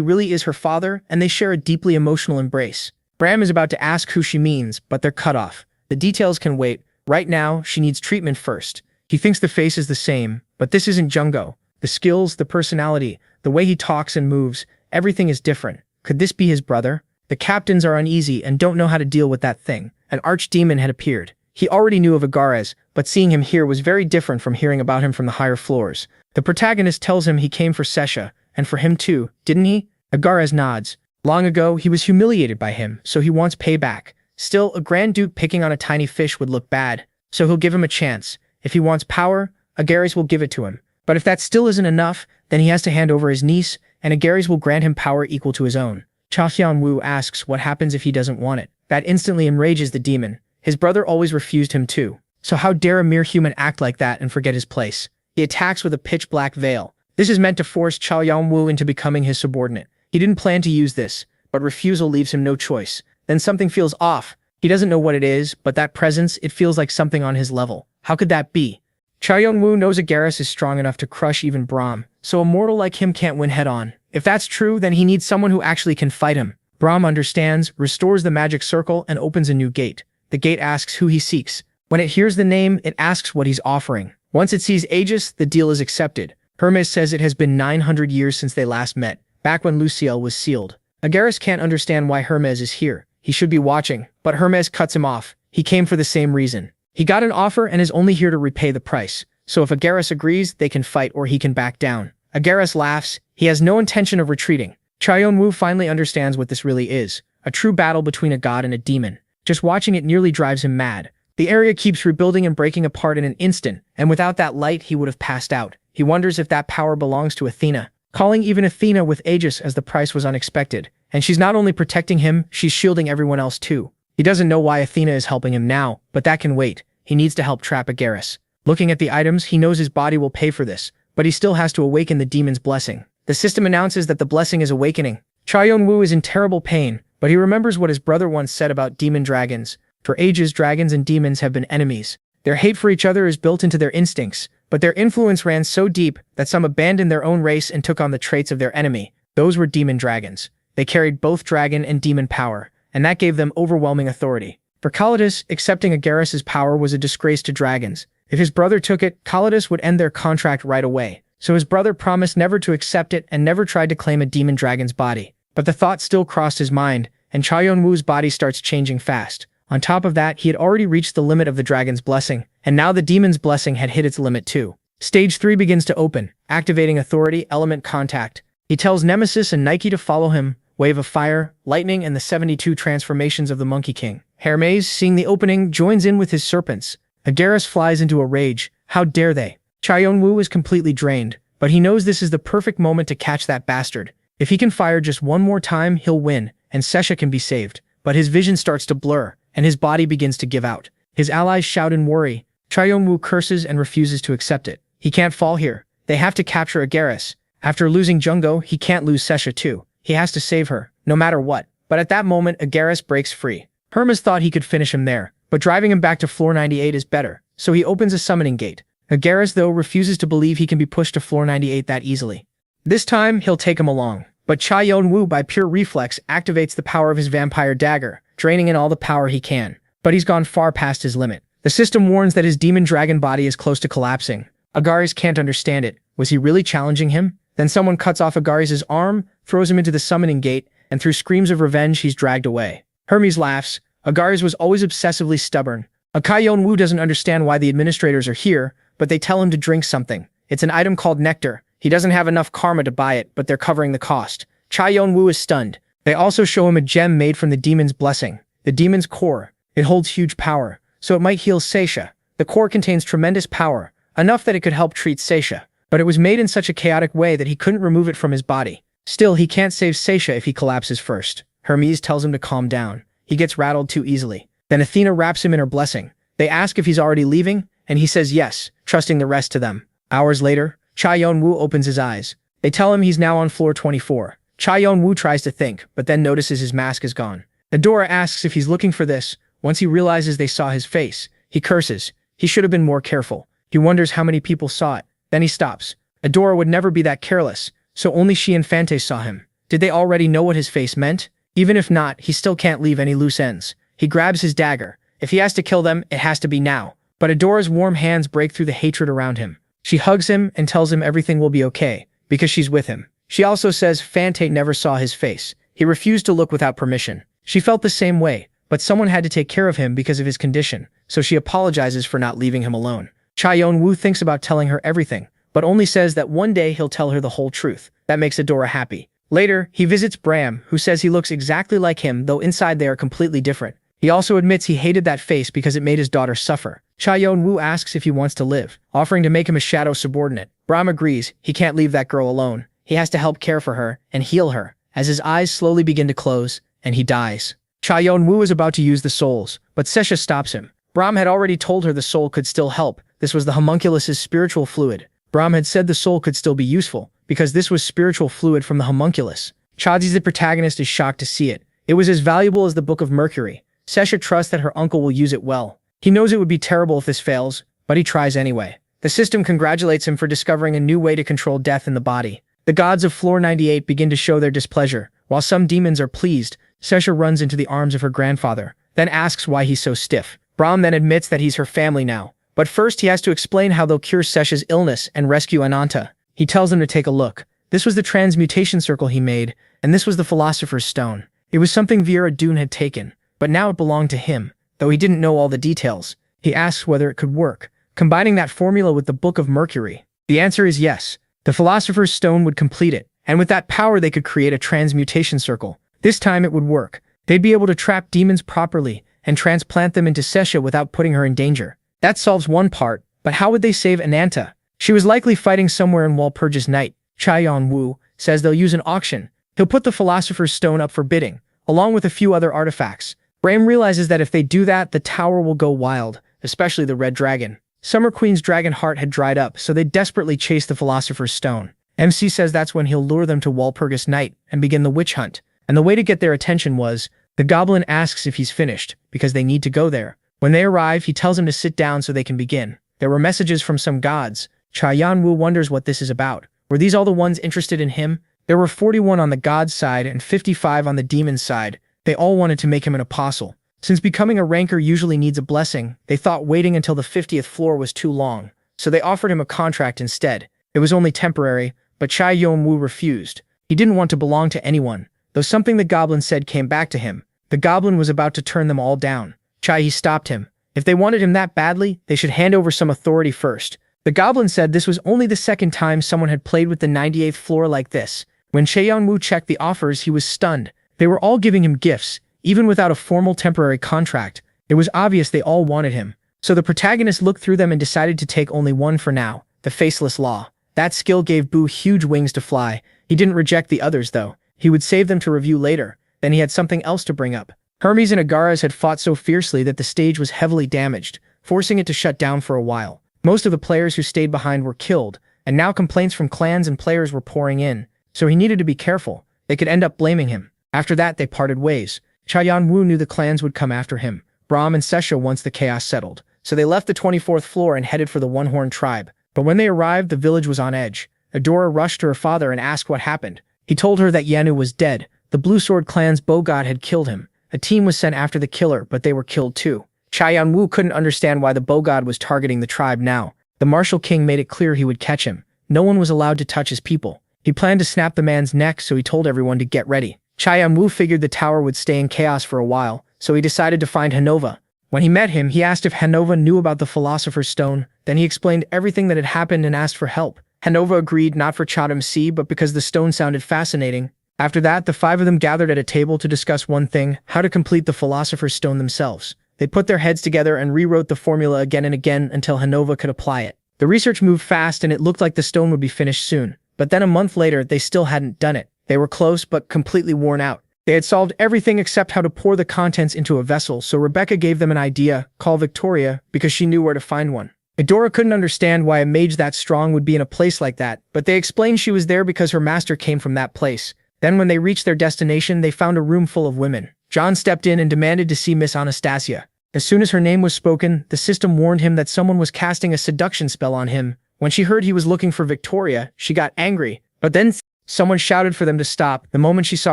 really is her father, and they share a deeply emotional embrace. Brahm is about to ask who she means, but they're cut off. The details can wait. Right now, she needs treatment first. He thinks the face is the same, but this isn't Jeong-woo. The skills, the personality, the way he talks and moves, everything is different. Could this be his brother? The captains are uneasy and don't know how to deal with that thing. An archdemon had appeared. He already knew of Agares, but seeing him here was very different from hearing about him from the higher floors. The protagonist tells him he came for Sesha, and for him too, didn't he? Agares nods. Long ago, he was humiliated by him, so he wants payback. Still, a Grand Duke picking on a tiny fish would look bad, so he'll give him a chance. If he wants power, Agares will give it to him. But if that still isn't enough, then he has to hand over his niece, and Agares will grant him power equal to his own. Yeon-woo asks what happens if he doesn't want it. That instantly enrages the demon. His brother always refused him too. So how dare a mere human act like that and forget his place? He attacks with a pitch-black veil. This is meant to force Yeon-woo into becoming his subordinate. He didn't plan to use this, but refusal leaves him no choice. Then something feels off. He doesn't know what it is, but that presence, it feels like something on his level. How could that be? Yeon-woo knows Agares is strong enough to crush even Brahm, so a mortal like him can't win head-on. If that's true, then he needs someone who actually can fight him. Brahm understands, restores the magic circle, and opens a new gate. The gate asks who he seeks. When it hears the name, it asks what he's offering. Once it sees Aegis, the deal is accepted. Hermes says it has been 900 years since they last met, back when Luciel was sealed. Agares can't understand why Hermes is here. He should be watching, but Hermes cuts him off. He came for the same reason. He got an offer and is only here to repay the price. So if Agares agrees, they can fight or he can back down. Agares laughs. He has no intention of retreating. Yeon-woo finally understands what this really is. A true battle between a god and a demon. Just watching it nearly drives him mad. The area keeps rebuilding and breaking apart in an instant, and without that light, he would have passed out. He wonders if that power belongs to Athena. Calling even Athena with Aegis as the price was unexpected. And she's not only protecting him, she's shielding everyone else too. He doesn't know why Athena is helping him now, but that can wait. He needs to help trap Agares. Looking at the items, he knows his body will pay for this, but he still has to awaken the demon's blessing. The system announces that the blessing is awakening. Yeon-woo is in terrible pain, but he remembers what his brother once said about demon dragons. For ages, dragons and demons have been enemies. Their hate for each other is built into their instincts, but their influence ran so deep that some abandoned their own race and took on the traits of their enemy. Those were demon dragons. They carried both dragon and demon power, and that gave them overwhelming authority. For Calidus, accepting Agaris's power was a disgrace to dragons. If his brother took it, Calidus would end their contract right away. So his brother promised never to accept it and never tried to claim a demon dragon's body. But the thought still crossed his mind, and Cha Yeon-woo's body starts changing fast. On top of that, he had already reached the limit of the dragon's blessing, and now the demon's blessing had hit its limit too. Stage 3 begins to open, activating authority, element contact. He tells Nemesis and Nike to follow him, wave of fire, lightning, and the 72 transformations of the Monkey King. Hermes, seeing the opening, joins in with his serpents. Agaris flies into a rage. How dare they? Cha Yeon-woo is completely drained, but he knows this is the perfect moment to catch that bastard. If he can fire just one more time, he'll win, and Sesha can be saved. But his vision starts to blur, and his body begins to give out. His allies shout in worry. Cha Yeon-woo curses and refuses to accept it. He can't fall here. They have to capture Agaris. After losing Jeong-woo, he can't lose Sesha too. He has to save her, no matter what. But at that moment, Agaris breaks free. Hermes thought he could finish him there, but driving him back to floor 98 is better, so he opens a summoning gate. Agaris, though, refuses to believe he can be pushed to floor 98 that easily. This time, he'll take him along. But Cha Yeon-woo, by pure reflex, activates the power of his vampire dagger, draining in all the power he can. But he's gone far past his limit. The system warns that his demon dragon body is close to collapsing. Agaris can't understand it. Was he really challenging him? Then someone cuts off Agaris' arm, throws him into the summoning gate, and through screams of revenge, he's dragged away. Hermes laughs. Agaris was always obsessively stubborn. Cha Yeon-woo doesn't understand why the administrators are here, but they tell him to drink something. It's an item called nectar. He doesn't have enough karma to buy it, but they're covering the cost. Cha Yeon-woo is stunned. They also show him a gem made from the demon's blessing. The demon's core. It holds huge power, so it might heal Sesha. The core contains tremendous power, enough that it could help treat Sesha. But it was made in such a chaotic way that he couldn't remove it from his body. Still, he can't save Sesha if he collapses first. Hermes tells him to calm down. He gets rattled too easily. Then Athena wraps him in her blessing. They ask if he's already leaving, and he says yes, trusting the rest to them. Hours later, Cha Yeon-woo opens his eyes. They tell him he's now on floor 24. Cha Yeon-woo tries to think, but then notices his mask is gone. Adora asks if he's looking for this. Once he realizes they saw his face, he curses. He should have been more careful. He wonders how many people saw it. Then he stops. Adora would never be that careless, so only she and Fante saw him. Did they already know what his face meant? Even if not, he still can't leave any loose ends. He grabs his dagger. If he has to kill them, it has to be now. But Adora's warm hands break through the hatred around him. She hugs him and tells him everything will be okay, because she's with him. She also says Fante never saw his face. He refused to look without permission. She felt the same way, but someone had to take care of him because of his condition, so she apologizes for not leaving him alone. Cha Yeon-woo thinks about telling her everything, but only says that one day he'll tell her the whole truth. That makes Adora happy. Later, he visits Bram, who says he looks exactly like him, though inside they are completely different. He also admits he hated that face because it made his daughter suffer. Cha Yeon-woo asks if he wants to live, offering to make him a shadow subordinate. Bram agrees. He can't leave that girl alone. He has to help care for her and heal her, as his eyes slowly begin to close, and he dies. Cha Yeon-woo is about to use the souls, but Sesha stops him. Bram had already told her the soul could still help. This was the homunculus's spiritual fluid. Bram had said the soul could still be useful, because this was spiritual fluid from the homunculus. Chazi, the protagonist, is shocked to see it. It was as valuable as the Book of Mercury. Sesha trusts that her uncle will use it well. He knows it would be terrible if this fails, but he tries anyway. The system congratulates him for discovering a new way to control death in the body. The gods of floor 98 begin to show their displeasure. While some demons are pleased, Sesha runs into the arms of her grandfather, then asks why he's so stiff. Bram then admits that he's her family now. But first he has to explain how they'll cure Sesha's illness and rescue Ananta. He tells them to take a look. This was the transmutation circle he made, and this was the Philosopher's Stone. It was something Vera Dune had taken, but now it belonged to him, though he didn't know all the details. He asks whether it could work, combining that formula with the Book of Mercury. The answer is yes. The Philosopher's Stone would complete it, and with that power they could create a transmutation circle. This time it would work. They'd be able to trap demons properly and transplant them into Sesha without putting her in danger. That solves one part, but how would they save Ananta? She was likely fighting somewhere in Walpurgis Night. Cha Yeon-woo says they'll use an auction. He'll put the Philosopher's Stone up for bidding, along with a few other artifacts. Bram realizes that if they do that, the tower will go wild, especially the Red Dragon. Summer Queen's dragon heart had dried up, so they desperately chase the Philosopher's Stone. MC says that's when he'll lure them to Walpurgis Night and begin the witch hunt. And the way to get their attention was, the goblin asks if he's finished, because they need to go there. When they arrive, he tells him to sit down so they can begin. There were messages from some gods. Yeon-woo wonders what this is about. Were these all the ones interested in him? There were 41 on the god's side and 55 on the demon's side. They all wanted to make him an apostle. Since becoming a ranker usually needs a blessing, they thought waiting until the 50th floor was too long, so they offered him a contract instead. It was only temporary, but Yeon-woo refused. He didn't want to belong to anyone, though something the goblin said came back to him. The goblin was about to turn them all down. He stopped him. If they wanted him that badly, they should hand over some authority first. The goblin said this was only the second time someone had played with the 98th floor like this. When Yeon-woo checked the offers, he was stunned. They were all giving him gifts, even without a formal temporary contract. It was obvious they all wanted him. So the protagonist looked through them and decided to take only one for now, the Faceless Law. That skill gave Boo huge wings to fly. He didn't reject the others though. He would save them to review later. Then he had something else to bring up. Hermes and Agaras had fought so fiercely that the stage was heavily damaged, forcing it to shut down for a while. Most of the players who stayed behind were killed, and now complaints from clans and players were pouring in. So he needed to be careful. They could end up blaming him. After that, they parted ways. Yeon-woo knew the clans would come after him, Brahm and Sesha, once the chaos settled. So they left the 24th floor and headed for the One-Horn tribe. But when they arrived, the village was on edge. Adora rushed to her father and asked what happened. He told her that Yeon-woo was dead. The Blue Sword clan's bow-god had killed him. A team was sent after the killer, but they were killed too. Yeon-woo couldn't understand why the bow-god was targeting the tribe now. The Martial King made it clear he would catch him. No one was allowed to touch his people. He planned to snap the man's neck, so he told everyone to get ready. Yeon-woo figured the tower would stay in chaos for a while, so he decided to find Hanova. When he met him, he asked if Hanova knew about the Philosopher's Stone. Then he explained everything that had happened and asked for help. Hanova agreed, not for Chatham Sea, but because the stone sounded fascinating. After that, the five of them gathered at a table to discuss one thing: how to complete the Philosopher's Stone themselves. They put their heads together and rewrote the formula again and again until Hanova could apply it. The research moved fast and it looked like the stone would be finished soon. But then a month later, they still hadn't done it. They were close, but completely worn out. They had solved everything except how to pour the contents into a vessel, so Rebecca gave them an idea, call Victoria, because she knew where to find one. Adora couldn't understand why a mage that strong would be in a place like that, but they explained she was there because her master came from that place. Then when they reached their destination, they found a room full of women. John stepped in and demanded to see Miss Anastasia. As soon as her name was spoken, the system warned him that someone was casting a seduction spell on him. When she heard he was looking for Victoria, she got angry, but then someone shouted for them to stop. The moment she saw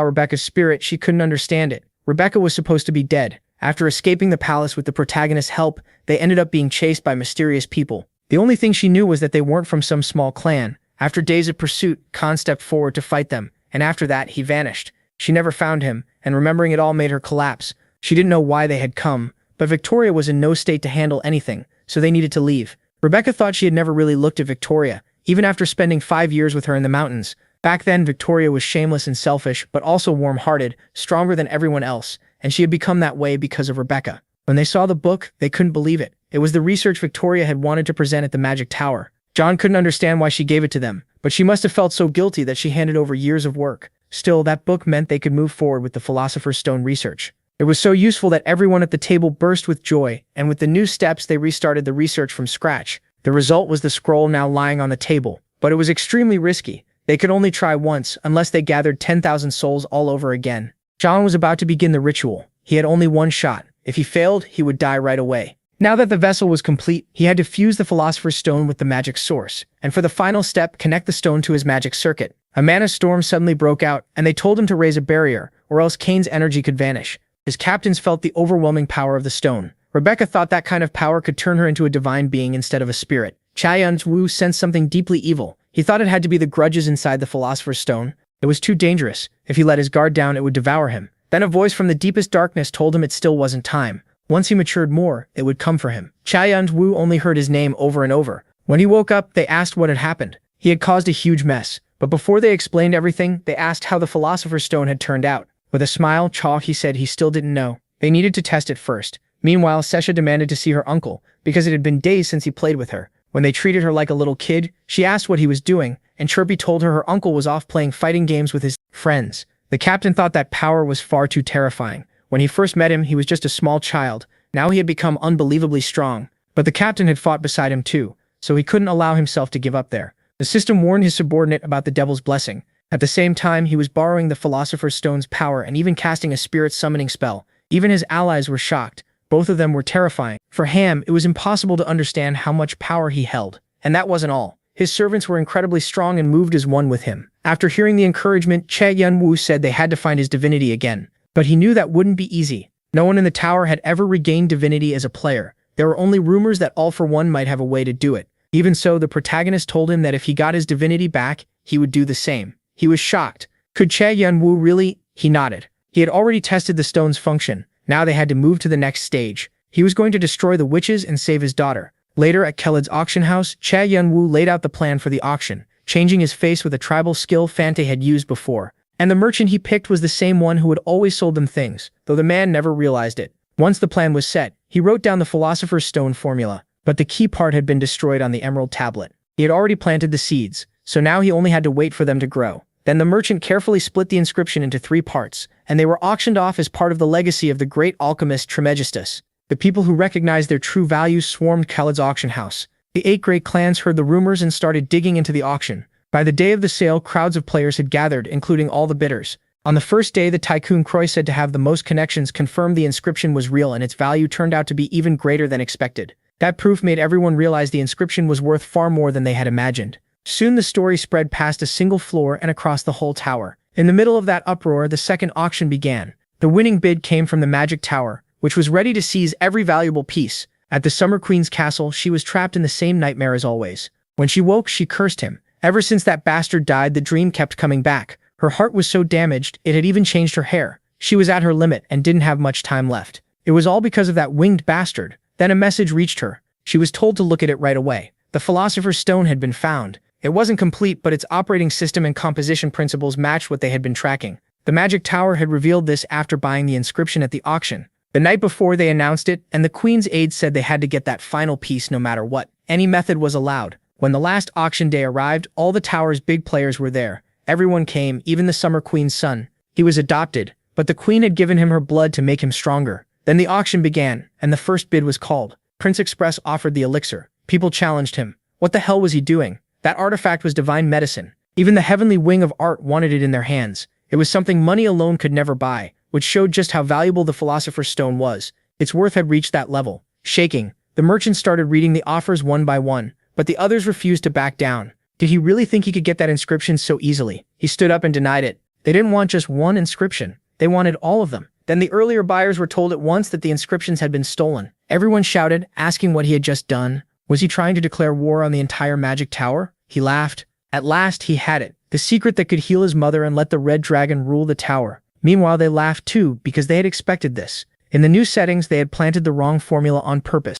Rebecca's spirit, she couldn't understand it. Rebecca was supposed to be dead. After escaping the palace with the protagonist's help, they ended up being chased by mysterious people. The only thing she knew was that they weren't from some small clan. After days of pursuit, Khan stepped forward to fight them, and after that, he vanished. She never found him, and remembering it all made her collapse. She didn't know why they had come, but Victoria was in no state to handle anything, so they needed to leave. Rebecca thought she had never really looked at Victoria, even after spending 5 years with her in the mountains. Back then, Victoria was shameless and selfish, but also warm-hearted, stronger than everyone else, and she had become that way because of Rebecca. When they saw the book, they couldn't believe it. It was the research Victoria had wanted to present at the Magic Tower. John couldn't understand why she gave it to them, but she must have felt so guilty that she handed over years of work. Still, that book meant they could move forward with the Philosopher's Stone research. It was so useful that everyone at the table burst with joy, and with the new steps, they restarted the research from scratch. The result was the scroll now lying on the table, but it was extremely risky. They could only try once, unless they gathered 10,000 souls all over again. John was about to begin the ritual. He had only one shot. If he failed, he would die right away. Now that the vessel was complete, he had to fuse the Philosopher's Stone with the magic source, and for the final step, connect the stone to his magic circuit. A mana storm suddenly broke out, and they told him to raise a barrier, or else Cain's energy could vanish. His captains felt the overwhelming power of the stone. Rebecca thought that kind of power could turn her into a divine being instead of a spirit. Yeon-woo sensed something deeply evil. He thought it had to be the grudges inside the Philosopher's Stone. It was too dangerous. If he let his guard down, it would devour him. Then a voice from the deepest darkness told him it still wasn't time. Once he matured more, it would come for him. Yeon-woo only heard his name over and over. When he woke up, they asked what had happened. He had caused a huge mess. But before they explained everything, they asked how the Philosopher's Stone had turned out. With a smile, he said he still didn't know. They needed to test it first. Meanwhile, Sesha demanded to see her uncle, because it had been days since he played with her. When they treated her like a little kid, she asked what he was doing, and Chirpy told her uncle was off playing fighting games with his friends. The captain thought that power was far too terrifying. When he first met him, he was just a small child. Now he had become unbelievably strong. But the captain had fought beside him too, so he couldn't allow himself to give up there. The system warned his subordinate about the devil's blessing. At the same time, he was borrowing the Philosopher's Stone's power and even casting a spirit summoning spell. Even his allies were shocked. Both of them were terrifying. For Ham, it was impossible to understand how much power he held. And that wasn't all. His servants were incredibly strong and moved as one with him. After hearing the encouragement, Yeon-woo said they had to find his divinity again. But he knew that wouldn't be easy. No one in the tower had ever regained divinity as a player. There were only rumors that All for One might have a way to do it. Even so, the protagonist told him that if he got his divinity back, he would do the same. He was shocked. Could Yeon-woo really? He nodded. He had already tested the stone's function. Now they had to move to the next stage. He was going to destroy the witches and save his daughter. Later at Khalid's auction house, Yeon-woo laid out the plan for the auction, changing his face with a tribal skill Fante had used before. And the merchant he picked was the same one who had always sold them things, though the man never realized it. Once the plan was set, he wrote down the Philosopher's Stone formula, but the key part had been destroyed on the emerald tablet. He had already planted the seeds, so now he only had to wait for them to grow. Then the merchant carefully split the inscription into 3 parts, and they were auctioned off as part of the legacy of the great alchemist Trismegistus. The people who recognized their true value swarmed Khalid's auction house. The 8 great clans heard the rumors and started digging into the auction. By the day of the sale, crowds of players had gathered, including all the bidders. On the first day, the tycoon Croy, said to have the most connections, confirmed the inscription was real, and its value turned out to be even greater than expected. That proof made everyone realize the inscription was worth far more than they had imagined. Soon the story spread past a single floor and across the whole tower. In the middle of that uproar, the second auction began. The winning bid came from the Magic Tower, which was ready to seize every valuable piece. At the Summer Queen's castle, she was trapped in the same nightmare as always. When she woke, she cursed him. Ever since that bastard died, the dream kept coming back. Her heart was so damaged, it had even changed her hair. She was at her limit and didn't have much time left. It was all because of that winged bastard. Then a message reached her. She was told to look at it right away. The Philosopher's Stone had been found. It wasn't complete, but its operating system and composition principles matched what they had been tracking. The Magic Tower had revealed this after buying the inscription at the auction. The night before, they announced it, and the Queen's aides said they had to get that final piece no matter what. Any method was allowed. When the last auction day arrived, all the tower's big players were there. Everyone came, even the Summer Queen's son. He was adopted, but the Queen had given him her blood to make him stronger. Then the auction began, and the first bid was called. Prince Express offered the elixir. People challenged him. What the hell was he doing? That artifact was divine medicine. Even the heavenly wing of art wanted it in their hands. It was something money alone could never buy, which showed just how valuable the Philosopher's Stone was. Its worth had reached that level. Shaking, the merchant started reading the offers one by one, but the others refused to back down. Did he really think he could get that inscription so easily? He stood up and denied it. They didn't want just one inscription. They wanted all of them. Then the earlier buyers were told at once that the inscriptions had been stolen. Everyone shouted, asking what he had just done. Was he trying to declare war on the entire Magic Tower? He laughed. At last, he had it. The secret that could heal his mother and let the Red Dragon rule the tower. Meanwhile, they laughed too, because they had expected this. In the new settings, they had planted the wrong formula on purpose.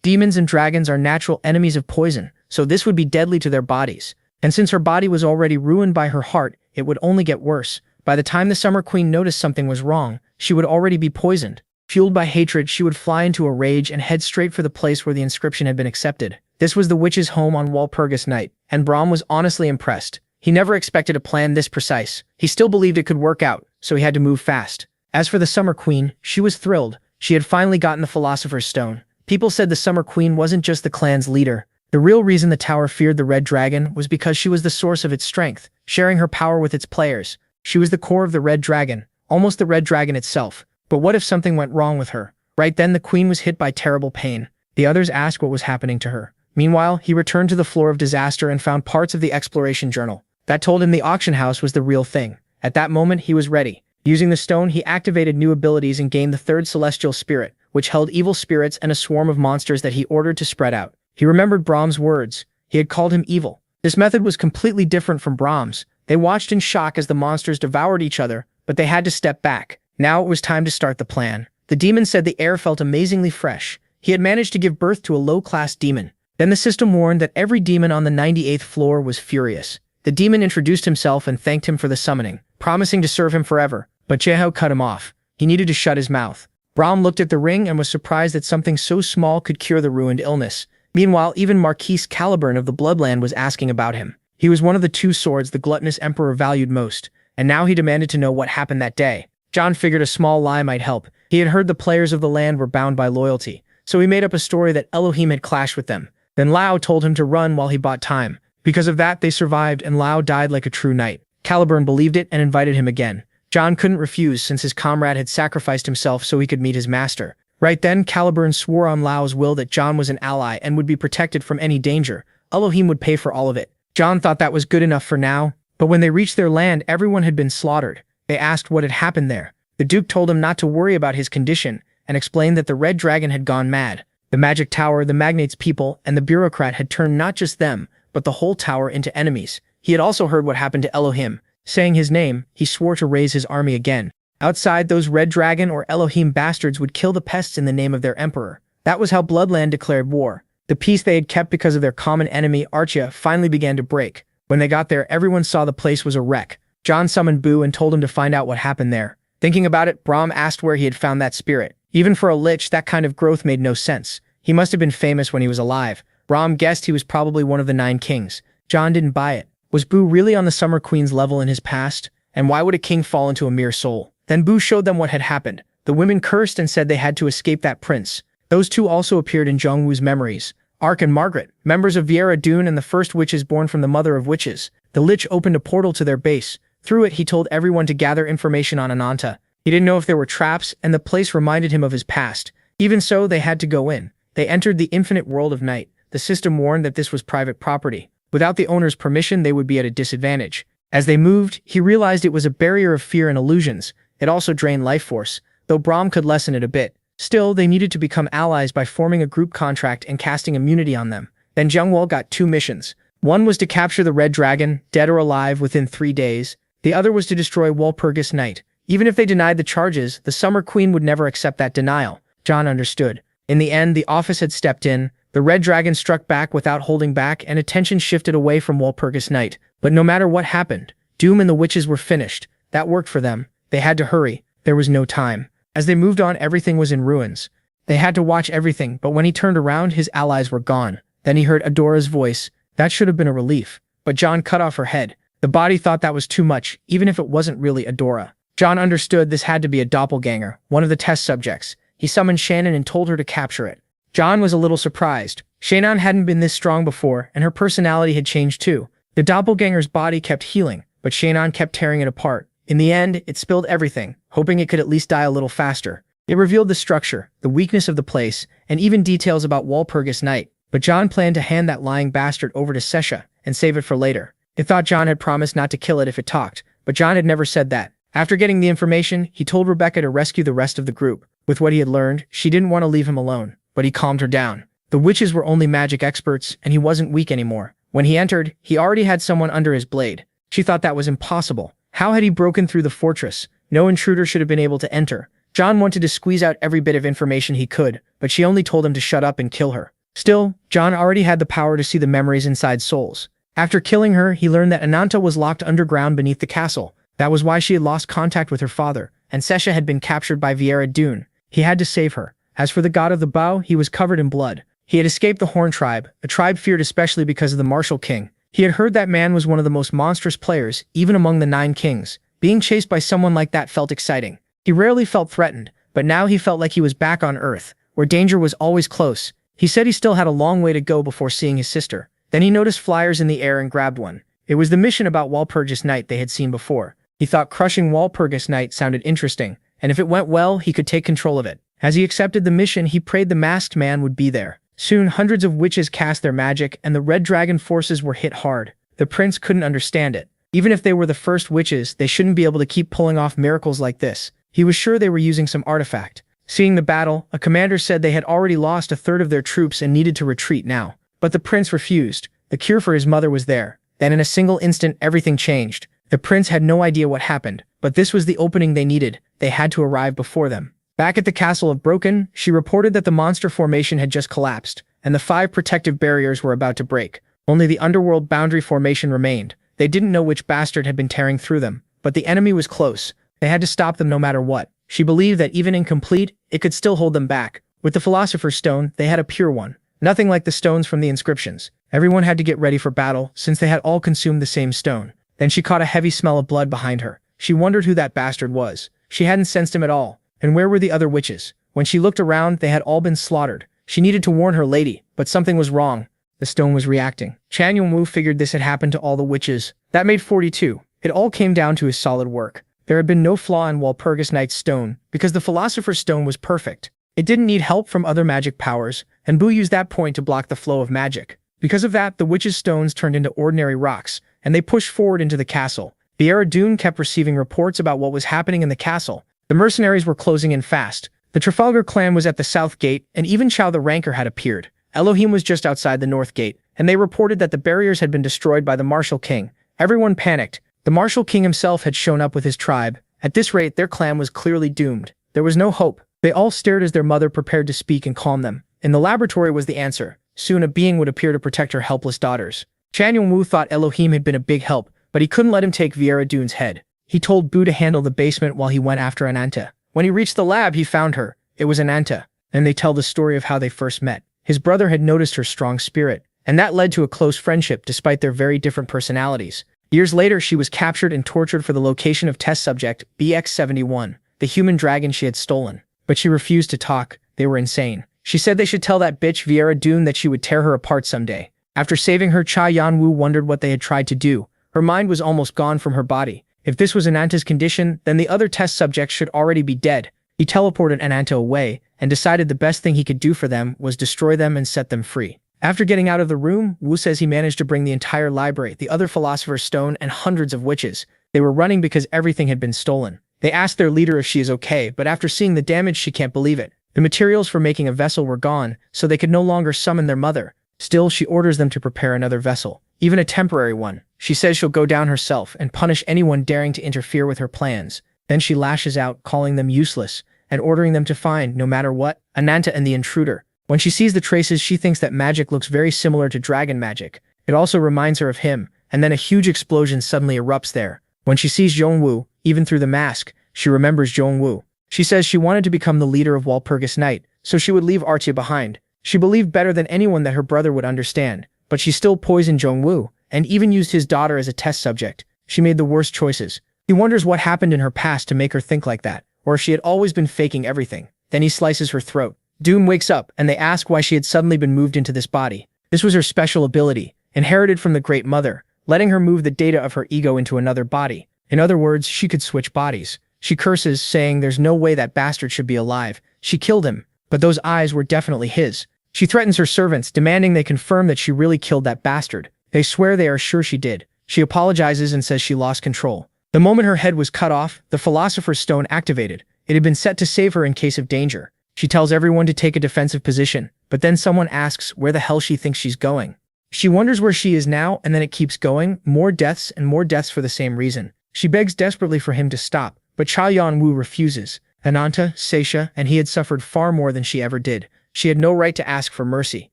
Demons and dragons are natural enemies of poison, so this would be deadly to their bodies. And since her body was already ruined by her heart, it would only get worse. By the time the Summer Queen noticed something was wrong, she would already be poisoned. Fueled by hatred, she would fly into a rage and head straight for the place where the inscription had been accepted. This was the witch's home on Walpurgis Night, and Brahm was honestly impressed. He never expected a plan this precise. He still believed it could work out, so he had to move fast. As for the Summer Queen, she was thrilled. She had finally gotten the Philosopher's Stone. People said the Summer Queen wasn't just the clan's leader. The real reason the tower feared the Red Dragon was because she was the source of its strength, sharing her power with its players. She was the core of the Red Dragon, almost the Red Dragon itself. But what if something went wrong with her? Right then, the Queen was hit by terrible pain. The others asked what was happening to her. Meanwhile, he returned to the floor of disaster and found parts of the exploration journal. That told him the auction house was the real thing. At that moment, he was ready. Using the stone, he activated new abilities and gained the third celestial spirit, which held evil spirits and a swarm of monsters that he ordered to spread out. He remembered Brahm's words. He had called him evil. This method was completely different from Brahm's. They watched in shock as the monsters devoured each other, but they had to step back. Now it was time to start the plan. The demon said the air felt amazingly fresh. He had managed to give birth to a low-class demon. Then the system warned that every demon on the 98th floor was furious. The demon introduced himself and thanked him for the summoning, promising to serve him forever. But Jeho cut him off. He needed to shut his mouth. Brahm looked at the ring and was surprised that something so small could cure the ruined illness. Meanwhile, even Marquise Caliburn of the Bloodland was asking about him. He was one of the 2 swords the gluttonous emperor valued most, and now he demanded to know what happened that day. John figured a small lie might help. He had heard the players of the land were bound by loyalty, so he made up a story that Elohim had clashed with them. Then Lao told him to run while he bought time. Because of that, they survived, and Lao died like a true knight. Caliburn believed it and invited him again. John couldn't refuse since his comrade had sacrificed himself so he could meet his master. Right then, Caliburn swore on Lao's will that John was an ally and would be protected from any danger. Elohim would pay for all of it. John thought that was good enough for now, but when they reached their land, everyone had been slaughtered. They asked what had happened there. The Duke told him not to worry about his condition and explained that the Red Dragon had gone mad. The magic tower, the magnate's people, and the bureaucrat had turned not just them, but the whole tower into enemies. He had also heard what happened to Elohim. Saying his name, he swore to raise his army again. Outside, those Red Dragon or Elohim bastards would kill the pests in the name of their emperor. That was how Bloodland declared war. The peace they had kept because of their common enemy, Archia, finally began to break. When they got there, everyone saw the place was a wreck. John summoned Boo and told him to find out what happened there. Thinking about it, Brahm asked where he had found that spirit. Even for a lich, that kind of growth made no sense. He must have been famous when he was alive. Brahm guessed he was probably one of the 9 kings. John didn't buy it. Was Boo really on the Summer Queen's level in his past? And why would a king fall into a mere soul? Then Boo showed them what had happened. The women cursed and said they had to escape that prince. Those two also appeared in Jeong-woo's memories. Ark and Margaret, members of Viera Dune and the first witches born from the mother of witches. The lich opened a portal to their base. Through it, he told everyone to gather information on Ananta. He didn't know if there were traps, and the place reminded him of his past. Even so, they had to go in. They entered the infinite world of night. The system warned that this was private property. Without the owner's permission, they would be at a disadvantage. As they moved, he realized it was a barrier of fear and illusions. It also drained life force, though Brahm could lessen it a bit. Still, they needed to become allies by forming a group contract and casting immunity on them. Then Jeong-woo got 2 missions. One was to capture the Red Dragon, dead or alive, within 3 days. The other was to destroy Walpurgis Night. Even if they denied the charges, the Summer Queen would never accept that denial. John understood. In the end, the office had stepped in. The Red Dragon struck back without holding back, and attention shifted away from Walpurgis Night. But no matter what happened, Doom and the witches were finished. That worked for them. They had to hurry. There was no time. As they moved on, everything was in ruins. They had to watch everything, but when he turned around, his allies were gone. Then he heard Adora's voice. That should have been a relief. But John cut off her head. The body thought that was too much, even if it wasn't really Adora. John understood this had to be a doppelganger, one of the test subjects. He summoned Shannon and told her to capture it. John was a little surprised. Shannon hadn't been this strong before, and her personality had changed too. The doppelganger's body kept healing, but Shannon kept tearing it apart. In the end, it spilled everything, hoping it could at least die a little faster. It revealed the structure, the weakness of the place, and even details about Walpurgis Night. But John planned to hand that lying bastard over to Sesha and save it for later. It thought John had promised not to kill it if it talked, but John had never said that. After getting the information, he told Rebecca to rescue the rest of the group. With what he had learned, she didn't want to leave him alone, but he calmed her down. The witches were only magic experts, and he wasn't weak anymore. When he entered, he already had someone under his blade. She thought that was impossible. How had he broken through the fortress? No intruder should have been able to enter. John wanted to squeeze out every bit of information he could, but she only told him to shut up and kill her. Still, John already had the power to see the memories inside souls. After killing her, he learned that Ananta was locked underground beneath the castle. That was why she had lost contact with her father, and Sesha had been captured by Viera Dune. He had to save her. As for the god of the bow, he was covered in blood. He had escaped the Horn tribe, a tribe feared especially because of the martial king. He had heard that man was one of the most monstrous players, even among the 9 kings. Being chased by someone like that felt exciting. He rarely felt threatened, but now he felt like he was back on Earth, where danger was always close. He said he still had a long way to go before seeing his sister. Then he noticed flyers in the air and grabbed one. It was the mission about Walpurgis Night they had seen before. He thought crushing Walpurgis Night sounded interesting, and if it went well, he could take control of it. As he accepted the mission, he prayed the masked man would be there. Soon, hundreds of witches cast their magic, and the Red Dragon forces were hit hard. The prince couldn't understand it. Even if they were the first witches, they shouldn't be able to keep pulling off miracles like this. He was sure they were using some artifact. Seeing the battle, a commander said they had already lost a third of their troops and needed to retreat now. But the prince refused. The cure for his mother was there. Then in a single instant, everything changed. The prince had no idea what happened, but this was the opening they needed. They had to arrive before them. Back at the castle of Broken, she reported that the monster formation had just collapsed, and the 5 protective barriers were about to break. Only the underworld boundary formation remained. They didn't know which bastard had been tearing through them, but the enemy was close. They had to stop them no matter what. She believed that even incomplete, it could still hold them back. With the Philosopher's Stone, they had a pure one. Nothing like the stones from the inscriptions. Everyone had to get ready for battle, since they had all consumed the same stone. Then she caught a heavy smell of blood behind her. She wondered who that bastard was. She hadn't sensed him at all. And where were the other witches? When she looked around, they had all been slaughtered. She needed to warn her lady, but something was wrong. The stone was reacting. Yeon-woo figured this had happened to all the witches. That made 42. It all came down to his solid work. There had been no flaw in Walpurgis Night's stone, because the Philosopher's Stone was perfect. It didn't need help from other magic powers, and Boo used that point to block the flow of magic. Because of that, the witch's stones turned into ordinary rocks, and they pushed forward into the castle. Yeon-woo kept receiving reports about what was happening in the castle. The mercenaries were closing in fast. The Trafalgar clan was at the south gate, and even Chow the Ranker had appeared. Elohim was just outside the north gate, and they reported that the barriers had been destroyed by the Martial King. Everyone panicked. The Martial King himself had shown up with his tribe. At this rate, their clan was clearly doomed. There was no hope. They all stared as their mother prepared to speak and calm them. In the laboratory was the answer. Soon a being would appear to protect her helpless daughters. Yeon-woo thought Elohim had been a big help, but he couldn't let him take Viera-dun's head. He told Boo to handle the basement while he went after Ananta. When he reached the lab, he found her. It was Ananta, and they tell the story of how they first met. His brother had noticed her strong spirit, and that led to a close friendship despite their very different personalities. Years later, she was captured and tortured for the location of test subject BX-71, the human dragon she had stolen. But she refused to talk. They were insane. She said they should tell that bitch Viera-dun that she would tear her apart someday. After saving her, Yeon-woo wondered what they had tried to do. Her mind was almost gone from her body. If this was Ananta's condition, then the other test subjects should already be dead. He teleported Ananta away, and decided the best thing he could do for them was destroy them and set them free. After getting out of the room, Woo says he managed to bring the entire library, the other Philosopher's Stone, and hundreds of witches. They were running because everything had been stolen. They asked their leader if she is okay, but after seeing the damage, she can't believe it. The materials for making a vessel were gone, so they could no longer summon their mother. Still, she orders them to prepare another vessel, even a temporary one. She says she'll go down herself and punish anyone daring to interfere with her plans. Then she lashes out, calling them useless, and ordering them to find, no matter what, Ananta and the intruder. When she sees the traces, she thinks that magic looks very similar to dragon magic. It also reminds her of him, and then a huge explosion suddenly erupts there. When she sees Jeong-woo, even through the mask, she remembers Jeong-woo. She says she wanted to become the leader of Walpurgis Night, so she would leave Artia behind. She believed better than anyone that her brother would understand, but she still poisoned Jeong-woo, and even used his daughter as a test subject. She made the worst choices. He wonders what happened in her past to make her think like that, or if she had always been faking everything. Then he slices her throat. Doom wakes up, and they ask why she had suddenly been moved into this body. This was her special ability, inherited from the Great Mother, letting her move the data of her ego into another body. In other words, she could switch bodies. She curses, saying there's no way that bastard should be alive. She killed him, but those eyes were definitely his. She threatens her servants, demanding they confirm that she really killed that bastard. They swear they are sure she did. She apologizes and says she lost control. The moment her head was cut off, the Philosopher's Stone activated. It had been set to save her in case of danger. She tells everyone to take a defensive position, but then someone asks where the hell she thinks she's going. She wonders where she is now, and then it keeps going, more deaths and more deaths for the same reason. She begs desperately for him to stop, but Yeon-woo refuses. Ananta, Seisha, and he had suffered far more than she ever did. She had no right to ask for mercy.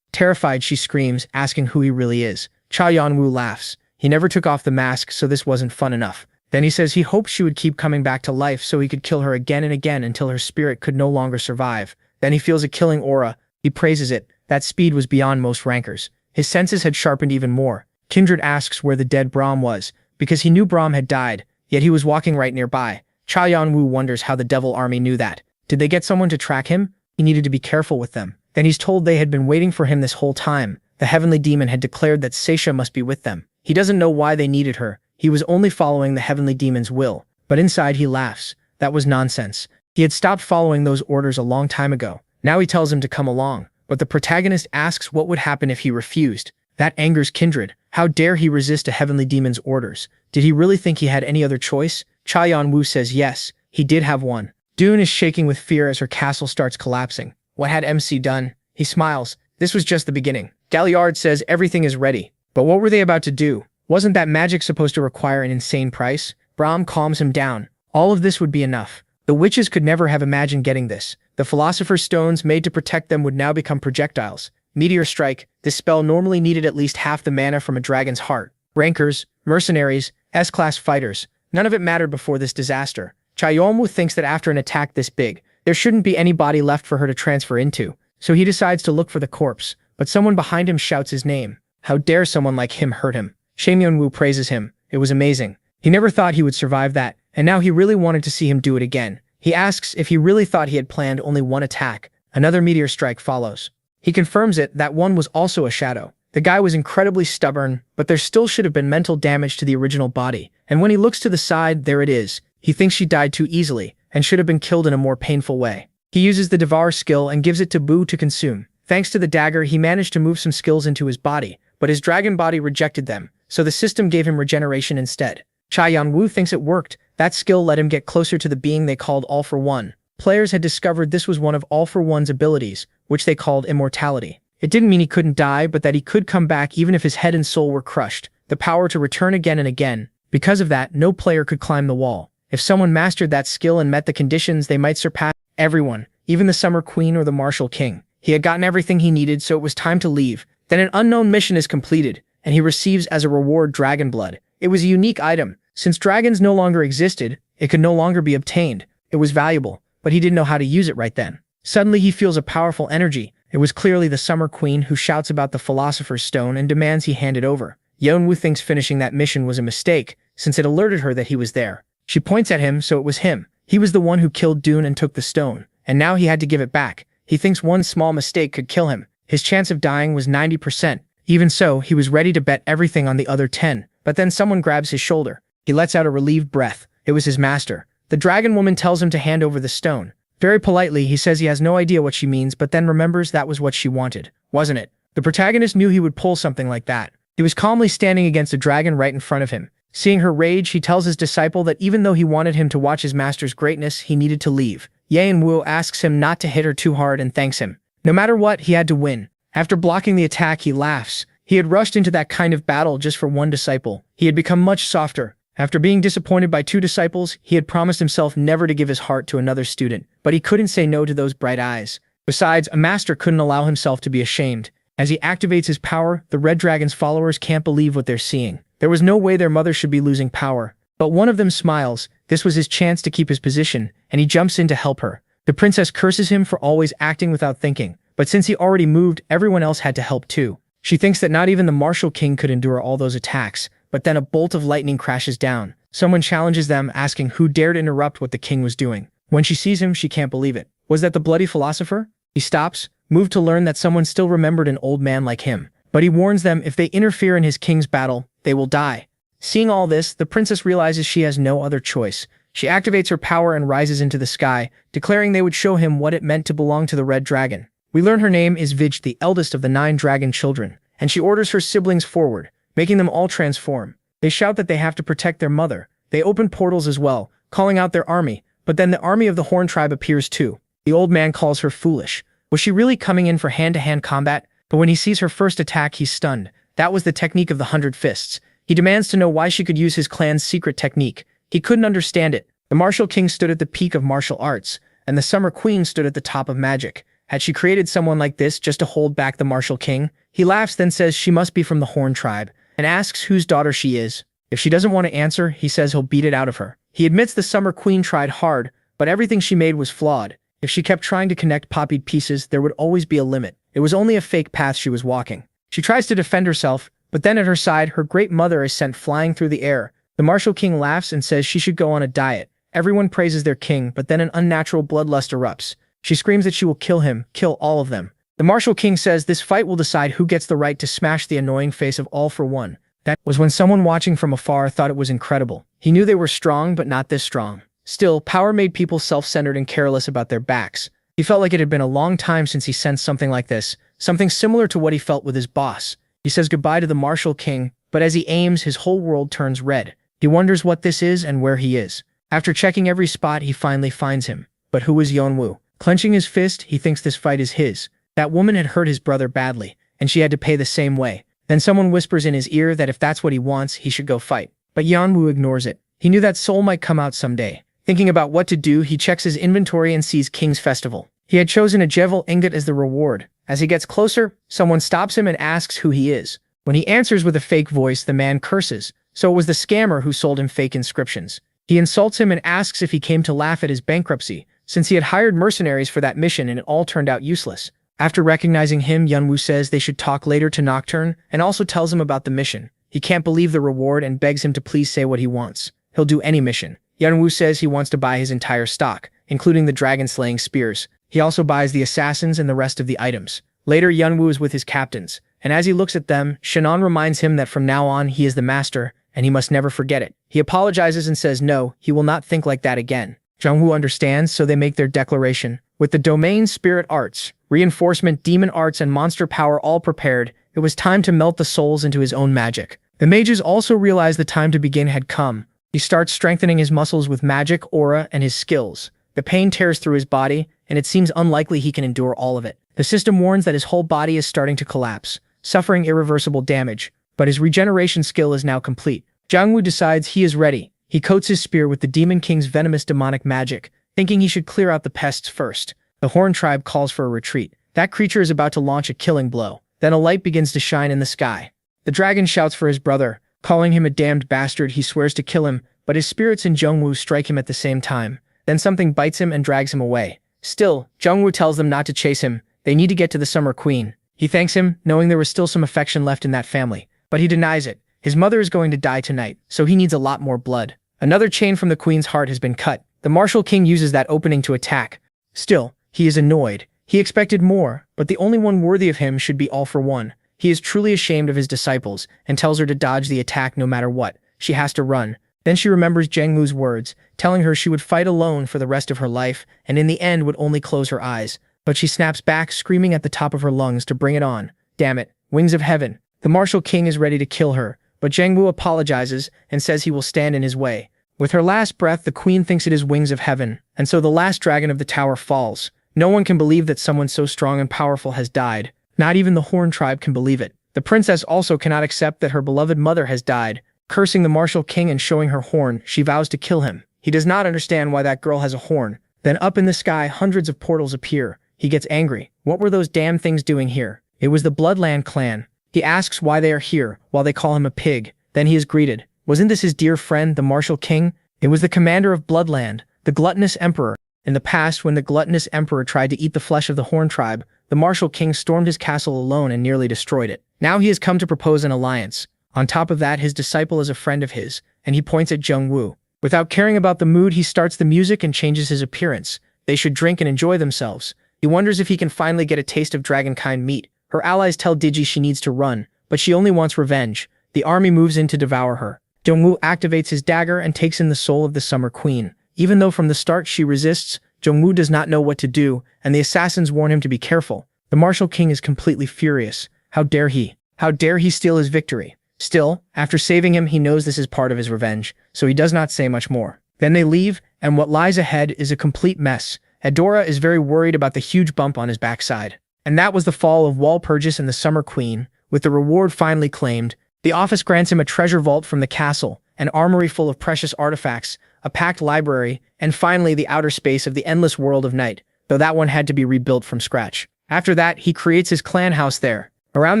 Terrified, she screams, asking who he really is. Yeon-woo laughs. He never took off the mask, so this wasn't fun enough. Then he says he hoped she would keep coming back to life so he could kill her again and again until her spirit could no longer survive. Then he feels a killing aura. He praises it. That speed was beyond most rankers. His senses had sharpened even more. Kindred asks where the dead Brahm was, because he knew Brahm had died, yet he was walking right nearby. Yeon-woo wonders how the Devil Army knew that. Did they get someone to track him? He needed to be careful with them. Then he's told they had been waiting for him this whole time. The heavenly demon had declared that Seisha must be with them. He doesn't know why they needed her. He was only following the heavenly demon's will. But inside he laughs. That was nonsense. He had stopped following those orders a long time ago. Now he tells him to come along. But the protagonist asks what would happen if he refused. That angers Kindred. How dare he resist a heavenly demon's orders? Did he really think he had any other choice? Yeon-woo says yes, he did have one. Dune is shaking with fear as her castle starts collapsing. What had MC done? He smiles. This was just the beginning. Galliard says everything is ready. But what were they about to do? Wasn't that magic supposed to require an insane price? Brahm calms him down. All of this would be enough. The witches could never have imagined getting this. The Philosopher's Stones made to protect them would now become projectiles. Meteor Strike, this spell normally needed at least half the mana from a dragon's heart. Rankers, mercenaries, S-class fighters, none of it mattered before this disaster. Yeon-woo thinks that after an attack this big, there shouldn't be any body left for her to transfer into, so he decides to look for the corpse, but someone behind him shouts his name. How dare someone like him hurt him? Yeon-woo praises him. It was amazing. He never thought he would survive that, and now he really wanted to see him do it again. He asks if he really thought he had planned only one attack. Another meteor strike follows. He confirms that one was also a shadow. The guy was incredibly stubborn, but there still should have been mental damage to the original body, and when he looks to the side, there it is. He thinks she died too easily, and should have been killed in a more painful way. He uses the Devour skill and gives it to Boo to consume. Thanks to the dagger, he managed to move some skills into his body, but his dragon body rejected them, so the system gave him regeneration instead. Yeon-woo thinks it worked. That skill let him get closer to the being they called All for One. Players had discovered this was one of All for One's abilities, which they called immortality. It didn't mean he couldn't die, but that he could come back even if his head and soul were crushed. The power to return again and again. Because of that, no player could climb the wall. If someone mastered that skill and met the conditions, they might surpass everyone, even the Summer Queen or the Martial King. He had gotten everything he needed, so it was time to leave. Then an unknown mission is completed, and he receives as a reward dragon blood. It was a unique item. Since dragons no longer existed, it could no longer be obtained. It was valuable, but he didn't know how to use it right then. Suddenly he feels a powerful energy. It was clearly the Summer Queen, who shouts about the Philosopher's Stone and demands he hand it over. Yeon-woo thinks finishing that mission was a mistake, since it alerted her that he was there. She points at him, so it was him. He was the one who killed Dune and took the stone, and now he had to give it back. He thinks one small mistake could kill him. His chance of dying was 90%. Even so, he was ready to bet everything on the other 10. But then someone grabs his shoulder. He lets out a relieved breath. It was his master. The dragon woman tells him to hand over the stone. Very politely, he says he has no idea what she means, but then remembers that was what she wanted, wasn't it? The protagonist knew he would pull something like that. He was calmly standing against a dragon right in front of him. Seeing her rage, he tells his disciple that even though he wanted him to watch his master's greatness, he needed to leave. Yeon-woo asks him not to hit her too hard and thanks him. No matter what, he had to win. After blocking the attack, he laughs. He had rushed into that kind of battle just for one disciple. He had become much softer. After being disappointed by 2 disciples, he had promised himself never to give his heart to another student, but he couldn't say no to those bright eyes. Besides, a master couldn't allow himself to be ashamed. As he activates his power, the Red Dragon's followers can't believe what they're seeing. There was no way their mother should be losing power. But one of them smiles. This was his chance to keep his position, and he jumps in to help her. The princess curses him for always acting without thinking, but since he already moved, everyone else had to help too. She thinks that not even the Martial King could endure all those attacks, but then a bolt of lightning crashes down. Someone challenges them, asking who dared interrupt what the king was doing. When she sees him, she can't believe it. Was that the bloody philosopher? He stops, moved to learn that someone still remembered an old man like him. But he warns them if they interfere in his king's battle, they will die. Seeing all this, the princess realizes she has no other choice. She activates her power and rises into the sky, declaring they would show him what it meant to belong to the Red Dragon. We learn her name is Vij, the eldest of the 9 dragon children, and she orders her siblings forward, making them all transform. They shout that they have to protect their mother. They open portals as well, calling out their army, but then the army of the Horn tribe appears too. The old man calls her foolish. Was she really coming in for hand-to-hand combat? But when he sees her first attack, he's stunned. That was the technique of the 100 Fists. He demands to know why she could use his clan's secret technique. He couldn't understand it. The Martial King stood at the peak of martial arts, and the Summer Queen stood at the top of magic. Had she created someone like this just to hold back the Martial King? He laughs, then says she must be from the Horn tribe, and asks whose daughter she is. If she doesn't want to answer, he says he'll beat it out of her. He admits the Summer Queen tried hard, but everything she made was flawed. If she kept trying to connect poppied pieces, there would always be a limit. It was only a fake path she was walking. She tries to defend herself, but then at her side, her great mother is sent flying through the air. The Martial King laughs and says she should go on a diet. Everyone praises their king, but then an unnatural bloodlust erupts. She screams that she will kill him, kill all of them. The Martial King says this fight will decide who gets the right to smash the annoying face of All for One. That was when someone watching from afar thought it was incredible. He knew they were strong, but not this strong. Still, power made people self-centered and careless about their backs. He felt like it had been a long time since he sensed something like this, something similar to what he felt with his boss. He says goodbye to the Martial King, but as he aims, his whole world turns red. He wonders what this is and where he is. After checking every spot, he finally finds him. But who is Yeon-woo? Clenching his fist, he thinks this fight is his. That woman had hurt his brother badly, and she had to pay the same way. Then someone whispers in his ear that if that's what he wants, he should go fight. But Yeon-woo ignores it. He knew that soul might come out someday. Thinking about what to do, he checks his inventory and sees King's Festival. He had chosen a Jewel ingot as the reward. As he gets closer, someone stops him and asks who he is. When he answers with a fake voice, the man curses. So it was the scammer who sold him fake inscriptions. He insults him and asks if he came to laugh at his bankruptcy, since he had hired mercenaries for that mission and it all turned out useless. After recognizing him, Yeon-woo says they should talk later to Nocturne, and also tells him about the mission. He can't believe the reward and begs him to please say what he wants. He'll do any mission. Yeon-woo says he wants to buy his entire stock, including the dragon-slaying spears. He also buys the assassins and the rest of the items. Later, Yeon-woo is with his captains, and as he looks at them, Shannon reminds him that from now on he is the master, and he must never forget it. He apologizes and says no, he will not think like that again. Jeong-woo understands, so they make their declaration. With the domain spirit arts, reinforcement demon arts and monster power all prepared, It was time to melt the souls into his own magic. The mages also realized the time to begin had come. He starts strengthening his muscles with magic, aura, and his skills. The pain tears through his body, and it seems unlikely he can endure all of it. The system warns that his whole body is starting to collapse, suffering irreversible damage, but his regeneration skill is now complete. Jeong-woo decides he is ready. He coats his spear with the Demon King's venomous demonic magic, thinking he should clear out the pests first. The Horn tribe calls for a retreat. That creature is about to launch a killing blow. Then a light begins to shine in the sky. The dragon shouts for his brother, calling him a damned bastard. He swears to kill him, but his spirits and Jeong-woo strike him at the same time. Then something bites him and drags him away. Still, Jeong-woo tells them not to chase him. They need to get to the Summer Queen. He thanks him, knowing there was still some affection left in that family. But he denies it. His mother is going to die tonight, so he needs a lot more blood. Another chain from the Queen's heart has been cut. The Martial King uses that opening to attack. Still, he is annoyed. He expected more, but the only one worthy of him should be All for One. He is truly ashamed of his disciples and tells her to dodge the attack no matter what. She has to run. Then she remembers Jeong-woo's words, telling her she would fight alone for the rest of her life and in the end would only close her eyes. But she snaps back, screaming at the top of her lungs to bring it on. Damn it, Wings of Heaven. The Martial King is ready to kill her, but Jeong-woo apologizes and says he will stand in his way. With her last breath, the Queen thinks it is Wings of Heaven, and so the last dragon of the tower falls. No one can believe that someone so strong and powerful has died. Not even the Horn tribe can believe it. The princess also cannot accept that her beloved mother has died. Cursing the Martial King and showing her horn, she vows to kill him. He does not understand why that girl has a horn. Then up in the sky, hundreds of portals appear. He gets angry. What were those damn things doing here? It was the Bloodland clan. He asks why they are here, while they call him a pig. Then he is greeted. Wasn't this his dear friend, the Martial King? It was the commander of Bloodland, the gluttonous emperor. In the past, when the gluttonous emperor tried to eat the flesh of the Horn tribe, the Martial King stormed his castle alone and nearly destroyed it. Now he has come to propose an alliance. On top of that, his disciple is a friend of his, and he points at Jeong-woo. Without caring about the mood, he starts the music and changes his appearance. They should drink and enjoy themselves. He wonders if he can finally get a taste of dragonkind meat. Her allies tell Digi she needs to run, but she only wants revenge. The army moves in to devour her. Jeong-woo activates his dagger and takes in the soul of the Summer Queen. Even though from the start she resists, Jeong-woo does not know what to do, and the assassins warn him to be careful. The Martial King is completely furious. How dare he? How dare he steal his victory? Still, after saving him, he knows this is part of his revenge, so he does not say much more. Then they leave, and what lies ahead is a complete mess. Adora is very worried about the huge bump on his backside. And that was the fall of Walpurgis and the Summer Queen. With the reward finally claimed, the office grants him a treasure vault from the castle, an armory full of precious artifacts, a packed library, and finally the outer space of the endless world of night, though that one had to be rebuilt from scratch. After that, he creates his clan house there. Around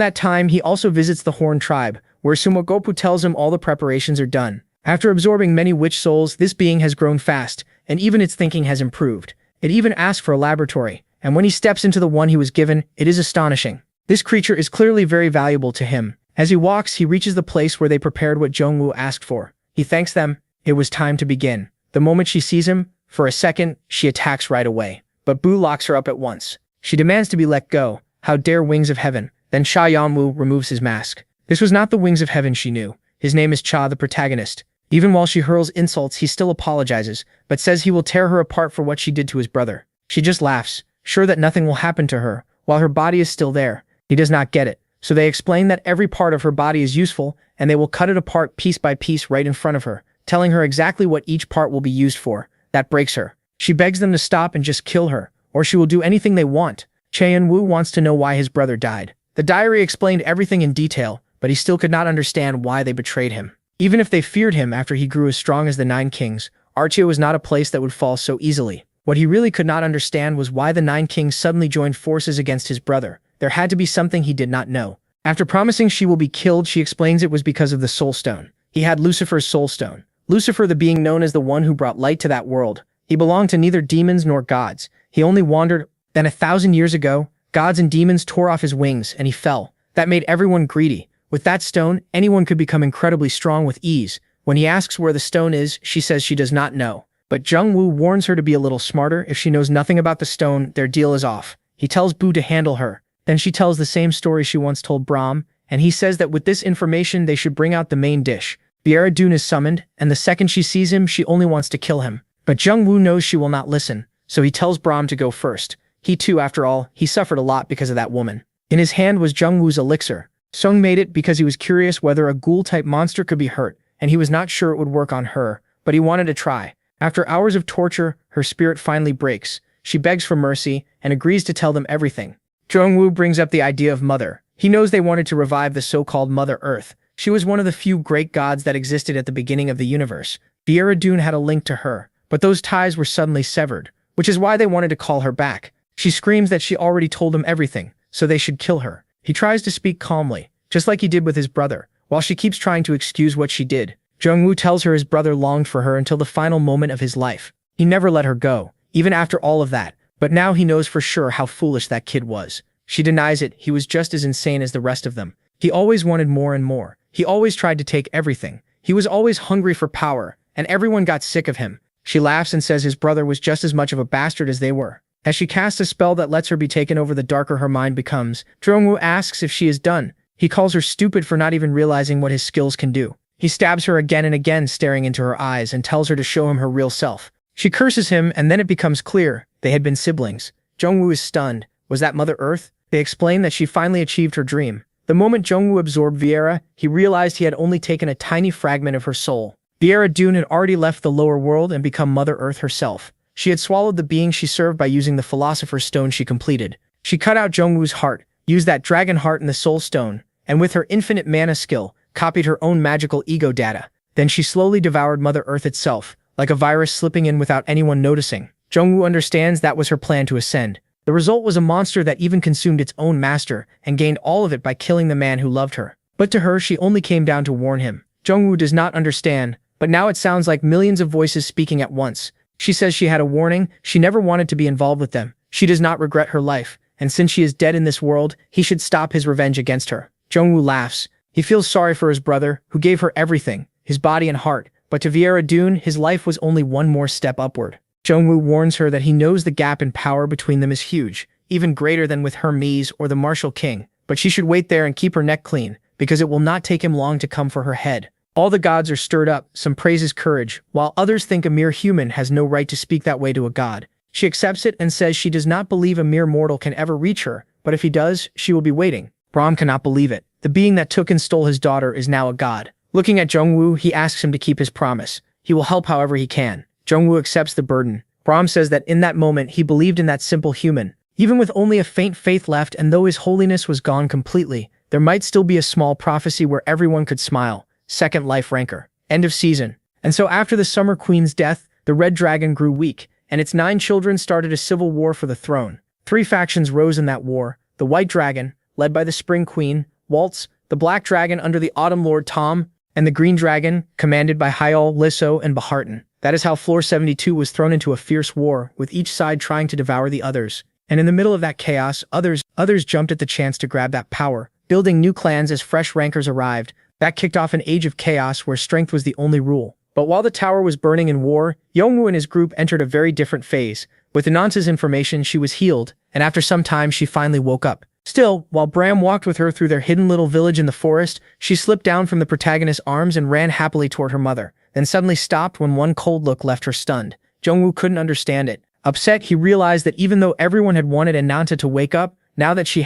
that time, he also visits the Horn tribe, where Sumogopu tells him all the preparations are done. After absorbing many witch souls, this being has grown fast, and even its thinking has improved. It even asks for a laboratory, and when he steps into the one he was given, it is astonishing. This creature is clearly very valuable to him. As he walks, he reaches the place where they prepared what Jeong-woo asked for. He thanks them. It was time to begin. The moment she sees him, for a second, she attacks right away. But Boo locks her up at once. She demands to be let go. How dare Wings of Heaven? Then Cha Yeon-woo removes his mask. This was not the Wings of Heaven she knew. His name is Cha, the protagonist. Even while she hurls insults, he still apologizes, but says he will tear her apart for what she did to his brother. She just laughs, sure that nothing will happen to her, while her body is still there. He does not get it. So they explain that every part of her body is useful, and they will cut it apart piece by piece right in front of her, telling her exactly what each part will be used for. That breaks her. She begs them to stop and just kill her, or she will do anything they want. Yeon-woo wants to know why his brother died. The diary explained everything in detail, but he still could not understand why they betrayed him. Even if they feared him after he grew as strong as the Nine Kings, Archeo was not a place that would fall so easily. What he really could not understand was why the Nine Kings suddenly joined forces against his brother. There had to be something he did not know. After promising she will be killed, she explains it was because of the Soul Stone. He had Lucifer's Soul Stone. Lucifer, the being known as the one who brought light to that world. He belonged to neither demons nor gods. He only wandered. Then 1,000 years ago, gods and demons tore off his wings, and he fell. That made everyone greedy. With that stone, anyone could become incredibly strong with ease. When he asks where the stone is, she says she does not know. But Jeong-woo warns her to be a little smarter. If she knows nothing about the stone, their deal is off. He tells Boo to handle her. Then she tells the same story she once told Brahm, and he says that with this information they should bring out the main dish. Bieradun is summoned, and the second she sees him, she only wants to kill him. But Jeong-woo knows she will not listen, so he tells Brahm to go first. He too, after all, he suffered a lot because of that woman. In his hand was Jeong-woo's elixir, Sung made it because he was curious whether a ghoul-type monster could be hurt, and he was not sure it would work on her, but he wanted to try. After hours of torture, her spirit finally breaks. She begs for mercy and agrees to tell them everything. Jeong-woo brings up the idea of Mother. He knows they wanted to revive the so-called Mother Earth. She was one of the few great gods that existed at the beginning of the universe. Yeon-woo had a link to her, but those ties were suddenly severed, which is why they wanted to call her back. She screams that she already told them everything, so they should kill her. He tries to speak calmly, just like he did with his brother, while she keeps trying to excuse what she did. Jeong-woo tells her his brother longed for her until the final moment of his life. He never let her go, even after all of that, but now he knows for sure how foolish that kid was. She denies it. He was just as insane as the rest of them. He always wanted more and more. He always tried to take everything. He was always hungry for power, and everyone got sick of him. She laughs and says his brother was just as much of a bastard as they were. As she casts a spell that lets her be taken over, the darker her mind becomes. Jeong-woo asks if she is done. He calls her stupid for not even realizing what his skills can do. He stabs her again and again, staring into her eyes, and tells her to show him her real self. She curses him, and then it becomes clear they had been siblings. Jeong-woo is stunned. Was that Mother Earth? They explain that she finally achieved her dream. The moment Jeong-woo absorbed Viera, he realized he had only taken a tiny fragment of her soul. Viera Dune had already left the lower world and become Mother Earth herself. She had swallowed the being she served by using the Philosopher's Stone she completed. She cut out Jeong-woo's heart, used that dragon heart in the Soul Stone, and with her infinite mana skill, copied her own magical ego data. Then she slowly devoured Mother Earth itself, like a virus slipping in without anyone noticing. Jeong-woo understands that was her plan to ascend. The result was a monster that even consumed its own master and gained all of it by killing the man who loved her. But to her, she only came down to warn him. Jeong-woo does not understand, but now it sounds like millions of voices speaking at once. She says she had a warning. She never wanted to be involved with them. She does not regret her life, and since she is dead in this world, he should stop his revenge against her. Jeong-woo laughs. He feels sorry for his brother, who gave her everything, his body and heart, but to Viera Dune, his life was only one more step upward. Jeong-woo warns her that he knows the gap in power between them is huge, even greater than with Hermes or the Martial King, but she should wait there and keep her neck clean, because it will not take him long to come for her head. All the gods are stirred up, some praise his courage, while others think a mere human has no right to speak that way to a god. She accepts it and says she does not believe a mere mortal can ever reach her, but if he does, she will be waiting. Brahm cannot believe it. The being that took and stole his daughter is now a god. Looking at Jeong-woo, he asks him to keep his promise. He will help however he can. Jeong-woo accepts the burden. Brahm says that in that moment he believed in that simple human. Even with only a faint faith left, and though his holiness was gone completely, there might still be a small prophecy where everyone could smile. Second life rancor. End of season. And so after the Summer Queen's death, the Red Dragon grew weak, and its 9 children started a civil war for the throne. 3 factions rose in that war. The White Dragon, led by the Spring Queen, Waltz, the Black Dragon under the Autumn Lord Tom, and the Green Dragon, commanded by Hyol, Lisso, and Baharton. That is how Floor 72 was thrown into a fierce war, with each side trying to devour the others. And in the middle of that chaos, others jumped at the chance to grab that power, building new clans as fresh rankers arrived. That kicked off an age of chaos where strength was the only rule. But while the tower was burning in war, Yeon-woo and his group entered a very different phase. With Ananta's information, she was healed, and after some time she finally woke up. Still, while Bram walked with her through their hidden little village in the forest, she slipped down from the protagonist's arms and ran happily toward her mother, then suddenly stopped when one cold look left her stunned. Jeong-woo couldn't understand it. Upset, he realized that even though everyone had wanted Ananta to wake up, now that she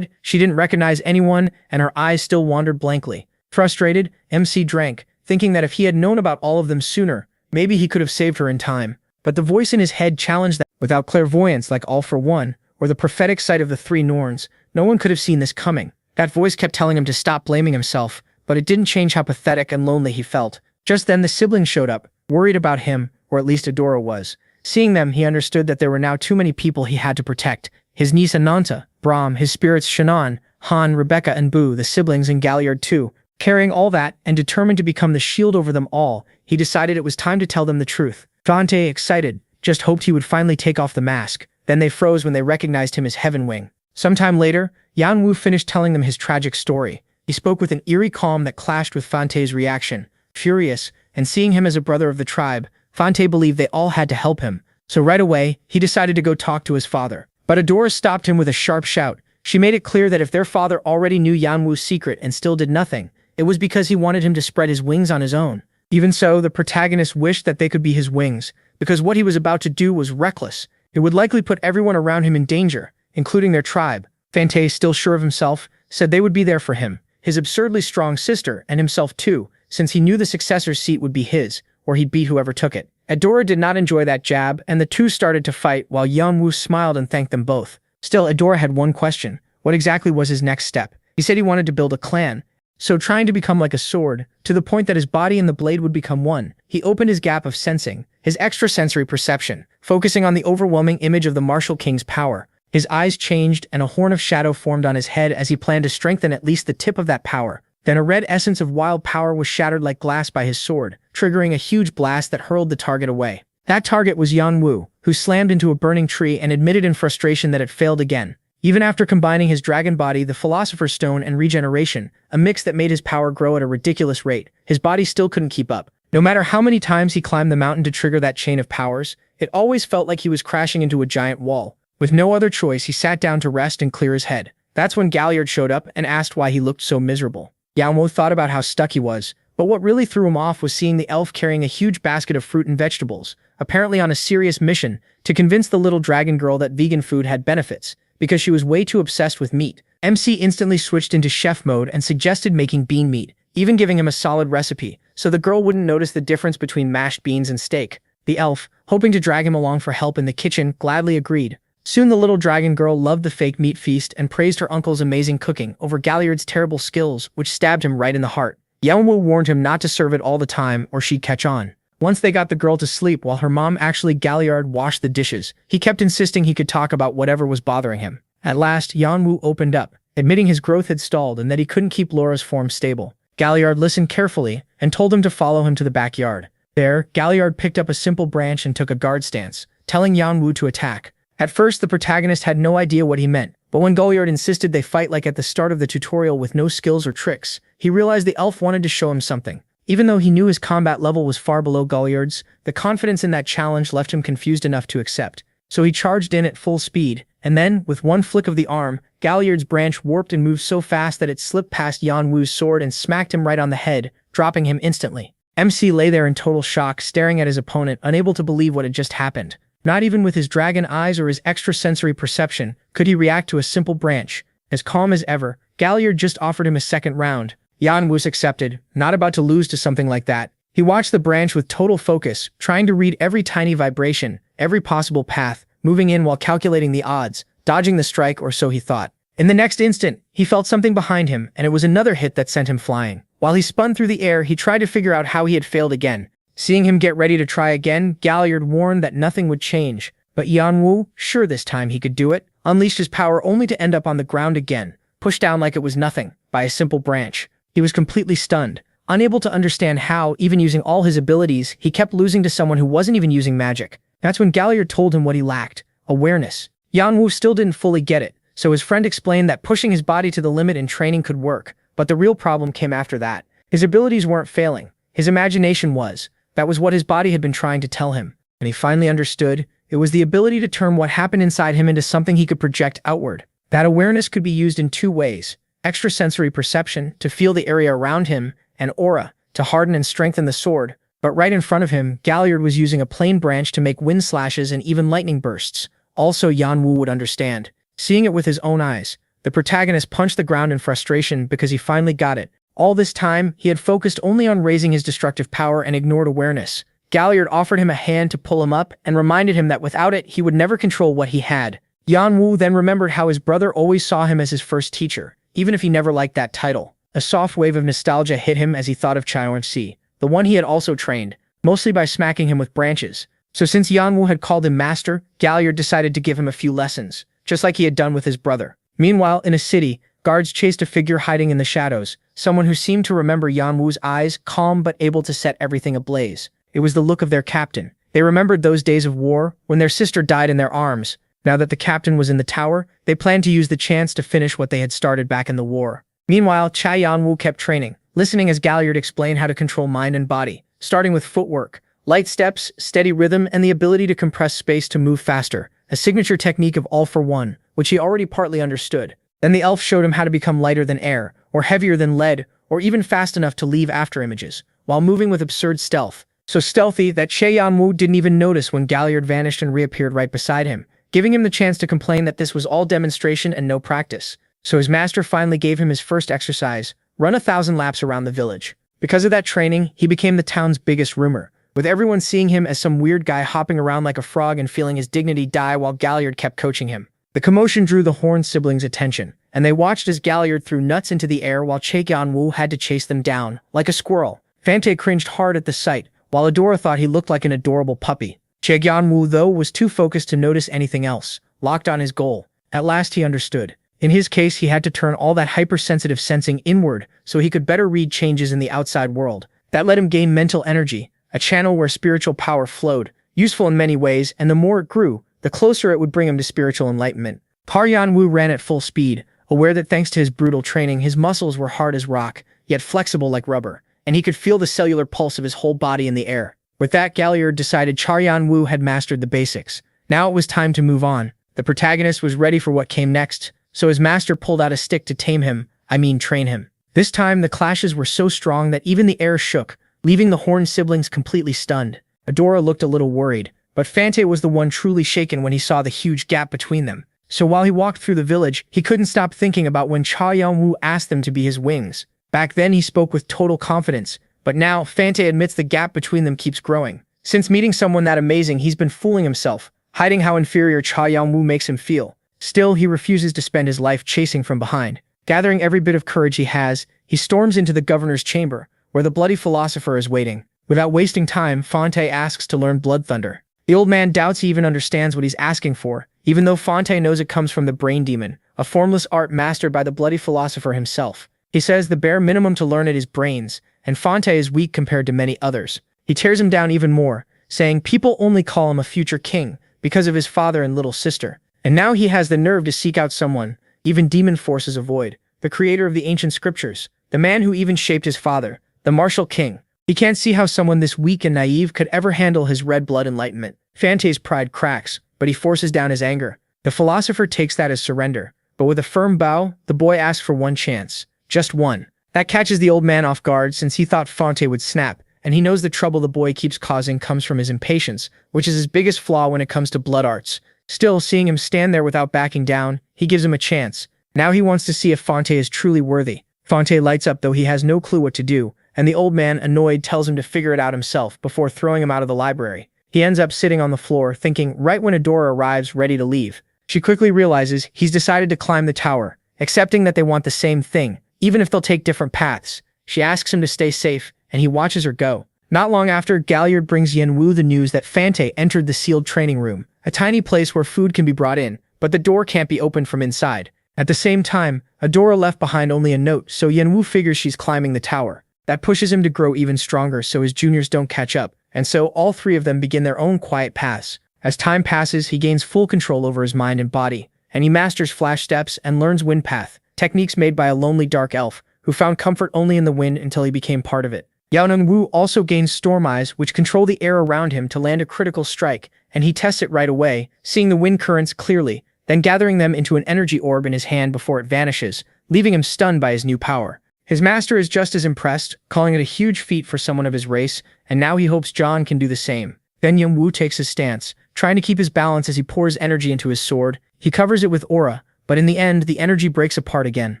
didn't recognize anyone, and her eyes still wandered blankly. Frustrated, MC drank, thinking that if he had known about all of them sooner, maybe he could have saved her in time. But the voice in his head challenged that without clairvoyance like All for One, or the prophetic sight of the 3 Norns, no one could have seen this coming. That voice kept telling him to stop blaming himself, but it didn't change how pathetic and lonely he felt. Just then the siblings showed up, worried about him, or at least Adora was. Seeing them, he understood that there were now too many people he had to protect. His niece Ananta, Brahm, his spirits Shannon, Han, Rebecca, and Boo, the siblings in Galliard too. Carrying all that, and determined to become the shield over them all, he decided it was time to tell them the truth. Dante, excited, just hoped he would finally take off the mask. Then they froze when they recognized him as Heavenwing. Sometime later, Yeon-woo finished telling them his tragic story. He spoke with an eerie calm that clashed with Fante's reaction. Furious, and seeing him as a brother of the tribe, Fante believed they all had to help him. So right away, he decided to go talk to his father. But Adora stopped him with a sharp shout. She made it clear that if their father already knew Yeon-woo's secret and still did nothing, it was because he wanted him to spread his wings on his own. Even so, the protagonist wished that they could be his wings, because what he was about to do was reckless. It would likely put everyone around him in danger, including their tribe. Fante, still sure of himself, said they would be there for him. his absurdly strong sister, and himself too, since he knew the successor's seat would be his, or he'd beat whoever took it. Adora did not enjoy that jab, and the two started to fight while Yeon-woo smiled and thanked them both. Still, Adora had one question. What exactly was his next step? He said he wanted to build a clan, so trying to become like a sword, to the point that his body and the blade would become one. He opened his gap of sensing, his extrasensory perception, focusing on the overwhelming image of the martial king's power. His eyes changed and a horn of shadow formed on his head as he planned to strengthen at least the tip of that power. Then a red essence of wild power was shattered like glass by his sword, triggering a huge blast that hurled the target away. That target was Yeon-woo, who slammed into a burning tree and admitted in frustration that it failed again. Even after combining his dragon body, the Philosopher's Stone, and regeneration, a mix that made his power grow at a ridiculous rate, his body still couldn't keep up. No matter how many times he climbed the mountain to trigger that chain of powers, it always felt like he was crashing into a giant wall. With no other choice, he sat down to rest and clear his head. That's when Galliard showed up and asked why he looked so miserable. Yeon-woo thought about how stuck he was, but what really threw him off was seeing the elf carrying a huge basket of fruit and vegetables, apparently on a serious mission to convince the little dragon girl that vegan food had benefits, because she was way too obsessed with meat. MC instantly switched into chef mode and suggested making bean meat, even giving him a solid recipe, so the girl wouldn't notice the difference between mashed beans and steak. The elf, hoping to drag him along for help in the kitchen, gladly agreed. Soon the little dragon girl loved the fake meat feast and praised her uncle's amazing cooking over Galliard's terrible skills, which stabbed him right in the heart. Yeon-woo warned him not to serve it all the time or she'd catch on. Once they got the girl to sleep while her mom Galliard washed the dishes, he kept insisting he could talk about whatever was bothering him. At last, Yeon-woo opened up, admitting his growth had stalled and that he couldn't keep Laura's form stable. Galliard listened carefully and told him to follow him to the backyard. There, Galliard picked up a simple branch and took a guard stance, telling Yeon-woo to attack. At first, the protagonist had no idea what he meant, but when Galliard insisted they fight like at the start of the tutorial with no skills or tricks, he realized the elf wanted to show him something. Even though he knew his combat level was far below Galliard's, the confidence in that challenge left him confused enough to accept. So he charged in at full speed, and then, with one flick of the arm, Galliard's branch warped and moved so fast that it slipped past Yeon-woo's sword and smacked him right on the head, dropping him instantly. MC lay there in total shock, staring at his opponent, unable to believe what had just happened. Not even with his dragon eyes or his extrasensory perception could he react to a simple branch. As calm as ever, Galliard just offered him a second round. Yeon-woo accepted, not about to lose to something like that. He watched the branch with total focus, trying to read every tiny vibration, every possible path, moving in while calculating the odds, dodging the strike, or so he thought. In the next instant, he felt something behind him, and it was another hit that sent him flying. While he spun through the air, he tried to figure out how he had failed again. Seeing him get ready to try again, Galliard warned that nothing would change. But Yeon-woo, sure this time he could do it, unleashed his power only to end up on the ground again, pushed down like it was nothing, by a simple branch. He was completely stunned, unable to understand how, even using all his abilities, he kept losing to someone who wasn't even using magic. That's when Galliard told him what he lacked: awareness. Yeon-woo still didn't fully get it, so his friend explained that pushing his body to the limit in training could work, but the real problem came after that. His abilities weren't failing, his imagination was. That was what his body had been trying to tell him, and he finally understood. It was the ability to turn what happened inside him into something he could project outward. That awareness could be used in two ways: extrasensory perception, to feel the area around him, and aura, to harden and strengthen the sword. But right in front of him, Galliard was using a plain branch to make wind slashes and even lightning bursts. Also, Yeon-woo would understand. Seeing it with his own eyes, the protagonist punched the ground in frustration because he finally got it. All this time, he had focused only on raising his destructive power and ignored awareness. Galliard offered him a hand to pull him up and reminded him that without it, he would never control what he had. Yeon-woo then remembered how his brother always saw him as his first teacher, even if he never liked that title. A soft wave of nostalgia hit him as he thought of Jeong-woo, the one he had also trained, mostly by smacking him with branches. So since Yeon-woo had called him master, Galliard decided to give him a few lessons, just like he had done with his brother. Meanwhile, in a city, guards chased a figure hiding in the shadows, someone who seemed to remember Yeon-woo's eyes, calm but able to set everything ablaze. It was the look of their captain. They remembered those days of war, when their sister died in their arms. Now that the captain was in the tower, they planned to use the chance to finish what they had started back in the war. Meanwhile, Yeon-woo kept training, listening as Galliard explained how to control mind and body, starting with footwork, light steps, steady rhythm, and the ability to compress space to move faster, a signature technique of all for one, which he already partly understood. Then the elf showed him how to become lighter than air, or heavier than lead, or even fast enough to leave after images, while moving with absurd stealth. So stealthy that Yeon-woo didn't even notice when Galliard vanished and reappeared right beside him, giving him the chance to complain that this was all demonstration and no practice. So his master finally gave him his first exercise, run 1,000 laps around the village. Because of that training, he became the town's biggest rumor, with everyone seeing him as some weird guy hopping around like a frog and feeling his dignity die while Galliard kept coaching him. The commotion drew the Horn siblings' attention, and they watched as Galliard threw nuts into the air while Yeon-woo had to chase them down, like a squirrel. Fante cringed hard at the sight, while Adora thought he looked like an adorable puppy. Yeon-woo, though, was too focused to notice anything else, locked on his goal. At last he understood. In his case, he had to turn all that hypersensitive sensing inward so he could better read changes in the outside world. That let him gain mental energy, a channel where spiritual power flowed, useful in many ways, and the more it grew, the closer it would bring him to spiritual enlightenment. Yeon-woo ran at full speed, aware that thanks to his brutal training, his muscles were hard as rock, yet flexible like rubber, and he could feel the cellular pulse of his whole body in the air. With that, Galliard decided Yeon-woo had mastered the basics. Now it was time to move on. The protagonist was ready for what came next, so his master pulled out a stick to train him. This time, the clashes were so strong that even the air shook, leaving the Horn siblings completely stunned. Adora looked a little worried, but Fante was the one truly shaken when he saw the huge gap between them. So while he walked through the village, he couldn't stop thinking about when Yeon-woo asked them to be his wings. Back then, he spoke with total confidence, but now, Fante admits the gap between them keeps growing. Since meeting someone that amazing, he's been fooling himself, hiding how inferior Yeon-woo makes him feel. Still, he refuses to spend his life chasing from behind. Gathering every bit of courage he has, he storms into the governor's chamber, where the bloody philosopher is waiting. Without wasting time, Fante asks to learn Blood Thunder. The old man doubts he even understands what he's asking for, even though Fante knows it comes from the Brain Demon, a formless art mastered by the bloody philosopher himself. He says the bare minimum to learn it is brains, and Fante is weak compared to many others. He tears him down even more, saying people only call him a future king because of his father and little sister. And now he has the nerve to seek out someone even demon forces avoid, the creator of the ancient scriptures, the man who even shaped his father, the martial king. He can't see how someone this weak and naive could ever handle his red blood enlightenment. Fante's pride cracks, but he forces down his anger. The philosopher takes that as surrender, but with a firm bow, the boy asks for one chance. Just one. That catches the old man off guard since he thought Fante would snap, and he knows the trouble the boy keeps causing comes from his impatience, which is his biggest flaw when it comes to blood arts. Still, seeing him stand there without backing down, he gives him a chance. Now he wants to see if Fante is truly worthy. Fante lights up though he has no clue what to do, and the old man, annoyed, tells him to figure it out himself before throwing him out of the library. He ends up sitting on the floor, thinking right when Adora arrives ready to leave. She quickly realizes he's decided to climb the tower, accepting that they want the same thing, even if they'll take different paths. She asks him to stay safe, and he watches her go. Not long after, Galliard brings Yeon-woo the news that Fante entered the sealed training room, a tiny place where food can be brought in, but the door can't be opened from inside. At the same time, Adora left behind only a note, so Yeon-woo figures she's climbing the tower. That pushes him to grow even stronger so his juniors don't catch up, and so all three of them begin their own quiet paths. As time passes, he gains full control over his mind and body, and he masters flash steps and learns wind path, techniques made by a lonely dark elf, who found comfort only in the wind until he became part of it. Yeon-woo also gains storm eyes, which control the air around him to land a critical strike, and he tests it right away, seeing the wind currents clearly, then gathering them into an energy orb in his hand before it vanishes, leaving him stunned by his new power. His master is just as impressed, calling it a huge feat for someone of his race, and now he hopes John can do the same. Then Yeon-woo takes his stance, trying to keep his balance as he pours energy into his sword. He covers it with aura, but in the end, the energy breaks apart again.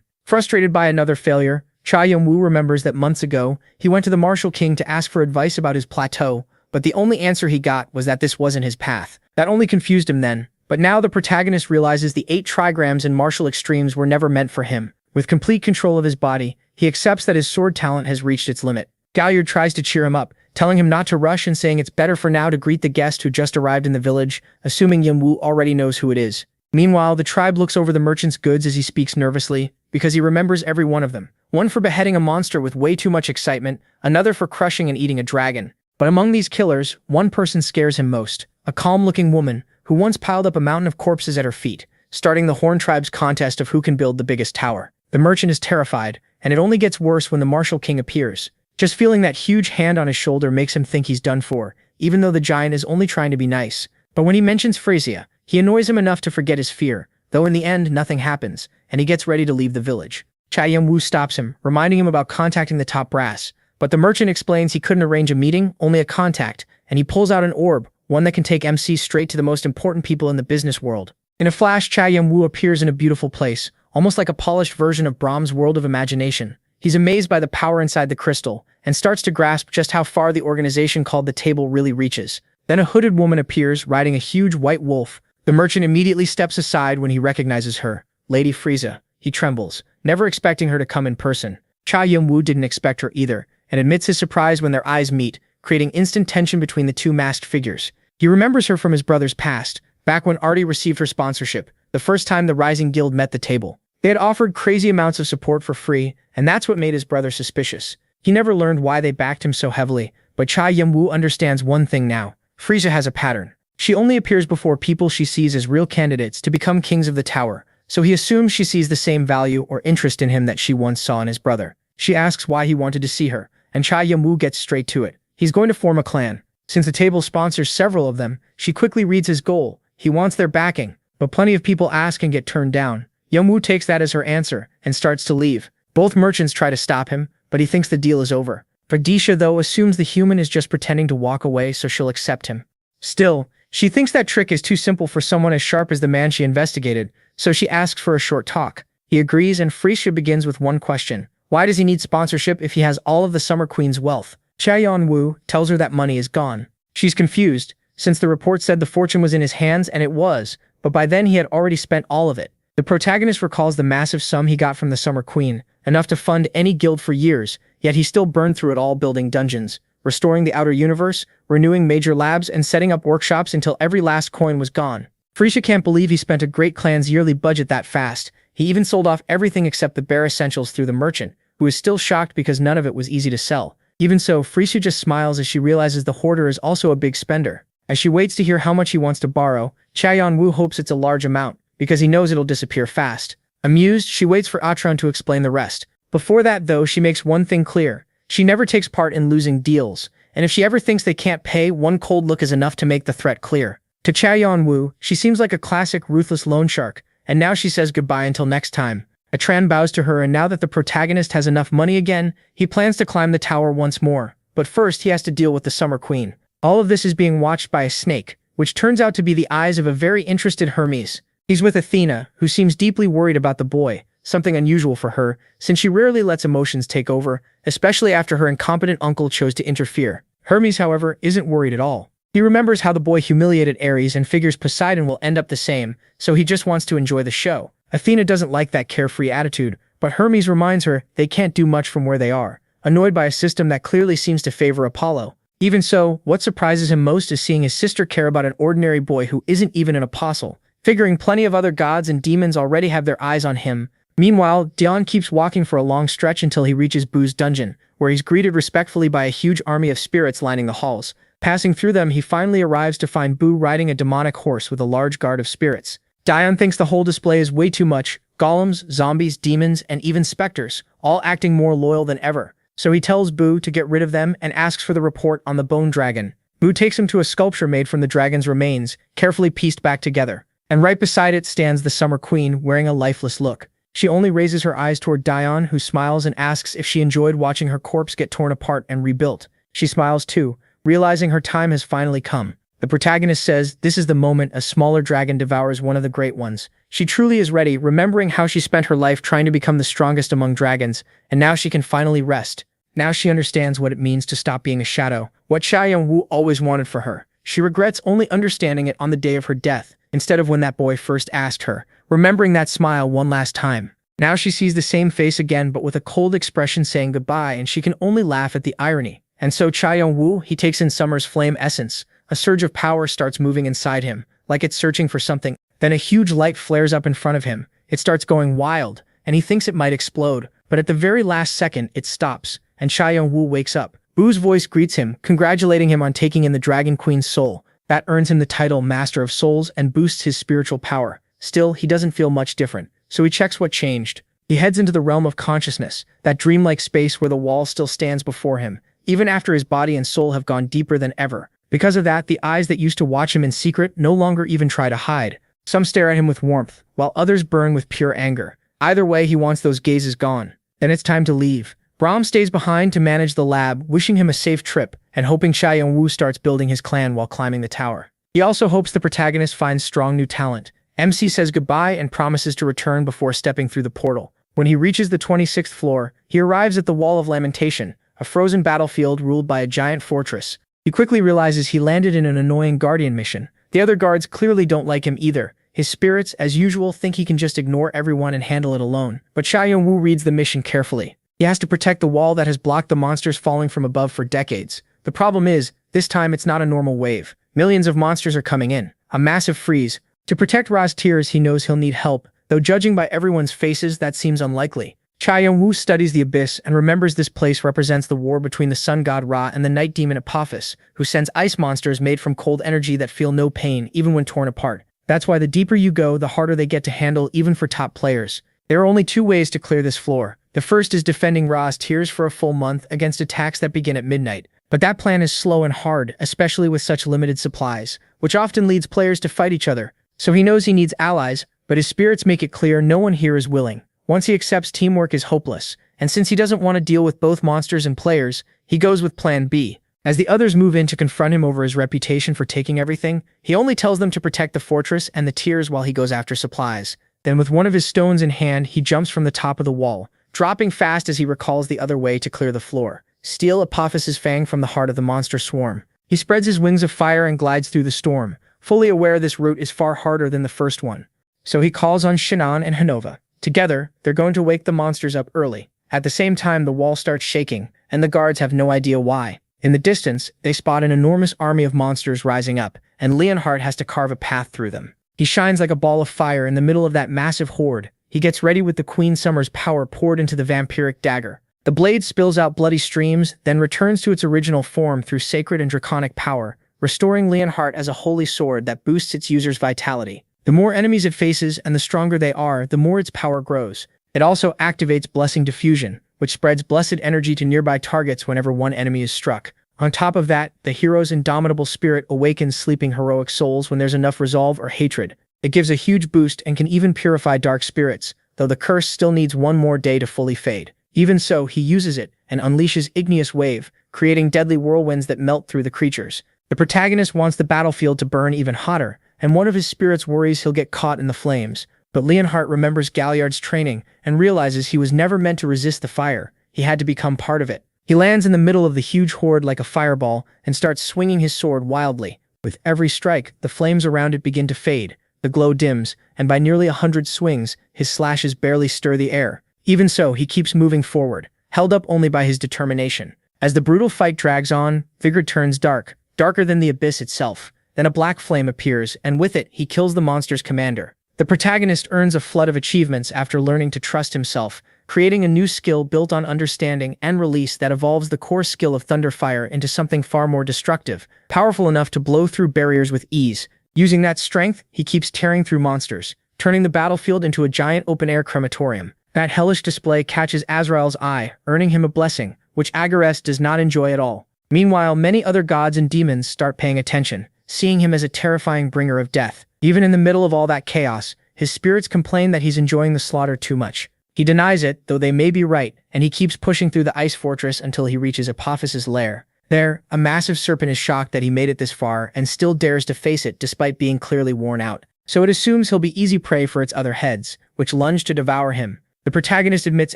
Frustrated by another failure, Yeon-woo remembers that months ago, he went to the Martial King to ask for advice about his plateau, but the only answer he got was that this wasn't his path. That only confused him then, but now the protagonist realizes the 8 trigrams and martial extremes were never meant for him. With complete control of his body, he accepts that his sword talent has reached its limit. Galliard tries to cheer him up, telling him not to rush and saying it's better for now to greet the guest who just arrived in the village, assuming Yeon-woo already knows who it is. Meanwhile, the tribe looks over the merchant's goods as he speaks nervously, because he remembers every one of them. One for beheading a monster with way too much excitement, another for crushing and eating a dragon. But among these killers, one person scares him most, a calm-looking woman who once piled up a mountain of corpses at her feet, starting the Horn tribe's contest of who can build the biggest tower. The merchant is terrified, and it only gets worse when the Martial King appears. Just feeling that huge hand on his shoulder makes him think he's done for, even though the giant is only trying to be nice. But when he mentions Frisia, he annoys him enough to forget his fear, though in the end nothing happens, and he gets ready to leave the village. Yeon-woo stops him, reminding him about contacting the top brass, but the merchant explains he couldn't arrange a meeting, only a contact, and he pulls out an orb, one that can take MC straight to the most important people in the business world. In a flash, Yeon-woo appears in a beautiful place, almost like a polished version of Brahms' world of imagination. He's amazed by the power inside the crystal, and starts to grasp just how far the organization called the Table really reaches. Then a hooded woman appears, riding a huge white wolf. The merchant immediately steps aside when he recognizes her. Lady Frieza. He trembles, never expecting her to come in person. Yeon-woo didn't expect her either, and admits his surprise when their eyes meet, creating instant tension between the two masked figures. He remembers her from his brother's past, back when Artie received her sponsorship, the first time the Rising Guild met the Table. They had offered crazy amounts of support for free, and that's what made his brother suspicious. He never learned why they backed him so heavily, but Yeon-woo understands one thing now. Frieza has a pattern. She only appears before people she sees as real candidates to become kings of the tower, so he assumes she sees the same value or interest in him that she once saw in his brother. She asks why he wanted to see her, and Yeon-woo gets straight to it. He's going to form a clan. Since the Table sponsors several of them, she quickly reads his goal. He wants their backing, but plenty of people ask and get turned down. Yeon-woo takes that as her answer and starts to leave. Both merchants try to stop him, but he thinks the deal is over. Verdisha, though, assumes the human is just pretending to walk away, so she'll accept him. Still, she thinks that trick is too simple for someone as sharp as the man she investigated, so she asks for a short talk. He agrees, and Frieza begins with one question. Why does he need sponsorship if he has all of the Summer Queen's wealth? Yeon-woo tells her that money is gone. She's confused, since the report said the fortune was in his hands, and it was, but by then he had already spent all of it. The protagonist recalls the massive sum he got from the Summer Queen, enough to fund any guild for years, yet he still burned through it all building dungeons, restoring the outer universe, renewing major labs, and setting up workshops until every last coin was gone. Frieza can't believe he spent a great clan's yearly budget that fast. He even sold off everything except the bare essentials through the merchant, who is still shocked because none of it was easy to sell. Even so, Frieza just smiles as she realizes the hoarder is also a big spender. As she waits to hear how much he wants to borrow, Yeon-woo hopes it's a large amount, because he knows it'll disappear fast. Amused, she waits for Atron to explain the rest. Before that, though, she makes one thing clear. She never takes part in losing deals, and if she ever thinks they can't pay, one cold look is enough to make the threat clear. To Yeon-woo, she seems like a classic ruthless loan shark, and now she says goodbye until next time. Atran bows to her, and now that the protagonist has enough money again, he plans to climb the tower once more. But first, he has to deal with the Summer Queen. All of this is being watched by a snake, which turns out to be the eyes of a very interested Hermes. He's with Athena, who seems deeply worried about the boy, something unusual for her, since she rarely lets emotions take over, especially after her incompetent uncle chose to interfere. Hermes, however, isn't worried at all. He remembers how the boy humiliated Ares and figures Poseidon will end up the same, so he just wants to enjoy the show. Athena doesn't like that carefree attitude, but Hermes reminds her they can't do much from where they are, annoyed by a system that clearly seems to favor Apollo. Even so, what surprises him most is seeing his sister care about an ordinary boy who isn't even an apostle, figuring plenty of other gods and demons already have their eyes on him. Meanwhile, Dion keeps walking for a long stretch until he reaches Boo's dungeon, where he's greeted respectfully by a huge army of spirits lining the halls. Passing through them, he finally arrives to find Boo riding a demonic horse with a large guard of spirits. Dion thinks the whole display is way too much, golems, zombies, demons, and even specters, all acting more loyal than ever. So he tells Boo to get rid of them and asks for the report on the bone dragon. Boo takes him to a sculpture made from the dragon's remains, carefully pieced back together. And right beside it stands the Summer Queen, wearing a lifeless look. She only raises her eyes toward Dion, who smiles and asks if she enjoyed watching her corpse get torn apart and rebuilt. She smiles too, realizing her time has finally come. The protagonist says this is the moment a smaller dragon devours one of the great ones. She truly is ready, remembering how she spent her life trying to become the strongest among dragons, and now she can finally rest. Now she understands what it means to stop being a shadow, what Yeon-woo always wanted for her. She regrets only understanding it on the day of her death, instead of when that boy first asked her, remembering that smile one last time. Now she sees the same face again, but with a cold expression saying goodbye, and she can only laugh at the irony. And so Yeon-woo, he takes in Summer's flame essence. A surge of power starts moving inside him, like it's searching for something. Then a huge light flares up in front of him. It starts going wild, and he thinks it might explode, but at the very last second, it stops, and Yeon-woo wakes up. Boo's voice greets him, congratulating him on taking in the Dragon Queen's soul. That earns him the title Master of Souls and boosts his spiritual power. Still, he doesn't feel much different, so he checks what changed. He heads into the realm of consciousness, that dreamlike space where the wall still stands before him, even after his body and soul have gone deeper than ever. Because of that, the eyes that used to watch him in secret no longer even try to hide. Some stare at him with warmth, while others burn with pure anger. Either way, he wants those gazes gone. Then it's time to leave. Brahm stays behind to manage the lab, wishing him a safe trip, and hoping Yeon-woo starts building his clan while climbing the tower. He also hopes the protagonist finds strong new talent. MC says goodbye and promises to return before stepping through the portal. When he reaches the 26th floor, he arrives at the Wall of Lamentation, a frozen battlefield ruled by a giant fortress. He quickly realizes he landed in an annoying guardian mission. The other guards clearly don't like him either. His spirits, as usual, think he can just ignore everyone and handle it alone. But Yeon-woo reads the mission carefully. He has to protect the wall that has blocked the monsters falling from above for decades. The problem is, this time it's not a normal wave. Millions of monsters are coming in. A massive freeze. To protect Ra's tears, he knows he'll need help, though judging by everyone's faces, that seems unlikely. Yeon-woo studies the abyss and remembers this place represents the war between the sun god Ra and the night demon Apophis, who sends ice monsters made from cold energy that feel no pain even when torn apart. That's why the deeper you go, the harder they get to handle even for top players. There are only 2 ways to clear this floor. The first is defending Ra's tears for a full month against attacks that begin at midnight. But that plan is slow and hard, especially with such limited supplies, which often leads players to fight each other. So he knows he needs allies, but his spirits make it clear no one here is willing. Once he accepts teamwork is hopeless, and since he doesn't want to deal with both monsters and players, he goes with Plan B. As the others move in to confront him over his reputation for taking everything, he only tells them to protect the fortress and the tears while he goes after supplies. Then with one of his stones in hand, he jumps from the top of the wall, dropping fast as he recalls the other way to clear the floor. Steal Apophis's fang from the heart of the monster swarm. He spreads his wings of fire and glides through the storm, fully aware this route is far harder than the first one. So he calls on Shannon and Hanova. Together, they're going to wake the monsters up early. At the same time, the wall starts shaking, and the guards have no idea why. In the distance, they spot an enormous army of monsters rising up, and Leonhardt has to carve a path through them. He shines like a ball of fire in the middle of that massive horde. He gets ready with the Queen Summer's power poured into the vampiric dagger. The blade spills out bloody streams, then returns to its original form through sacred and draconic power, restoring Leonhardt as a holy sword that boosts its user's vitality. The more enemies it faces and the stronger they are, the more its power grows. It also activates Blessing Diffusion, which spreads blessed energy to nearby targets whenever one enemy is struck. On top of that, the hero's indomitable spirit awakens sleeping heroic souls when there's enough resolve or hatred. It gives a huge boost and can even purify dark spirits, though the curse still needs 1 more day to fully fade. Even so, he uses it and unleashes Igneous Wave, creating deadly whirlwinds that melt through the creatures. The protagonist wants the battlefield to burn even hotter, and one of his spirits worries he'll get caught in the flames. But Leonhardt remembers Galliard's training and realizes he was never meant to resist the fire. He had to become part of it. He lands in the middle of the huge horde like a fireball and starts swinging his sword wildly. With every strike, the flames around it begin to fade. The glow dims, and by nearly 100 swings, his slashes barely stir the air. Even so, he keeps moving forward, held up only by his determination. As the brutal fight drags on, Vigor turns dark, darker than the abyss itself. Then a black flame appears, and with it, he kills the monster's commander. The protagonist earns a flood of achievements after learning to trust himself, creating a new skill built on understanding and release that evolves the core skill of Thunderfire into something far more destructive, powerful enough to blow through barriers with ease. Using that strength, he keeps tearing through monsters, turning the battlefield into a giant open-air crematorium. That hellish display catches Azrael's eye, earning him a blessing, which Agares does not enjoy at all. Meanwhile, many other gods and demons start paying attention, seeing him as a terrifying bringer of death. Even in the middle of all that chaos, his spirits complain that he's enjoying the slaughter too much. He denies it, though they may be right, and he keeps pushing through the ice fortress until he reaches Apophis's lair. There, a massive serpent is shocked that he made it this far and still dares to face it despite being clearly worn out. So it assumes he'll be easy prey for its other heads, which lunge to devour him. The protagonist admits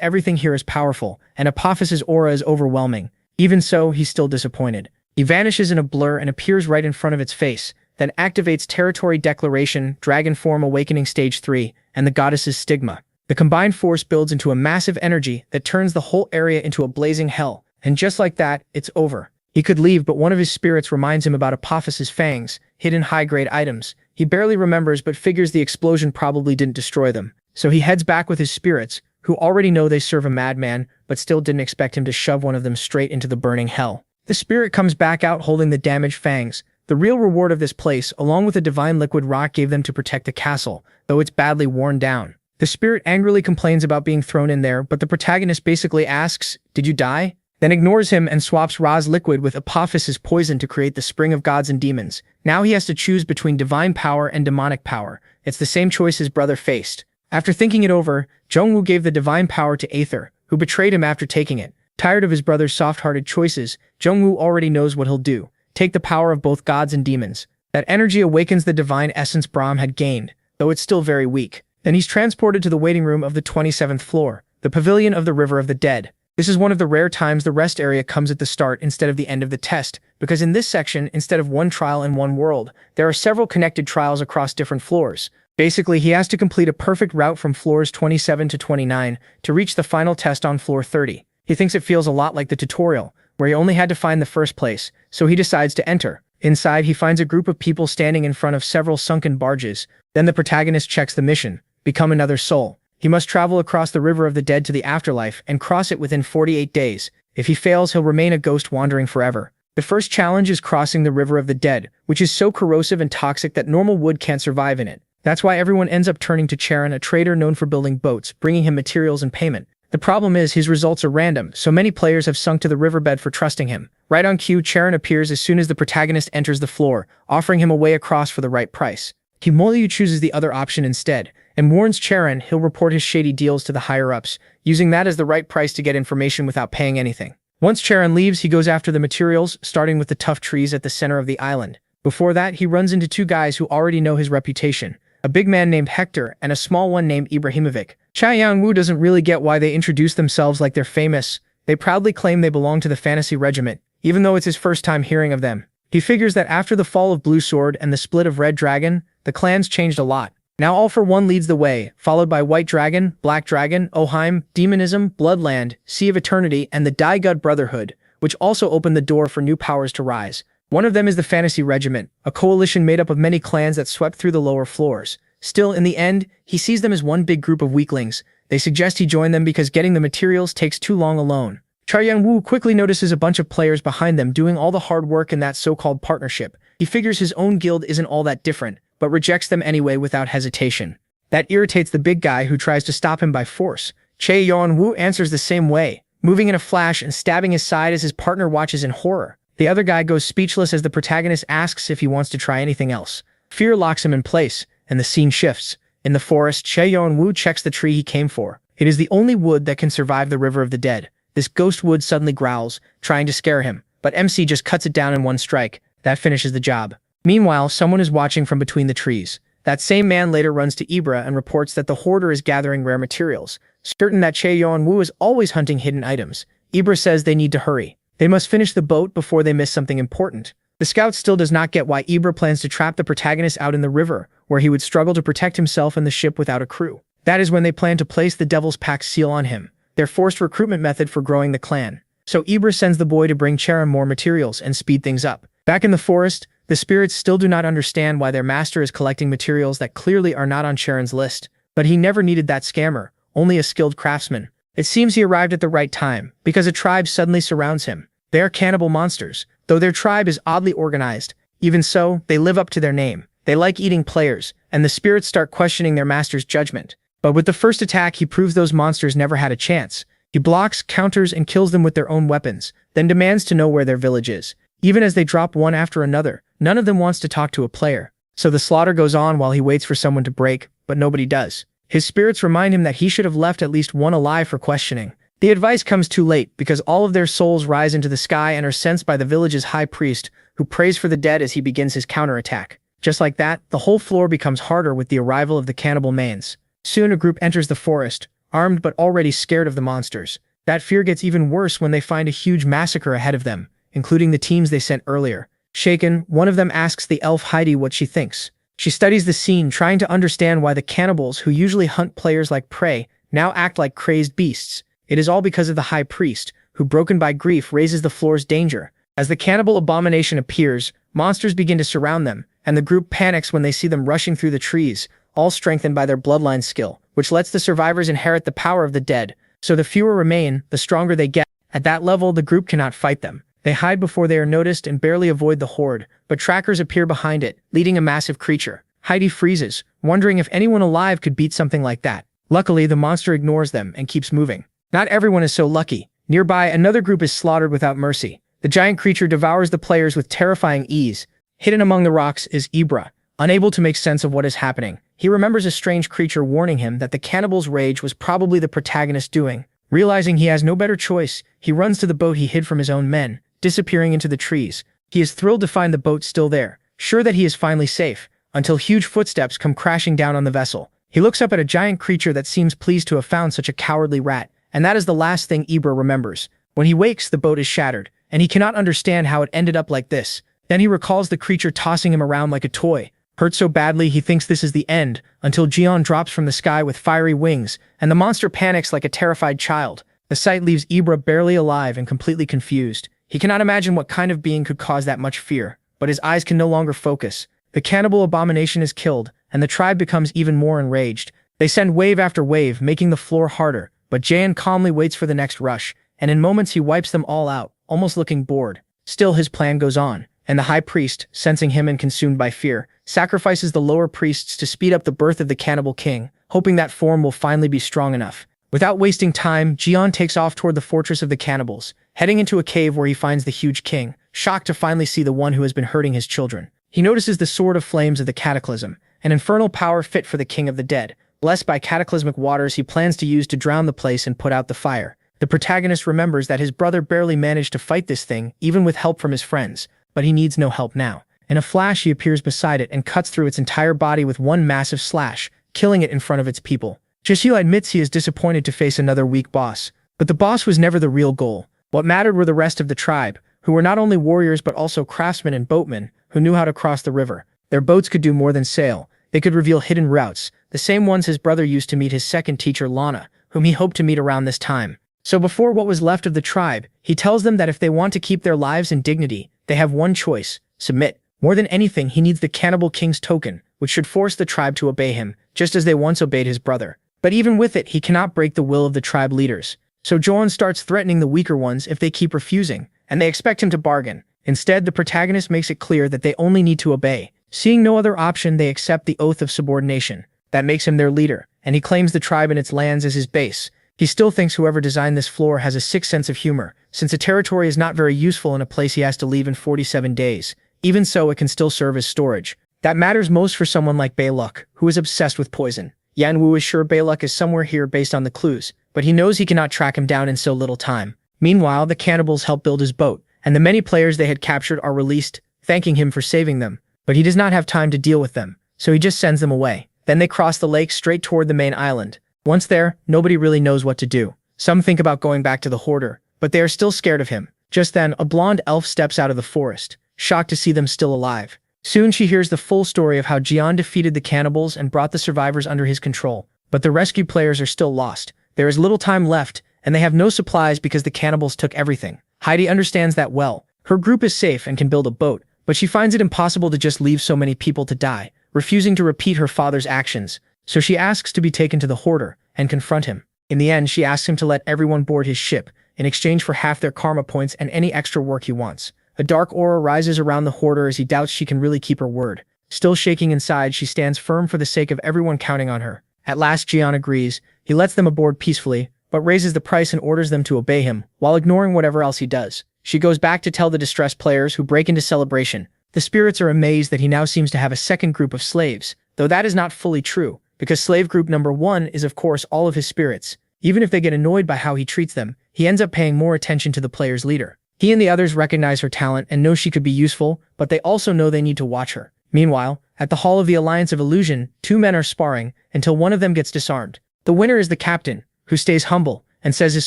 everything here is powerful, and Apophis's aura is overwhelming. Even so, he's still disappointed. He vanishes in a blur and appears right in front of its face, then activates Territory Declaration, Dragon Form Awakening Stage 3, and the Goddess's Stigma. The combined force builds into a massive energy that turns the whole area into a blazing hell, and just like that, it's over. He could leave, but one of his spirits reminds him about Apophis's fangs, hidden high-grade items. He barely remembers but figures the explosion probably didn't destroy them. So he heads back with his spirits, who already know they serve a madman, but still didn't expect him to shove one of them straight into the burning hell. The spirit comes back out holding the damaged fangs. The real reward of this place, along with a divine liquid rock, gave them to protect the castle, though it's badly worn down. The spirit angrily complains about being thrown in there, but the protagonist basically asks, "Did you die?" Then ignores him and swaps Ra's liquid with Apophis's poison to create the Spring of Gods and Demons. Now he has to choose between divine power and demonic power. It's the same choice his brother faced. After thinking it over, Jeong-woo gave the divine power to Aether, who betrayed him after taking it. Tired of his brother's soft-hearted choices, Jeong-woo already knows what he'll do. Take the power of both gods and demons. That energy awakens the divine essence Brahm had gained, though it's still very weak. Then he's transported to the waiting room of the 27th floor. the Pavilion of the River of the Dead. This is one of the rare times the rest area comes at the start instead of the end of the test, because in this section, instead of one trial in one world, there are several connected trials across different floors. Basically, he has to complete a perfect route from floors 27 to 29 to reach the final test on floor 30. He thinks it feels a lot like the tutorial, where he only had to find the first place, so he decides to enter. Inside, he finds a group of people standing in front of several sunken barges. Then the protagonist checks the mission: become another soul. He must travel across the River of the Dead to the afterlife and cross it within 48 days. If he fails, he'll remain a ghost wandering forever. The first challenge is crossing the River of the Dead, which is so corrosive and toxic that normal wood can't survive in it. That's why everyone ends up turning to Charon, a trader known for building boats, bringing him materials and payment. The problem is his results are random, so many players have sunk to the riverbed for trusting him. Right on cue, Charon appears as soon as the protagonist enters the floor, offering him a way across for the right price. Yeon-woo chooses the other option instead, and warns Charon he'll report his shady deals to the higher-ups, using that as the right price to get information without paying anything. Once Charon leaves, he goes after the materials, starting with the tough trees at the center of the island. Before that, he runs into two guys who already know his reputation: a big man named Hector and a small one named Ibrahimovic. Yeon-woo doesn't really get why they introduce themselves like they're famous. They proudly claim they belong to the fantasy regiment, even though it's his first time hearing of them. He figures that after the fall of Blue Sword and the split of Red Dragon, the clans changed a lot. Now All for One leads the way, followed by White Dragon, Black Dragon, Oheim, Demonism, Bloodland, Sea of Eternity, and the Daigud Brotherhood, which also opened the door for new powers to rise. One of them is the Fantasy Regiment, a coalition made up of many clans that swept through the lower floors. Still, in the end, he sees them as one big group of weaklings. They suggest he join them because getting the materials takes too long alone. Yeon-woo quickly notices a bunch of players behind them doing all the hard work in that so-called partnership. He figures his own guild isn't all that different, but rejects them anyway without hesitation. That irritates the big guy who tries to stop him by force. Yeon-woo answers the same way, moving in a flash and stabbing his side as his partner watches in horror. The other guy goes speechless as the protagonist asks if he wants to try anything else. Fear locks him in place, and the scene shifts. In the forest, Yeon-woo checks the tree he came for. It is the only wood that can survive the River of the Dead. This ghost wood suddenly growls, trying to scare him, but MC just cuts it down in one strike. That finishes the job. Meanwhile, someone is watching from between the trees. That same man later runs to Ibra and reports that the hoarder is gathering rare materials. Certain that Yeon-woo is always hunting hidden items, Ibra says they need to hurry. They must finish the boat before they miss something important. The scout still does not get why Ibra plans to trap the protagonist out in the river, where he would struggle to protect himself and the ship without a crew. That is when they plan to place the Devil's Pact seal on him, their forced recruitment method for growing the clan. So Ibra sends the boy to bring Charon more materials and speed things up. Back in the forest, the spirits still do not understand why their master is collecting materials that clearly are not on Charon's list. But he never needed that scammer, only a skilled craftsman. It seems he arrived at the right time, because a tribe suddenly surrounds him. They are cannibal monsters, though their tribe is oddly organized. Even so, they live up to their name. They like eating players, and the spirits start questioning their master's judgment. But with the first attack, he proves those monsters never had a chance. He blocks, counters, and kills them with their own weapons, then demands to know where their village is. Even as they drop one after another, none of them wants to talk to a player. So the slaughter goes on while he waits for someone to break, but nobody does. His spirits remind him that he should have left at least one alive for questioning. The advice comes too late, because all of their souls rise into the sky and are sensed by the village's high priest, who prays for the dead as he begins his counterattack. Just like that, the whole floor becomes harder with the arrival of the cannibal mains. Soon a group enters the forest, armed but already scared of the monsters. That fear gets even worse when they find a huge massacre ahead of them, including the teams they sent earlier. Shaken, one of them asks the elf Heidi what she thinks. She studies the scene, trying to understand why the cannibals who usually hunt players like prey now act like crazed beasts. It is all because of the high priest, who, broken by grief, raises the floor's danger. As the cannibal abomination appears, monsters begin to surround them, and the group panics when they see them rushing through the trees, all strengthened by their bloodline skill, which lets the survivors inherit the power of the dead. So the fewer remain, the stronger they get. At that level, the group cannot fight them. They hide before they are noticed and barely avoid the horde, but trackers appear behind it, leading a massive creature. Heidi freezes, wondering if anyone alive could beat something like that. Luckily, the monster ignores them and keeps moving. Not everyone is so lucky. Nearby, another group is slaughtered without mercy. The giant creature devours the players with terrifying ease. Hidden among the rocks is Ibra, unable to make sense of what is happening. He remembers a strange creature warning him that the cannibal's rage was probably the protagonist's doing. Realizing he has no better choice, he runs to the boat he hid from his own men, disappearing into the trees. He is thrilled to find the boat still there, sure that he is finally safe, until huge footsteps come crashing down on the vessel. He looks up at a giant creature that seems pleased to have found such a cowardly rat, and that is the last thing Ibra remembers. When he wakes, the boat is shattered, and he cannot understand how it ended up like this. Then he recalls the creature tossing him around like a toy. Hurt so badly he thinks this is the end, until Jeon drops from the sky with fiery wings, and the monster panics like a terrified child. The sight leaves Ibra barely alive and completely confused. He cannot imagine what kind of being could cause that much fear, but his eyes can no longer focus. The cannibal abomination is killed, and the tribe becomes even more enraged. They send wave after wave, making the floor harder, but Jaein calmly waits for the next rush, and in moments he wipes them all out, almost looking bored. Still, his plan goes on, and the high priest, sensing him and consumed by fear, sacrifices the lower priests to speed up the birth of the cannibal king, hoping that form will finally be strong enough. Without wasting time, Jeon takes off toward the fortress of the cannibals, heading into a cave where he finds the huge king, shocked to finally see the one who has been hurting his children. He notices the sword of flames of the cataclysm, an infernal power fit for the king of the dead. Blessed by cataclysmic waters he plans to use to drown the place and put out the fire. The protagonist remembers that his brother barely managed to fight this thing, even with help from his friends, but he needs no help now. In a flash he appears beside it and cuts through its entire body with one massive slash, killing it in front of its people. Jisoo admits he is disappointed to face another weak boss, but the boss was never the real goal. What mattered were the rest of the tribe, who were not only warriors but also craftsmen and boatmen, who knew how to cross the river. Their boats could do more than sail. They could reveal hidden routes, the same ones his brother used to meet his second teacher Lana, whom he hoped to meet around this time. So before what was left of the tribe, he tells them that if they want to keep their lives and dignity, they have one choice: submit. More than anything, he needs the cannibal king's token, which should force the tribe to obey him, just as they once obeyed his brother. But even with it, he cannot break the will of the tribe leaders. So Jeon starts threatening the weaker ones if they keep refusing, and they expect him to bargain. Instead, the protagonist makes it clear that they only need to obey. Seeing no other option, they accept the oath of subordination. That makes him their leader, and he claims the tribe and its lands as his base. He still thinks whoever designed this floor has a sick sense of humor, since a territory is not very useful in a place he has to leave in 47 days. Even so, it can still serve as storage. That matters most for someone like Baeluk, who is obsessed with poison. Yeon-woo is sure Baeluk is somewhere here based on the clues, but he knows he cannot track him down in so little time. Meanwhile, the cannibals help build his boat, and the many players they had captured are released, thanking him for saving them. But he does not have time to deal with them, so he just sends them away. Then they cross the lake straight toward the main island. Once there, nobody really knows what to do. Some think about going back to the hoarder, but they are still scared of him. Just then, a blonde elf steps out of the forest, shocked to see them still alive. Soon she hears the full story of how Jeon defeated the cannibals and brought the survivors under his control. But the rescue players are still lost. There is little time left, and they have no supplies because the cannibals took everything. Heidi understands that well. Her group is safe and can build a boat, but she finds it impossible to just leave so many people to die, refusing to repeat her father's actions. So she asks to be taken to the hoarder and confront him. In the end, she asks him to let everyone board his ship, in exchange for half their karma points and any extra work he wants. A dark aura rises around the hoarder as he doubts she can really keep her word. Still shaking inside, she stands firm for the sake of everyone counting on her. At last, Jeon agrees. He lets them aboard peacefully, but raises the price and orders them to obey him, while ignoring whatever else he does. She goes back to tell the distressed players, who break into celebration. The spirits are amazed that he now seems to have a second group of slaves, though that is not fully true, because slave group number 1 is of course all of his spirits. Even if they get annoyed by how he treats them, he ends up paying more attention to the player's leader. He and the others recognize her talent and know she could be useful, but they also know they need to watch her. Meanwhile, at the Hall of the Alliance of Illusion, 2 men are sparring, until one of them gets disarmed. The winner is the captain, who stays humble, and says his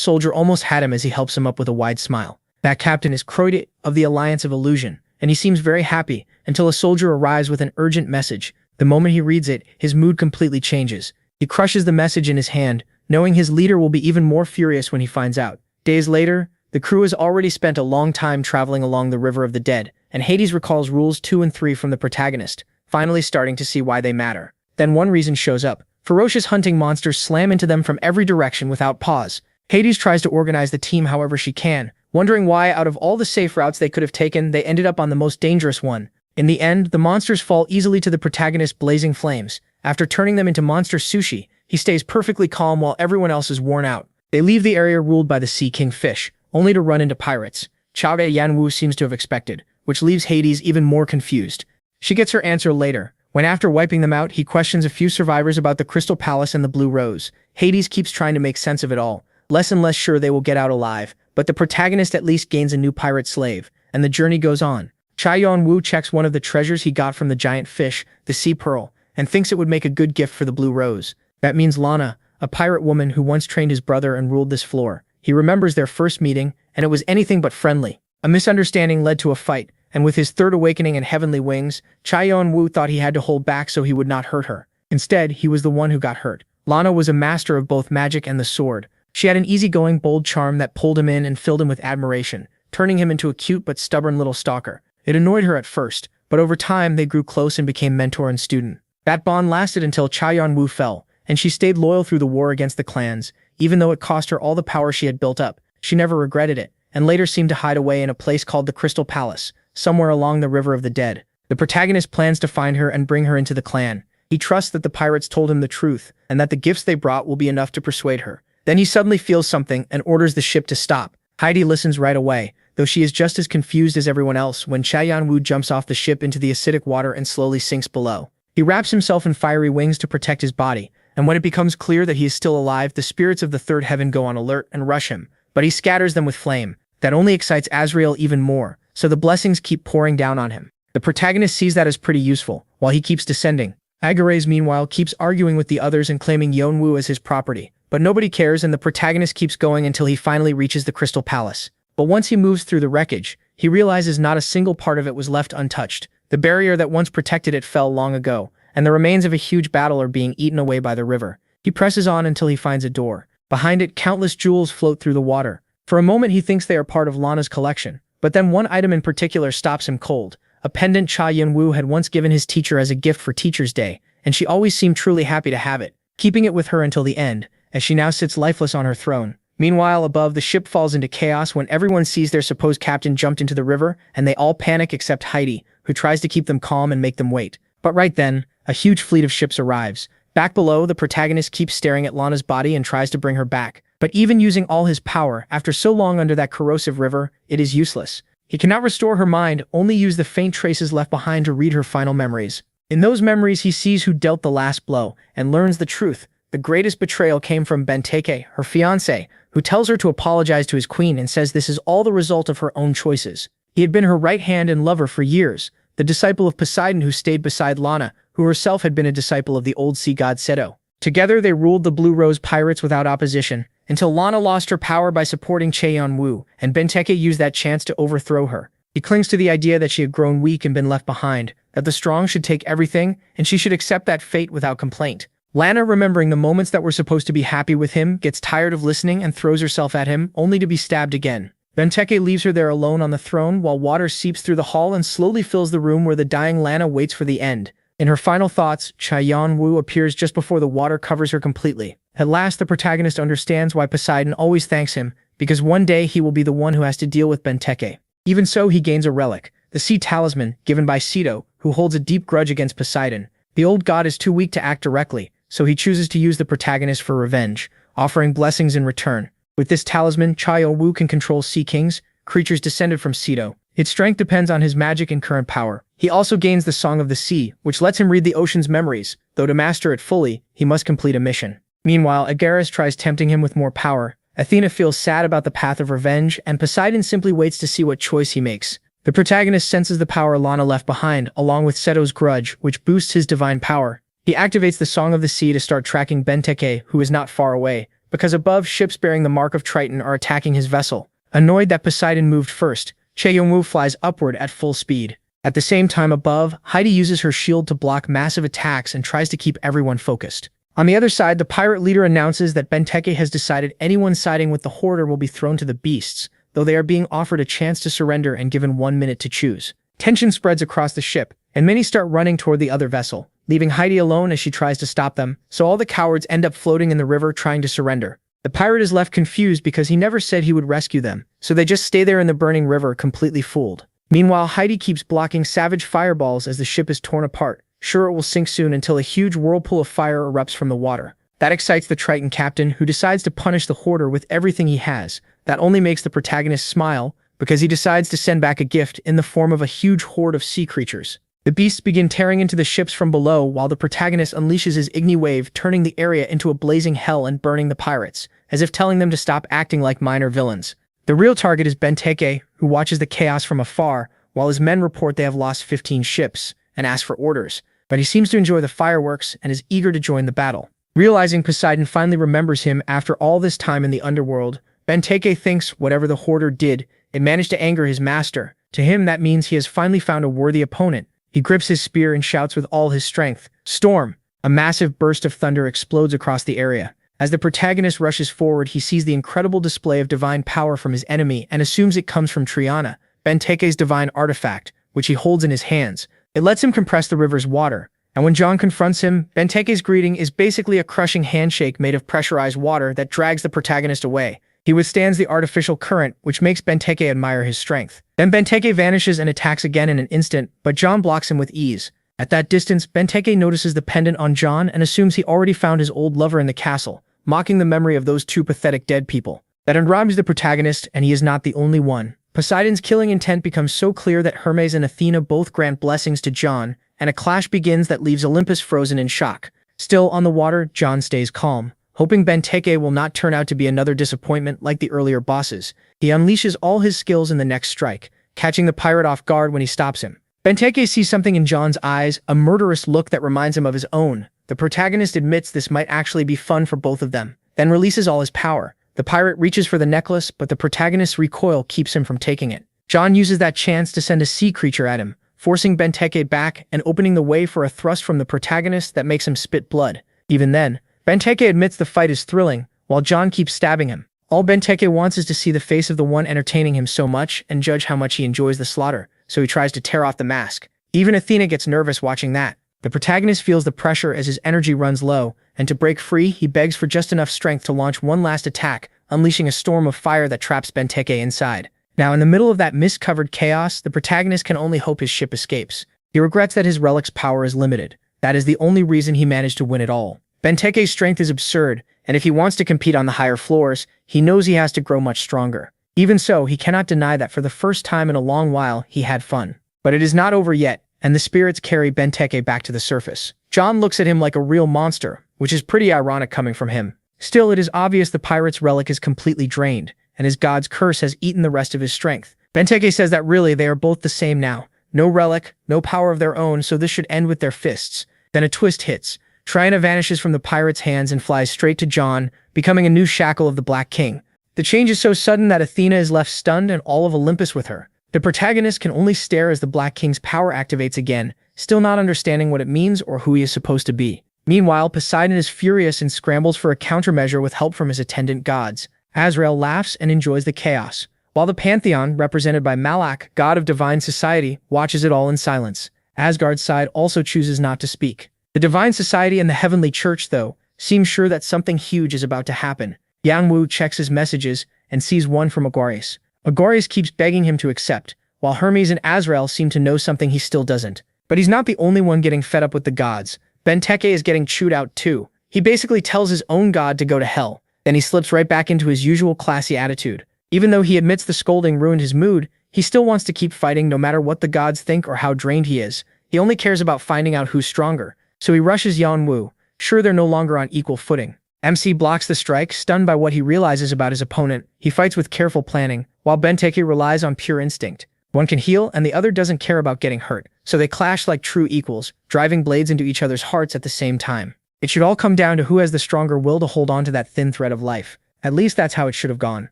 soldier almost had him as he helps him up with a wide smile. That captain is Croydit of the Alliance of Illusion, and he seems very happy, until a soldier arrives with an urgent message. The moment he reads it, his mood completely changes. He crushes the message in his hand, knowing his leader will be even more furious when he finds out. Days later, the crew has already spent a long time traveling along the River of the Dead, and Hades recalls rules 2 and 3 from the protagonist, finally starting to see why they matter. Then one reason shows up. Ferocious hunting monsters slam into them from every direction without pause. Hades tries to organize the team however she can, wondering why out of all the safe routes they could have taken, they ended up on the most dangerous one. In the end, the monsters fall easily to the protagonist's blazing flames. After turning them into monster sushi, he stays perfectly calm while everyone else is worn out. They leave the area ruled by the Sea King fish, only to run into pirates. Chaga Yeon-woo seems to have expected, which leaves Hades even more confused. She gets her answer later, when after wiping them out, he questions a few survivors about the Crystal Palace and the Blue Rose. Hades keeps trying to make sense of it all, less and less sure they will get out alive, but the protagonist at least gains a new pirate slave, and the journey goes on. Yeon-woo checks one of the treasures he got from the giant fish, the sea pearl, and thinks it would make a good gift for the Blue Rose. That means Lana, a pirate woman who once trained his brother and ruled this floor. He remembers their first meeting, and it was anything but friendly. A misunderstanding led to a fight, and with his third awakening and heavenly wings, Yeon-woo thought he had to hold back so he would not hurt her. Instead, he was the one who got hurt. Lana was a master of both magic and the sword. She had an easygoing, bold charm that pulled him in and filled him with admiration, turning him into a cute but stubborn little stalker. It annoyed her at first, but over time they grew close and became mentor and student. That bond lasted until Yeon-woo fell, and she stayed loyal through the war against the clans. Even though it cost her all the power she had built up, she never regretted it, and later seemed to hide away in a place called the Crystal Palace, somewhere along the River of the Dead. The protagonist plans to find her and bring her into the clan. He trusts that the pirates told him the truth, and that the gifts they brought will be enough to persuade her. Then he suddenly feels something and orders the ship to stop. Heidi listens right away, though she is just as confused as everyone else when Yeon-woo jumps off the ship into the acidic water and slowly sinks below. He wraps himself in fiery wings to protect his body, and when it becomes clear that he is still alive, the spirits of the third heaven go on alert and rush him, but he scatters them with flame. That only excites Azrael even more, so the blessings keep pouring down on him. The protagonist sees that as pretty useful, while he keeps descending. Agares, meanwhile, keeps arguing with the others and claiming Yeon-woo as his property, but nobody cares and the protagonist keeps going until he finally reaches the Crystal Palace. But once he moves through the wreckage, he realizes not a single part of it was left untouched. The barrier that once protected it fell long ago, and the remains of a huge battle are being eaten away by the river. He presses on until he finds a door. Behind it, countless jewels float through the water. For a moment, he thinks they are part of Lana's collection, but then one item in particular stops him cold. A pendant Yeon-woo had once given his teacher as a gift for Teacher's Day, and she always seemed truly happy to have it, keeping it with her until the end, as she now sits lifeless on her throne. Meanwhile, above, the ship falls into chaos when everyone sees their supposed captain jumped into the river, and they all panic except Heidi, who tries to keep them calm and make them wait. But right then, a huge fleet of ships arrives. Back below, the protagonist keeps staring at Lana's body and tries to bring her back. But even using all his power, after so long under that corrosive river, it is useless. He cannot restore her mind, only use the faint traces left behind to read her final memories. In those memories, he sees who dealt the last blow, and learns the truth. The greatest betrayal came from Benteke, her fiancé, who tells her to apologize to his queen and says this is all the result of her own choices. He had been her right hand and lover for years, the disciple of Poseidon who stayed beside Lana, who herself had been a disciple of the old sea god Seto. Together they ruled the Blue Rose pirates without opposition, until Lana lost her power by supporting Yeon-woo, and Benteke used that chance to overthrow her. He clings to the idea that she had grown weak and been left behind, that the strong should take everything, and she should accept that fate without complaint. Lana, remembering the moments that were supposed to be happy with him, gets tired of listening and throws herself at him, only to be stabbed again. Benteke leaves her there alone on the throne while water seeps through the hall and slowly fills the room where the dying Lana waits for the end. In her final thoughts, Yeon-woo appears just before the water covers her completely. At last, the protagonist understands why Poseidon always thanks him, because one day he will be the one who has to deal with Benteke. Even so, he gains a relic, the sea talisman, given by Seto, who holds a deep grudge against Poseidon. The old god is too weak to act directly, so he chooses to use the protagonist for revenge, offering blessings in return. With this talisman, Yeon-woo can control sea kings, creatures descended from Seto. Its strength depends on his magic and current power. He also gains the Song of the Sea, which lets him read the ocean's memories, though to master it fully, he must complete a mission. Meanwhile, Agares tries tempting him with more power. Athena feels sad about the path of revenge, and Poseidon simply waits to see what choice he makes. The protagonist senses the power Lana left behind, along with Seto's grudge, which boosts his divine power. He activates the Song of the Sea to start tracking Benteke, who is not far away, because above, ships bearing the mark of Triton are attacking his vessel. Annoyed that Poseidon moved first, Yeon-woo flies upward at full speed. At the same time above, Heidi uses her shield to block massive attacks and tries to keep everyone focused. On the other side, the pirate leader announces that Benteke has decided anyone siding with the hoarder will be thrown to the beasts, though they are being offered a chance to surrender and given 1 minute to choose. Tension spreads across the ship, and many start running toward the other vessel, leaving Heidi alone as she tries to stop them, so all the cowards end up floating in the river trying to surrender. The pirate is left confused because he never said he would rescue them, so they just stay there in the burning river completely fooled. Meanwhile, Heidi keeps blocking savage fireballs as the ship is torn apart, sure it will sink soon until a huge whirlpool of fire erupts from the water. That excites the Triton captain, who decides to punish the hoarder with everything he has. That only makes the protagonist smile, because he decides to send back a gift in the form of a huge horde of sea creatures. The beasts begin tearing into the ships from below while the protagonist unleashes his Igni wave, turning the area into a blazing hell and burning the pirates, as if telling them to stop acting like minor villains. The real target is Benteke, who watches the chaos from afar, while his men report they have lost 15 ships, and ask for orders. but he seems to enjoy the fireworks and is eager to join the battle. Realizing Poseidon finally remembers him after all this time in the underworld, Benteke thinks whatever the hoarder did, it managed to anger his master. To him, that means he has finally found a worthy opponent. He grips his spear and shouts with all his strength, "Storm!" A massive burst of thunder explodes across the area. As the protagonist rushes forward, he sees the incredible display of divine power from his enemy and assumes it comes from Triana, Benteke's divine artifact, which he holds in his hands. It lets him compress the river's water. And when John confronts him, Benteke's greeting is basically a crushing handshake made of pressurized water that drags the protagonist away. He withstands the artificial current, which makes Benteke admire his strength. Then Benteke vanishes and attacks again in an instant, but John blocks him with ease. At that distance, Benteke notices the pendant on John and assumes he already found his old lover in the castle, mocking the memory of those two pathetic dead people. That enrages the protagonist, and he is not the only one. Poseidon's killing intent becomes so clear that Hermes and Athena both grant blessings to John, and a clash begins that leaves Olympus frozen in shock. Still on the water, John stays calm, hoping Benteke will not turn out to be another disappointment like the earlier bosses. He unleashes all his skills in the next strike, catching the pirate off guard when he stops him. Benteke sees something in John's eyes, a murderous look that reminds him of his own. The protagonist admits this might actually be fun for both of them, then releases all his power. The pirate reaches for the necklace, but the protagonist's recoil keeps him from taking it. John uses that chance to send a sea creature at him, forcing Benteke back and opening the way for a thrust from the protagonist that makes him spit blood. Even then, Benteke admits the fight is thrilling, while John keeps stabbing him. All Benteke wants is to see the face of the one entertaining him so much and judge how much he enjoys the slaughter, so he tries to tear off the mask. Even Athena gets nervous watching that. The protagonist feels the pressure as his energy runs low, and to break free, he begs for just enough strength to launch one last attack, unleashing a storm of fire that traps Benteke inside. Now, in the middle of that mist-covered chaos, the protagonist can only hope his ship escapes. He regrets that his relic's power is limited. That is the only reason he managed to win it all. Benteke's strength is absurd, and if he wants to compete on the higher floors, he knows he has to grow much stronger. Even so, he cannot deny that for the first time in a long while, he had fun. But it is not over yet, and the spirits carry Benteke back to the surface. John looks at him like a real monster, which is pretty ironic coming from him. Still, it is obvious the pirate's relic is completely drained, and his god's curse has eaten the rest of his strength. Benteke says that really they are both the same now. No relic, no power of their own, so this should end with their fists. Then a twist hits. Triana vanishes from the pirate's hands and flies straight to John, becoming a new shackle of the Black King. The change is so sudden that Athena is left stunned and all of Olympus with her. The protagonist can only stare as the Black King's power activates again, still not understanding what it means or who he is supposed to be. Meanwhile, Poseidon is furious and scrambles for a countermeasure with help from his attendant gods. Azrael laughs and enjoys the chaos, while the Pantheon, represented by Malak, god of divine society, watches it all in silence. Asgard's side also chooses not to speak. The divine society and the heavenly church, though, seem sure that something huge is about to happen. Yeon-woo checks his messages and sees one from Agorius. Agorius keeps begging him to accept, while Hermes and Azrael seem to know something he still doesn't. But he's not the only one getting fed up with the gods. Benteke is getting chewed out too. He basically tells his own god to go to hell. Then he slips right back into his usual classy attitude. Even though he admits the scolding ruined his mood, he still wants to keep fighting no matter what the gods think or how drained he is. He only cares about finding out who's stronger. So he rushes Yeon-woo, sure they're no longer on equal footing. MC blocks the strike, stunned by what he realizes about his opponent. He fights with careful planning, while Benteke relies on pure instinct. One can heal, and the other doesn't care about getting hurt, so they clash like true equals, driving blades into each other's hearts at the same time. It should all come down to who has the stronger will to hold on to that thin thread of life. At least that's how it should have gone.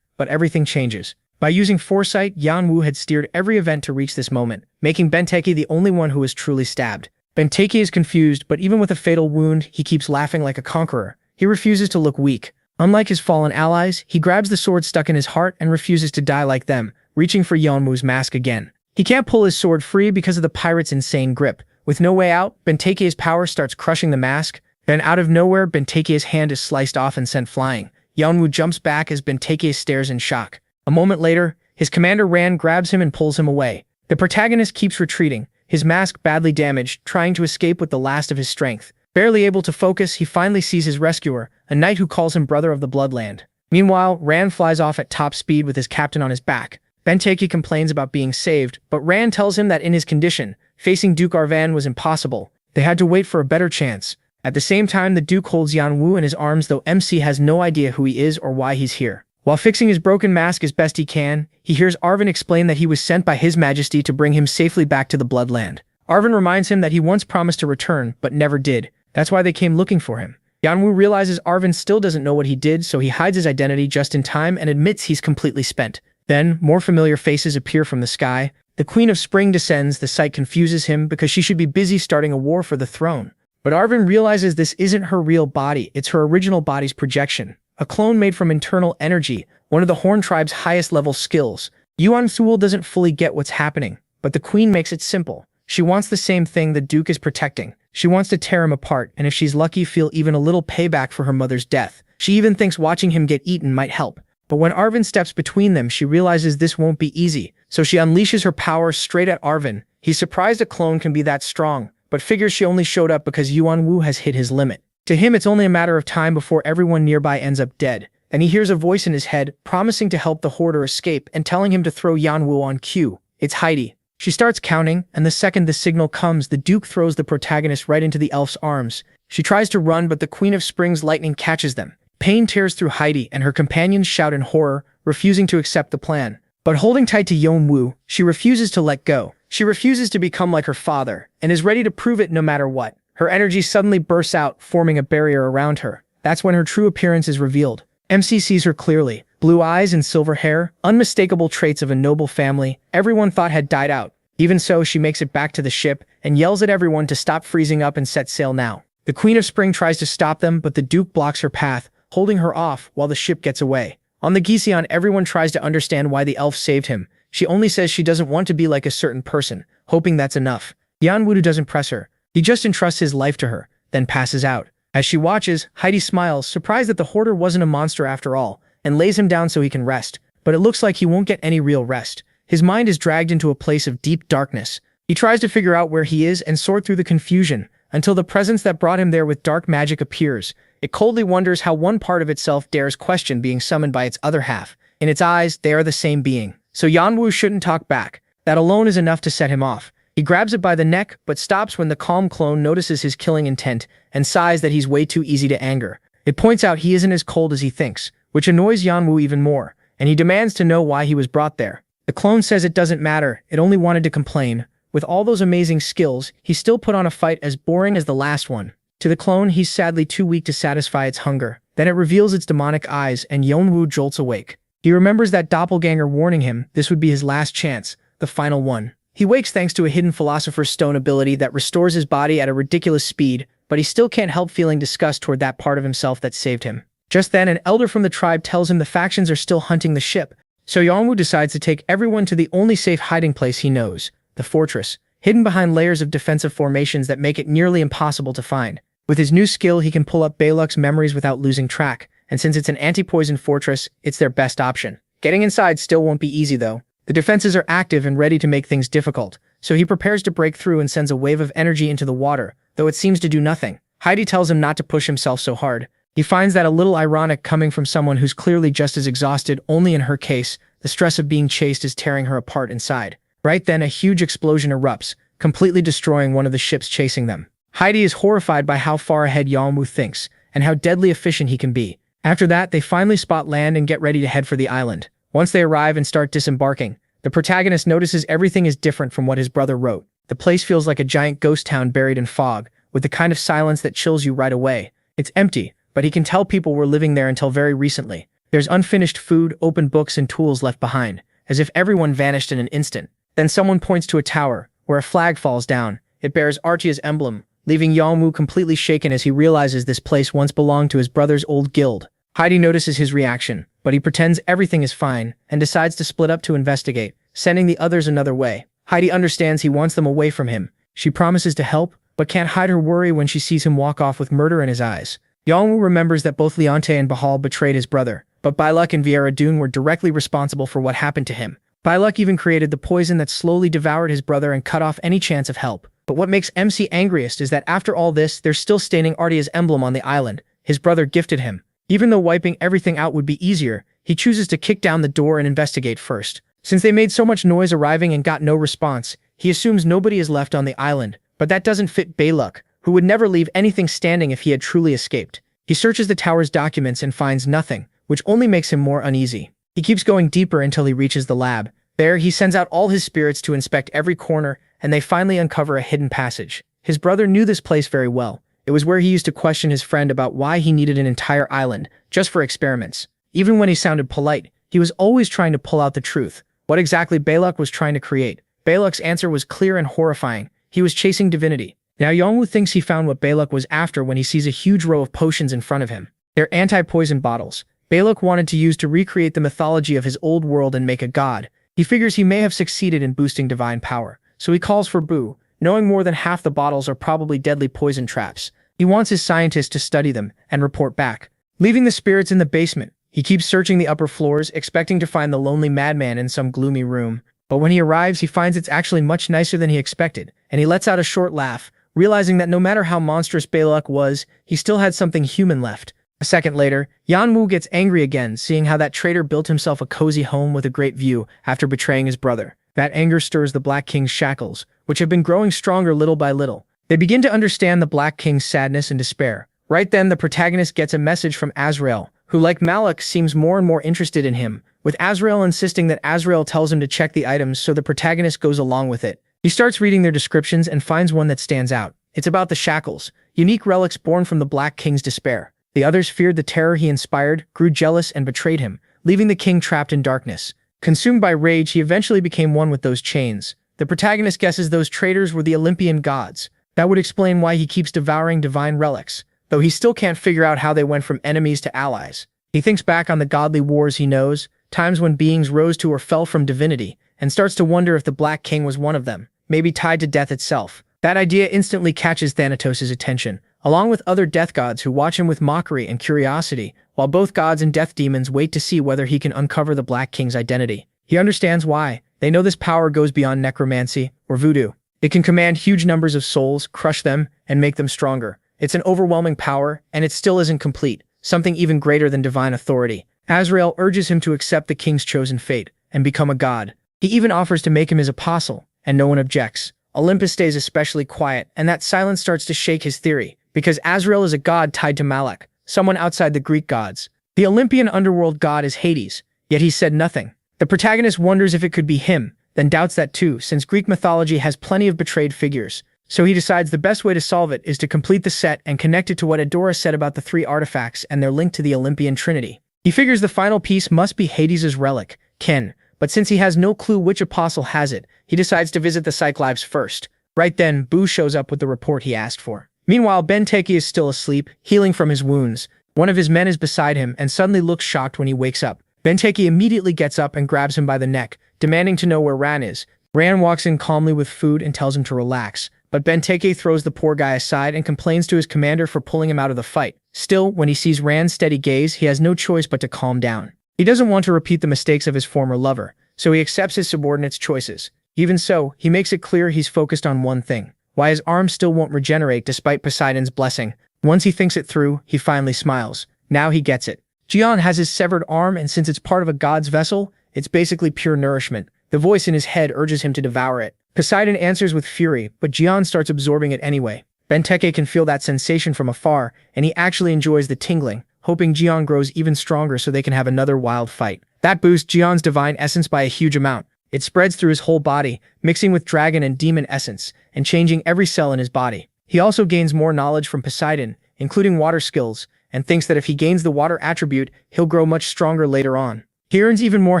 But everything changes. By using foresight, Yeon-woo had steered every event to reach this moment, making Benteke the only one who was truly stabbed. Benteke is confused, but even with a fatal wound, he keeps laughing like a conqueror. He refuses to look weak. Unlike his fallen allies, he grabs the sword stuck in his heart and refuses to die like them, reaching for Yeon-woo's mask again. He can't pull his sword free because of the pirate's insane grip. With no way out, Benteke's power starts crushing the mask. Then out of nowhere, Benteke's hand is sliced off and sent flying. Yeon-woo jumps back as Benteke stares in shock. A moment later, his commander Ran grabs him and pulls him away. The protagonist keeps retreating, his mask badly damaged, trying to escape with the last of his strength. Barely able to focus, he finally sees his rescuer, a knight who calls him Brother of the Bloodland. Meanwhile, Ran flies off at top speed with his captain on his back. Benteke complains about being saved, but Ran tells him that in his condition, facing Duke Arvan was impossible. They had to wait for a better chance. At the same time, the Duke holds Yeon-woo in his arms, though MC has no idea who he is or why he's here. While fixing his broken mask as best he can, he hears Arvan explain that he was sent by His Majesty to bring him safely back to the Bloodland. Arvin reminds him that he once promised to return, but never did. That's why they came looking for him. Yeon-woo realizes Arvin still doesn't know what he did, so he hides his identity just in time and admits he's completely spent. Then, more familiar faces appear from the sky. The Queen of Spring descends. The sight confuses him because she should be busy starting a war for the throne. But Arvin realizes this isn't her real body, it's her original body's projection. A clone made from internal energy, one of the Horn Tribe's highest level skills. Yeon-woo doesn't fully get what's happening, but the Queen makes it simple. She wants the same thing the Duke is protecting. She wants to tear him apart, and if she's lucky, feel even a little payback for her mother's death. She even thinks watching him get eaten might help. But when Arvin steps between them, she realizes this won't be easy, so she unleashes her power straight at Arvin. He's surprised a clone can be that strong, but figures she only showed up because Yeon-woo has hit his limit. To him, it's only a matter of time before everyone nearby ends up dead, and he hears a voice in his head, promising to help the Hoarder escape and telling him to throw Yeon-woo on cue. It's Heidi. She starts counting, and the second the signal comes, the Duke throws the protagonist right into the elf's arms. She tries to run, but the Queen of Spring's lightning catches them. Pain tears through Heidi, and her companions shout in horror, refusing to accept the plan. But holding tight to Yeon-woo, she refuses to let go. She refuses to become like her father, and is ready to prove it no matter what. Her energy suddenly bursts out, forming a barrier around her. That's when her true appearance is revealed. MC sees her clearly. Blue eyes and silver hair, unmistakable traits of a noble family everyone thought had died out. Even so, she makes it back to the ship and yells at everyone to stop freezing up and set sail now. The Queen of Spring tries to stop them, but the Duke blocks her path, holding her off while the ship gets away. On the Giseon, everyone tries to understand why the elf saved him. She only says she doesn't want to be like a certain person, hoping that's enough. Yeon-woo doesn't press her. He just entrusts his life to her, then passes out. As she watches, Heidi smiles, surprised that the Hoarder wasn't a monster after all, and lays him down so he can rest. But it looks like he won't get any real rest. His mind is dragged into a place of deep darkness. He tries to figure out where he is and sort through the confusion, until the presence that brought him there with dark magic appears. It coldly wonders how one part of itself dares question being summoned by its other half. In its eyes, they are the same being. So Yeon-woo shouldn't talk back. That alone is enough to set him off. He grabs it by the neck, but stops when the calm clone notices his killing intent and sighs that he's way too easy to anger. It points out he isn't as cold as he thinks, which annoys Yeon-woo even more, and he demands to know why he was brought there. The clone says it doesn't matter, it only wanted to complain. With all those amazing skills, he still put on a fight as boring as the last one. To the clone, he's sadly too weak to satisfy its hunger. Then it reveals its demonic eyes, and Yeon-woo jolts awake. He remembers that doppelganger warning him this would be his last chance, the final one. He wakes thanks to a hidden Philosopher's Stone ability that restores his body at a ridiculous speed, but he still can't help feeling disgust toward that part of himself that saved him. Just then, an elder from the tribe tells him the factions are still hunting the ship, so Yeon-woo decides to take everyone to the only safe hiding place he knows, the fortress, hidden behind layers of defensive formations that make it nearly impossible to find. With his new skill, he can pull up Balok's memories without losing track, and since it's an anti-poison fortress, it's their best option. Getting inside still won't be easy though. The defenses are active and ready to make things difficult, so he prepares to break through and sends a wave of energy into the water, though it seems to do nothing. Heidi tells him not to push himself so hard. He finds that a little ironic coming from someone who's clearly just as exhausted, only in her case, the stress of being chased is tearing her apart inside. Right then, a huge explosion erupts, completely destroying one of the ships chasing them. Heidi is horrified by how far ahead Yeon-woo thinks, and how deadly efficient he can be. After that, they finally spot land and get ready to head for the island. Once they arrive and start disembarking, the protagonist notices everything is different from what his brother wrote. The place feels like a giant ghost town buried in fog, with the kind of silence that chills you right away. It's empty, but he can tell people were living there until very recently. There's unfinished food, open books, and tools left behind, as if everyone vanished in an instant. Then someone points to a tower, where a flag falls down. It bears Artia's emblem, leaving Yeon-woo completely shaken as he realizes this place once belonged to his brother's old guild. Heidi notices his reaction, but he pretends everything is fine, and decides to split up to investigate, sending the others another way. Heidi understands he wants them away from him. She promises to help, but can't hide her worry when she sees him walk off with murder in his eyes. Yeon-woo remembers that both Leonte and Bahal betrayed his brother, but Byluk and Viera Dune were directly responsible for what happened to him. Byluk even created the poison that slowly devoured his brother and cut off any chance of help. But what makes MC angriest is that after all this, they're still staining Artia's emblem on the island. His brother gifted him. Even though wiping everything out would be easier, he chooses to kick down the door and investigate first. Since they made so much noise arriving and got no response, he assumes nobody is left on the island. But that doesn't fit Byluk, who would never leave anything standing if he had truly escaped. He searches the tower's documents and finds nothing, which only makes him more uneasy. He keeps going deeper until he reaches the lab. There, he sends out all his spirits to inspect every corner, and they finally uncover a hidden passage. His brother knew this place very well. It was where he used to question his friend about why he needed an entire island, just for experiments. Even when he sounded polite, he was always trying to pull out the truth. What exactly Balak was trying to create? Balak's answer was clear and horrifying. He was chasing divinity. Now Yeon-woo thinks he found what Balak was after when he sees a huge row of potions in front of him. They're anti-poison bottles. Balak wanted to use to recreate the mythology of his old world and make a god. He figures he may have succeeded in boosting divine power, so he calls for Boo, knowing more than half the bottles are probably deadly poison traps. He wants his scientists to study them and report back. Leaving the spirits in the basement, he keeps searching the upper floors, expecting to find the lonely madman in some gloomy room. But when he arrives, he finds it's actually much nicer than he expected, and he lets out a short laugh, realizing that no matter how monstrous Balak was, he still had something human left. A second later, Yeon-woo gets angry again, seeing how that traitor built himself a cozy home with a great view after betraying his brother. That anger stirs the Black King's shackles, which have been growing stronger little by little. They begin to understand the Black King's sadness and despair. Right then, the protagonist gets a message from Azrael, who, like Malak, seems more and more interested in him, with Azrael insisting that Azrael tells him to check the items, so the protagonist goes along with it. He starts reading their descriptions and finds one that stands out. It's about the shackles, unique relics born from the Black King's despair. The others feared the terror he inspired, grew jealous, and betrayed him, leaving the king trapped in darkness. Consumed by rage, he eventually became one with those chains. The protagonist guesses those traitors were the Olympian gods. That would explain why he keeps devouring divine relics, though he still can't figure out how they went from enemies to allies. He thinks back on the godly wars he knows, times when beings rose to or fell from divinity, and starts to wonder if the Black King was one of them, maybe tied to death itself. That idea instantly catches Thanatos' attention, along with other death gods who watch him with mockery and curiosity, while both gods and death demons wait to see whether he can uncover the Black King's identity. He understands why. They know this power goes beyond necromancy or voodoo. It can command huge numbers of souls, crush them, and make them stronger. It's an overwhelming power, and it still isn't complete, something even greater than divine authority. Azrael urges him to accept the king's chosen fate and become a god. He even offers to make him his apostle, and no one objects. Olympus stays especially quiet, and that silence starts to shake his theory, because Azrael is a god tied to Malak, someone outside the Greek gods. The Olympian underworld god is Hades, yet he said nothing. The protagonist wonders if it could be him, then doubts that too, since Greek mythology has plenty of betrayed figures. So he decides the best way to solve it is to complete the set and connect it to what Adora said about the 3 artifacts and their link to the Olympian Trinity. He figures the final piece must be Hades' relic, Ken, but since he has no clue which apostle has it, he decides to visit the Cyclops first. Right then, Boo shows up with the report he asked for. Meanwhile, Benteke is still asleep, healing from his wounds. One of his men is beside him and suddenly looks shocked when he wakes up. Benteke immediately gets up and grabs him by the neck, demanding to know where Ran is. Ran walks in calmly with food and tells him to relax, but Benteke throws the poor guy aside and complains to his commander for pulling him out of the fight. Still, when he sees Ran's steady gaze, he has no choice but to calm down. He doesn't want to repeat the mistakes of his former lover, so he accepts his subordinate's choices. Even so, he makes it clear he's focused on one thing: why his arm still won't regenerate despite Poseidon's blessing. Once he thinks it through, he finally smiles. Now he gets it. Jeon has his severed arm, and since it's part of a god's vessel, it's basically pure nourishment. The voice in his head urges him to devour it. Poseidon answers with fury, but Jeon starts absorbing it anyway. Benteke can feel that sensation from afar, and he actually enjoys the tingling, hoping Jeon grows even stronger so they can have another wild fight. That boosts Jeon's divine essence by a huge amount. It spreads through his whole body, mixing with dragon and demon essence, and changing every cell in his body. He also gains more knowledge from Poseidon, including water skills, and thinks that if he gains the water attribute, he'll grow much stronger later on. He earns even more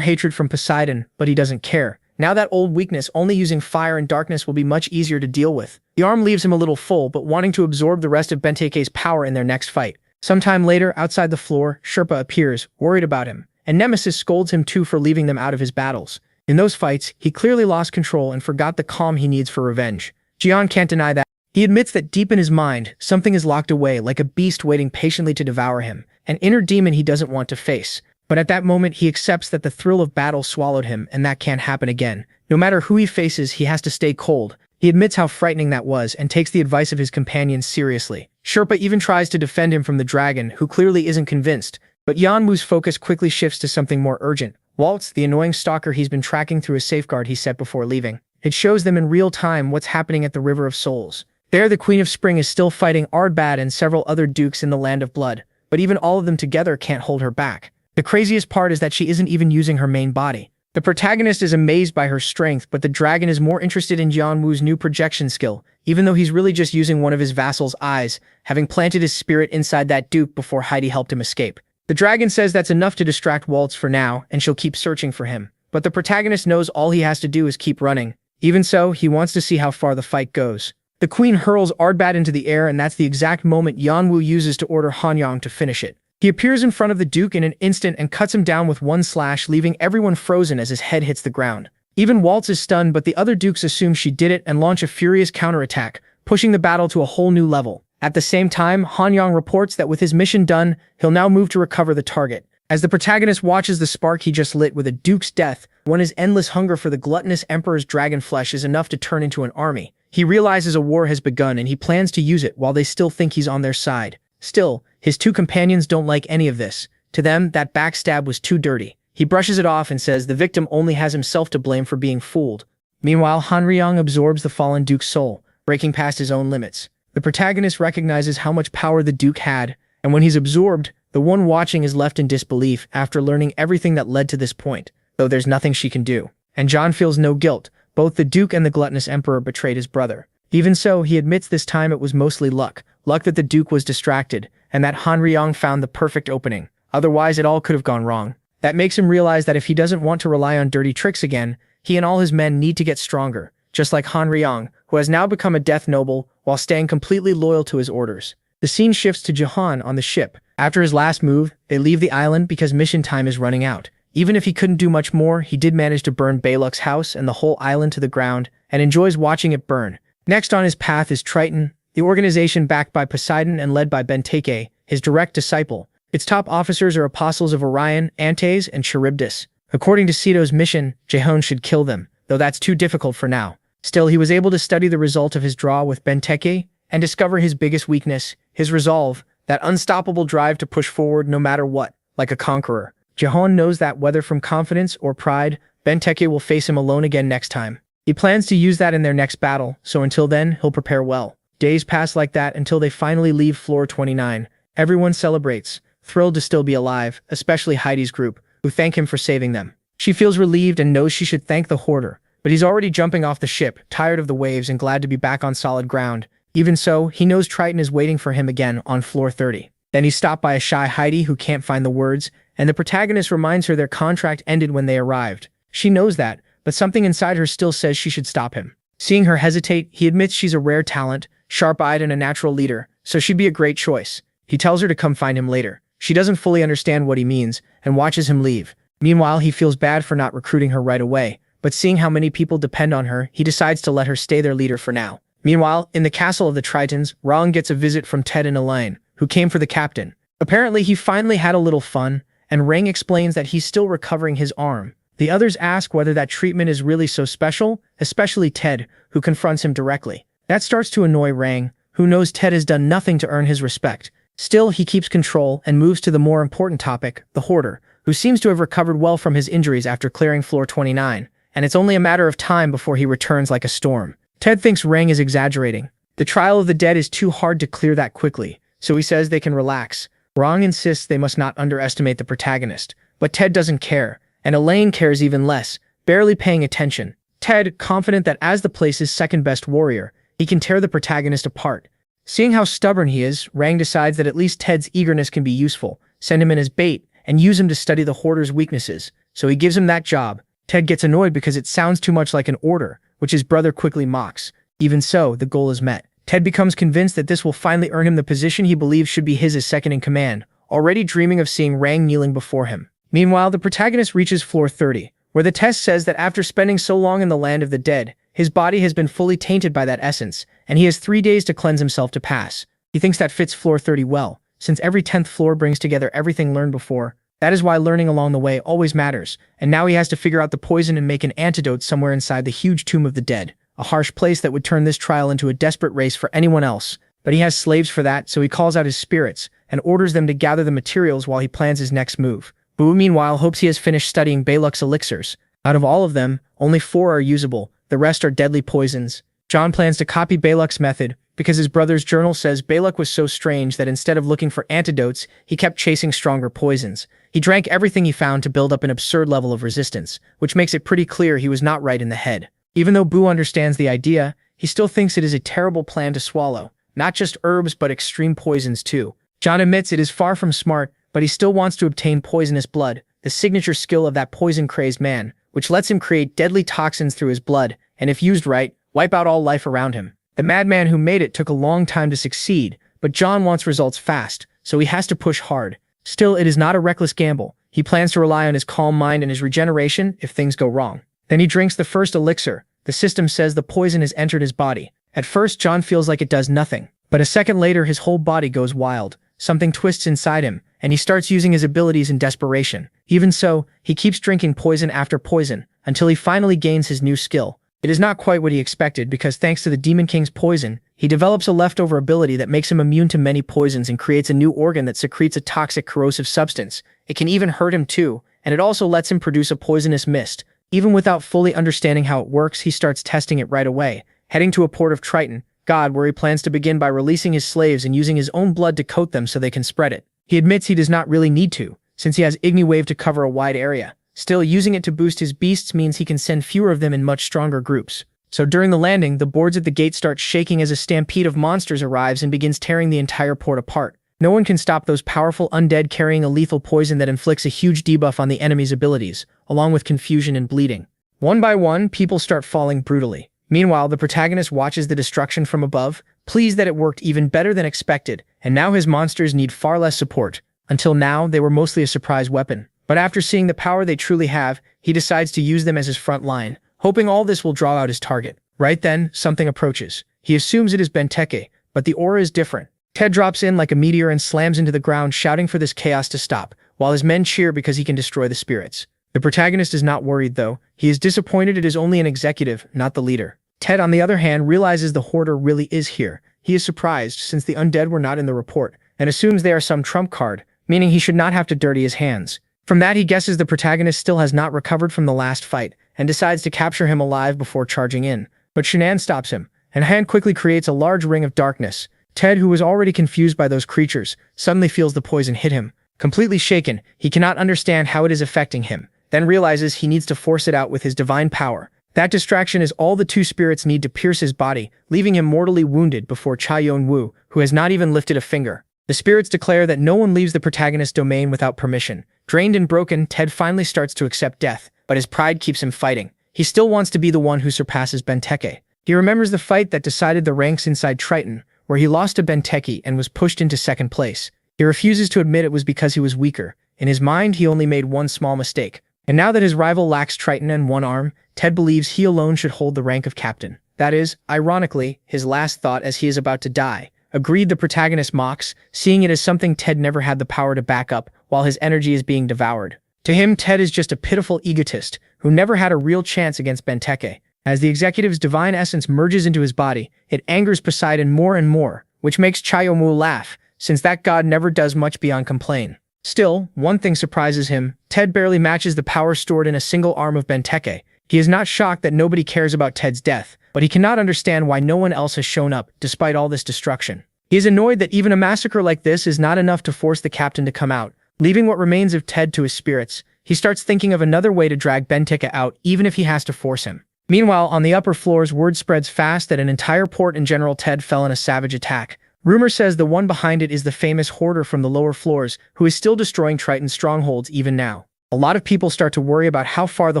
hatred from Poseidon, but he doesn't care. Now that old weakness, only using fire and darkness will be much easier to deal with. The arm leaves him a little full, but wanting to absorb the rest of Benteke's power in their next fight. Sometime later, outside the floor, Sherpa appears, worried about him, and Nemesis scolds him too for leaving them out of his battles. In those fights, he clearly lost control and forgot the calm he needs for revenge. Jeon can't deny that. He admits that deep in his mind, something is locked away like a beast waiting patiently to devour him, an inner demon he doesn't want to face. But at that moment, he accepts that the thrill of battle swallowed him, and that can't happen again. No matter who he faces, he has to stay cold. He admits how frightening that was and takes the advice of his companions seriously. Sherpa even tries to defend him from the dragon, who clearly isn't convinced. But Yeon-woo's focus quickly shifts to something more urgent. Waltz, the annoying stalker he's been tracking through a safeguard he set before leaving. It shows them in real time what's happening at the River of Souls. There, the Queen of Spring is still fighting Ardbad and several other dukes in the Land of Blood, but even all of them together can't hold her back. The craziest part is that she isn't even using her main body. The protagonist is amazed by her strength, but the dragon is more interested in Yeon-woo's new projection skill, even though he's really just using one of his vassal's eyes, having planted his spirit inside that duke before Heidi helped him escape. The dragon says that's enough to distract Waltz for now, and she'll keep searching for him. But the protagonist knows all he has to do is keep running. Even so, he wants to see how far the fight goes. The queen hurls Ardbat into the air, and that's the exact moment Yeon-woo uses to order Hanyang to finish it. He appears in front of the duke in an instant and cuts him down with one slash, leaving everyone frozen as his head hits the ground. Even Waltz is stunned, but the other dukes assume she did it and launch a furious counterattack, pushing the battle to a whole new level. At the same time, Hanyang reports that with his mission done, he'll now move to recover the target. As the protagonist watches the spark he just lit with a duke's death, when his endless hunger for the gluttonous emperor's dragon flesh is enough to turn into an army, he realizes a war has begun and he plans to use it while they still think he's on their side. Still, his two companions don't like any of this. To them, that backstab was too dirty. He brushes it off and says the victim only has himself to blame for being fooled. Meanwhile, Hanryong absorbs the fallen duke's soul, breaking past his own limits. The protagonist recognizes how much power the duke had, and when he's absorbed, the one watching is left in disbelief after learning everything that led to this point, though there's nothing she can do. And John feels no guilt. Both the duke and the gluttonous emperor betrayed his brother. Even so, he admits this time it was mostly luck. Luck that the duke was distracted, and that Hanryong found the perfect opening. Otherwise, it all could have gone wrong. That makes him realize that if he doesn't want to rely on dirty tricks again, he and all his men need to get stronger, just like Hanryong, who has now become a death noble while staying completely loyal to his orders. The scene shifts to Jahan on the ship. After his last move, they leave the island because mission time is running out. Even if he couldn't do much more, he did manage to burn Balok's house and the whole island to the ground, and enjoys watching it burn. Next on his path is Triton, the organization backed by Poseidon and led by Benteke, his direct disciple. Its top officers are apostles of Orion, Antares, and Charybdis. According to Sito's mission, Jehon should kill them, though that's too difficult for now. Still, he was able to study the result of his draw with Benteke and discover his biggest weakness, his resolve, that unstoppable drive to push forward no matter what, like a conqueror. Jehon knows that whether from confidence or pride, Benteke will face him alone again next time. He plans to use that in their next battle, so until then, he'll prepare well. Days pass like that until they finally leave floor 29. Everyone celebrates, thrilled to still be alive, especially Heidi's group, who thank him for saving them. She feels relieved and knows she should thank the hoarder, but he's already jumping off the ship, tired of the waves and glad to be back on solid ground. Even so, he knows Triton is waiting for him again on floor 30. Then he's stopped by a shy Heidi who can't find the words, and the protagonist reminds her their contract ended when they arrived. She knows that, but something inside her still says she should stop him. Seeing her hesitate, he admits she's a rare talent, sharp-eyed and a natural leader, so she'd be a great choice. He tells her to come find him later. She doesn't fully understand what he means, and watches him leave. Meanwhile, he feels bad for not recruiting her right away, but seeing how many people depend on her, he decides to let her stay their leader for now. Meanwhile, in the castle of the Tritons, Rong gets a visit from Ted and Elaine, who came for the captain. Apparently, he finally had a little fun, and Rang explains that he's still recovering his arm. The others ask whether that treatment is really so special, especially Ted, who confronts him directly. That starts to annoy Rang, who knows Ted has done nothing to earn his respect. Still, he keeps control and moves to the more important topic, the hoarder, who seems to have recovered well from his injuries after clearing floor 29, and it's only a matter of time before he returns like a storm. Ted thinks Rang is exaggerating. The trial of the dead is too hard to clear that quickly, so he says they can relax. Rang insists they must not underestimate the protagonist, but Ted doesn't care, and Elaine cares even less, barely paying attention. Ted, confident that as the place's second-best warrior, he can tear the protagonist apart. Seeing how stubborn he is, Rang decides that at least Ted's eagerness can be useful, send him in as bait, and use him to study the hoarder's weaknesses, so he gives him that job. Ted gets annoyed because it sounds too much like an order, which his brother quickly mocks. Even so, the goal is met. Ted becomes convinced that this will finally earn him the position he believes should be his as second in command, already dreaming of seeing Rang kneeling before him. Meanwhile, the protagonist reaches floor 30, where the test says that after spending so long in the land of the dead, his body has been fully tainted by that essence, and he has 3 days to cleanse himself to pass. He thinks that fits floor 30 well, since every 10th floor brings together everything learned before. That is why learning along the way always matters, and now he has to figure out the poison and make an antidote somewhere inside the huge tomb of the dead. A harsh place that would turn this trial into a desperate race for anyone else, but he has slaves for that, so he calls out his spirits and orders them to gather the materials while he plans his next move. Boo, meanwhile, hopes he has finished studying Balok's elixirs. Out of all of them, only 4 are usable, the rest are deadly poisons. John plans to copy Balok's method, because his brother's journal says Balak was so strange that instead of looking for antidotes, he kept chasing stronger poisons. He drank everything he found to build up an absurd level of resistance, which makes it pretty clear he was not right in the head. Even though Boo understands the idea, he still thinks it is a terrible plan to swallow. Not just herbs, but extreme poisons too. John admits it is far from smart, but he still wants to obtain poisonous blood, the signature skill of that poison-crazed man, which lets him create deadly toxins through his blood, and if used right, wipe out all life around him. The madman who made it took a long time to succeed, but John wants results fast, so he has to push hard. Still, it is not a reckless gamble. He plans to rely on his calm mind and his regeneration if things go wrong. Then he drinks the first elixir. The system says the poison has entered his body. At first, John feels like it does nothing, but a second later his whole body goes wild. Something twists inside him, and he starts using his abilities in desperation. Even so, he keeps drinking poison after poison, until he finally gains his new skill. It is not quite what he expected because thanks to the Demon King's poison, he develops a leftover ability that makes him immune to many poisons and creates a new organ that secretes a toxic corrosive substance. It can even hurt him too, and it also lets him produce a poisonous mist. Even without fully understanding how it works, he starts testing it right away, heading to a port of Triton, God, where he plans to begin by releasing his slaves and using his own blood to coat them so they can spread it. He admits he does not really need to, since he has Igni Wave to cover a wide area. Still, using it to boost his beasts means he can send fewer of them in much stronger groups. So during the landing, the boards at the gate start shaking as a stampede of monsters arrives and begins tearing the entire port apart. No one can stop those powerful undead carrying a lethal poison that inflicts a huge debuff on the enemy's abilities, along with confusion and bleeding. One by one, people start falling brutally. Meanwhile, the protagonist watches the destruction from above, pleased that it worked even better than expected, and now his monsters need far less support. Until now, they were mostly a surprise weapon. But after seeing the power they truly have, he decides to use them as his front line, hoping all this will draw out his target. Right then, something approaches. He assumes it is Benteke, but the aura is different. Ted drops in like a meteor and slams into the ground, shouting for this chaos to stop, while his men cheer because he can destroy the spirits. The protagonist is not worried though. He is disappointed it is only an executive, not the leader. Ted, on the other hand, realizes the hoarder really is here. He is surprised since the undead were not in the report, and assumes they are some trump card, meaning he should not have to dirty his hands. From that, he guesses the protagonist still has not recovered from the last fight, and decides to capture him alive before charging in. But Shanann stops him, and Han quickly creates a large ring of darkness. Ted, who was already confused by those creatures, suddenly feels the poison hit him. Completely shaken, he cannot understand how it is affecting him, then realizes he needs to force it out with his divine power. That distraction is all the two spirits need to pierce his body, leaving him mortally wounded before Cha Yeon-woo, who has not even lifted a finger. The spirits declare that no one leaves the protagonist's domain without permission. Drained and broken, Ted finally starts to accept death, but his pride keeps him fighting. He still wants to be the one who surpasses Benteke. He remembers the fight that decided the ranks inside Triton, where he lost to Benteke and was pushed into second place. He refuses to admit it was because he was weaker. In his mind, he only made one small mistake. And now that his rival lacks Triton and one arm, Ted believes he alone should hold the rank of captain. That is, ironically, his last thought as he is about to die. Agreed, the protagonist mocks, seeing it as something Ted never had the power to back up, while his energy is being devoured. To him, Ted is just a pitiful egotist, who never had a real chance against Benteke. As the executive's divine essence merges into his body, it angers Poseidon more and more, which makes Cha Yeon-woo laugh, since that god never does much beyond complain. Still, one thing surprises him. Ted barely matches the power stored in a single arm of Benteke. He is not shocked that nobody cares about Ted's death, but he cannot understand why no one else has shown up, despite all this destruction. He is annoyed that even a massacre like this is not enough to force the captain to come out. Leaving what remains of Ted to his spirits, he starts thinking of another way to drag Benteke out, even if he has to force him. Meanwhile, on the upper floors, word spreads fast that an entire port and General Ted fell in a savage attack. Rumor says the one behind it is the famous hoarder from the lower floors, who is still destroying Triton's strongholds even now. A lot of people start to worry about how far the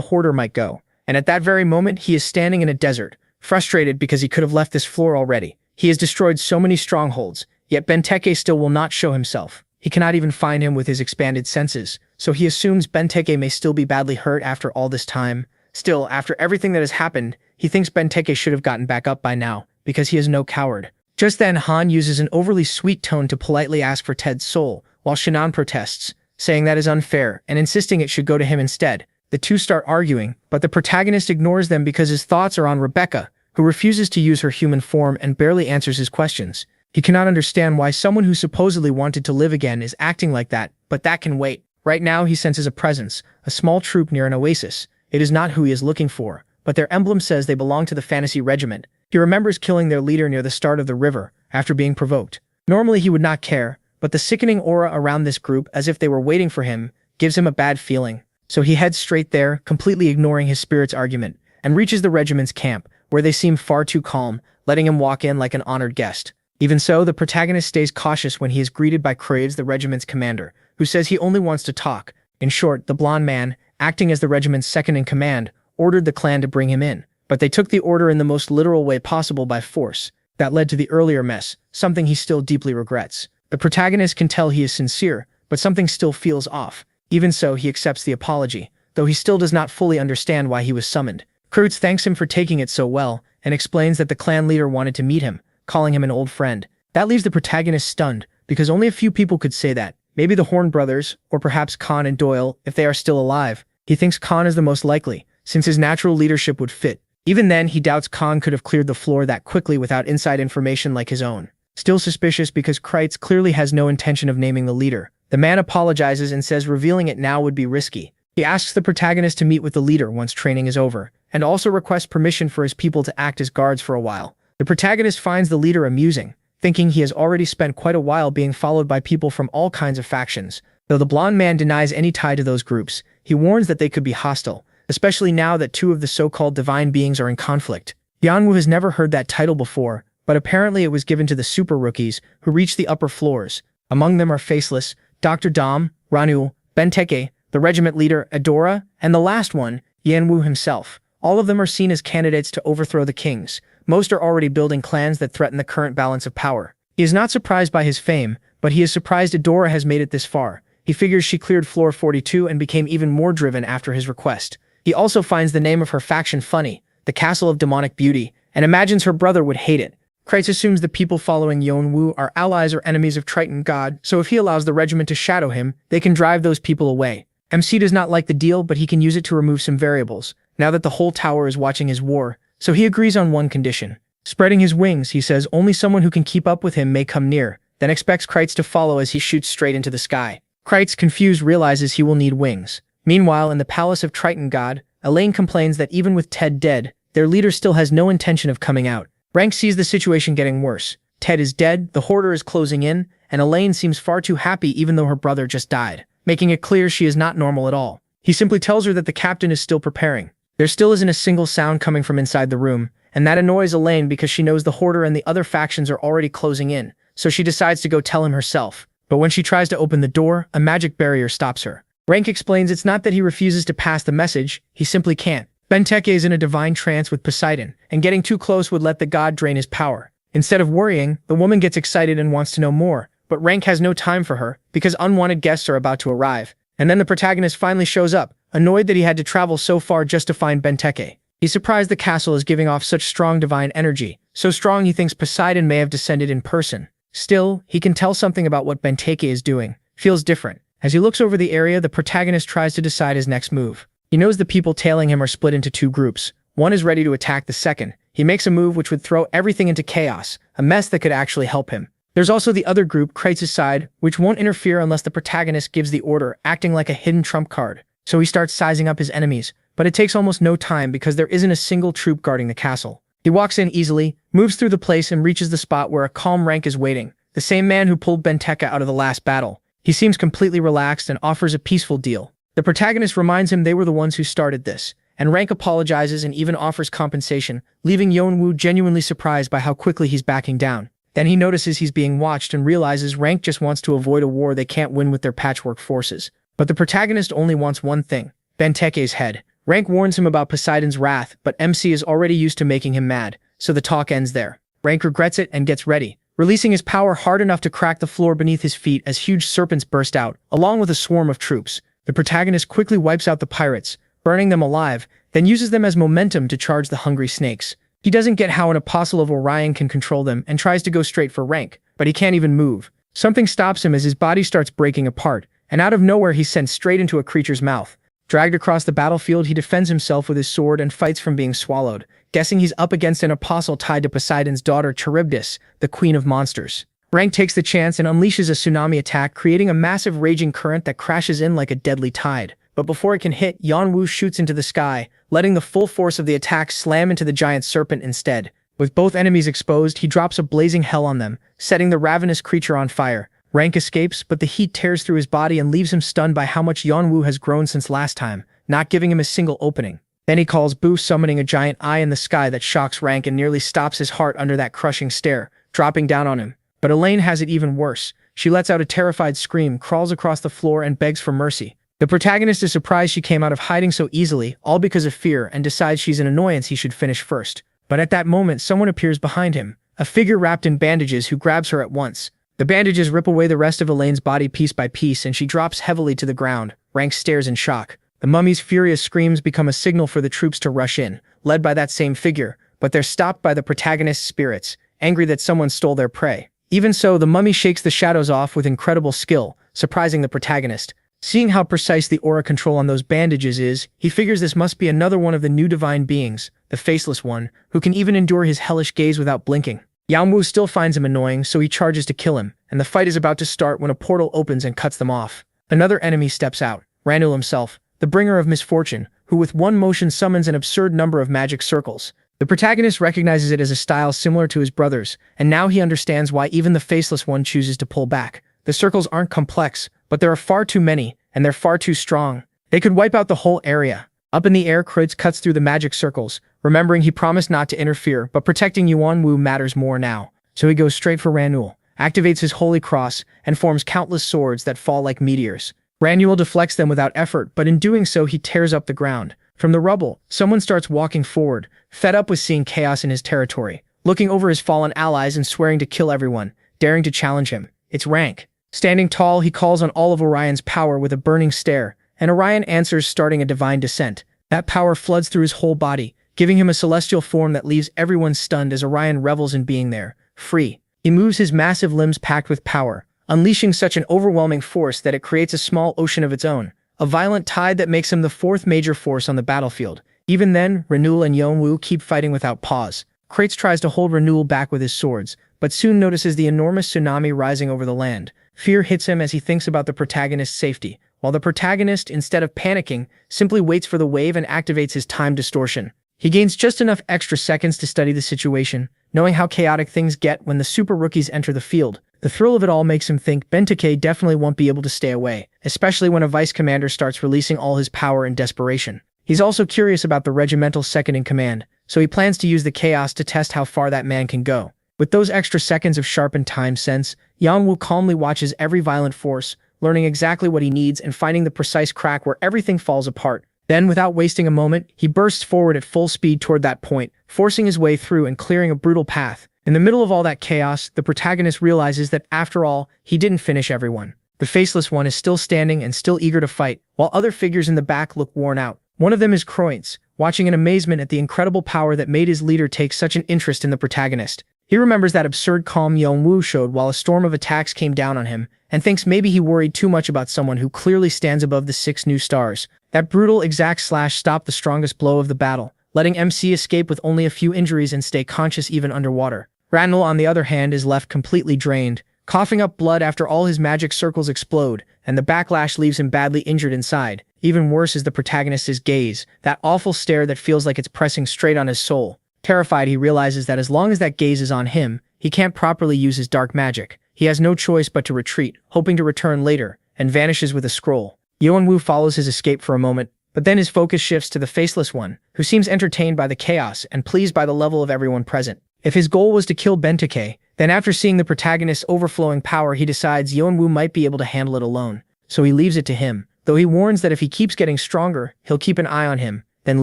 hoarder might go, and at that very moment, he is standing in a desert, frustrated because he could have left this floor already. He has destroyed so many strongholds, yet Benteke still will not show himself. He cannot even find him with his expanded senses, so he assumes Benteke may still be badly hurt after all this time. Still, after everything that has happened, he thinks Benteke should have gotten back up by now, because he is no coward. Just then, Han uses an overly sweet tone to politely ask for Ted's soul, while Shanann protests, saying that is unfair and insisting it should go to him instead. The two start arguing, but the protagonist ignores them because his thoughts are on Rebecca, who refuses to use her human form and barely answers his questions. He cannot understand why someone who supposedly wanted to live again is acting like that, but that can wait. Right now, he senses a presence, a small troop near an oasis. It is not who he is looking for, but their emblem says they belong to the fantasy regiment. He remembers killing their leader near the start of the river, after being provoked. Normally he would not care, but the sickening aura around this group, as if they were waiting for him, gives him a bad feeling. So he heads straight there, completely ignoring his spirit's argument, and reaches the regiment's camp, where they seem far too calm, letting him walk in like an honored guest. Even so, the protagonist stays cautious when he is greeted by Craves, the regiment's commander, who says he only wants to talk. In short, the blonde man, acting as the regiment's second-in-command, ordered the clan to bring him in. But they took the order in the most literal way possible by force. That led to the earlier mess, something he still deeply regrets. The protagonist can tell he is sincere, but something still feels off. Even so, he accepts the apology, though he still does not fully understand why he was summoned. Kurtz thanks him for taking it so well, and explains that the clan leader wanted to meet him, calling him an old friend. That leaves the protagonist stunned, because only a few people could say that. Maybe the Horn brothers, or perhaps Khan and Doyle, if they are still alive. He thinks Khan is the most likely, since his natural leadership would fit. Even then, he doubts Khan could have cleared the floor that quickly without inside information like his own. Still suspicious because Kreitz clearly has no intention of naming the leader. The man apologizes and says revealing it now would be risky. He asks the protagonist to meet with the leader once training is over, and also requests permission for his people to act as guards for a while. The protagonist finds the leader amusing, thinking he has already spent quite a while being followed by people from all kinds of factions. Though the blonde man denies any tie to those groups, he warns that they could be hostile, especially now that two of the so-called divine beings are in conflict. Yeon-woo has never heard that title before, but apparently it was given to the super rookies who reach the upper floors. Among them are Faceless, Dr. Dom, Ranul, Benteke, the regiment leader, Adora, and the last one, Yeon-woo himself. All of them are seen as candidates to overthrow the kings. Most are already building clans that threaten the current balance of power. He is not surprised by his fame, but he is surprised Adora has made it this far. He figures she cleared floor 42 and became even more driven after his request. He also finds the name of her faction funny, the Castle of Demonic Beauty, and imagines her brother would hate it. Kreitz assumes the people following Yeon-woo are allies or enemies of Triton God, so if he allows the regiment to shadow him, they can drive those people away. MC does not like the deal, but he can use it to remove some variables, now that the whole tower is watching his war, so he agrees on one condition. Spreading his wings, he says only someone who can keep up with him may come near, then expects Kreitz to follow as he shoots straight into the sky. Kreitz, confused, realizes he will need wings. Meanwhile, in the palace of Triton God, Elaine complains that even with Ted dead, their leader still has no intention of coming out. Rank sees the situation getting worse. Ted is dead, the Hoarder is closing in, and Elaine seems far too happy even though her brother just died, making it clear she is not normal at all. He simply tells her that the captain is still preparing. There still isn't a single sound coming from inside the room, and that annoys Elaine because she knows the Hoarder and the other factions are already closing in, so she decides to go tell him herself. But when she tries to open the door, a magic barrier stops her. Rank explains it's not that he refuses to pass the message, he simply can't. Benteke is in a divine trance with Poseidon, and getting too close would let the god drain his power. Instead of worrying, the woman gets excited and wants to know more, but Rank has no time for her, because unwanted guests are about to arrive. And then the protagonist finally shows up, annoyed that he had to travel so far just to find Benteke. He's surprised the castle is giving off such strong divine energy, so strong he thinks Poseidon may have descended in person. Still, he can tell something about what Benteke is doing. Feels different. As he looks over the area, the protagonist tries to decide his next move. He knows the people tailing him are split into two groups. One is ready to attack the second. He makes a move which would throw everything into chaos, a mess that could actually help him. There's also the other group, Kreitz's side, which won't interfere unless the protagonist gives the order, acting like a hidden trump card. So he starts sizing up his enemies, but it takes almost no time because there isn't a single troop guarding the castle. He walks in easily, moves through the place and reaches the spot where a calm Rank is waiting, the same man who pulled Benteke out of the last battle. He seems completely relaxed and offers a peaceful deal. The protagonist reminds him they were the ones who started this, and Rank apologizes and even offers compensation, leaving Yeon-woo genuinely surprised by how quickly he's backing down. Then he notices he's being watched and realizes Rank just wants to avoid a war they can't win with their patchwork forces. But the protagonist only wants one thing, Benteke's head. Rank warns him about Poseidon's wrath, but MC is already used to making him mad, so the talk ends there. Rank regrets it and gets ready, releasing his power hard enough to crack the floor beneath his feet as huge serpents burst out, along with a swarm of troops. The protagonist quickly wipes out the pirates, burning them alive, then uses them as momentum to charge the hungry snakes. He doesn't get how an apostle of Orion can control them and tries to go straight for Rank, but he can't even move. Something stops him as his body starts breaking apart, and out of nowhere he's sent straight into a creature's mouth. Dragged across the battlefield, he defends himself with his sword and fights from being swallowed, guessing he's up against an apostle tied to Poseidon's daughter Charybdis, the queen of monsters. Rank takes the chance and unleashes a tsunami attack, creating a massive raging current that crashes in like a deadly tide. But before it can hit, Yeon-woo shoots into the sky, letting the full force of the attack slam into the giant serpent instead. With both enemies exposed, he drops a blazing hell on them, setting the ravenous creature on fire. Rank escapes, but the heat tears through his body and leaves him stunned by how much Yeon-woo has grown since last time, not giving him a single opening. Then he calls Boo, summoning a giant eye in the sky that shocks Rank and nearly stops his heart under that crushing stare, dropping down on him. But Elaine has it even worse. She lets out a terrified scream, crawls across the floor, and begs for mercy. The protagonist is surprised she came out of hiding so easily, all because of fear, and decides she's an annoyance he should finish first. But at that moment, someone appears behind him, a figure wrapped in bandages who grabs her at once. The bandages rip away the rest of Elaine's body piece by piece, and she drops heavily to the ground. Rank stares in shock. The mummy's furious screams become a signal for the troops to rush in, led by that same figure, but they're stopped by the protagonist's spirits, angry that someone stole their prey. Even so, the mummy shakes the shadows off with incredible skill, surprising the protagonist. Seeing how precise the aura control on those bandages is, he figures this must be another one of the new divine beings, the faceless one, who can even endure his hellish gaze without blinking. Yeon-woo still finds him annoying, so he charges to kill him, and the fight is about to start when a portal opens and cuts them off. Another enemy steps out, Ranul himself, the bringer of misfortune, who with one motion summons an absurd number of magic circles. The protagonist recognizes it as a style similar to his brother's, and now he understands why even the faceless one chooses to pull back. The circles aren't complex, but there are far too many, and they're far too strong. They could wipe out the whole area. Up in the air, Kreutz cuts through the magic circles, remembering he promised not to interfere, but protecting Yeon-woo matters more now. So he goes straight for Ranul, activates his holy cross, and forms countless swords that fall like meteors. Ranul deflects them without effort, but in doing so he tears up the ground. From the rubble, someone starts walking forward, fed up with seeing chaos in his territory, looking over his fallen allies and swearing to kill everyone, daring to challenge him. It's Rank. Standing tall, he calls on all of Orion's power with a burning stare, and Orion answers, starting a divine descent. That power floods through his whole body, giving him a celestial form that leaves everyone stunned as Orion revels in being there, free. He moves his massive limbs packed with power, unleashing such an overwhelming force that it creates a small ocean of its own, a violent tide that makes him the fourth major force on the battlefield. Even then, Ranul and Yeon-woo keep fighting without pause. Kreutz tries to hold Ranul back with his swords, but soon notices the enormous tsunami rising over the land. Fear hits him as he thinks about the protagonist's safety, while the protagonist, instead of panicking, simply waits for the wave and activates his time distortion. He gains just enough extra seconds to study the situation, knowing how chaotic things get when the super rookies enter the field. The thrill of it all makes him think Benteke definitely won't be able to stay away, especially when a vice commander starts releasing all his power in desperation. He's also curious about the regimental's second-in-command, so he plans to use the chaos to test how far that man can go. With those extra seconds of sharpened time sense, Yeon-woo calmly watches every violent force, learning exactly what he needs and finding the precise crack where everything falls apart. Then, without wasting a moment, he bursts forward at full speed toward that point, forcing his way through and clearing a brutal path. In the middle of all that chaos, the protagonist realizes that, after all, he didn't finish everyone. The faceless one is still standing and still eager to fight, while other figures in the back look worn out. One of them is Kreutz, watching in amazement at the incredible power that made his leader take such an interest in the protagonist. He remembers that absurd calm Yeon-woo showed while a storm of attacks came down on him, and thinks maybe he worried too much about someone who clearly stands above the 6 new stars. That brutal exact slash stopped the strongest blow of the battle, letting MC escape with only a few injuries and stay conscious even underwater. Ranul, on the other hand, is left completely drained, coughing up blood after all his magic circles explode, and the backlash leaves him badly injured inside. Even worse is the protagonist's gaze, that awful stare that feels like it's pressing straight on his soul. Terrified, he realizes that as long as that gaze is on him, he can't properly use his dark magic. He has no choice but to retreat, hoping to return later, and vanishes with a scroll. Yeon-woo follows his escape for a moment, but then his focus shifts to the faceless one, who seems entertained by the chaos and pleased by the level of everyone present. If his goal was to kill Benteke, then after seeing the protagonist's overflowing power, he decides Yeon-woo might be able to handle it alone, so he leaves it to him, though he warns that if he keeps getting stronger, he'll keep an eye on him, then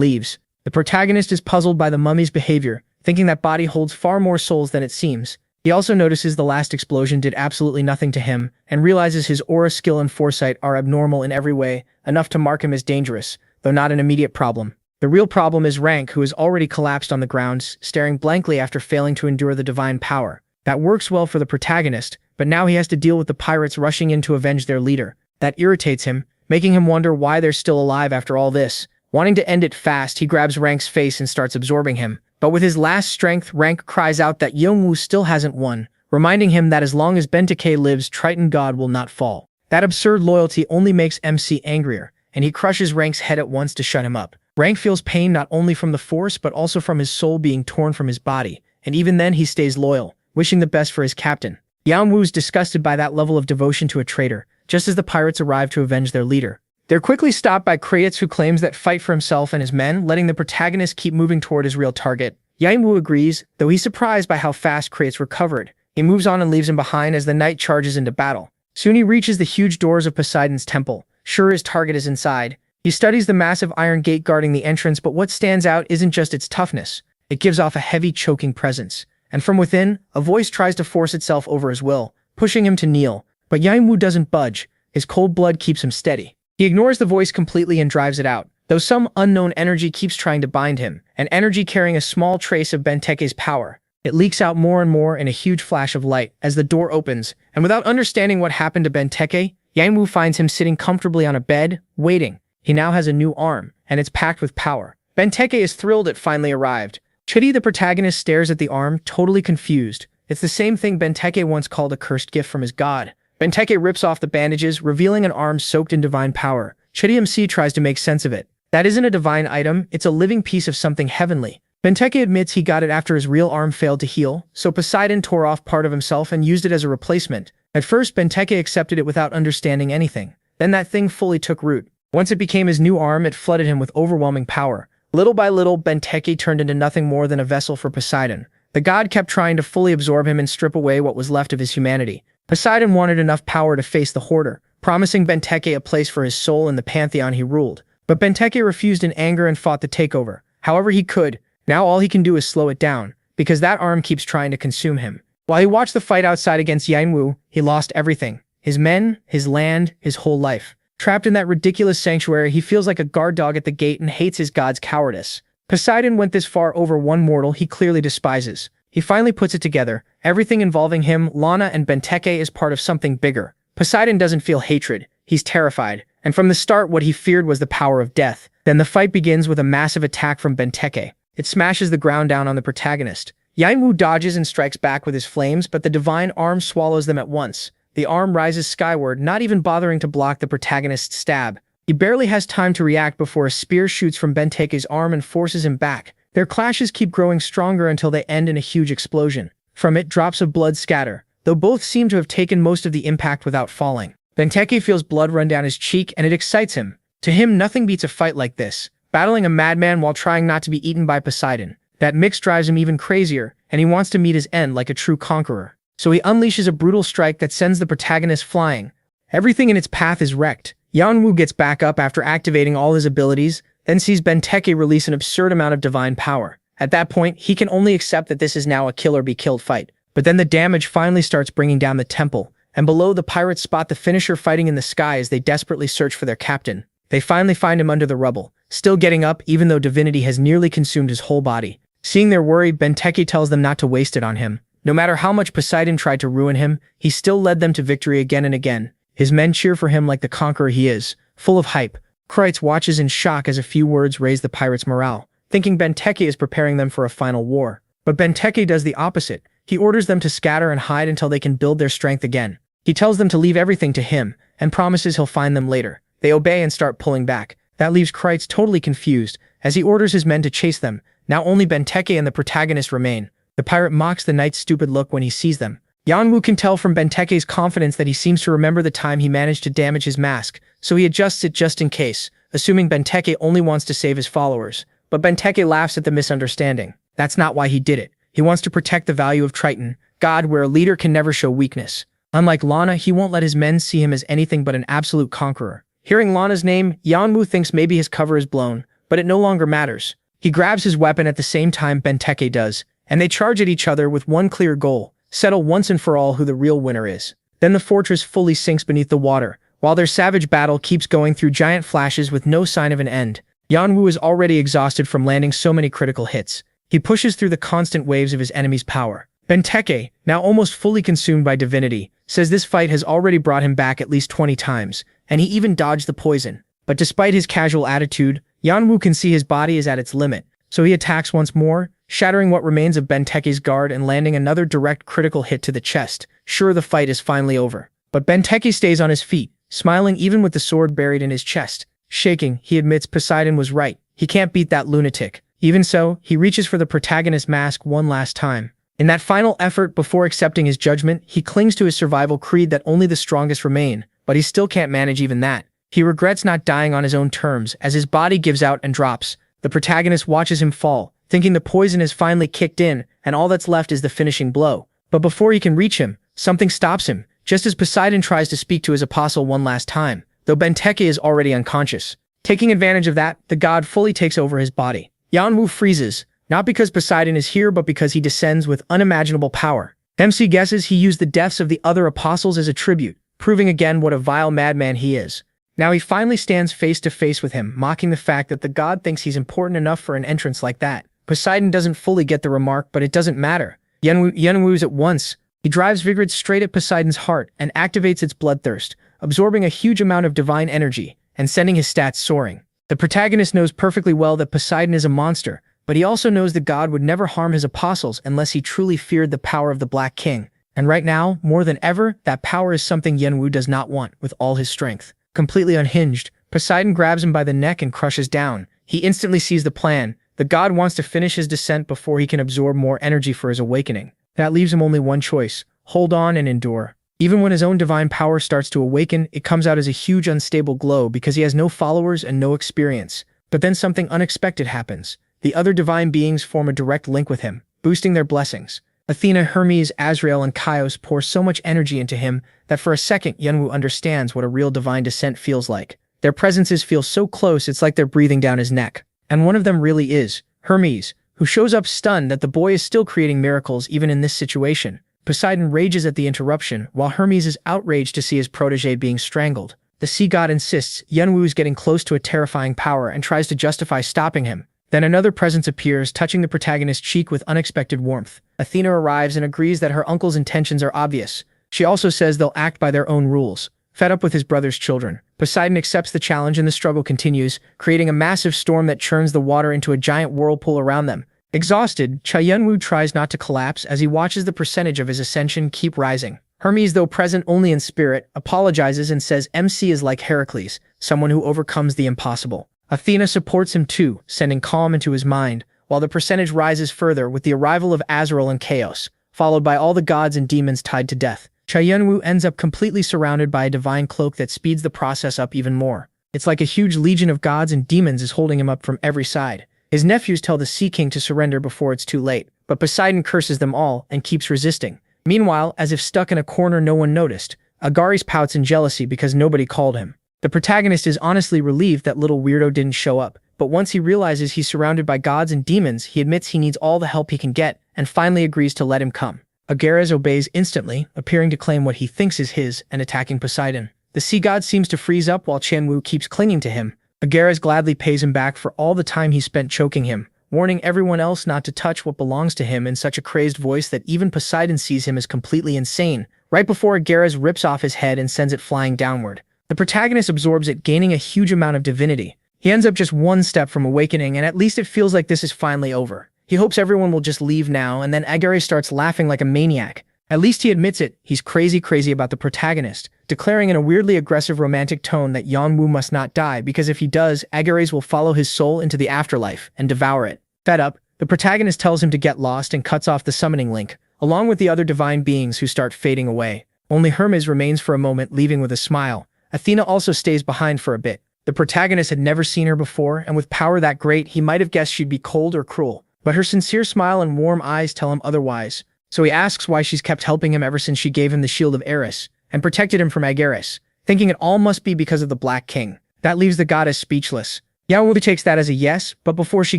leaves. The protagonist is puzzled by the mummy's behavior, thinking that body holds far more souls than it seems. He also notices the last explosion did absolutely nothing to him, and realizes his aura, skill, and foresight are abnormal in every way, enough to mark him as dangerous, though not an immediate problem. The real problem is Rank, who has already collapsed on the ground, staring blankly after failing to endure the divine power. That works well for the protagonist, but now he has to deal with the pirates rushing in to avenge their leader. That irritates him, making him wonder why they're still alive after all this. Wanting to end it fast, he grabs Rank's face and starts absorbing him. But with his last strength, Rank cries out that Yeon-woo still hasn't won, reminding him that as long as Benteke lives, Triton God will not fall. That absurd loyalty only makes MC angrier, and he crushes Rank's head at once to shut him up. Rank feels pain not only from the force but also from his soul being torn from his body, and even then he stays loyal, wishing the best for his captain. Yeon-woo's disgusted by that level of devotion to a traitor, just as the pirates arrive to avenge their leader. They're quickly stopped by Kratos, who claims that fight for himself and his men, letting the protagonist keep moving toward his real target. Yeon-woo agrees, though he's surprised by how fast Kratos recovered. He moves on and leaves him behind as the knight charges into battle. Soon he reaches the huge doors of Poseidon's temple. Sure, his target is inside. He studies the massive iron gate guarding the entrance, but what stands out isn't just its toughness. It gives off a heavy, choking presence. And from within, a voice tries to force itself over his will, pushing him to kneel. But Yeon-woo doesn't budge. His cold blood keeps him steady. He ignores the voice completely and drives it out, though some unknown energy keeps trying to bind him, an energy carrying a small trace of Benteke's power. It leaks out more and more in a huge flash of light as the door opens, and without understanding what happened to Benteke, Yeon-woo finds him sitting comfortably on a bed, waiting. He now has a new arm, and it's packed with power. Benteke is thrilled it finally arrived. Chidi, the protagonist, stares at the arm, totally confused. It's the same thing Benteke once called a cursed gift from his god. Benteke rips off the bandages, revealing an arm soaked in divine power. Chidi MC tries to make sense of it. That isn't a divine item, it's a living piece of something heavenly. Benteke admits he got it after his real arm failed to heal, so Poseidon tore off part of himself and used it as a replacement. At first, Benteke accepted it without understanding anything. Then that thing fully took root. Once it became his new arm, it flooded him with overwhelming power. Little by little, Benteke turned into nothing more than a vessel for Poseidon. The god kept trying to fully absorb him and strip away what was left of his humanity. Poseidon wanted enough power to face the Hoarder, promising Benteke a place for his soul in the pantheon he ruled. But Benteke refused in anger and fought the takeover. However he could. Now all he can do is slow it down, because that arm keeps trying to consume him. While he watched the fight outside against Yeon-woo, he lost everything. His men, his land, his whole life. Trapped in that ridiculous sanctuary, he feels like a guard dog at the gate and hates his god's cowardice. Poseidon went this far over one mortal he clearly despises. He finally puts it together. Everything involving him, Lana, and Benteke is part of something bigger. Poseidon doesn't feel hatred. He's terrified. And from the start, what he feared was the power of death. Then the fight begins with a massive attack from Benteke. It smashes the ground down on the protagonist. Yeon-woo dodges and strikes back with his flames, but the divine arm swallows them at once. The arm rises skyward, not even bothering to block the protagonist's stab. He barely has time to react before a spear shoots from Benteke's arm and forces him back. Their clashes keep growing stronger until they end in a huge explosion. From it, drops of blood scatter, though both seem to have taken most of the impact without falling. Benteke feels blood run down his cheek, and it excites him. To him, nothing beats a fight like this. Battling a madman while trying not to be eaten by Poseidon. That mix drives him even crazier, and he wants to meet his end like a true conqueror. So he unleashes a brutal strike that sends the protagonist flying. Everything in its path is wrecked. Yeon-woo gets back up after activating all his abilities, then sees Benteke release an absurd amount of divine power. At that point, he can only accept that this is now a kill-or-be-killed fight. But then the damage finally starts bringing down the temple, and below, the pirates spot the finisher fighting in the sky as they desperately search for their captain. They finally find him under the rubble, still getting up even though divinity has nearly consumed his whole body. Seeing their worry, Benteke tells them not to waste it on him. No matter how much Poseidon tried to ruin him, he still led them to victory again and again. His men cheer for him like the conqueror he is, full of hype. Kratos watches in shock as a few words raise the pirates' morale, thinking Benteke is preparing them for a final war. But Benteke does the opposite. He orders them to scatter and hide until they can build their strength again. He tells them to leave everything to him, and promises he'll find them later. They obey and start pulling back. That leaves Kratos totally confused, as he orders his men to chase them. Now only Benteke and the protagonist remain. The pirate mocks the knight's stupid look when he sees them. Yeon-woo can tell from Benteke's confidence that he seems to remember the time he managed to damage his mask, so he adjusts it just in case, assuming Benteke only wants to save his followers. But Benteke laughs at the misunderstanding. That's not why he did it. He wants to protect the value of Triton, God, where a leader can never show weakness. Unlike Lana, he won't let his men see him as anything but an absolute conqueror. Hearing Lana's name, Yeon-woo thinks maybe his cover is blown, but it no longer matters. He grabs his weapon at the same time Benteke does, and they charge at each other with one clear goal: settle once and for all who the real winner is. Then the fortress fully sinks beneath the water, while their savage battle keeps going through giant flashes with no sign of an end. Yeon-woo is already exhausted from landing so many critical hits. He pushes through the constant waves of his enemy's power. Benteke, now almost fully consumed by divinity, says this fight has already brought him back at least 20 times, and he even dodged the poison. But despite his casual attitude, Yeon-woo can see his body is at its limit, so he attacks once more, shattering what remains of Benteke's guard and landing another direct critical hit to the chest. Sure, the fight is finally over. But Benteke stays on his feet, smiling even with the sword buried in his chest. Shaking, he admits Poseidon was right. He can't beat that lunatic. Even so, he reaches for the protagonist's mask one last time. In that final effort before accepting his judgment, he clings to his survival creed that only the strongest remain, but he still can't manage even that. He regrets not dying on his own terms as his body gives out and drops. The protagonist watches him fall, thinking the poison has finally kicked in and all that's left is the finishing blow. But before he can reach him, something stops him, just as Poseidon tries to speak to his apostle one last time, though Benteke is already unconscious. Taking advantage of that, the god fully takes over his body. Yeon-woo freezes, not because Poseidon is here but because he descends with unimaginable power. MC guesses he used the deaths of the other apostles as a tribute, proving again what a vile madman he is. Now he finally stands face to face with him, mocking the fact that the god thinks he's important enough for an entrance like that. Poseidon doesn't fully get the remark, but it doesn't matter. Yeon-woo's at once. He drives Vigrid straight at Poseidon's heart and activates its bloodthirst, absorbing a huge amount of divine energy and sending his stats soaring. The protagonist knows perfectly well that Poseidon is a monster, but he also knows the god would never harm his apostles unless he truly feared the power of the Black King. And right now, more than ever, that power is something Yeon-woo does not want with all his strength. Completely unhinged, Poseidon grabs him by the neck and crushes down. He instantly sees the plan. The god wants to finish his descent before he can absorb more energy for his awakening. That leaves him only one choice: hold on and endure. Even when his own divine power starts to awaken, it comes out as a huge unstable glow because he has no followers and no experience. But then something unexpected happens. The other divine beings form a direct link with him, boosting their blessings. Athena, Hermes, Azrael, and Chios pour so much energy into him that for a second Yeon-woo understands what a real divine descent feels like. Their presences feel so close it's like they're breathing down his neck. And one of them really is Hermes, who shows up stunned that the boy is still creating miracles even in this situation. Poseidon rages at the interruption, while Hermes is outraged to see his protege being strangled. The sea god insists Yeon-woo is getting close to a terrifying power and tries to justify stopping him. Then another presence appears, touching the protagonist's cheek with unexpected warmth. Athena arrives and agrees that her uncle's intentions are obvious. She also says they'll act by their own rules. Fed up with his brother's children, Poseidon accepts the challenge and the struggle continues, creating a massive storm that churns the water into a giant whirlpool around them. Exhausted, Yeon-woo tries not to collapse as he watches the percentage of his ascension keep rising. Hermes, though present only in spirit, apologizes and says MC is like Heracles, someone who overcomes the impossible. Athena supports him too, sending calm into his mind, while the percentage rises further with the arrival of Azrael and Chaos, followed by all the gods and demons tied to death. Yeon-woo ends up completely surrounded by a divine cloak that speeds the process up even more. It's like a huge legion of gods and demons is holding him up from every side. His nephews tell the Sea King to surrender before it's too late, but Poseidon curses them all and keeps resisting. Meanwhile, as if stuck in a corner no one noticed, Agares pouts in jealousy because nobody called him. The protagonist is honestly relieved that little weirdo didn't show up, but once he realizes he's surrounded by gods and demons, he admits he needs all the help he can get and finally agrees to let him come. Agares obeys instantly, appearing to claim what he thinks is his and attacking Poseidon. The sea god seems to freeze up while Yeon-woo keeps clinging to him. Agares gladly pays him back for all the time he spent choking him, warning everyone else not to touch what belongs to him in such a crazed voice that even Poseidon sees him as completely insane, right before Agares rips off his head and sends it flying downward. The protagonist absorbs it, gaining a huge amount of divinity. He ends up just one step from awakening, and at least it feels like this is finally over. He hopes everyone will just leave now, and then Agares starts laughing like a maniac. At least he admits it, he's crazy about the protagonist, declaring in a weirdly aggressive romantic tone that Yeon-woo must not die because if he does, Agares will follow his soul into the afterlife and devour it. Fed up, the protagonist tells him to get lost and cuts off the summoning link, along with the other divine beings who start fading away. Only Hermes remains for a moment, leaving with a smile. Athena also stays behind for a bit. The protagonist had never seen her before, and with power that great, he might have guessed she'd be cold or cruel. But her sincere smile and warm eyes tell him otherwise. So he asks why she's kept helping him ever since she gave him the shield of Eris, and protected him from Agares, thinking it all must be because of the Black King. That leaves the goddess speechless. Yeon-woo takes that as a yes, but before she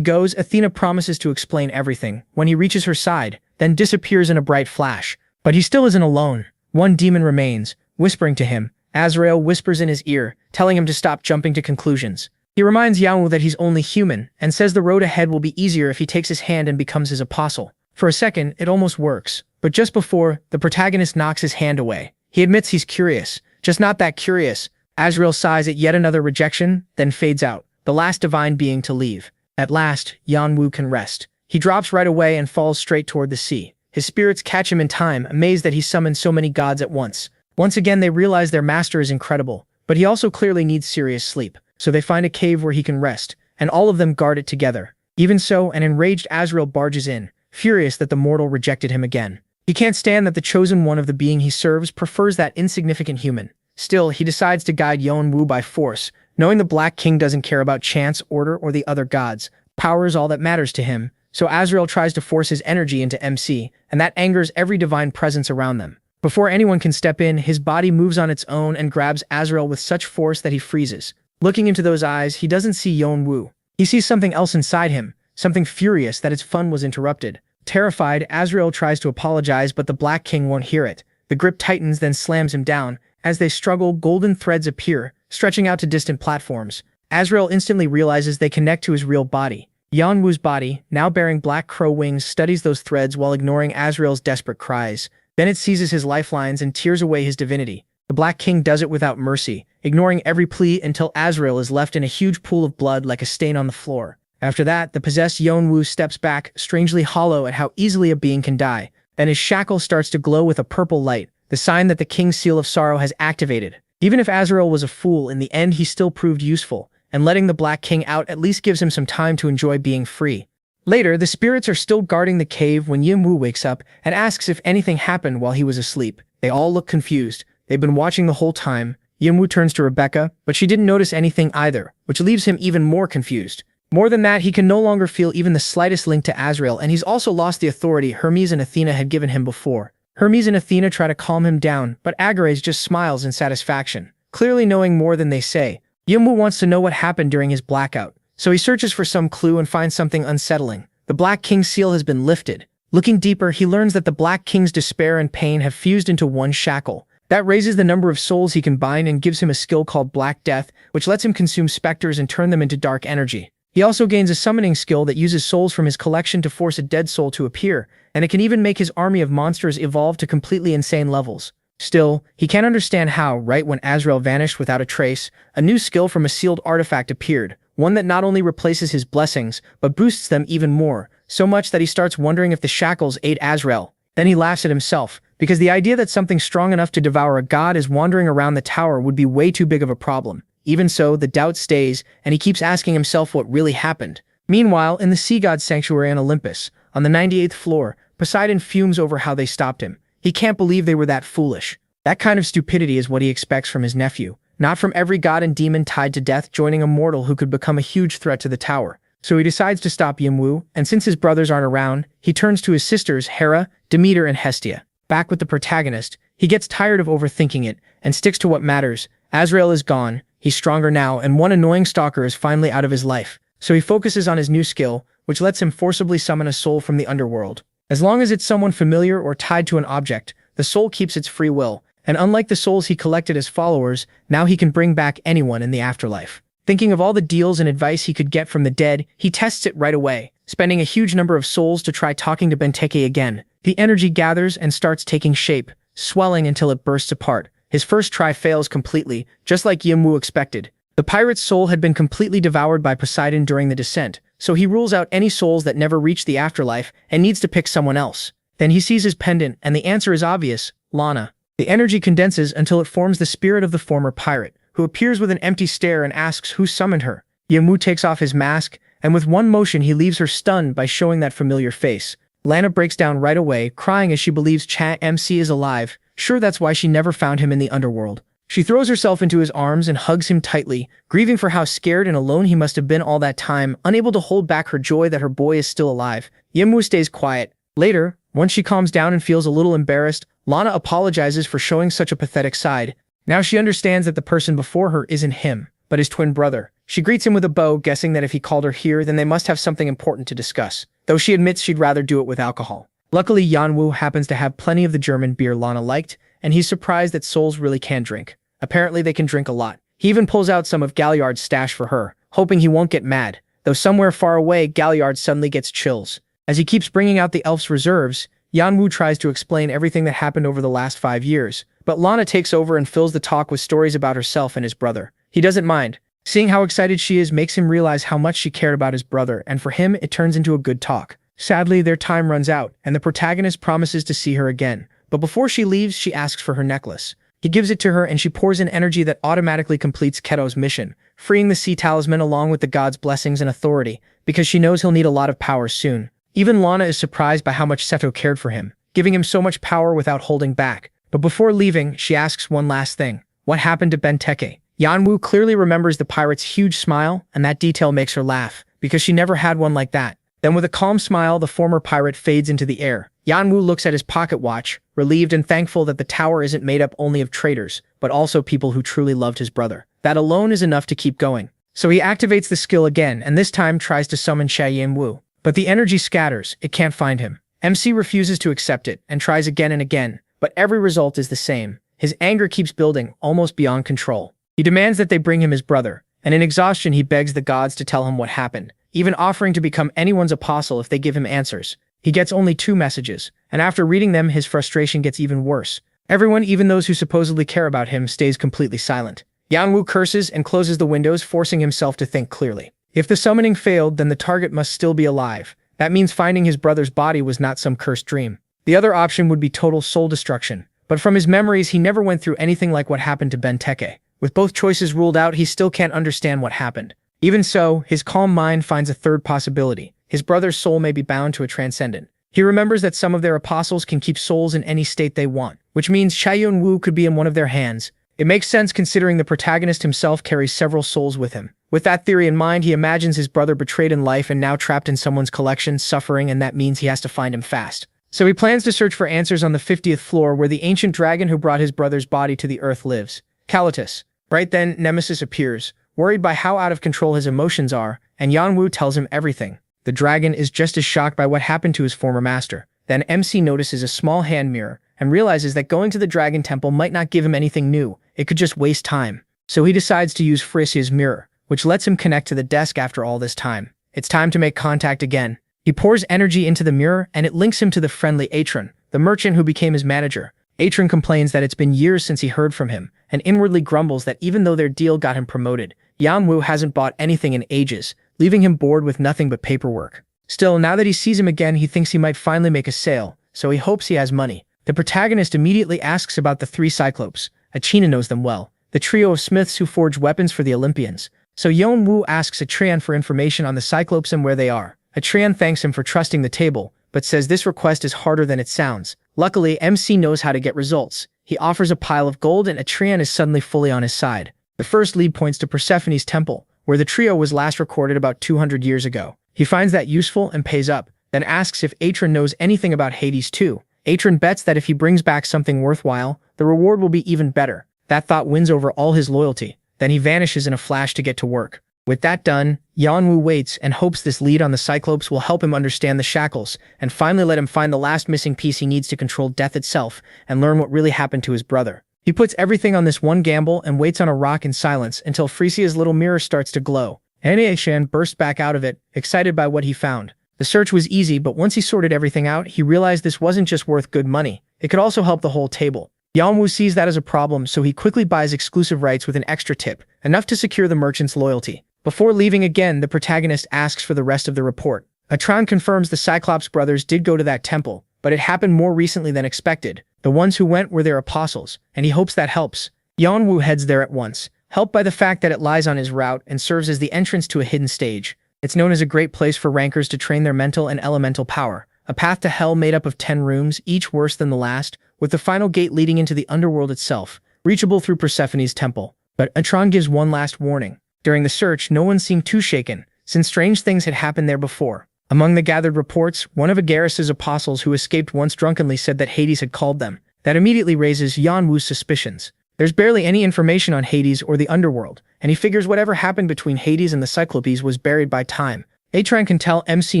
goes, Athena promises to explain everything when he reaches her side, then disappears in a bright flash. But he still isn't alone. One demon remains, whispering to him. Azrael whispers in his ear, telling him to stop jumping to conclusions. He reminds Yeon-woo that he's only human, and says the road ahead will be easier if he takes his hand and becomes his apostle. For a second, it almost works, but just before, the protagonist knocks his hand away. He admits he's curious, just not that curious. Azrael sighs at yet another rejection, then fades out, the last divine being to leave. At last, Yeon-woo can rest. He drops right away and falls straight toward the sea. His spirits catch him in time, amazed that he summoned so many gods at once. Once again, they realize their master is incredible, but he also clearly needs serious sleep, so they find a cave where he can rest, and all of them guard it together. Even so, an enraged Azrael barges in, furious that the mortal rejected him again. He can't stand that the chosen one of the being he serves prefers that insignificant human. Still, he decides to guide Yeon-woo by force, knowing the Black King doesn't care about chance, order, or the other gods. Power is all that matters to him, so Azrael tries to force his energy into MC, and that angers every divine presence around them. Before anyone can step in, his body moves on its own and grabs Azrael with such force that he freezes. Looking into those eyes, he doesn't see Yeon-woo. He sees something else inside him, something furious that its fun was interrupted. Terrified, Azrael tries to apologize, but the Black King won't hear it. The grip tightens, then slams him down. As they struggle, golden threads appear, stretching out to distant platforms. Azrael instantly realizes they connect to his real body. Yeon-woo's body, now bearing black crow wings, studies those threads while ignoring Azrael's desperate cries. Then it seizes his lifelines and tears away his divinity. The Black King does it without mercy, ignoring every plea until Azrael is left in a huge pool of blood like a stain on the floor. After that, the possessed Yeon-woo steps back, strangely hollow at how easily a being can die. Then his shackle starts to glow with a purple light, the sign that the King's Seal of Sorrow has activated. Even if Azrael was a fool, in the end he still proved useful, and letting the Black King out at least gives him some time to enjoy being free. Later, the spirits are still guarding the cave when Yeon-woo wakes up and asks if anything happened while he was asleep. They all look confused. They've been watching the whole time. Yeon-woo turns to Rebecca, but she didn't notice anything either, which leaves him even more confused. More than that, he can no longer feel even the slightest link to Azrael, and he's also lost the authority Hermes and Athena had given him before. Hermes and Athena try to calm him down, but Agares just smiles in satisfaction, clearly knowing more than they say. Yeon-woo wants to know what happened during his blackout, so he searches for some clue and finds something unsettling. The Black King's seal has been lifted. Looking deeper, he learns that the Black King's despair and pain have fused into one shackle. That raises the number of souls he can bind and gives him a skill called Black Death, which lets him consume specters and turn them into dark energy. He also gains a summoning skill that uses souls from his collection to force a dead soul to appear, and it can even make his army of monsters evolve to completely insane levels. Still, he can't understand how, right when Azrael vanished without a trace, a new skill from a sealed artifact appeared, one that not only replaces his blessings, but boosts them even more, so much that he starts wondering if the shackles aid Azrael. Then he laughs at himself, because the idea that something strong enough to devour a god is wandering around the tower would be way too big of a problem. Even so, the doubt stays, and he keeps asking himself what really happened. Meanwhile, in the sea god sanctuary on Olympus, on the 98th floor, Poseidon fumes over how they stopped him. He can't believe they were that foolish. That kind of stupidity is what he expects from his nephew, not from every god and demon tied to death joining a mortal who could become a huge threat to the tower. So he decides to stop Yeon-woo, and since his brothers aren't around, he turns to his sisters Hera, Demeter, and Hestia. Back with the protagonist, he gets tired of overthinking it and sticks to what matters. Azrael is gone, he's stronger now, and one annoying stalker is finally out of his life. So he focuses on his new skill, which lets him forcibly summon a soul from the underworld. As long as it's someone familiar or tied to an object, the soul keeps its free will, and unlike the souls he collected as followers, now he can bring back anyone in the afterlife. Thinking of all the deals and advice he could get from the dead, he tests it right away, spending a huge number of souls to try talking to Benteke again. The energy gathers and starts taking shape, swelling until it bursts apart. His first try fails completely, just like Yeon-woo expected. The pirate's soul had been completely devoured by Poseidon during the descent, so he rules out any souls that never reach the afterlife and needs to pick someone else. Then he sees his pendant, and the answer is obvious: Lana. The energy condenses until it forms the spirit of the former pirate, who appears with an empty stare and asks who summoned her. Yeon-woo takes off his mask, and with one motion he leaves her stunned by showing that familiar face. Lana breaks down right away, crying as she believes Cha MC is alive. Sure, that's why she never found him in the underworld. She throws herself into his arms and hugs him tightly, grieving for how scared and alone he must have been all that time, unable to hold back her joy that her boy is still alive. Yeon-woo stays quiet. Later, once she calms down and feels a little embarrassed, Lana apologizes for showing such a pathetic side. Now she understands that the person before her isn't him, but his twin brother. She greets him with a bow, guessing that if he called her here, then they must have something important to discuss, though she admits she'd rather do it with alcohol. Luckily, Yeon-woo happens to have plenty of the German beer Lana liked, and he's surprised that souls really can drink. Apparently they can drink a lot. He even pulls out some of Galliard's stash for her, hoping he won't get mad, though somewhere far away, Galliard suddenly gets chills. As he keeps bringing out the elf's reserves, Yeon-woo tries to explain everything that happened over the last 5 years, but Lana takes over and fills the talk with stories about herself and his brother. He doesn't mind. Seeing how excited she is makes him realize how much she cared about his brother, and for him, it turns into a good talk. Sadly, their time runs out, and the protagonist promises to see her again, but before she leaves, she asks for her necklace. He gives it to her, and she pours in energy that automatically completes Keto's mission, freeing the sea talisman along with the god's blessings and authority, because she knows he'll need a lot of power soon. Even Lana is surprised by how much Seto cared for him, giving him so much power without holding back. But before leaving, she asks one last thing. What happened to Benteke? Yeon-woo clearly remembers the pirate's huge smile, and that detail makes her laugh, because she never had one like that. Then with a calm smile, the former pirate fades into the air. Yeon-woo looks at his pocket watch, relieved and thankful that the tower isn't made up only of traitors, but also people who truly loved his brother. That alone is enough to keep going. So he activates the skill again, and this time tries to summon Yeon-woo. But the energy scatters, it can't find him. MC refuses to accept it, and tries again and again, but every result is the same. His anger keeps building, almost beyond control. He demands that they bring him his brother, and in exhaustion he begs the gods to tell him what happened, even offering to become anyone's apostle if they give him answers. He gets only 2 messages, and after reading them his frustration gets even worse. Everyone, even those who supposedly care about him, stays completely silent. Yeon-woo curses and closes the windows, forcing himself to think clearly. If the summoning failed, then the target must still be alive. That means finding his brother's body was not some cursed dream. The other option would be total soul destruction, but from his memories he never went through anything like what happened to Benteke. With both choices ruled out, he still can't understand what happened. Even so, his calm mind finds a third possibility. His brother's soul may be bound to a transcendent. He remembers that some of their apostles can keep souls in any state they want, which means Yeon-woo could be in one of their hands. It makes sense considering the protagonist himself carries several souls with him. With that theory in mind, he imagines his brother betrayed in life and now trapped in someone's collection, suffering, and that means he has to find him fast. So he plans to search for answers on the 50th floor where the ancient dragon who brought his brother's body to the earth lives. Kalitus. Right then, Nemesis appears, worried by how out of control his emotions are, and Yeon-woo tells him everything. The dragon is just as shocked by what happened to his former master. Then MC notices a small hand mirror, and realizes that going to the dragon temple might not give him anything new, it could just waste time. So he decides to use Frisia's mirror, which lets him connect to the desk after all this time. It's time to make contact again. He pours energy into the mirror, and it links him to the friendly Atron, the merchant who became his manager. Atron complains that it's been years since he heard from him, and inwardly grumbles that even though their deal got him promoted, Yeon-woo hasn't bought anything in ages, leaving him bored with nothing but paperwork. Still, now that he sees him again, he thinks he might finally make a sale, so he hopes he has money. The protagonist immediately asks about the 3 Cyclopes. Achina knows them well, the trio of smiths who forge weapons for the Olympians. So Yeon-woo asks Atrian for information on the Cyclopes and where they are. Atrian thanks him for trusting the table, but says this request is harder than it sounds. Luckily, MC knows how to get results. He offers a pile of gold and Atrian is suddenly fully on his side. The first lead points to Persephone's temple, where the trio was last recorded about 200 years ago. He finds that useful and pays up, then asks if Atron knows anything about Hades too. Atron bets that if he brings back something worthwhile, the reward will be even better. That thought wins over all his loyalty. Then he vanishes in a flash to get to work. With that done, Yeon-woo waits and hopes this lead on the Cyclopes will help him understand the shackles, and finally let him find the last missing piece he needs to control death itself and learn what really happened to his brother. He puts everything on this one gamble and waits on a rock in silence until Frisia's little mirror starts to glow. Shan bursts back out of it, excited by what he found. The search was easy, but once he sorted everything out, he realized this wasn't just worth good money. It could also help the whole table. Yeon-woo sees that as a problem, so he quickly buys exclusive rights with an extra tip, enough to secure the merchant's loyalty. Before leaving again, the protagonist asks for the rest of the report. Atron confirms the Cyclops brothers did go to that temple, but it happened more recently than expected. The ones who went were their apostles, and he hopes that helps. Yeon-woo heads there at once, helped by the fact that it lies on his route and serves as the entrance to a hidden stage. It's known as a great place for rankers to train their mental and elemental power. A path to hell made up of 10 rooms, each worse than the last, with the final gate leading into the underworld itself, reachable through Persephone's temple. But Atron gives one last warning. During the search, no one seemed too shaken, since strange things had happened there before. Among the gathered reports, one of Agaris's apostles who escaped once drunkenly said that Hades had called them. That immediately raises Yeon-woo's suspicions. There's barely any information on Hades or the underworld, and he figures whatever happened between Hades and the Cyclopes was buried by time. Atron can tell MC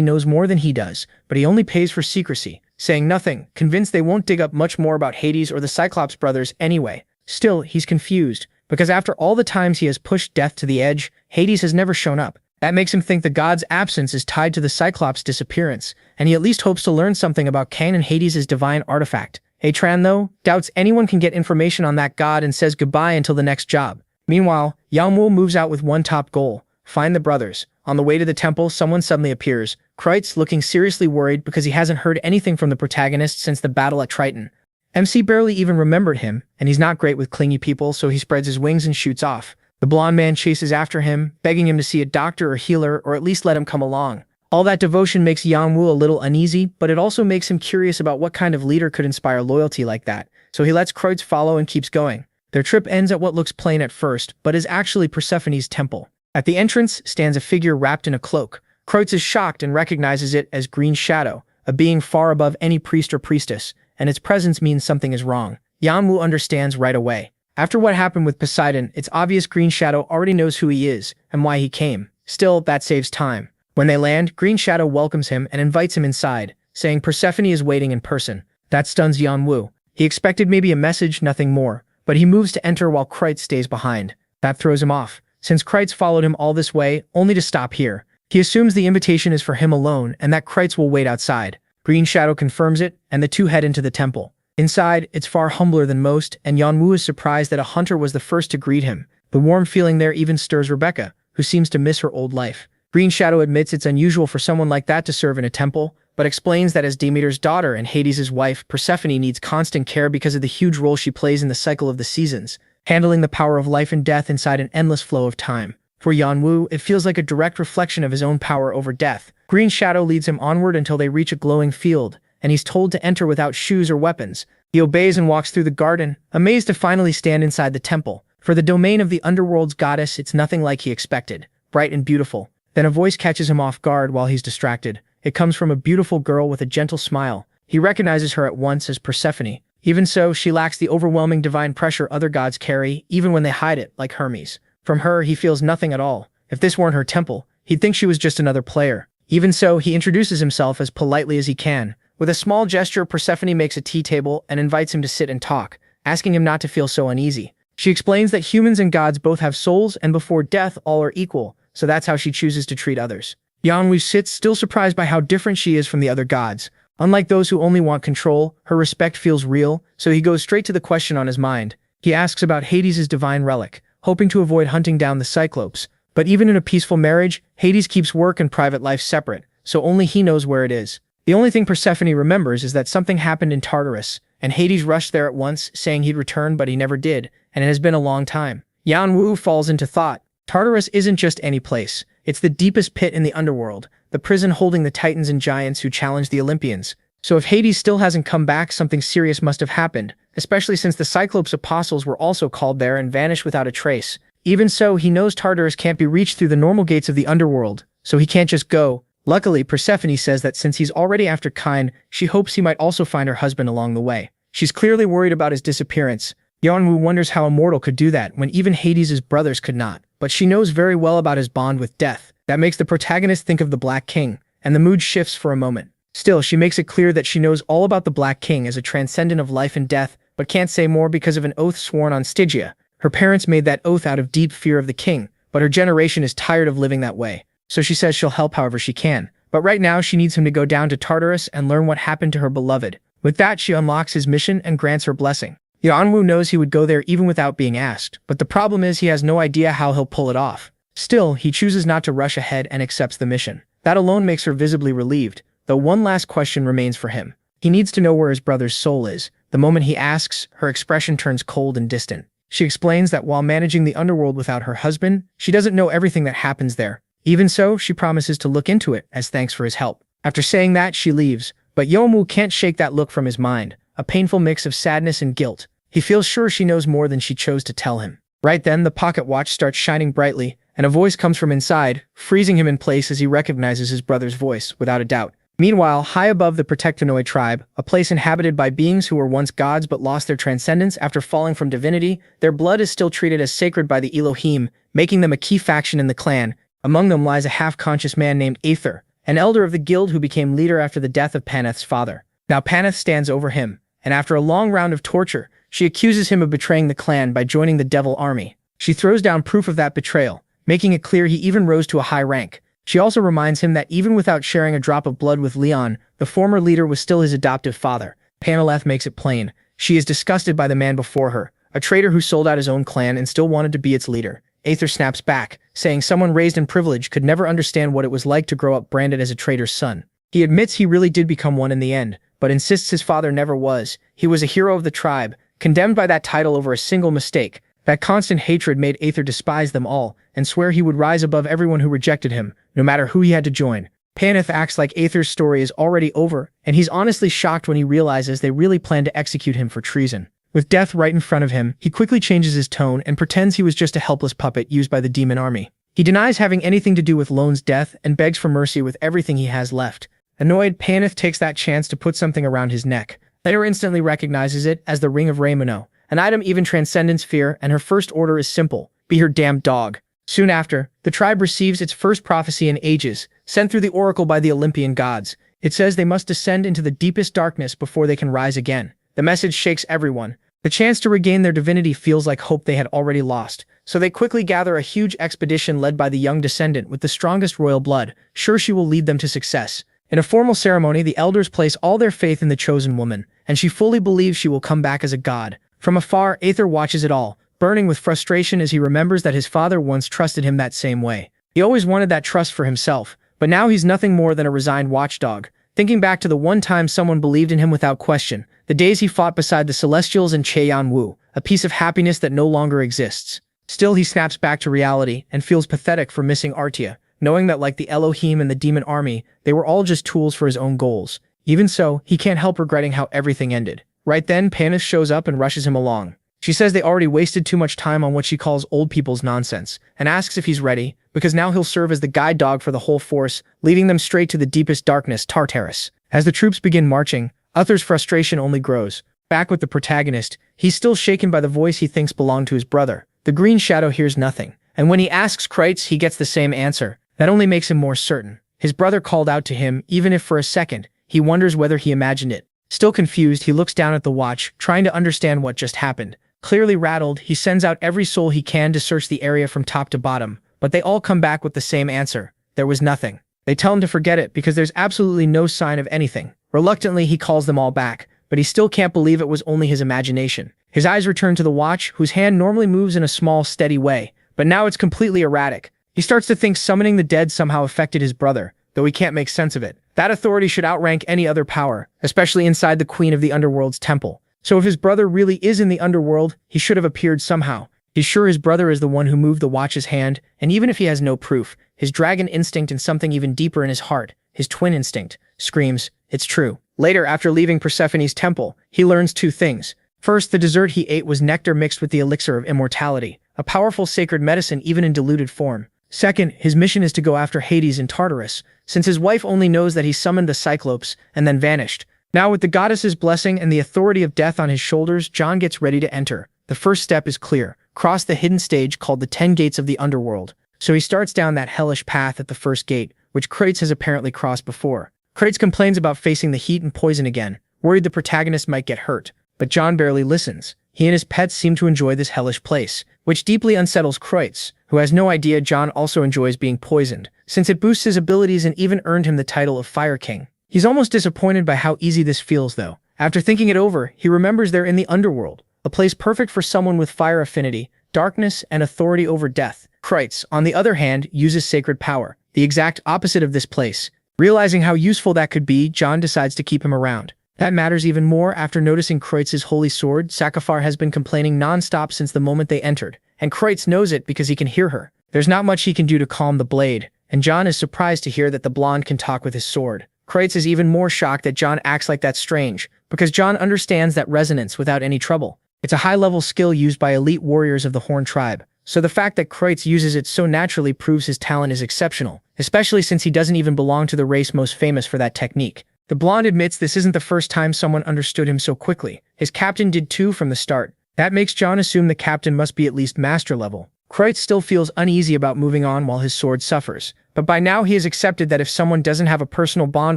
knows more than he does, but he only pays for secrecy, saying nothing, convinced they won't dig up much more about Hades or the Cyclops brothers anyway. Still, he's confused, because after all the times he has pushed death to the edge, Hades has never shown up. That makes him think the god's absence is tied to the Cyclops' disappearance, and he at least hopes to learn something about Cain and Hades' divine artifact. Atron, though, doubts anyone can get information on that god and says goodbye until the next job. Meanwhile, Yeon-woo moves out with one top goal: find the brothers. On the way to the temple, someone suddenly appears. Kreutz, looking seriously worried because he hasn't heard anything from the protagonist since the battle at Triton. MC barely even remembered him, and he's not great with clingy people, so he spreads his wings and shoots off. The blonde man chases after him, begging him to see a doctor or healer or at least let him come along. All that devotion makes Yeon-woo a little uneasy, but it also makes him curious about what kind of leader could inspire loyalty like that, so he lets Kreutz follow and keeps going. Their trip ends at what looks plain at first, but is actually Persephone's temple. At the entrance stands a figure wrapped in a cloak. Kreutz is shocked and recognizes it as Green Shadow, a being far above any priest or priestess, and its presence means something is wrong. Yeon-woo understands right away. After what happened with Poseidon, it's obvious Green Shadow already knows who he is and why he came. Still, that saves time. When they land, Green Shadow welcomes him and invites him inside, saying Persephone is waiting in person. That stuns Yeon-woo. He expected maybe a message, nothing more, but he moves to enter while Kreutz stays behind. That throws him off, since Kreutz followed him all this way, only to stop here. He assumes the invitation is for him alone and that Kreutz will wait outside. Green Shadow confirms it, and the two head into the temple. Inside, it's far humbler than most, and Yeon-woo is surprised that a hunter was the first to greet him. The warm feeling there even stirs Rebecca, who seems to miss her old life. Green Shadow admits it's unusual for someone like that to serve in a temple, but explains that as Demeter's daughter and Hades' wife, Persephone needs constant care because of the huge role she plays in the cycle of the seasons, handling the power of life and death inside an endless flow of time. For Yeon-woo, it feels like a direct reflection of his own power over death. Green Shadow leads him onward until they reach a glowing field, and he's told to enter without shoes or weapons. He obeys and walks through the garden, amazed to finally stand inside the temple. For the domain of the underworld's goddess, it's nothing like he expected, bright and beautiful. Then a voice catches him off guard while he's distracted. It comes from a beautiful girl with a gentle smile. He recognizes her at once as Persephone. Even so, she lacks the overwhelming divine pressure other gods carry, even when they hide it, like Hermes. From her, he feels nothing at all. If this weren't her temple, he'd think she was just another player. Even so, he introduces himself as politely as he can. With a small gesture, Persephone makes a tea table and invites him to sit and talk, asking him not to feel so uneasy. She explains that humans and gods both have souls, and before death, all are equal, so that's how she chooses to treat others. Yeon-woo sits, still surprised by how different she is from the other gods. Unlike those who only want control, her respect feels real, so he goes straight to the question on his mind. He asks about Hades' divine relic, hoping to avoid hunting down the Cyclopes. But even in a peaceful marriage, Hades keeps work and private life separate, so only he knows where it is. The only thing Persephone remembers is that something happened in Tartarus, and Hades rushed there at once, saying he'd return, but he never did, and it has been a long time. Yeon-woo falls into thought. Tartarus isn't just any place. It's the deepest pit in the underworld, the prison holding the titans and giants who challenged the Olympians. So if Hades still hasn't come back, something serious must have happened, especially since the Cyclops apostles were also called there and vanished without a trace. Even so, he knows Tartarus can't be reached through the normal gates of the underworld, so he can't just go. Luckily, Persephone says that since he's already after Cain, she hopes he might also find her husband along the way. She's clearly worried about his disappearance. Yeon-woo wonders how a mortal could do that when even Hades' brothers could not. But she knows very well about his bond with death. That makes the protagonist think of the Black King, and the mood shifts for a moment. Still, she makes it clear that she knows all about the Black King as a transcendent of life and death, but can't say more because of an oath sworn on Stygia. Her parents made that oath out of deep fear of the king, but her generation is tired of living that way. So she says she'll help however she can. But right now, she needs him to go down to Tartarus and learn what happened to her beloved. With that, she unlocks his mission and grants her blessing. Yeon-woo knows he would go there even without being asked, but the problem is he has no idea how he'll pull it off. Still, he chooses not to rush ahead and accepts the mission. That alone makes her visibly relieved, though one last question remains for him. He needs to know where his brother's soul is. The moment he asks, her expression turns cold and distant. She explains that while managing the underworld without her husband, she doesn't know everything that happens there. Even so, she promises to look into it as thanks for his help. After saying that, she leaves, but Yeon-woo can't shake that look from his mind, a painful mix of sadness and guilt. He feels sure she knows more than she chose to tell him. Right then, the pocket watch starts shining brightly, and a voice comes from inside, freezing him in place as he recognizes his brother's voice, without a doubt. Meanwhile, high above the Protectonoi tribe, a place inhabited by beings who were once gods but lost their transcendence after falling from divinity, their blood is still treated as sacred by the Elohim, making them a key faction in the clan. Among them lies a half-conscious man named Aether, an elder of the guild who became leader after the death of Paneth's father. Now Paneth stands over him, and after a long round of torture, she accuses him of betraying the clan by joining the devil army. She throws down proof of that betrayal, making it clear he even rose to a high rank. She also reminds him that even without sharing a drop of blood with Leon, the former leader was still his adoptive father. Paneleth makes it plain. She is disgusted by the man before her, a traitor who sold out his own clan and still wanted to be its leader. Aether snaps back, saying someone raised in privilege could never understand what it was like to grow up branded as a traitor's son. He admits he really did become one in the end, but insists his father never was. He was a hero of the tribe, condemned by that title over a single mistake. That constant hatred made Aether despise them all, and swear he would rise above everyone who rejected him, no matter who he had to join. Paneth acts like Aether's story is already over, and he's honestly shocked when he realizes they really plan to execute him for treason. With death right in front of him, he quickly changes his tone and pretends he was just a helpless puppet used by the demon army. He denies having anything to do with Lone's death and begs for mercy with everything he has left. Annoyed, Paneth takes that chance to put something around his neck. Aether instantly recognizes it as the Ring of Raymano, an item even transcendence fear, and her first order is simple: be her damned dog. Soon after, the tribe receives its first prophecy in ages, sent through the oracle by the Olympian gods. It says they must descend into the deepest darkness before they can rise again. The message shakes everyone. The chance to regain their divinity feels like hope they had already lost, so they quickly gather a huge expedition led by the young descendant with the strongest royal blood, sure she will lead them to success. In a formal ceremony, the elders place all their faith in the chosen woman, and she fully believes she will come back as a god. From afar, Aether watches it all, burning with frustration as he remembers that his father once trusted him that same way. He always wanted that trust for himself, but now he's nothing more than a resigned watchdog. Thinking back to the one time someone believed in him without question, the days he fought beside the Celestials and Yeon-woo, a piece of happiness that no longer exists. Still, he snaps back to reality and feels pathetic for missing Artia, knowing that like the Elohim and the demon army, they were all just tools for his own goals. Even so, he can't help regretting how everything ended. Right then, Paneth shows up and rushes him along. She says they already wasted too much time on what she calls old people's nonsense, and asks if he's ready, because now he'll serve as the guide dog for the whole force, leading them straight to the deepest darkness, Tartarus. As the troops begin marching, Uther's frustration only grows. Back with the protagonist, he's still shaken by the voice he thinks belonged to his brother. The Green Shadow hears nothing, and when he asks Kreitz, he gets the same answer. That only makes him more certain. His brother called out to him, even if for a second, he wonders whether he imagined it. Still confused, he looks down at the watch, trying to understand what just happened. Clearly rattled, he sends out every soul he can to search the area from top to bottom, but they all come back with the same answer. There was nothing. They tell him to forget it because there's absolutely no sign of anything. Reluctantly, he calls them all back, but he still can't believe it was only his imagination. His eyes return to the watch, whose hand normally moves in a small, steady way, but now it's completely erratic. He starts to think summoning the dead somehow affected his brother, though he can't make sense of it. That authority should outrank any other power, especially inside the Queen of the Underworld's temple. So if his brother really is in the underworld, he should have appeared somehow. He's sure his brother is the one who moved the watch's hand, and even if he has no proof, his dragon instinct and something even deeper in his heart, his twin instinct, screams, it's true. Later, after leaving Persephone's temple, he learns two things. First, the dessert he ate was nectar mixed with the elixir of immortality, a powerful sacred medicine even in diluted form. Second, his mission is to go after Hades in Tartarus, since his wife only knows that he summoned the Cyclopes and then vanished. Now with the goddess's blessing and the authority of death on his shoulders, John gets ready to enter. The first step is clear: cross the hidden stage called the 10 Gates of the Underworld. So he starts down that hellish path at the first gate, which Kreitz has apparently crossed before. Kreitz complains about facing the heat and poison again, worried the protagonist might get hurt. But John barely listens. He and his pets seem to enjoy this hellish place, which deeply unsettles Kreitz, who has no idea John also enjoys being poisoned, since it boosts his abilities and even earned him the title of Fire King. He's almost disappointed by how easy this feels, though. After thinking it over, he remembers they're in the underworld, a place perfect for someone with fire affinity, darkness, and authority over death. Kreitz, on the other hand, uses sacred power, the exact opposite of this place. Realizing how useful that could be, John decides to keep him around. That matters even more after noticing Kreitz's holy sword. Sakafar has been complaining non-stop since the moment they entered, and Kreitz knows it because he can hear her. There's not much he can do to calm the blade, and John is surprised to hear that the blonde can talk with his sword. Kreitz is even more shocked that John acts like that's strange, because John understands that resonance without any trouble. It's a high-level skill used by elite warriors of the Horn tribe, so the fact that Kreitz uses it so naturally proves his talent is exceptional, especially since he doesn't even belong to the race most famous for that technique. The blonde admits this isn't the first time someone understood him so quickly. His captain did too from the start. That makes John assume the captain must be at least master level. Kreitz still feels uneasy about moving on while his sword suffers, but by now he has accepted that if someone doesn't have a personal bond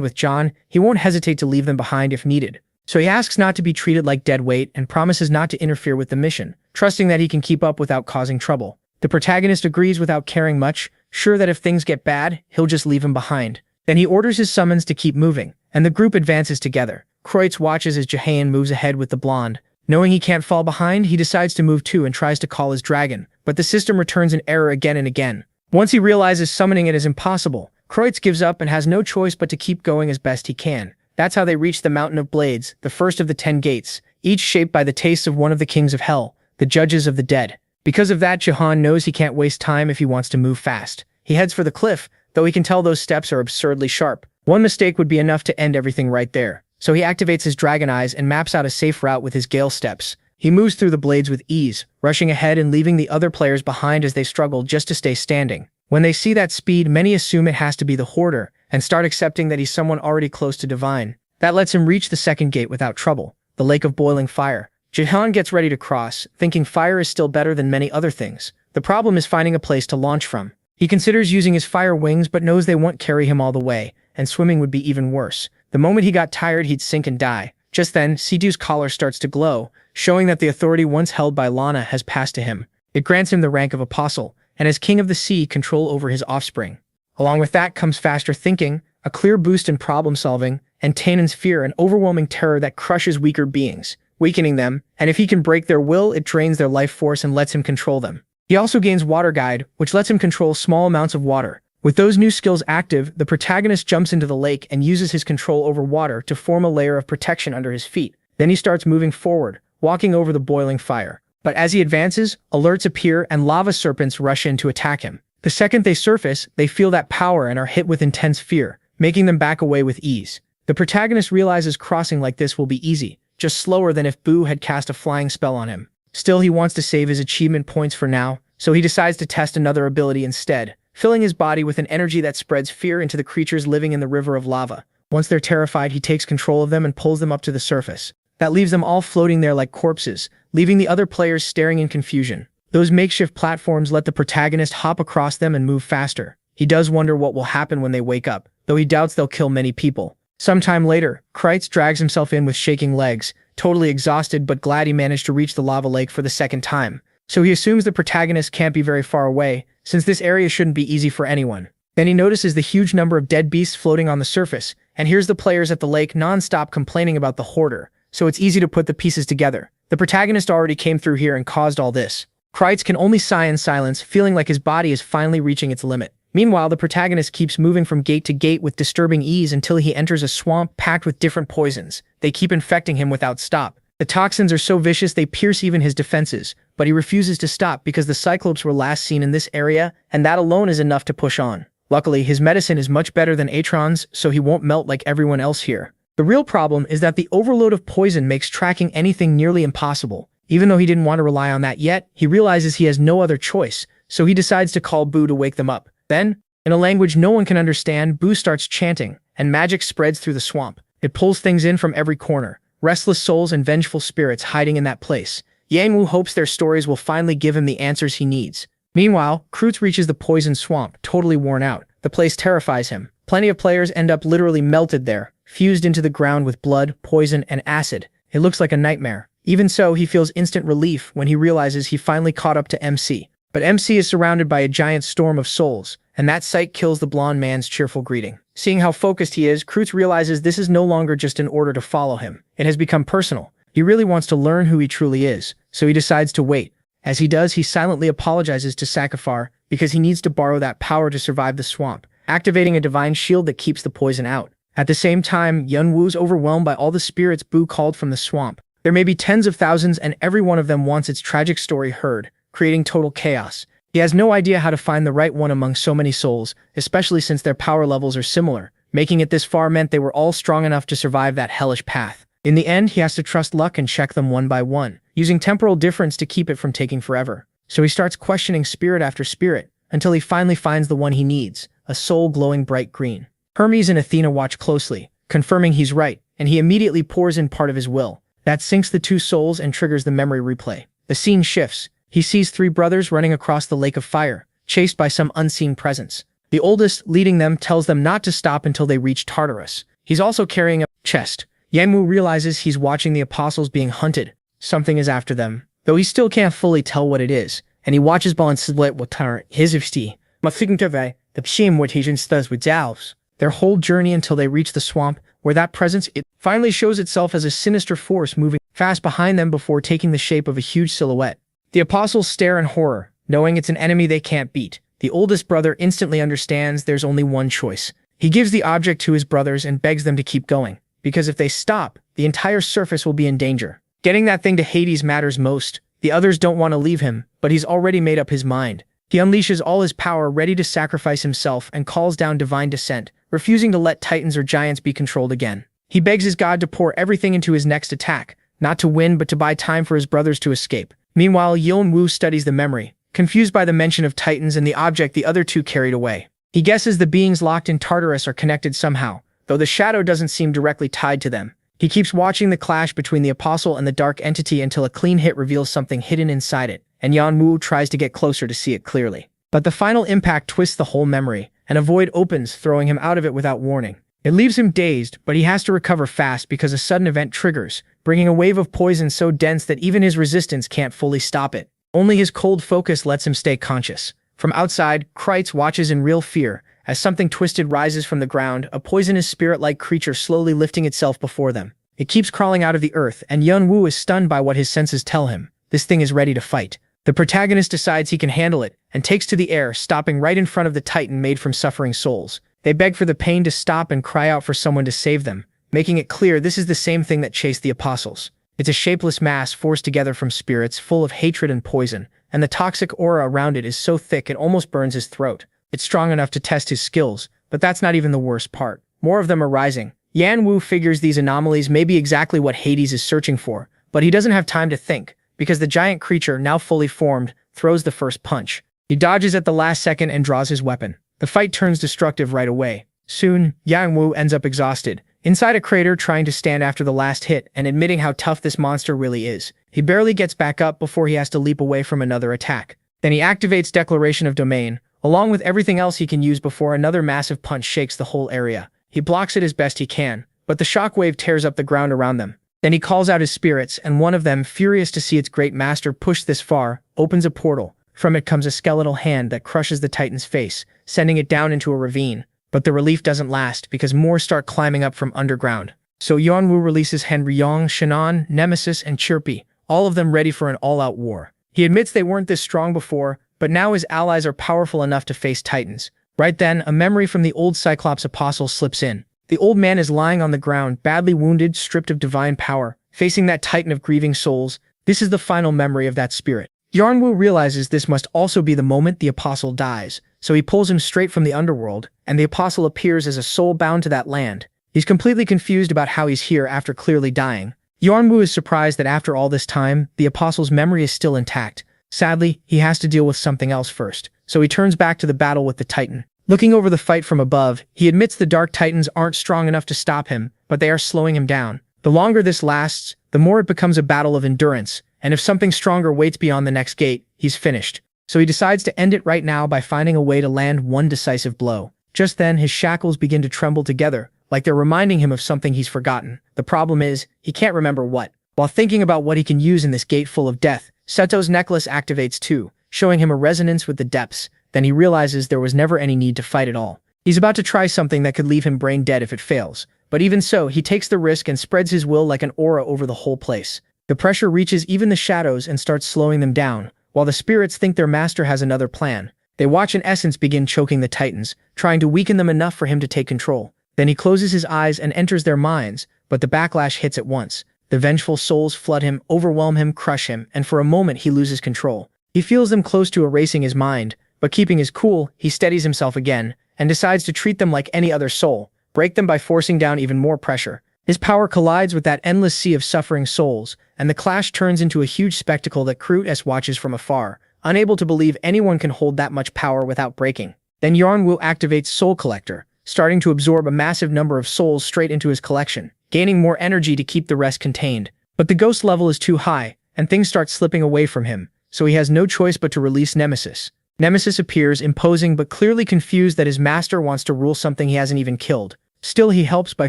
with John, he won't hesitate to leave them behind if needed. So he asks not to be treated like dead weight and promises not to interfere with the mission, trusting that he can keep up without causing trouble. The protagonist agrees without caring much, sure that if things get bad, he'll just leave him behind. Then he orders his summons to keep moving, and the group advances together. Kreitz watches as Jahan moves ahead with the blonde. Knowing he can't fall behind, he decides to move too and tries to call his dragon, but the system returns an error again and again. Once he realizes summoning it is impossible, Kreitz gives up and has no choice but to keep going as best he can. That's how they reach the Mountain of Blades, the first of the 10 gates, each shaped by the tastes of one of the kings of hell, the judges of the dead. Because of that, Jahan knows he can't waste time if he wants to move fast. He heads for the cliff, though he can tell those steps are absurdly sharp. One mistake would be enough to end everything right there. So he activates his dragon eyes and maps out a safe route with his gale steps. He moves through the blades with ease, rushing ahead and leaving the other players behind as they struggle just to stay standing. When they see that speed, many assume it has to be the Hoarder, and start accepting that he's someone already close to divine. That lets him reach the second gate without trouble, the Lake of Boiling Fire. Jaehyun gets ready to cross, thinking fire is still better than many other things. The problem is finding a place to launch from. He considers using his fire wings but knows they won't carry him all the way, and swimming would be even worse. The moment he got tired, he'd sink and die. Just then, Sidu's collar starts to glow, showing that the authority once held by Lana has passed to him. It grants him the rank of apostle, and as king of the sea, control over his offspring. Along with that comes faster thinking, a clear boost in problem-solving, and Tainen's fear and overwhelming terror that crushes weaker beings, weakening them, and if he can break their will, it drains their life force and lets him control them. He also gains Water Guide, which lets him control small amounts of water. With those new skills active, the protagonist jumps into the lake and uses his control over water to form a layer of protection under his feet. Then he starts moving forward, walking over the boiling fire. But as he advances, alerts appear and lava serpents rush in to attack him. The second they surface, they feel that power and are hit with intense fear, making them back away with ease. The protagonist realizes crossing like this will be easy, just slower than if Boo had cast a flying spell on him. Still, he wants to save his achievement points for now, so he decides to test another ability instead, filling his body with an energy that spreads fear into the creatures living in the river of lava. Once they're terrified, he takes control of them and pulls them up to the surface. That leaves them all floating there like corpses, leaving the other players staring in confusion. Those makeshift platforms let the protagonist hop across them and move faster. He does wonder what will happen when they wake up, though he doubts they'll kill many people. Sometime later, Kreitz drags himself in with shaking legs, totally exhausted but glad he managed to reach the lava lake for the second time. So he assumes the protagonist can't be very far away, since this area shouldn't be easy for anyone. Then he notices the huge number of dead beasts floating on the surface, and hears the players at the lake non-stop complaining about the Hoarder, so it's easy to put the pieces together. The protagonist already came through here and caused all this. Kreitz can only sigh in silence, feeling like his body is finally reaching its limit. Meanwhile, the protagonist keeps moving from gate to gate with disturbing ease until he enters a swamp packed with different poisons. They keep infecting him without stop. The toxins are so vicious they pierce even his defenses, but he refuses to stop because the Cyclops were last seen in this area, and that alone is enough to push on. Luckily, his medicine is much better than Atron's, so he won't melt like everyone else here. The real problem is that the overload of poison makes tracking anything nearly impossible. Even though he didn't want to rely on that yet, he realizes he has no other choice, so he decides to call Boo to wake them up. Then, in a language no one can understand, Boo starts chanting, and magic spreads through the swamp. It pulls things in from every corner, restless souls and vengeful spirits hiding in that place. Yeon-woo hopes their stories will finally give him the answers he needs. Meanwhile, Kreutz reaches the poison swamp, totally worn out. The place terrifies him. Plenty of players end up literally melted there, fused into the ground with blood, poison, and acid. It looks like a nightmare. Even so, he feels instant relief when he realizes he finally caught up to MC. But MC is surrounded by a giant storm of souls, and that sight kills the blonde man's cheerful greeting. Seeing how focused he is, Kreutz realizes this is no longer just an order to follow him. It has become personal. He really wants to learn who he truly is, so he decides to wait. As he does, he silently apologizes to Sakafar because he needs to borrow that power to survive the swamp, activating a divine shield that keeps the poison out. At the same time, Yeon-woo's overwhelmed by all the spirits Boo called from the swamp. There may be tens of thousands, and every one of them wants its tragic story heard, creating total chaos. He has no idea how to find the right one among so many souls, especially since their power levels are similar. Making it this far meant they were all strong enough to survive that hellish path. In the end, he has to trust luck and check them one by one, using temporal difference to keep it from taking forever. So he starts questioning spirit after spirit, until he finally finds the one he needs, a soul glowing bright green. Hermes and Athena watch closely, confirming he's right, and he immediately pours in part of his will. That syncs the two souls and triggers the memory replay. The scene shifts. He sees three brothers running across the lake of fire, chased by some unseen presence. The oldest, leading them, tells them not to stop until they reach Tartarus. He's also carrying a chest. Yeon-woo realizes he's watching the apostles being hunted. Something is after them, though he still can't fully tell what it is, and he watches split with his ifsti. The pshim what he does with Zalves. Their whole journey until they reach the swamp, where that presence it finally shows itself as a sinister force moving fast behind them before taking the shape of a huge silhouette. The apostles stare in horror, knowing it's an enemy they can't beat. The oldest brother instantly understands there's only one choice. He gives the object to his brothers and begs them to keep going, because if they stop, the entire surface will be in danger. Getting that thing to Hades matters most. The others don't want to leave him, but he's already made up his mind. He unleashes all his power, ready to sacrifice himself, and calls down divine descent, refusing to let titans or giants be controlled again. He begs his god to pour everything into his next attack, not to win but to buy time for his brothers to escape. Meanwhile, Yeon-woo studies the memory, confused by the mention of titans and the object the other two carried away. He guesses the beings locked in Tartarus are connected somehow, though the shadow doesn't seem directly tied to them. He keeps watching the clash between the apostle and the dark entity until a clean hit reveals something hidden inside it, and Yeon-woo tries to get closer to see it clearly. But the final impact twists the whole memory, and a void opens, throwing him out of it without warning. It leaves him dazed, but he has to recover fast because a sudden event triggers, bringing a wave of poison so dense that even his resistance can't fully stop it. Only his cold focus lets him stay conscious. From outside, Kreitz watches in real fear, as something twisted rises from the ground, a poisonous spirit-like creature slowly lifting itself before them. It keeps crawling out of the earth, and Yeon-woo is stunned by what his senses tell him. This thing is ready to fight. The protagonist decides he can handle it, and takes to the air, stopping right in front of the titan made from suffering souls. They beg for the pain to stop and cry out for someone to save them, making it clear this is the same thing that chased the apostles. It's a shapeless mass forced together from spirits full of hatred and poison, and the toxic aura around it is so thick it almost burns his throat. It's strong enough to test his skills, but that's not even the worst part. More of them are rising. Yeon-woo figures these anomalies may be exactly what Hades is searching for, but he doesn't have time to think, because the giant creature, now fully formed, throws the first punch. He dodges at the last second and draws his weapon. The fight turns destructive right away. Soon, Yeon-woo ends up exhausted, inside a crater trying to stand after the last hit and admitting how tough this monster really is. He barely gets back up before he has to leap away from another attack. Then he activates Declaration of Domain, along with everything else he can use before another massive punch shakes the whole area. He blocks it as best he can, but the shockwave tears up the ground around them. Then he calls out his spirits, and one of them, furious to see its great master pushed this far, opens a portal. From it comes a skeletal hand that crushes the titan's face, sending it down into a ravine. But the relief doesn't last, because more start climbing up from underground. So Yeon-woo releases Henryong, Shannon, Nemesis, and Chirpy, all of them ready for an all-out war. He admits they weren't this strong before, but now his allies are powerful enough to face titans. Right then, a memory from the old Cyclops apostle slips in. The old man is lying on the ground, badly wounded, stripped of divine power, facing that titan of grieving souls. This is the final memory of that spirit. Yeon-woo realizes this must also be the moment the apostle dies, so he pulls him straight from the underworld, and the apostle appears as a soul bound to that land. He's completely confused about how he's here after clearly dying. Yeon-woo is surprised that after all this time, the apostle's memory is still intact. Sadly, he has to deal with something else first, so he turns back to the battle with the titan. Looking over the fight from above, he admits the Dark Titans aren't strong enough to stop him, but they are slowing him down. The longer this lasts, the more it becomes a battle of endurance, and if something stronger waits beyond the next gate, he's finished. So he decides to end it right now by finding a way to land one decisive blow. Just then, his shackles begin to tremble together, like they're reminding him of something he's forgotten. The problem is, he can't remember what. While thinking about what he can use in this gate full of death, Seto's necklace activates too, showing him a resonance with the depths. Then he realizes there was never any need to fight at all. He's about to try something that could leave him brain dead if it fails. But even so, he takes the risk and spreads his will like an aura over the whole place. The pressure reaches even the shadows and starts slowing them down, while the spirits think their master has another plan. They watch an essence begin choking the titans, trying to weaken them enough for him to take control. Then he closes his eyes and enters their minds, but the backlash hits at once. The vengeful souls flood him, overwhelm him, crush him, and for a moment he loses control. He feels them close to erasing his mind, but keeping his cool, he steadies himself again, and decides to treat them like any other soul, break them by forcing down even more pressure. His power collides with that endless sea of suffering souls, and the clash turns into a huge spectacle that Kreitz watches from afar, unable to believe anyone can hold that much power without breaking. Then Yeon-woo activates Soul Collector, starting to absorb a massive number of souls straight into his collection, gaining more energy to keep the rest contained. But the ghost level is too high, and things start slipping away from him, so he has no choice but to release Nemesis. Nemesis appears, imposing but clearly confused that his master wants to rule something he hasn't even killed. Still, he helps by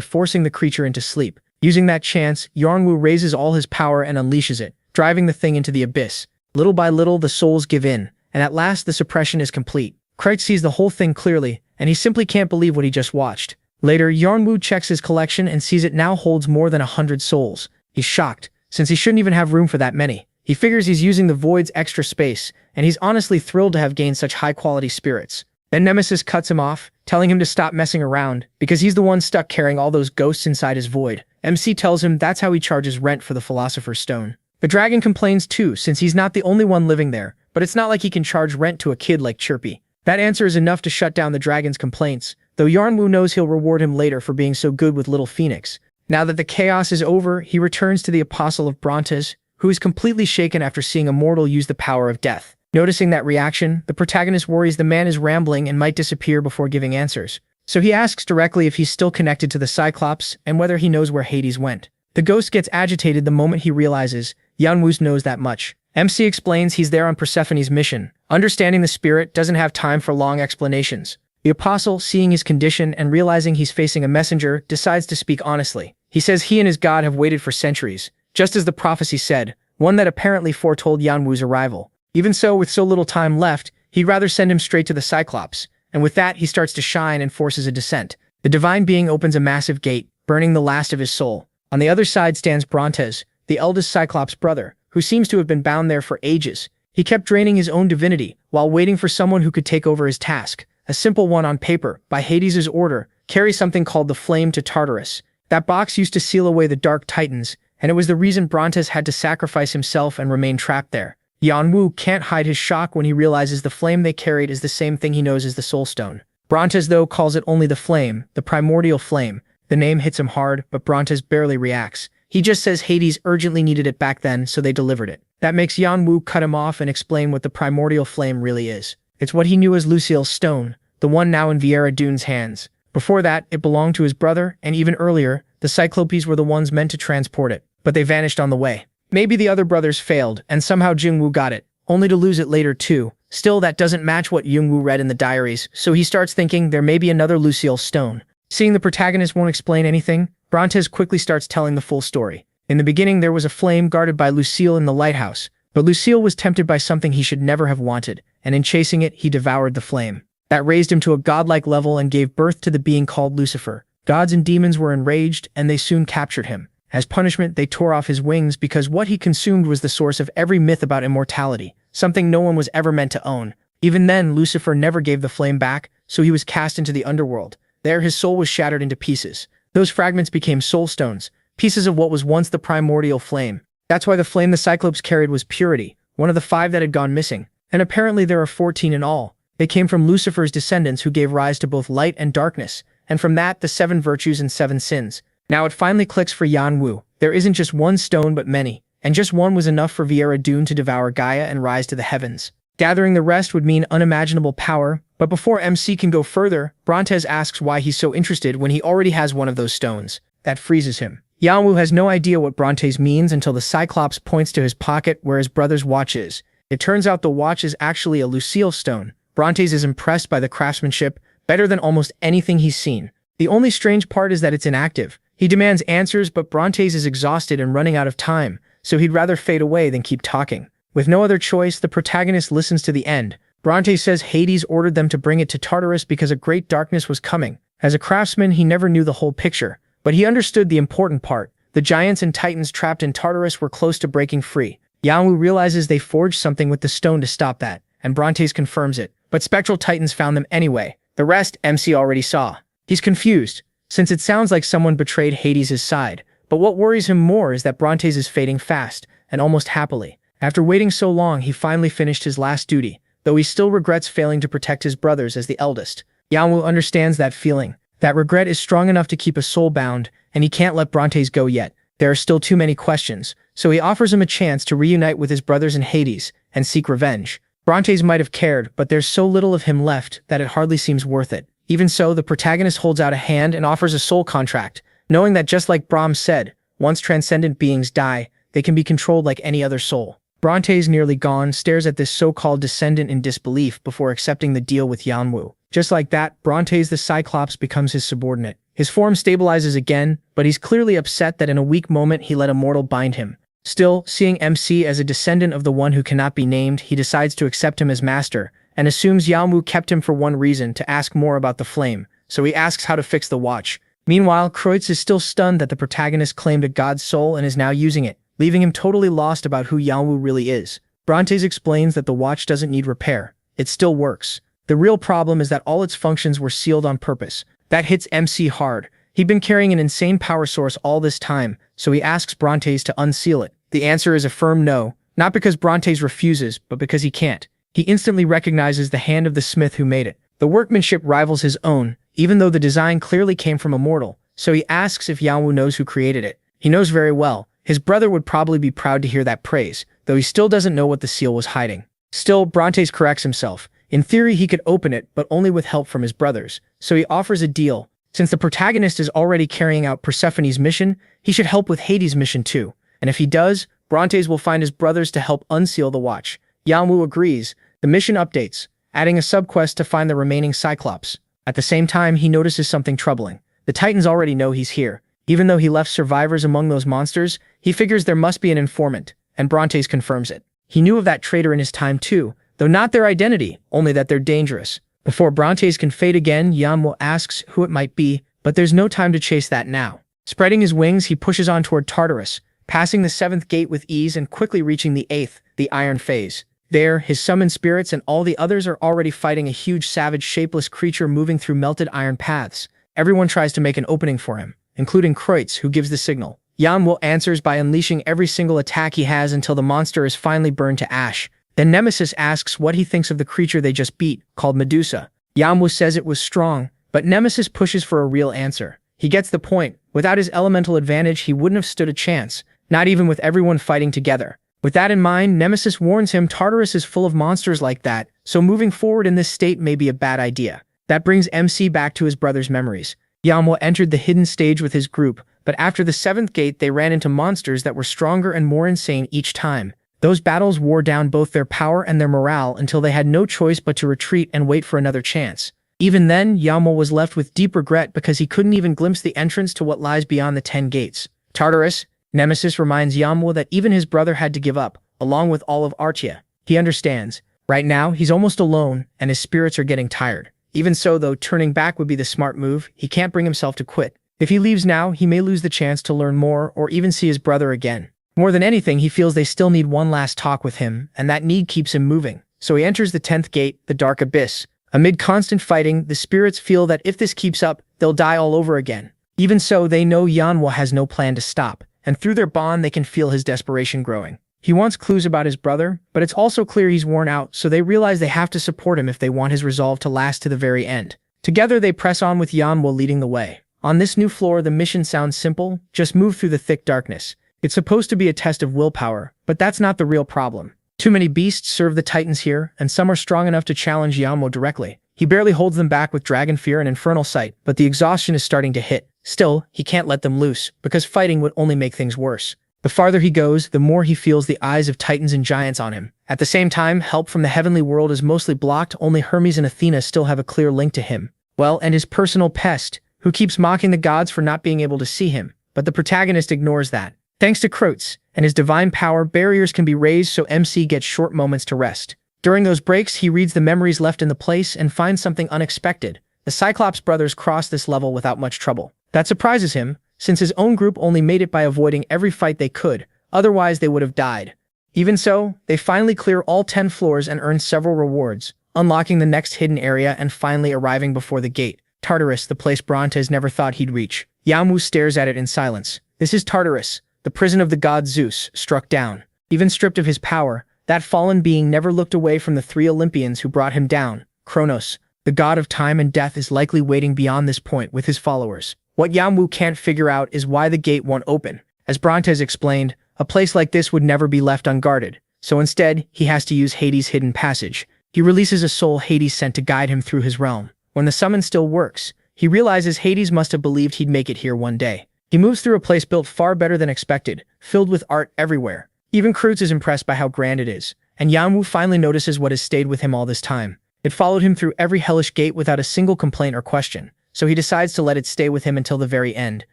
forcing the creature into sleep. Using that chance, Yeon-woo raises all his power and unleashes it, driving the thing into the abyss. Little by little, the souls give in, and at last the suppression is complete. Kreitz sees the whole thing clearly, and he simply can't believe what he just watched. Later, Yeon-woo checks his collection and sees it now holds more than 100 souls. He's shocked, since he shouldn't even have room for that many. He figures he's using the void's extra space, and he's honestly thrilled to have gained such high-quality spirits. Then Nemesis cuts him off, telling him to stop messing around, because he's the one stuck carrying all those ghosts inside his void. MC tells him that's how he charges rent for the Philosopher's Stone. The dragon complains too, since he's not the only one living there, but it's not like he can charge rent to a kid like Chirpy. That answer is enough to shut down the dragon's complaints, though Yeon-woo knows he'll reward him later for being so good with little Phoenix. Now that the chaos is over, he returns to the Apostle of Brontes, who is completely shaken after seeing a mortal use the power of death. Noticing that reaction, the protagonist worries the man is rambling and might disappear before giving answers. So he asks directly if he's still connected to the Cyclops and whether he knows where Hades went. The ghost gets agitated the moment he realizes Yeon-woo knows that much. MC explains he's there on Persephone's mission. Understanding the spirit doesn't have time for long explanations. The Apostle, seeing his condition and realizing he's facing a messenger, decides to speak honestly. He says he and his god have waited for centuries, just as the prophecy said, one that apparently foretold Yeon-woo's arrival. Even so, with so little time left, he'd rather send him straight to the Cyclops, and with that he starts to shine and forces a descent. The divine being opens a massive gate, burning the last of his soul. On the other side stands Brontes, the eldest Cyclops brother, who seems to have been bound there for ages. He kept draining his own divinity, while waiting for someone who could take over his task. A simple one on paper, by Hades' order, carry something called the Flame to Tartarus. That box used to seal away the Dark Titans, and it was the reason Brontes had to sacrifice himself and remain trapped there. Yeon-woo can't hide his shock when he realizes the flame they carried is the same thing he knows as the Soul Stone. Brontes, though, calls it only the flame, the primordial flame. The name hits him hard, but Brontes barely reacts. He just says Hades urgently needed it back then, so they delivered it. That makes Yeon-woo cut him off and explain what the primordial flame really is. It's what he knew as Lucille's stone, the one now in Viera Dune's hands. Before that, it belonged to his brother, and even earlier, the Cyclopes were the ones meant to transport it, but they vanished on the way. Maybe the other brothers failed, and somehow Jeong-woo got it, only to lose it later too. Still, that doesn't match what Yeon-woo read in the diaries, so he starts thinking there may be another Lucille stone. Seeing the protagonist won't explain anything, Brontes quickly starts telling the full story. In the beginning, there was a flame guarded by Lucille in the lighthouse, but Lucille was tempted by something he should never have wanted, and in chasing it, he devoured the flame. That raised him to a godlike level and gave birth to the being called Lucifer. Gods and demons were enraged, and they soon captured him. As punishment, they tore off his wings because what he consumed was the source of every myth about immortality, something no one was ever meant to own. Even then, Lucifer never gave the flame back, so he was cast into the underworld. There, his soul was shattered into pieces. Those fragments became soul stones, pieces of what was once the primordial flame. That's why the flame the Cyclops carried was purity, one of the 5 that had gone missing. And apparently there are 14 in all. They came from Lucifer's descendants who gave rise to both light and darkness, and from that, the 7 virtues and 7 sins. Now it finally clicks for Yeon-woo. There isn't just one stone but many, and just one was enough for Viera Dune to devour Gaia and rise to the heavens. Gathering the rest would mean unimaginable power, but before MC can go further, Brontes asks why he's so interested when he already has one of those stones. That freezes him. Yeon-woo has no idea what Brontes means until the Cyclops points to his pocket where his brother's watch is. It turns out the watch is actually a Lucille stone. Brontes is impressed by the craftsmanship, better than almost anything he's seen. The only strange part is that it's inactive. He demands answers, but Brontes is exhausted and running out of time, so he'd rather fade away than keep talking. With no other choice, the protagonist listens to the end. Brontes says Hades ordered them to bring it to Tartarus because a great darkness was coming. As a craftsman, he never knew the whole picture, but he understood the important part. The giants and titans trapped in Tartarus were close to breaking free. Yeon-woo realizes they forged something with the stone to stop that, and Brontes confirms it. But spectral titans found them anyway. The rest, MC already saw. He's confused, since it sounds like someone betrayed Hades' side. But what worries him more is that Brontes is fading fast, and almost happily. After waiting so long, he finally finished his last duty, though he still regrets failing to protect his brothers as the eldest. Yeon-woo understands that feeling. That regret is strong enough to keep a soul bound, and he can't let Brontes go yet. There are still too many questions, so he offers him a chance to reunite with his brothers in Hades and seek revenge. Brontes might have cared, but there's so little of him left that it hardly seems worth it. Even so, the protagonist holds out a hand and offers a soul contract, knowing that just like Brahm said, once transcendent beings die, they can be controlled like any other soul. Brontes, nearly gone, stares at this so-called descendant in disbelief before accepting the deal with Yeon-woo. Just like that, Brontes the Cyclops becomes his subordinate. His form stabilizes again, but he's clearly upset that in a weak moment he let a mortal bind him. Still, seeing MC as a descendant of the one who cannot be named, he decides to accept him as master, and assumes Yeon-woo kept him for one reason, to ask more about the flame, so he asks how to fix the watch. Meanwhile, Kreutz is still stunned that the protagonist claimed a god's soul and is now using it, leaving him totally lost about who Yeon-woo really is. Brontes explains that the watch doesn't need repair. It still works. The real problem is that all its functions were sealed on purpose. That hits MC hard. He'd been carrying an insane power source all this time, so he asks Brontes to unseal it. The answer is a firm no, Not because Brontes refuses, but because he can't. He instantly recognizes the hand of the smith who made it. The workmanship rivals his own, even though the design clearly came from a mortal, so he asks if Yeon-woo knows who created it. He knows very well. His brother would probably be proud to hear that praise, though he still doesn't know what the seal was hiding. Still, Brontes corrects himself. In theory, he could open it, but only with help from his brothers, so he offers a deal. Since the protagonist is already carrying out Persephone's mission, he should help with Hades' mission too. And if he does, Brontes will find his brothers to help unseal the watch. Yeon-woo agrees. The mission updates, adding a subquest to find the remaining Cyclops. At the same time, he notices something troubling. The Titans already know he's here. Even though he left survivors among those monsters, he figures there must be an informant, and Brontes confirms it. He knew of that traitor in his time too, though not their identity, only that they're dangerous. Before Brontes can fade again, Yeon-woo asks who it might be, but there's no time to chase that now. Spreading his wings, he pushes on toward Tartarus, passing the 7th gate with ease and quickly reaching the 8th, the Iron Phase. There, his summoned spirits and all the others are already fighting a huge savage shapeless creature moving through melted iron paths. Everyone tries to make an opening for him, including Kreutz, who gives the signal. Yeon-woo answers by unleashing every single attack he has until the monster is finally burned to ash. Then Nemesis asks what he thinks of the creature they just beat, called Medusa. Yeon-woo says it was strong, but Nemesis pushes for a real answer. He gets the point. Without his elemental advantage, he wouldn't have stood a chance, not even with everyone fighting together. With that in mind, Nemesis warns him Tartarus is full of monsters like that, so moving forward in this state may be a bad idea. That brings MC back to his brother's memories. Yeon-woo entered the hidden stage with his group, but after the 7th gate they ran into monsters that were stronger and more insane each time. Those battles wore down both their power and their morale until they had no choice but to retreat and wait for another chance. Even then, Yeon-woo was left with deep regret because he couldn't even glimpse the entrance to what lies beyond the 10 gates. Tartarus, Nemesis reminds Yeon-woo that even his brother had to give up, along with all of Artia. He understands. Right now, he's almost alone, and his spirits are getting tired. Even so, though turning back would be the smart move, he can't bring himself to quit. If he leaves now, he may lose the chance to learn more or even see his brother again. More than anything, he feels they still need one last talk with him, and that need keeps him moving. So he enters the 10th gate, the Dark Abyss. Amid constant fighting, the spirits feel that if this keeps up, they'll die all over again. Even so, they know Yeon-woo has no plan to stop, and through their bond they can feel his desperation growing. He wants clues about his brother, but it's also clear he's worn out, so they realize they have to support him if they want his resolve to last to the very end. Together they press on with Yeon-woo leading the way. On this new floor, the mission sounds simple: just move through the thick darkness. It's supposed to be a test of willpower, but that's not the real problem. Too many beasts serve the Titans here, and some are strong enough to challenge Yeon-woo directly. He barely holds them back with Dragon Fear and Infernal Sight, but the exhaustion is starting to hit. Still, he can't let them loose, because fighting would only make things worse. The farther he goes, the more he feels the eyes of Titans and Giants on him. At the same time, help from the heavenly world is mostly blocked. Only Hermes and Athena still have a clear link to him. Well, and his personal pest, who keeps mocking the gods for not being able to see him. But the protagonist ignores that. Thanks to Kreutz and his divine power, barriers can be raised so MC gets short moments to rest. During those breaks, he reads the memories left in the place and finds something unexpected. The Cyclops brothers cross this level without much trouble. That surprises him, since his own group only made it by avoiding every fight they could, otherwise they would have died. Even so, they finally clear all 10 floors and earn several rewards, unlocking the next hidden area and finally arriving before the gate. Tartarus, the place Brontes never thought he'd reach. Yeon-woo stares at it in silence. This is Tartarus, the prison of the god Zeus, struck down. Even stripped of his power, that fallen being never looked away from the 3 Olympians who brought him down. Kronos, the god of time and death, is likely waiting beyond this point with his followers. What Yeon-woo can't figure out is why the gate won't open. As Brontes explained, a place like this would never be left unguarded, so instead, he has to use Hades' hidden passage. He releases a soul Hades sent to guide him through his realm. When the summon still works, he realizes Hades must have believed he'd make it here one day. He moves through a place built far better than expected, filled with art everywhere. Even Kreutz is impressed by how grand it is, and Yeon-woo finally notices what has stayed with him all this time. It followed him through every hellish gate without a single complaint or question, so he decides to let it stay with him until the very end,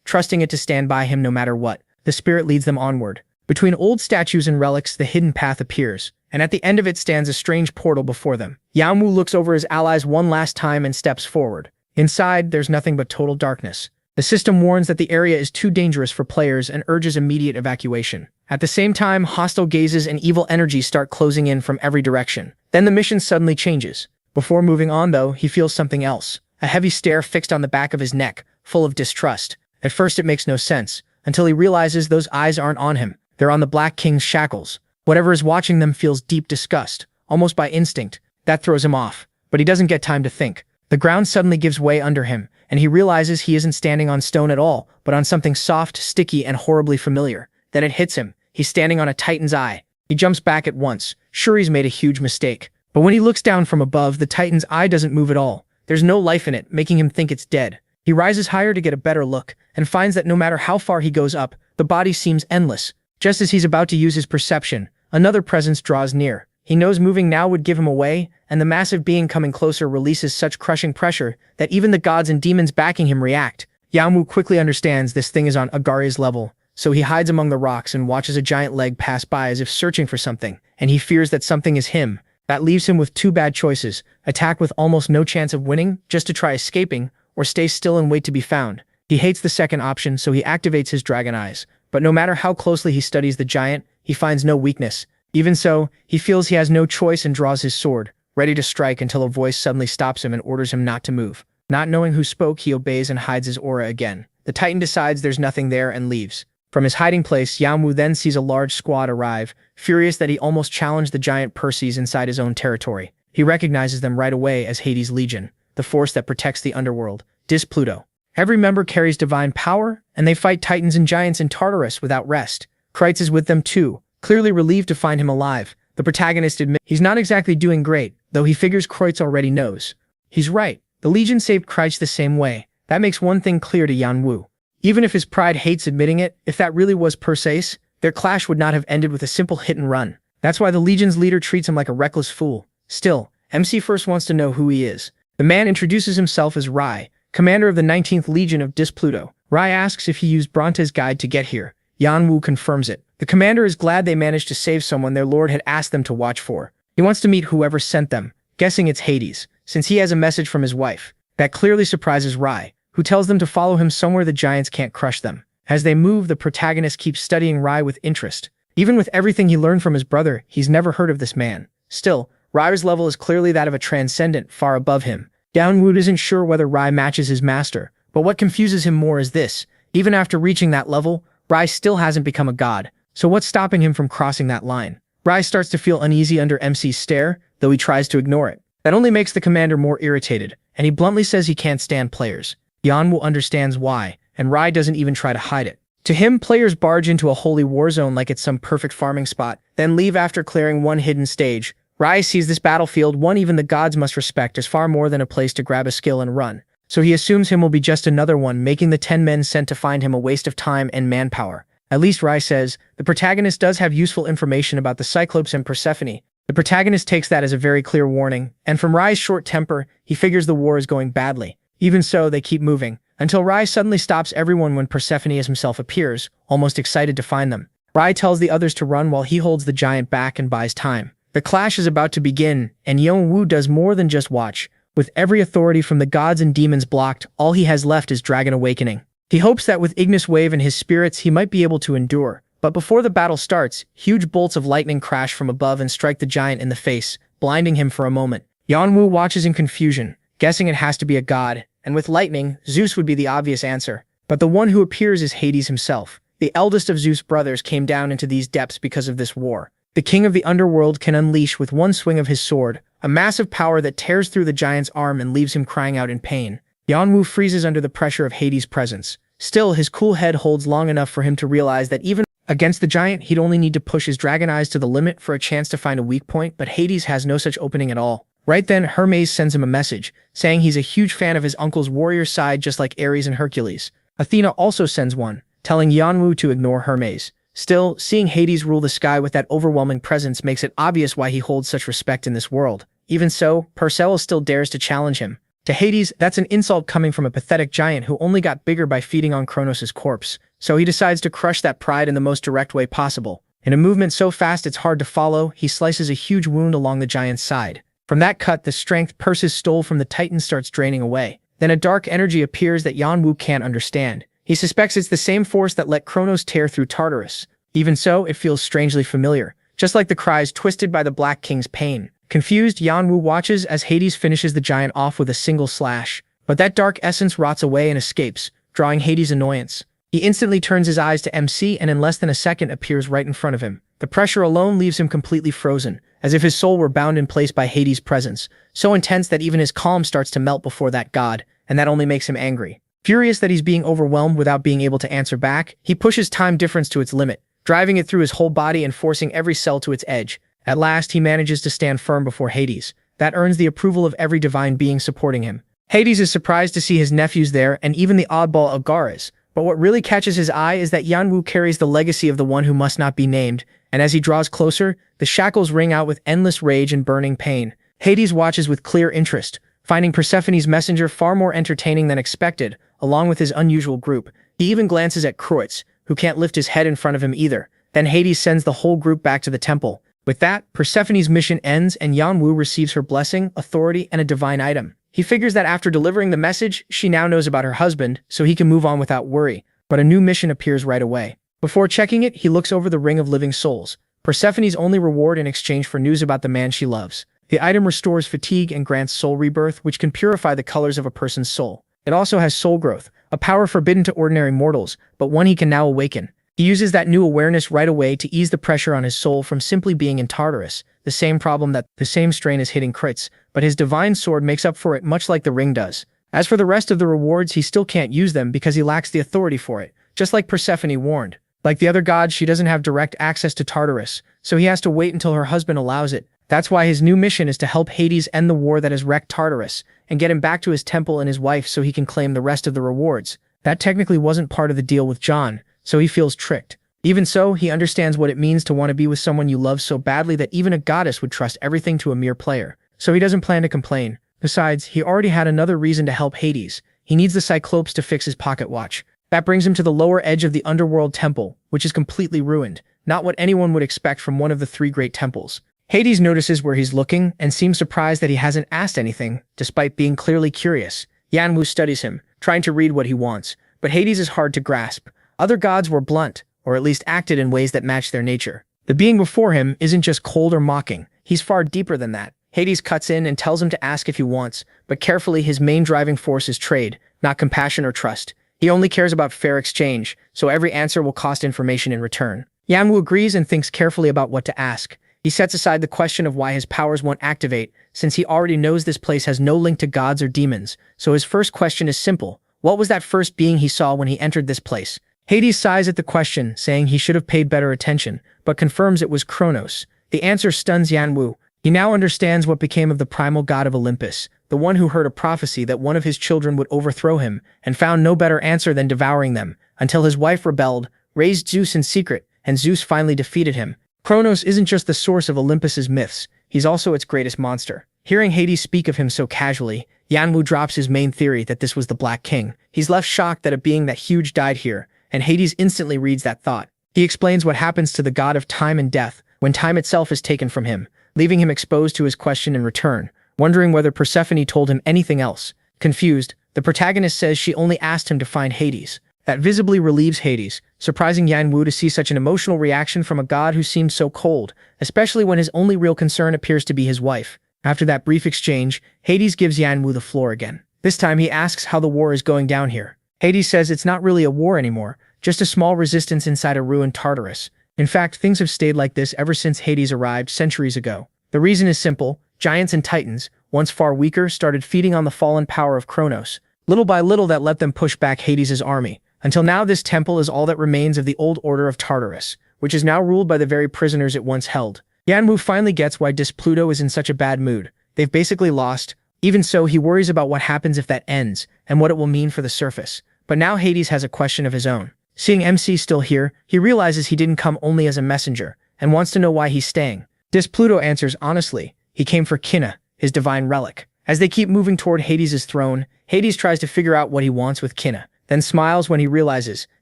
trusting it to stand by him no matter what. The spirit leads them onward. Between old statues and relics, the hidden path appears, and at the end of it stands a strange portal before them. Yeon-woo looks over his allies one last time and steps forward. Inside, there's nothing but total darkness. The system warns that the area is too dangerous for players and urges immediate evacuation. At the same time, hostile gazes and evil energies start closing in from every direction. Then the mission suddenly changes. Before moving on, though, he feels something else. A heavy stare fixed on the back of his neck, full of distrust. At first it makes no sense, until he realizes those eyes aren't on him. They're on the Black King's shackles. Whatever is watching them feels deep disgust, almost by instinct. That throws him off, but he doesn't get time to think. The ground suddenly gives way under him, and he realizes he isn't standing on stone at all, but on something soft, sticky, and horribly familiar. Then it hits him. He's standing on a Titan's eye. He jumps back at once, sure he's made a huge mistake. But when he looks down from above, the Titan's eye doesn't move at all. There's no life in it, making him think it's dead. He rises higher to get a better look, and finds that no matter how far he goes up, the body seems endless. Just as he's about to use his perception, another presence draws near. He knows moving now would give him away, and the massive being coming closer releases such crushing pressure that even the gods and demons backing him react. Yeon-woo quickly understands this thing is on Agari's level, so he hides among the rocks and watches a giant leg pass by as if searching for something, and he fears that something is him. That leaves him with two bad choices: attack with almost no chance of winning, just to try escaping, or stay still and wait to be found. He hates the second option, so he activates his dragon eyes. But no matter how closely he studies the giant, he finds no weakness. Even so, he feels he has no choice and draws his sword, ready to strike until a voice suddenly stops him and orders him not to move. Not knowing who spoke, he obeys and hides his aura again. The Titan decides there's nothing there and leaves. From his hiding place, Yeon-woo then sees a large squad arrive, furious that he almost challenged the giant Perseus inside his own territory. He recognizes them right away as Hades' Legion, the force that protects the underworld, Pluto. Every member carries divine power, and they fight titans and giants in Tartarus without rest. Kreitz is with them too, clearly relieved to find him alive. The protagonist admits he's not exactly doing great, though he figures Kreitz already knows. He's right. The Legion saved Kreitz the same way. That makes one thing clear to Yeon-woo. Even if his pride hates admitting it, if that really was Perseus, their clash would not have ended with a simple hit and run. That's why the Legion's leader treats him like a reckless fool. Still, MC first wants to know who he is. The man introduces himself as Rai, commander of the 19th Legion of Pluto. Rai asks if he used Bronte's guide to get here. Yeon-woo confirms it. The commander is glad they managed to save someone their lord had asked them to watch for. He wants to meet whoever sent them, guessing it's Hades, since he has a message from his wife. That clearly surprises Rai, who tells them to follow him somewhere the giants can't crush them. As they move, the protagonist keeps studying Rai with interest. Even with everything he learned from his brother, he's never heard of this man. Still, Rai's level is clearly that of a transcendent, far above him. Yeon-woo isn't sure whether Rai matches his master, but what confuses him more is this: even after reaching that level, Rai still hasn't become a god. So what's stopping him from crossing that line? Rai starts to feel uneasy under MC's stare, though he tries to ignore it. That only makes the commander more irritated, and he bluntly says he can't stand players. Yeon-woo understands why, and Rai doesn't even try to hide it. To him, players barge into a holy war zone like it's some perfect farming spot, then leave after clearing one hidden stage. Rai sees this battlefield, one even the gods must respect, as far more than a place to grab a skill and run. So he assumes him will be just another one, making the 10 men sent to find him a waste of time and manpower. At least Rai says. The protagonist does have useful information about the Cyclops and Persephone. The protagonist takes that as a very clear warning, and from Rai's short temper, he figures the war is going badly. Even so, they keep moving, until Rai suddenly stops everyone when Persephone himself appears, almost excited to find them. Rai tells the others to run while he holds the giant back and buys time. The clash is about to begin, and Yeon-woo does more than just watch. With every authority from the gods and demons blocked, all he has left is Dragon Awakening. He hopes that with Ignis Wave and his spirits he might be able to endure. But before the battle starts, huge bolts of lightning crash from above and strike the giant in the face, blinding him for a moment. Yeon-woo watches in confusion, guessing it has to be a god, and with lightning, Zeus would be the obvious answer. But the one who appears is Hades himself. The eldest of Zeus' brothers came down into these depths because of this war. The king of the underworld can unleash with one swing of his sword a massive power that tears through the giant's arm and leaves him crying out in pain. Yeon-woo freezes under the pressure of Hades' presence. Still, his cool head holds long enough for him to realize that even against the giant, he'd only need to push his dragon eyes to the limit for a chance to find a weak point, but Hades has no such opening at all. Right then, Hermes sends him a message, saying he's a huge fan of his uncle's warrior side just like Ares and Hercules. Athena also sends one, telling Yeon-woo to ignore Hermes. Still, seeing Hades rule the sky with that overwhelming presence makes it obvious why he holds such respect in this world. Even so, Perseus still dares to challenge him. To Hades, that's an insult coming from a pathetic giant who only got bigger by feeding on Kronos' corpse. So he decides to crush that pride in the most direct way possible. In a movement so fast it's hard to follow, he slices a huge wound along the giant's side. From that cut, the strength Perseus stole from the Titan starts draining away. Then a dark energy appears that Yeon-woo can't understand. He suspects it's the same force that let Kronos tear through Tartarus. Even so, it feels strangely familiar, just like the cries twisted by the Black King's pain. Confused, Yeon-woo watches as Hades finishes the giant off with a single slash. But that dark essence rots away and escapes, drawing Hades' annoyance. He instantly turns his eyes to MC and in less than a second appears right in front of him. The pressure alone leaves him completely frozen, as if his soul were bound in place by Hades' presence, so intense that even his calm starts to melt before that god, and that only makes him angry. Furious that he's being overwhelmed without being able to answer back, he pushes time difference to its limit, driving it through his whole body and forcing every cell to its edge. At last, he manages to stand firm before Hades. That earns the approval of every divine being supporting him. Hades is surprised to see his nephews there and even the oddball Agares, but what really catches his eye is that Yeon-woo carries the legacy of the one who must not be named, and as he draws closer, the shackles ring out with endless rage and burning pain. Hades watches with clear interest, finding Persephone's messenger far more entertaining than expected, along with his unusual group. He even glances at Kreutz, who can't lift his head in front of him either. Then Hades sends the whole group back to the temple. With that, Persephone's mission ends and Yeon-woo receives her blessing, authority, and a divine item. He figures that after delivering the message, she now knows about her husband, so he can move on without worry. But a new mission appears right away. Before checking it, he looks over the Ring of Living Souls, Persephone's only reward in exchange for news about the man she loves. The item restores fatigue and grants soul rebirth, which can purify the colors of a person's soul. It also has soul growth, a power forbidden to ordinary mortals, but one he can now awaken. He uses that new awareness right away to ease the pressure on his soul from simply being in Tartarus, the same strain is hitting Kreutz, but his divine sword makes up for it much like the ring does. As for the rest of the rewards, he still can't use them because he lacks the authority for it, just like Persephone warned. Like the other gods, she doesn't have direct access to Tartarus, so he has to wait until her husband allows it. That's why his new mission is to help Hades end the war that has wrecked Tartarus, and get him back to his temple and his wife so he can claim the rest of the rewards. That technically wasn't part of the deal with John, so he feels tricked. Even so, he understands what it means to want to be with someone you love so badly that even a goddess would trust everything to a mere player. So he doesn't plan to complain. Besides, he already had another reason to help Hades. He needs the Cyclopes to fix his pocket watch. That brings him to the lower edge of the underworld temple, which is completely ruined, not what anyone would expect from one of the three great temples. Hades notices where he's looking and seems surprised that he hasn't asked anything, despite being clearly curious. Yeon-woo studies him, trying to read what he wants, but Hades is hard to grasp. Other gods were blunt, or at least acted in ways that match their nature. The being before him isn't just cold or mocking, he's far deeper than that. Hades cuts in and tells him to ask if he wants, but carefully his main driving force is trade, not compassion or trust. He only cares about fair exchange, so every answer will cost information in return. Yeon-woo agrees and thinks carefully about what to ask. He sets aside the question of why his powers won't activate, since he already knows this place has no link to gods or demons, so his first question is simple. What was that first being he saw when he entered this place? Hades sighs at the question, saying he should have paid better attention, but confirms it was Kronos. The answer stuns Yeon-woo. He now understands what became of the primal god of Olympus, the one who heard a prophecy that one of his children would overthrow him, and found no better answer than devouring them, until his wife rebelled, raised Zeus in secret, and Zeus finally defeated him. Kronos isn't just the source of Olympus's myths, he's also its greatest monster. Hearing Hades speak of him so casually, Yeon-woo drops his main theory that this was the Black King. He's left shocked that a being that huge died here, and Hades instantly reads that thought. He explains what happens to the god of time and death when time itself is taken from him, leaving him exposed to his question in return, wondering whether Persephone told him anything else. Confused, the protagonist says she only asked him to find Hades. That visibly relieves Hades, surprising Yeon-woo to see such an emotional reaction from a god who seemed so cold, especially when his only real concern appears to be his wife. After that brief exchange, Hades gives Yeon-woo the floor again. This time he asks how the war is going down here. Hades says it's not really a war anymore, just a small resistance inside a ruined Tartarus. In fact, things have stayed like this ever since Hades arrived centuries ago. The reason is simple. Giants and titans, once far weaker, started feeding on the fallen power of Kronos. Little by little that let them push back Hades' army. Until now, this temple is all that remains of the old order of Tartarus, which is now ruled by the very prisoners it once held. Yeon-woo finally gets why Pluto is in such a bad mood. They've basically lost. Even so, he worries about what happens if that ends, and what it will mean for the surface. But now Hades has a question of his own. Seeing MC still here, he realizes he didn't come only as a messenger, and wants to know why he's staying. Pluto answers honestly. He came for Kinna, his divine relic. As they keep moving toward Hades' throne, Hades tries to figure out what he wants with Kinna, then smiles when he realizes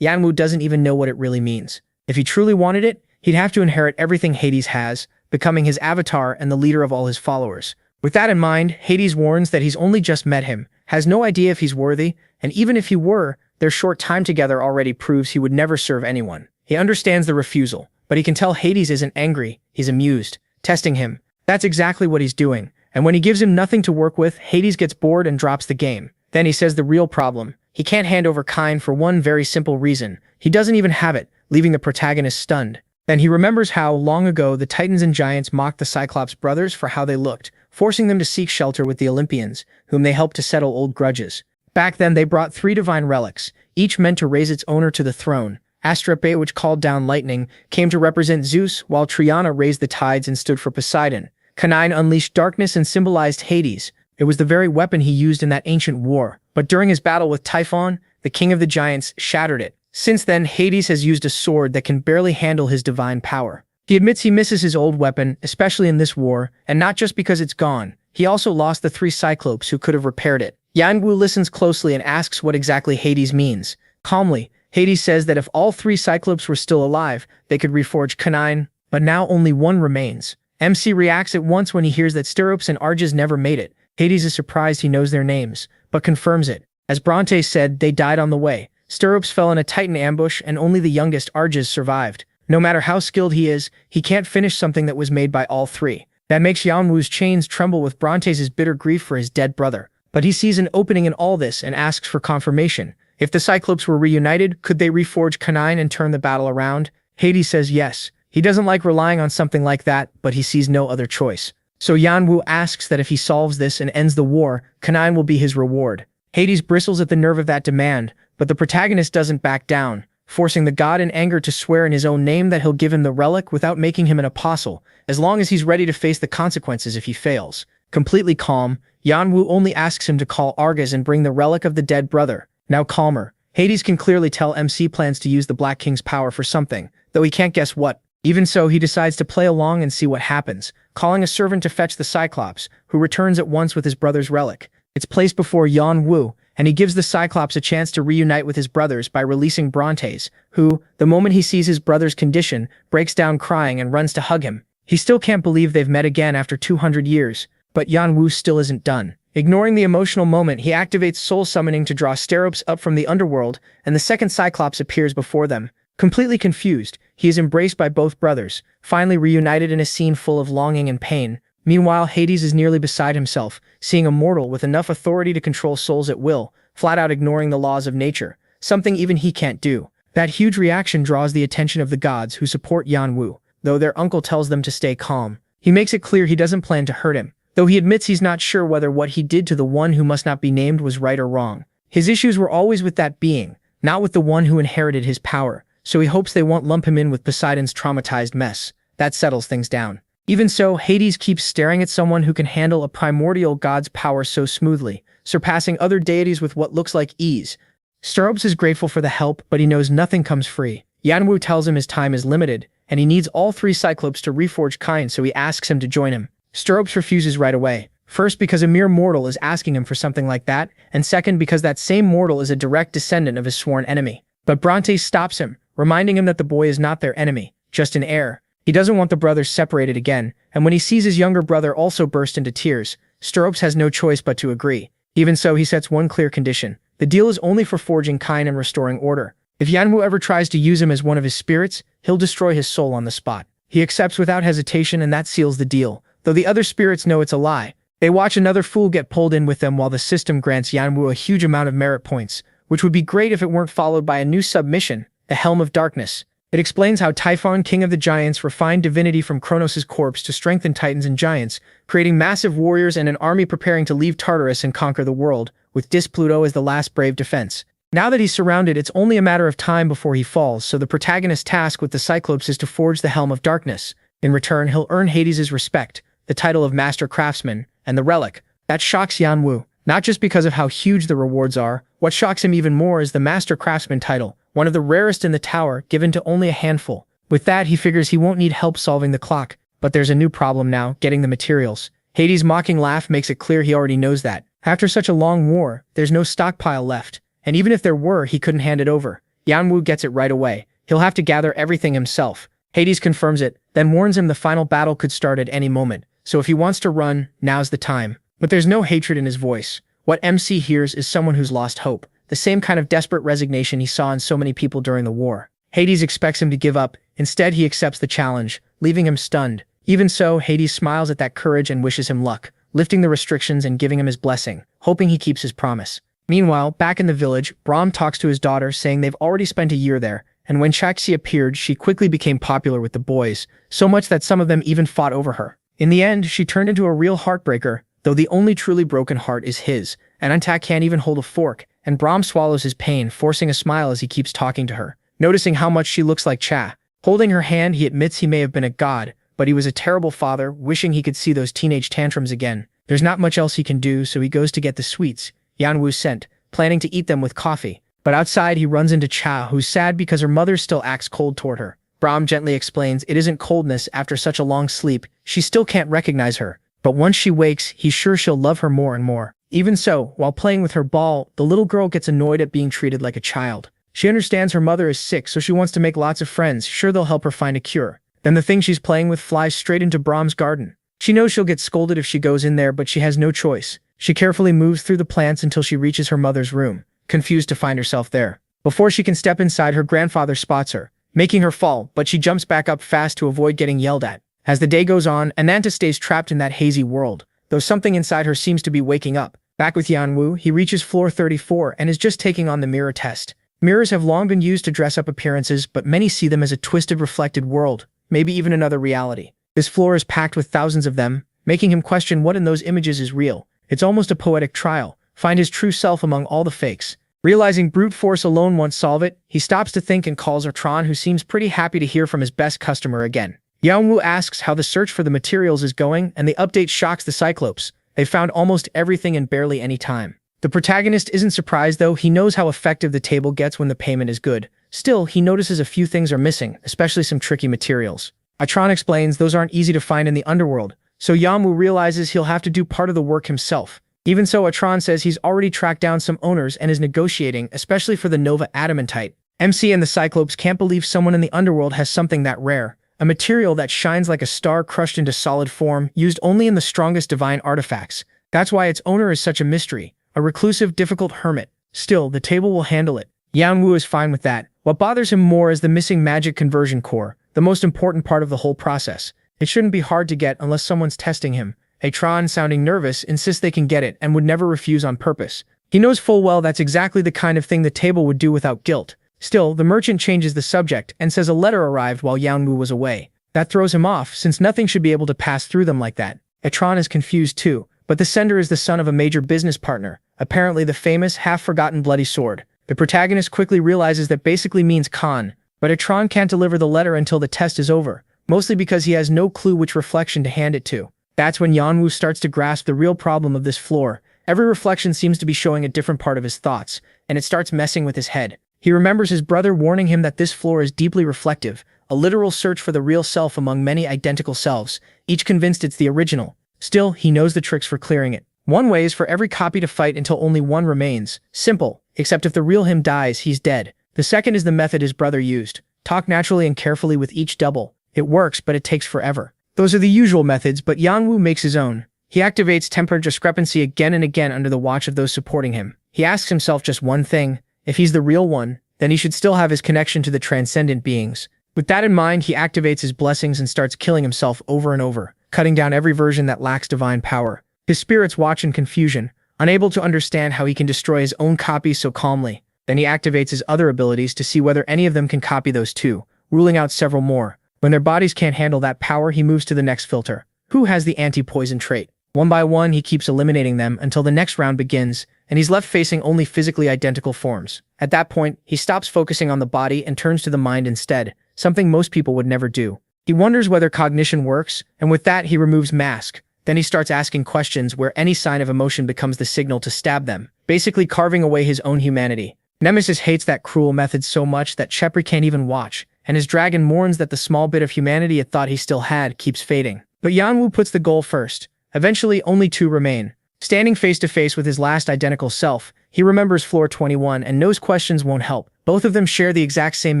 Yeon-woo doesn't even know what it really means. If he truly wanted it, he'd have to inherit everything Hades has, becoming his avatar and the leader of all his followers. With that in mind, Hades warns that he's only just met him, has no idea if he's worthy, and even if he were, their short time together already proves he would never serve anyone. He understands the refusal, but he can tell Hades isn't angry, he's amused, testing him. That's exactly what he's doing, and when he gives him nothing to work with, Hades gets bored and drops the game. Then he says the real problem. He can't hand over Cain for one very simple reason. He doesn't even have it, leaving the protagonist stunned. Then he remembers how, long ago, the Titans and Giants mocked the Cyclops brothers for how they looked, forcing them to seek shelter with the Olympians, whom they helped to settle old grudges. Back then, they brought 3 divine relics, each meant to raise its owner to the throne. Astrape, which called down lightning, came to represent Zeus, while Triana raised the tides and stood for Poseidon. Cain unleashed darkness and symbolized Hades. It was the very weapon he used in that ancient war. But during his battle with Typhon, the king of the giants shattered it. Since then, Hades has used a sword that can barely handle his divine power. He admits he misses his old weapon, especially in this war, and not just because it's gone. He also lost the 3 Cyclopes who could have repaired it. Yeon-woo listens closely and asks what exactly Hades means. Calmly, Hades says that if all 3 Cyclopes were still alive, they could reforge Cain, but now only 1 remains. MC reacts at once when he hears that Steropes and Arges never made it. Hades is surprised he knows their names, but confirms it. As Bronte said, they died on the way. Steropes fell in a Titan ambush and only the youngest Arges survived. No matter how skilled he is, he can't finish something that was made by all 3. That makes Yeon-woo's chains tremble with Bronte's bitter grief for his dead brother. But he sees an opening in all this and asks for confirmation. If the Cyclopes were reunited, could they reforge Cain and turn the battle around? Hades says yes. He doesn't like relying on something like that, but he sees no other choice. So Yeon-woo asks that if he solves this and ends the war, Cain will be his reward. Hades bristles at the nerve of that demand, but the protagonist doesn't back down, forcing the god in anger to swear in his own name that he'll give him the relic without making him an apostle, as long as he's ready to face the consequences if he fails. Completely calm, Yeon-woo only asks him to call Arges and bring the relic of the dead brother. Now calmer, Hades can clearly tell MC plans to use the Black King's power for something, though he can't guess what. Even so, he decides to play along and see what happens, calling a servant to fetch the Cyclops, who returns at once with his brother's relic. It's placed before Yeon-woo, and he gives the Cyclops a chance to reunite with his brothers by releasing Brontes, who, the moment he sees his brother's condition, breaks down crying and runs to hug him. He still can't believe they've met again after 200 years, but Yeon-woo still isn't done. Ignoring the emotional moment, he activates soul summoning to draw Steropes up from the underworld, and the second Cyclops appears before them. Completely confused, he is embraced by both brothers, finally reunited in a scene full of longing and pain. Meanwhile, Hades is nearly beside himself, seeing a mortal with enough authority to control souls at will, flat out ignoring the laws of nature, something even he can't do. That huge reaction draws the attention of the gods who support Yeon-woo, though their uncle tells them to stay calm. He makes it clear he doesn't plan to hurt him, though he admits he's not sure whether what he did to the one who must not be named was right or wrong. His issues were always with that being, not with the one who inherited his power, so he hopes they won't lump him in with Poseidon's traumatized mess. That settles things down. Even so, Hades keeps staring at someone who can handle a primordial god's power so smoothly, surpassing other deities with what looks like ease. Steropes is grateful for the help, but he knows nothing comes free. Yeon-woo tells him his time is limited, and he needs all 3 Cyclopes to reforge Cain, so he asks him to join him. Steropes refuses right away. First, because a mere mortal is asking him for something like that, and second, because that same mortal is a direct descendant of his sworn enemy. But Bronte stops him, reminding him that the boy is not their enemy, just an heir. He doesn't want the brothers separated again, and when he sees his younger brother also burst into tears, Steropes has no choice but to agree. Even so, he sets one clear condition. The deal is only for forging Cain and restoring order. If Yeon-woo ever tries to use him as one of his spirits, he'll destroy his soul on the spot. He accepts without hesitation, and that seals the deal, though the other spirits know it's a lie. They watch another fool get pulled in with them while the system grants Yeon-woo a huge amount of merit points, which would be great if it weren't followed by a new submission, the Helm of Darkness. It explains how Typhon, king of the giants, refined divinity from Kronos' corpse to strengthen titans and giants, creating massive warriors and an army preparing to leave Tartarus and conquer the world, with Pluto as the last brave defense. Now that he's surrounded, it's only a matter of time before he falls, so the protagonist's task with the Cyclopes is to forge the Helm of Darkness. In return, he'll earn Hades' respect, the title of Master Craftsman, and the relic. That shocks Yeon-woo, not just because of how huge the rewards are. What shocks him even more is the Master Craftsman title, one of the rarest in the tower, given to only a handful. With that, he figures he won't need help solving the clock, but there's a new problem now, getting the materials. Hades' mocking laugh makes it clear he already knows that. After such a long war, there's no stockpile left, and even if there were, he couldn't hand it over. Yeon-woo gets it right away. He'll have to gather everything himself. Hades confirms it, then warns him the final battle could start at any moment, so if he wants to run, now's the time. But there's no hatred in his voice. What MC hears is someone who's lost hope, the same kind of desperate resignation he saw in so many people during the war. Hades expects him to give up. Instead, he accepts the challenge, leaving him stunned. Even so, Hades smiles at that courage and wishes him luck, lifting the restrictions and giving him his blessing, hoping he keeps his promise. Meanwhile, back in the village, Brahm talks to his daughter, saying they've already spent a year there, and when Chaxi appeared, she quickly became popular with the boys, so much that some of them even fought over her. In the end, she turned into a real heartbreaker, though the only truly broken heart is his, and Antak can't even hold a fork, and Brahm swallows his pain, forcing a smile as he keeps talking to her. Noticing how much she looks like Cha. Holding her hand, he admits he may have been a god, but he was a terrible father, wishing he could see those teenage tantrums again. There's not much else he can do, so he goes to get the sweets Yeon-woo sent, planning to eat them with coffee. But outside, he runs into Cha, who's sad because her mother still acts cold toward her. Brahm gently explains it isn't coldness after such a long sleep, she still can't recognize her. But once she wakes, he's sure she'll love her more and more. Even so, while playing with her ball, the little girl gets annoyed at being treated like a child. She understands her mother is sick, so she wants to make lots of friends, sure they'll help her find a cure. Then the thing she's playing with flies straight into Brahm's garden. She knows she'll get scolded if she goes in there, but she has no choice. She carefully moves through the plants until she reaches her mother's room, confused to find herself there. Before she can step inside, her grandfather spots her, making her fall, but she jumps back up fast to avoid getting yelled at. As the day goes on, Ananta stays trapped in that hazy world, though something inside her seems to be waking up. Back with Yeon-woo, he reaches floor 34 and is just taking on the mirror test. Mirrors have long been used to dress up appearances, but many see them as a twisted, reflected world, maybe even another reality. This floor is packed with thousands of them, making him question what in those images is real. It's almost a poetic trial. Find his true self among all the fakes. Realizing brute force alone won't solve it, he stops to think and calls Tron, who seems pretty happy to hear from his best customer again. Yeon-woo asks how the search for the materials is going, and the update shocks the Cyclopes. They found almost everything in barely any time. The protagonist isn't surprised though, he knows how effective the table gets when the payment is good. Still, he notices a few things are missing, especially some tricky materials. Tron explains those aren't easy to find in the underworld, so Yeon-woo realizes he'll have to do part of the work himself. Even so, Tron says he's already tracked down some owners and is negotiating, especially for the Nova Adamantite. MC and the Cyclopes can't believe someone in the underworld has something that rare, a material that shines like a star crushed into solid form, used only in the strongest divine artifacts. That's why its owner is such a mystery, a reclusive, difficult hermit. Still, the table will handle it. Yeon-woo is fine with that. What bothers him more is the missing magic conversion core, the most important part of the whole process. It shouldn't be hard to get unless someone's testing him. Tron, sounding nervous, insists they can get it and would never refuse on purpose. He knows full well that's exactly the kind of thing the table would do without guilt. Still, the merchant changes the subject and says a letter arrived while Yeon-woo was away. That throws him off, since nothing should be able to pass through them like that. Tron is confused too, but the sender is the son of a major business partner, apparently the famous, half-forgotten Bloody Sword. The protagonist quickly realizes that basically means Khan, but Tron can't deliver the letter until the test is over, mostly because he has no clue which reflection to hand it to. That's when Yeon-woo starts to grasp the real problem of this floor. Every reflection seems to be showing a different part of his thoughts, and it starts messing with his head. He remembers his brother warning him that this floor is deeply reflective, a literal search for the real self among many identical selves, each convinced it's the original. Still, he knows the tricks for clearing it. One way is for every copy to fight until only one remains. Simple, except if the real him dies, he's dead. The second is the method his brother used. Talk naturally and carefully with each double. It works, but it takes forever. Those are the usual methods, but Yeon-woo makes his own. He activates tempered discrepancy again and again under the watch of those supporting him. He asks himself just one thing: if he's the real one, then he should still have his connection to the transcendent beings. With that in mind, he activates his blessings and starts killing himself over and over, cutting down every version that lacks divine power. His spirits watch in confusion, unable to understand how he can destroy his own copies so calmly. Then he activates his other abilities to see whether any of them can copy those too, ruling out several more. When their bodies can't handle that power, he moves to the next filter. Who has the anti-poison trait? One by one, he keeps eliminating them until the next round begins, and he's left facing only physically identical forms. At that point, he stops focusing on the body and turns to the mind instead, something most people would never do. He wonders whether cognition works, and with that, he removes mask. Then he starts asking questions where any sign of emotion becomes the signal to stab them, basically carving away his own humanity. Nemesis hates that cruel method so much that Chepri can't even watch, and his dragon mourns that the small bit of humanity it thought he still had keeps fading. But Yeon-woo puts the goal first. Eventually, only two remain. Standing face to face with his last identical self, he remembers floor 21 and knows questions won't help. Both of them share the exact same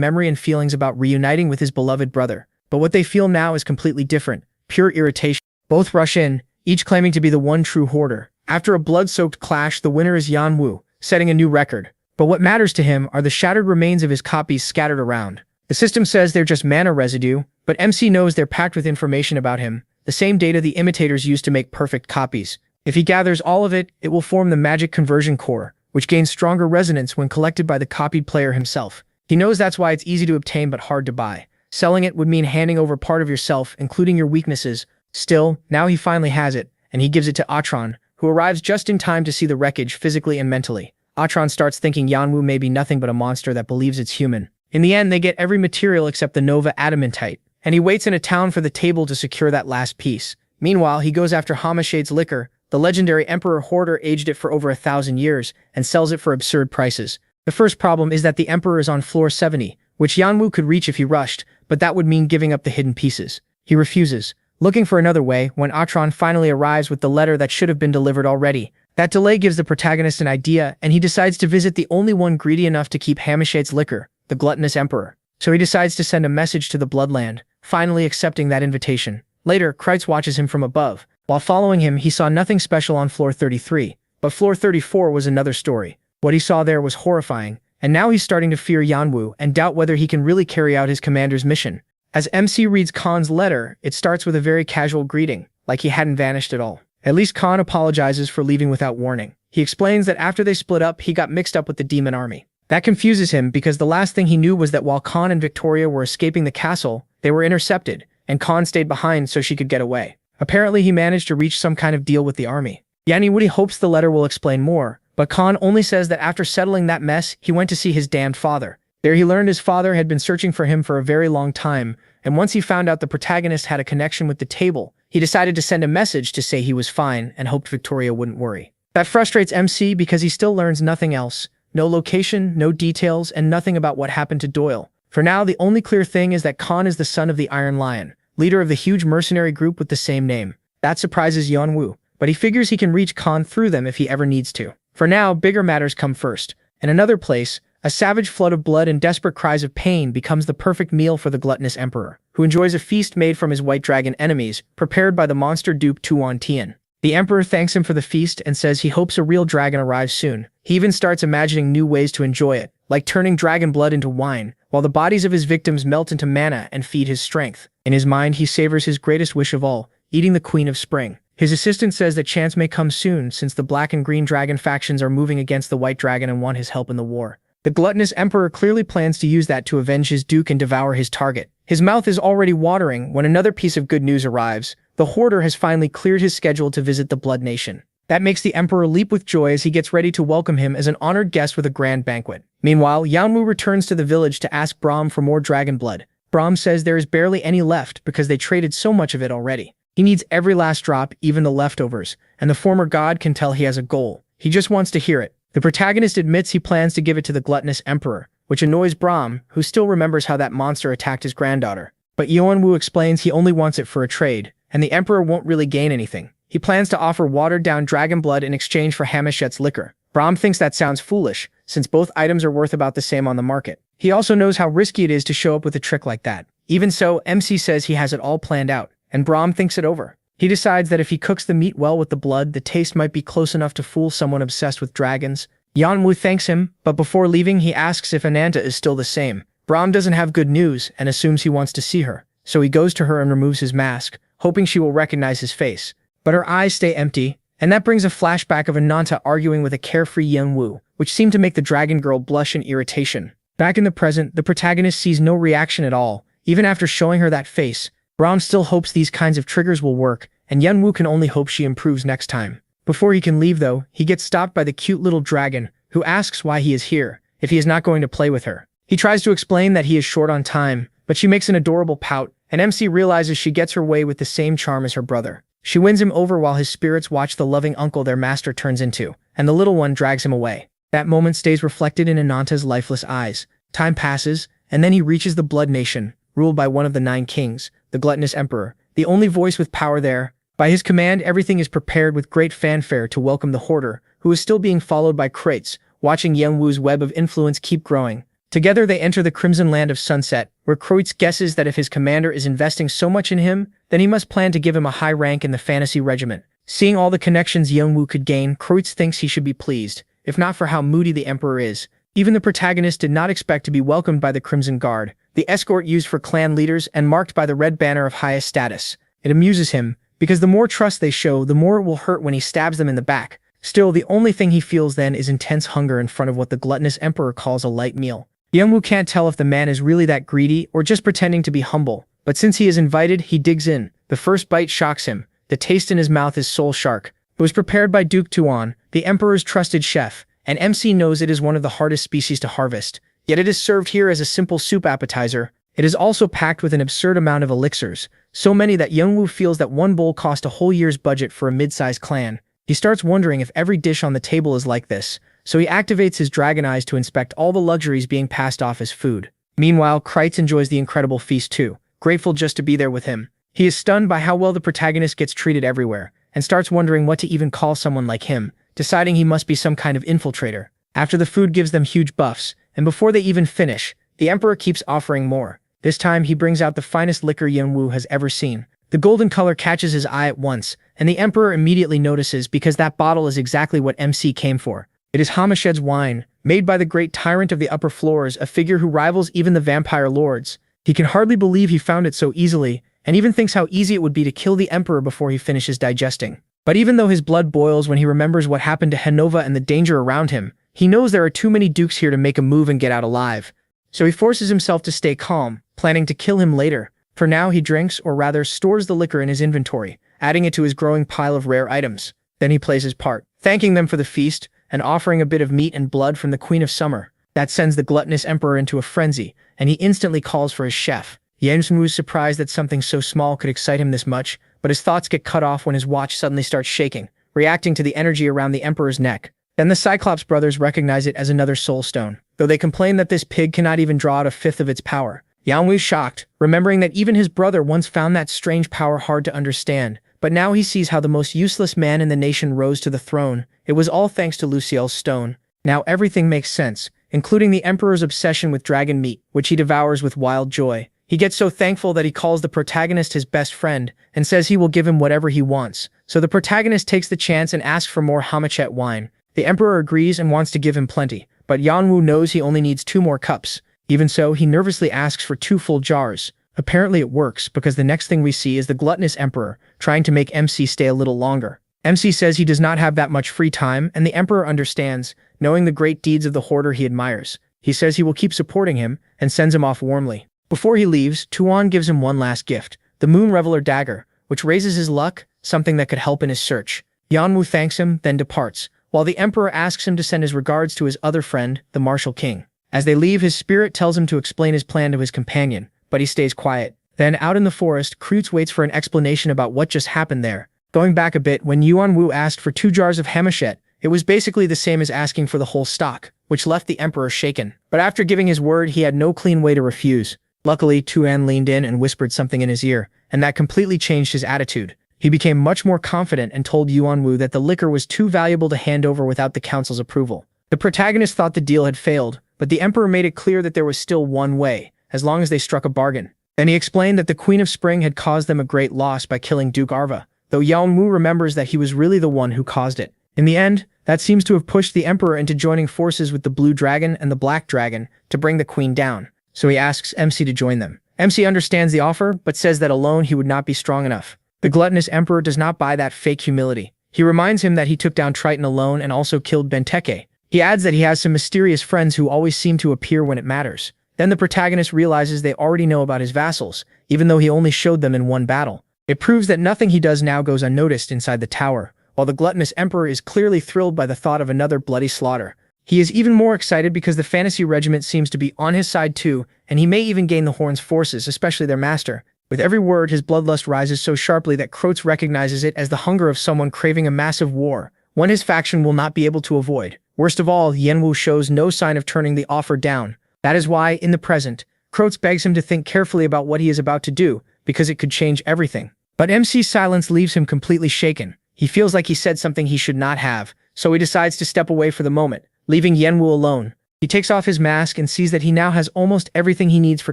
memory and feelings about reuniting with his beloved brother. But what they feel now is completely different, pure irritation. Both rush in, each claiming to be the one true hoarder. After a blood-soaked clash, the winner is Yeon-woo, setting a new record. But what matters to him are the shattered remains of his copies scattered around. The system says they're just mana residue, but MC knows they're packed with information about him, the same data the imitators use to make perfect copies. If he gathers all of it, it will form the magic conversion core, which gains stronger resonance when collected by the copied player himself. He knows that's why it's easy to obtain but hard to buy. Selling it would mean handing over part of yourself, including your weaknesses. Still, now he finally has it, and he gives it to Atron, who arrives just in time to see the wreckage physically and mentally. Atron starts thinking Yeon-woo may be nothing but a monster that believes it's human. In the end, they get every material except the Nova Adamantite, and he waits in a town for the table to secure that last piece. Meanwhile, he goes after Hamashade's liquor. The legendary Emperor Hoarder aged it for over 1,000 years and sells it for absurd prices. The first problem is that the Emperor is on floor 70, which Yeon-woo could reach if he rushed, but that would mean giving up the hidden pieces. He refuses, looking for another way when Atron finally arrives with the letter that should have been delivered already. That delay gives the protagonist an idea, and he decides to visit the only one greedy enough to keep Hamashade's liquor, the gluttonous Emperor. So he decides to send a message to the Bloodland, finally accepting that invitation. Later, Kreitz watches him from above. While following him, he saw nothing special on floor 33, but floor 34 was another story. What he saw there was horrifying, and now he's starting to fear Yeon-woo and doubt whether he can really carry out his commander's mission. As MC reads Khan's letter, it starts with a very casual greeting, like he hadn't vanished at all. At least Khan apologizes for leaving without warning. He explains that after they split up, he got mixed up with the demon army. That confuses him because the last thing he knew was that while Khan and Victoria were escaping the castle, they were intercepted, and Khan stayed behind so she could get away. Apparently, he managed to reach some kind of deal with the army. Yeon-woo hopes the letter will explain more, but Khan only says that after settling that mess, he went to see his damned father. There he learned his father had been searching for him for a very long time, and once he found out the protagonist had a connection with the table, he decided to send a message to say he was fine and hoped Victoria wouldn't worry. That frustrates MC because he still learns nothing else. No location, no details, and nothing about what happened to Doyle. For now, the only clear thing is that Khan is the son of the Iron Lion, leader of the huge mercenary group with the same name. That surprises Yeon-woo, but he figures he can reach Khan through them if he ever needs to. For now, bigger matters come first. In another place, a savage flood of blood and desperate cries of pain becomes the perfect meal for the gluttonous Emperor, who enjoys a feast made from his white dragon enemies, prepared by the monster dupe Tuan Tien. The Emperor thanks him for the feast and says he hopes a real dragon arrives soon. He even starts imagining new ways to enjoy it, like turning dragon blood into wine, while the bodies of his victims melt into mana and feed his strength. In his mind, he savors his greatest wish of all, eating the Queen of Spring. His assistant says that chance may come soon since the black and green dragon factions are moving against the white dragon and want his help in the war. The gluttonous Emperor clearly plans to use that to avenge his duke and devour his target. His mouth is already watering when another piece of good news arrives. The Hoarder has finally cleared his schedule to visit the Blood Nation. That makes the Emperor leap with joy as he gets ready to welcome him as an honored guest with a grand banquet. Meanwhile, Yeon-woo returns to the village to ask Brahm for more dragon blood. Brahm says there is barely any left because they traded so much of it already. He needs every last drop, even the leftovers, and the former god can tell he has a goal. He just wants to hear it. The protagonist admits he plans to give it to the gluttonous Emperor, which annoys Brahm, who still remembers how that monster attacked his granddaughter. But Yeon-woo explains he only wants it for a trade, and the Emperor won't really gain anything. He plans to offer watered-down dragon blood in exchange for Hamashet's liquor. Brahm thinks that sounds foolish, since both items are worth about the same on the market. He also knows how risky it is to show up with a trick like that. Even so, MC says he has it all planned out, and Brahm thinks it over. He decides that if he cooks the meat well with the blood, the taste might be close enough to fool someone obsessed with dragons. Yeon-woo thanks him, but before leaving he asks if Ananta is still the same. Brahm doesn't have good news and assumes he wants to see her, so he goes to her and removes his mask, hoping she will recognize his face. But her eyes stay empty, and that brings a flashback of Ananta arguing with a carefree Yeon-woo, which seemed to make the dragon girl blush in irritation. Back in the present, the protagonist sees no reaction at all. Even after showing her that face, Brahm still hopes these kinds of triggers will work, and Yeon-woo can only hope she improves next time. Before he can leave though, he gets stopped by the cute little dragon, who asks why he is here, if he is not going to play with her. He tries to explain that he is short on time, but she makes an adorable pout, and MC realizes she gets her way with the same charm as her brother. She wins him over while his spirits watch the loving uncle their master turns into, and the little one drags him away. That moment stays reflected in Ananta's lifeless eyes. Time passes, and then he reaches the Blood Nation, ruled by one of the 9 kings, the gluttonous Emperor, the only voice with power there. By his command, everything is prepared with great fanfare to welcome the Hoarder, who is still being followed by Kreitz, watching Yeon-woo's web of influence keep growing. Together they enter the Crimson Land of Sunset, where Kreitz guesses that if his commander is investing so much in him, then he must plan to give him a high rank in the fantasy regiment. Seeing all the connections Yeon-woo could gain, Kreitz thinks he should be pleased, if not for how moody the Emperor is. Even the protagonist did not expect to be welcomed by the Crimson Guard, the escort used for clan leaders and marked by the red banner of highest status. It amuses him, because the more trust they show, the more it will hurt when he stabs them in the back. Still, the only thing he feels then is intense hunger in front of what the gluttonous Emperor calls a light meal. Yeon-woo can't tell if the man is really that greedy or just pretending to be humble, but since he is invited, he digs in. The first bite shocks him. The taste in his mouth is soul shark. It was prepared by Duke Tuan, the emperor's trusted chef, and MC knows it is one of the hardest species to harvest. Yet it is served here as a simple soup appetizer. It is also packed with an absurd amount of elixirs, so many that Yeon-woo feels that one bowl cost a whole year's budget for a mid-sized clan. He starts wondering if every dish on the table is like this, so he activates his dragon eyes to inspect all the luxuries being passed off as food. Meanwhile, Kreitz enjoys the incredible feast too, grateful just to be there with him. He is stunned by how well the protagonist gets treated everywhere, and starts wondering what to even call someone like him, deciding he must be some kind of infiltrator. After the food gives them huge buffs, and before they even finish, the emperor keeps offering more. This time, he brings out the finest liquor Yeon-woo has ever seen. The golden color catches his eye at once, and the emperor immediately notices because that bottle is exactly what MC came for. It is Hamashed's wine, made by the great tyrant of the upper floors, a figure who rivals even the vampire lords. He can hardly believe he found it so easily, and even thinks how easy it would be to kill the emperor before he finishes digesting. But even though his blood boils when he remembers what happened to Henova and the danger around him, he knows there are too many dukes here to make a move and get out alive. So he forces himself to stay calm, planning to kill him later. For now, he drinks, or rather stores the liquor in his inventory, adding it to his growing pile of rare items. Then he plays his part, thanking them for the feast, and offering a bit of meat and blood from the Queen of Summer. That sends the gluttonous emperor into a frenzy, and he instantly calls for his chef. Yeon-woo is surprised that something so small could excite him this much, but his thoughts get cut off when his watch suddenly starts shaking, reacting to the energy around the emperor's neck. Then the Cyclops brothers recognize it as another soul stone, though they complain that this pig cannot even draw out a fifth of its power. Yeon-woo is shocked, remembering that even his brother once found that strange power hard to understand, but now he sees how the most useless man in the nation rose to the throne. It was all thanks to Luciel's stone. Now everything makes sense, including the emperor's obsession with dragon meat, which he devours with wild joy. He gets so thankful that he calls the protagonist his best friend and says he will give him whatever he wants. So the protagonist takes the chance and asks for more Hamachet wine. The emperor agrees and wants to give him plenty, but Yeon-woo knows he only needs 2 more cups. Even so, he nervously asks for 2 full jars. Apparently it works, because the next thing we see is the gluttonous emperor trying to make MC stay a little longer. MC says he does not have that much free time, and the emperor understands, knowing the great deeds of the hoarder he admires. He says he will keep supporting him, and sends him off warmly. Before he leaves, Tuan gives him one last gift, the Moon Reveler dagger, which raises his luck, something that could help in his search. Yeon-woo thanks him, then departs, while the emperor asks him to send his regards to his other friend, the Martial King. As they leave, his spirit tells him to explain his plan to his companion, but he stays quiet. Then, out in the forest, Kreutz waits for an explanation about what just happened there. Going back a bit, when Yeon-woo asked for 2 jars of Hamachet, it was basically the same as asking for the whole stock, which left the emperor shaken. But after giving his word, he had no clean way to refuse. Luckily, Tuan leaned in and whispered something in his ear, and that completely changed his attitude. He became much more confident and told Yeon-woo that the liquor was too valuable to hand over without the council's approval. The protagonist thought the deal had failed, but the emperor made it clear that there was still one way, as long as they struck a bargain. Then he explained that the Queen of Spring had caused them a great loss by killing Duke Arva, though Yeon-woo remembers that he was really the one who caused it. In the end, that seems to have pushed the emperor into joining forces with the Blue Dragon and the Black Dragon to bring the queen down, so he asks MC to join them. MC understands the offer, but says that alone he would not be strong enough. The gluttonous emperor does not buy that fake humility. He reminds him that he took down Triton alone and also killed Benteke. He adds that he has some mysterious friends who always seem to appear when it matters. Then the protagonist realizes they already know about his vassals, even though he only showed them in one battle. It proves that nothing he does now goes unnoticed inside the tower, while the gluttonous emperor is clearly thrilled by the thought of another bloody slaughter. He is even more excited because the fantasy regiment seems to be on his side too, and he may even gain the Horn's forces, especially their master. With every word, his bloodlust rises so sharply that Kreutz recognizes it as the hunger of someone craving a massive war, one his faction will not be able to avoid. Worst of all, Yeon-woo shows no sign of turning the offer down. That is why, in the present, Kreutz begs him to think carefully about what he is about to do, because it could change everything. But MC's silence leaves him completely shaken. He feels like he said something he should not have, so he decides to step away for the moment, leaving Yeon-woo alone. He takes off his mask and sees that he now has almost everything he needs for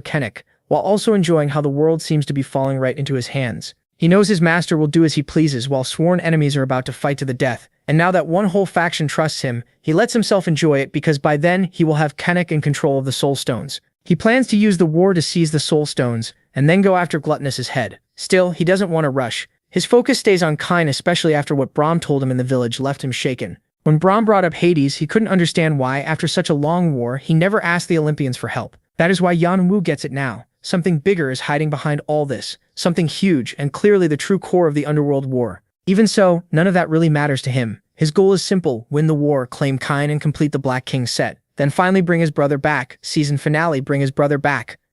Kennick, while also enjoying how the world seems to be falling right into his hands. He knows his master will do as he pleases while sworn enemies are about to fight to the death, and now that one whole faction trusts him, he lets himself enjoy it because by then he will have Kennick in control of the Soul Stones. He plans to use the war to seize the Soul Stones, and then go after Gluttonous's head. Still, he doesn't want to rush. His focus stays on Cain, especially after what Brahm told him in the village left him shaken. When Brahm brought up Hades, he couldn't understand why, after such a long war, he never asked the Olympians for help. That is why Yeon-woo gets it now. Something bigger is hiding behind all this. Something huge, and clearly the true core of the underworld war. Even so, none of that really matters to him. His goal is simple: win the war, claim Cain, and complete the Black King set. Then finally bring his brother back. Season finale: bring his brother back.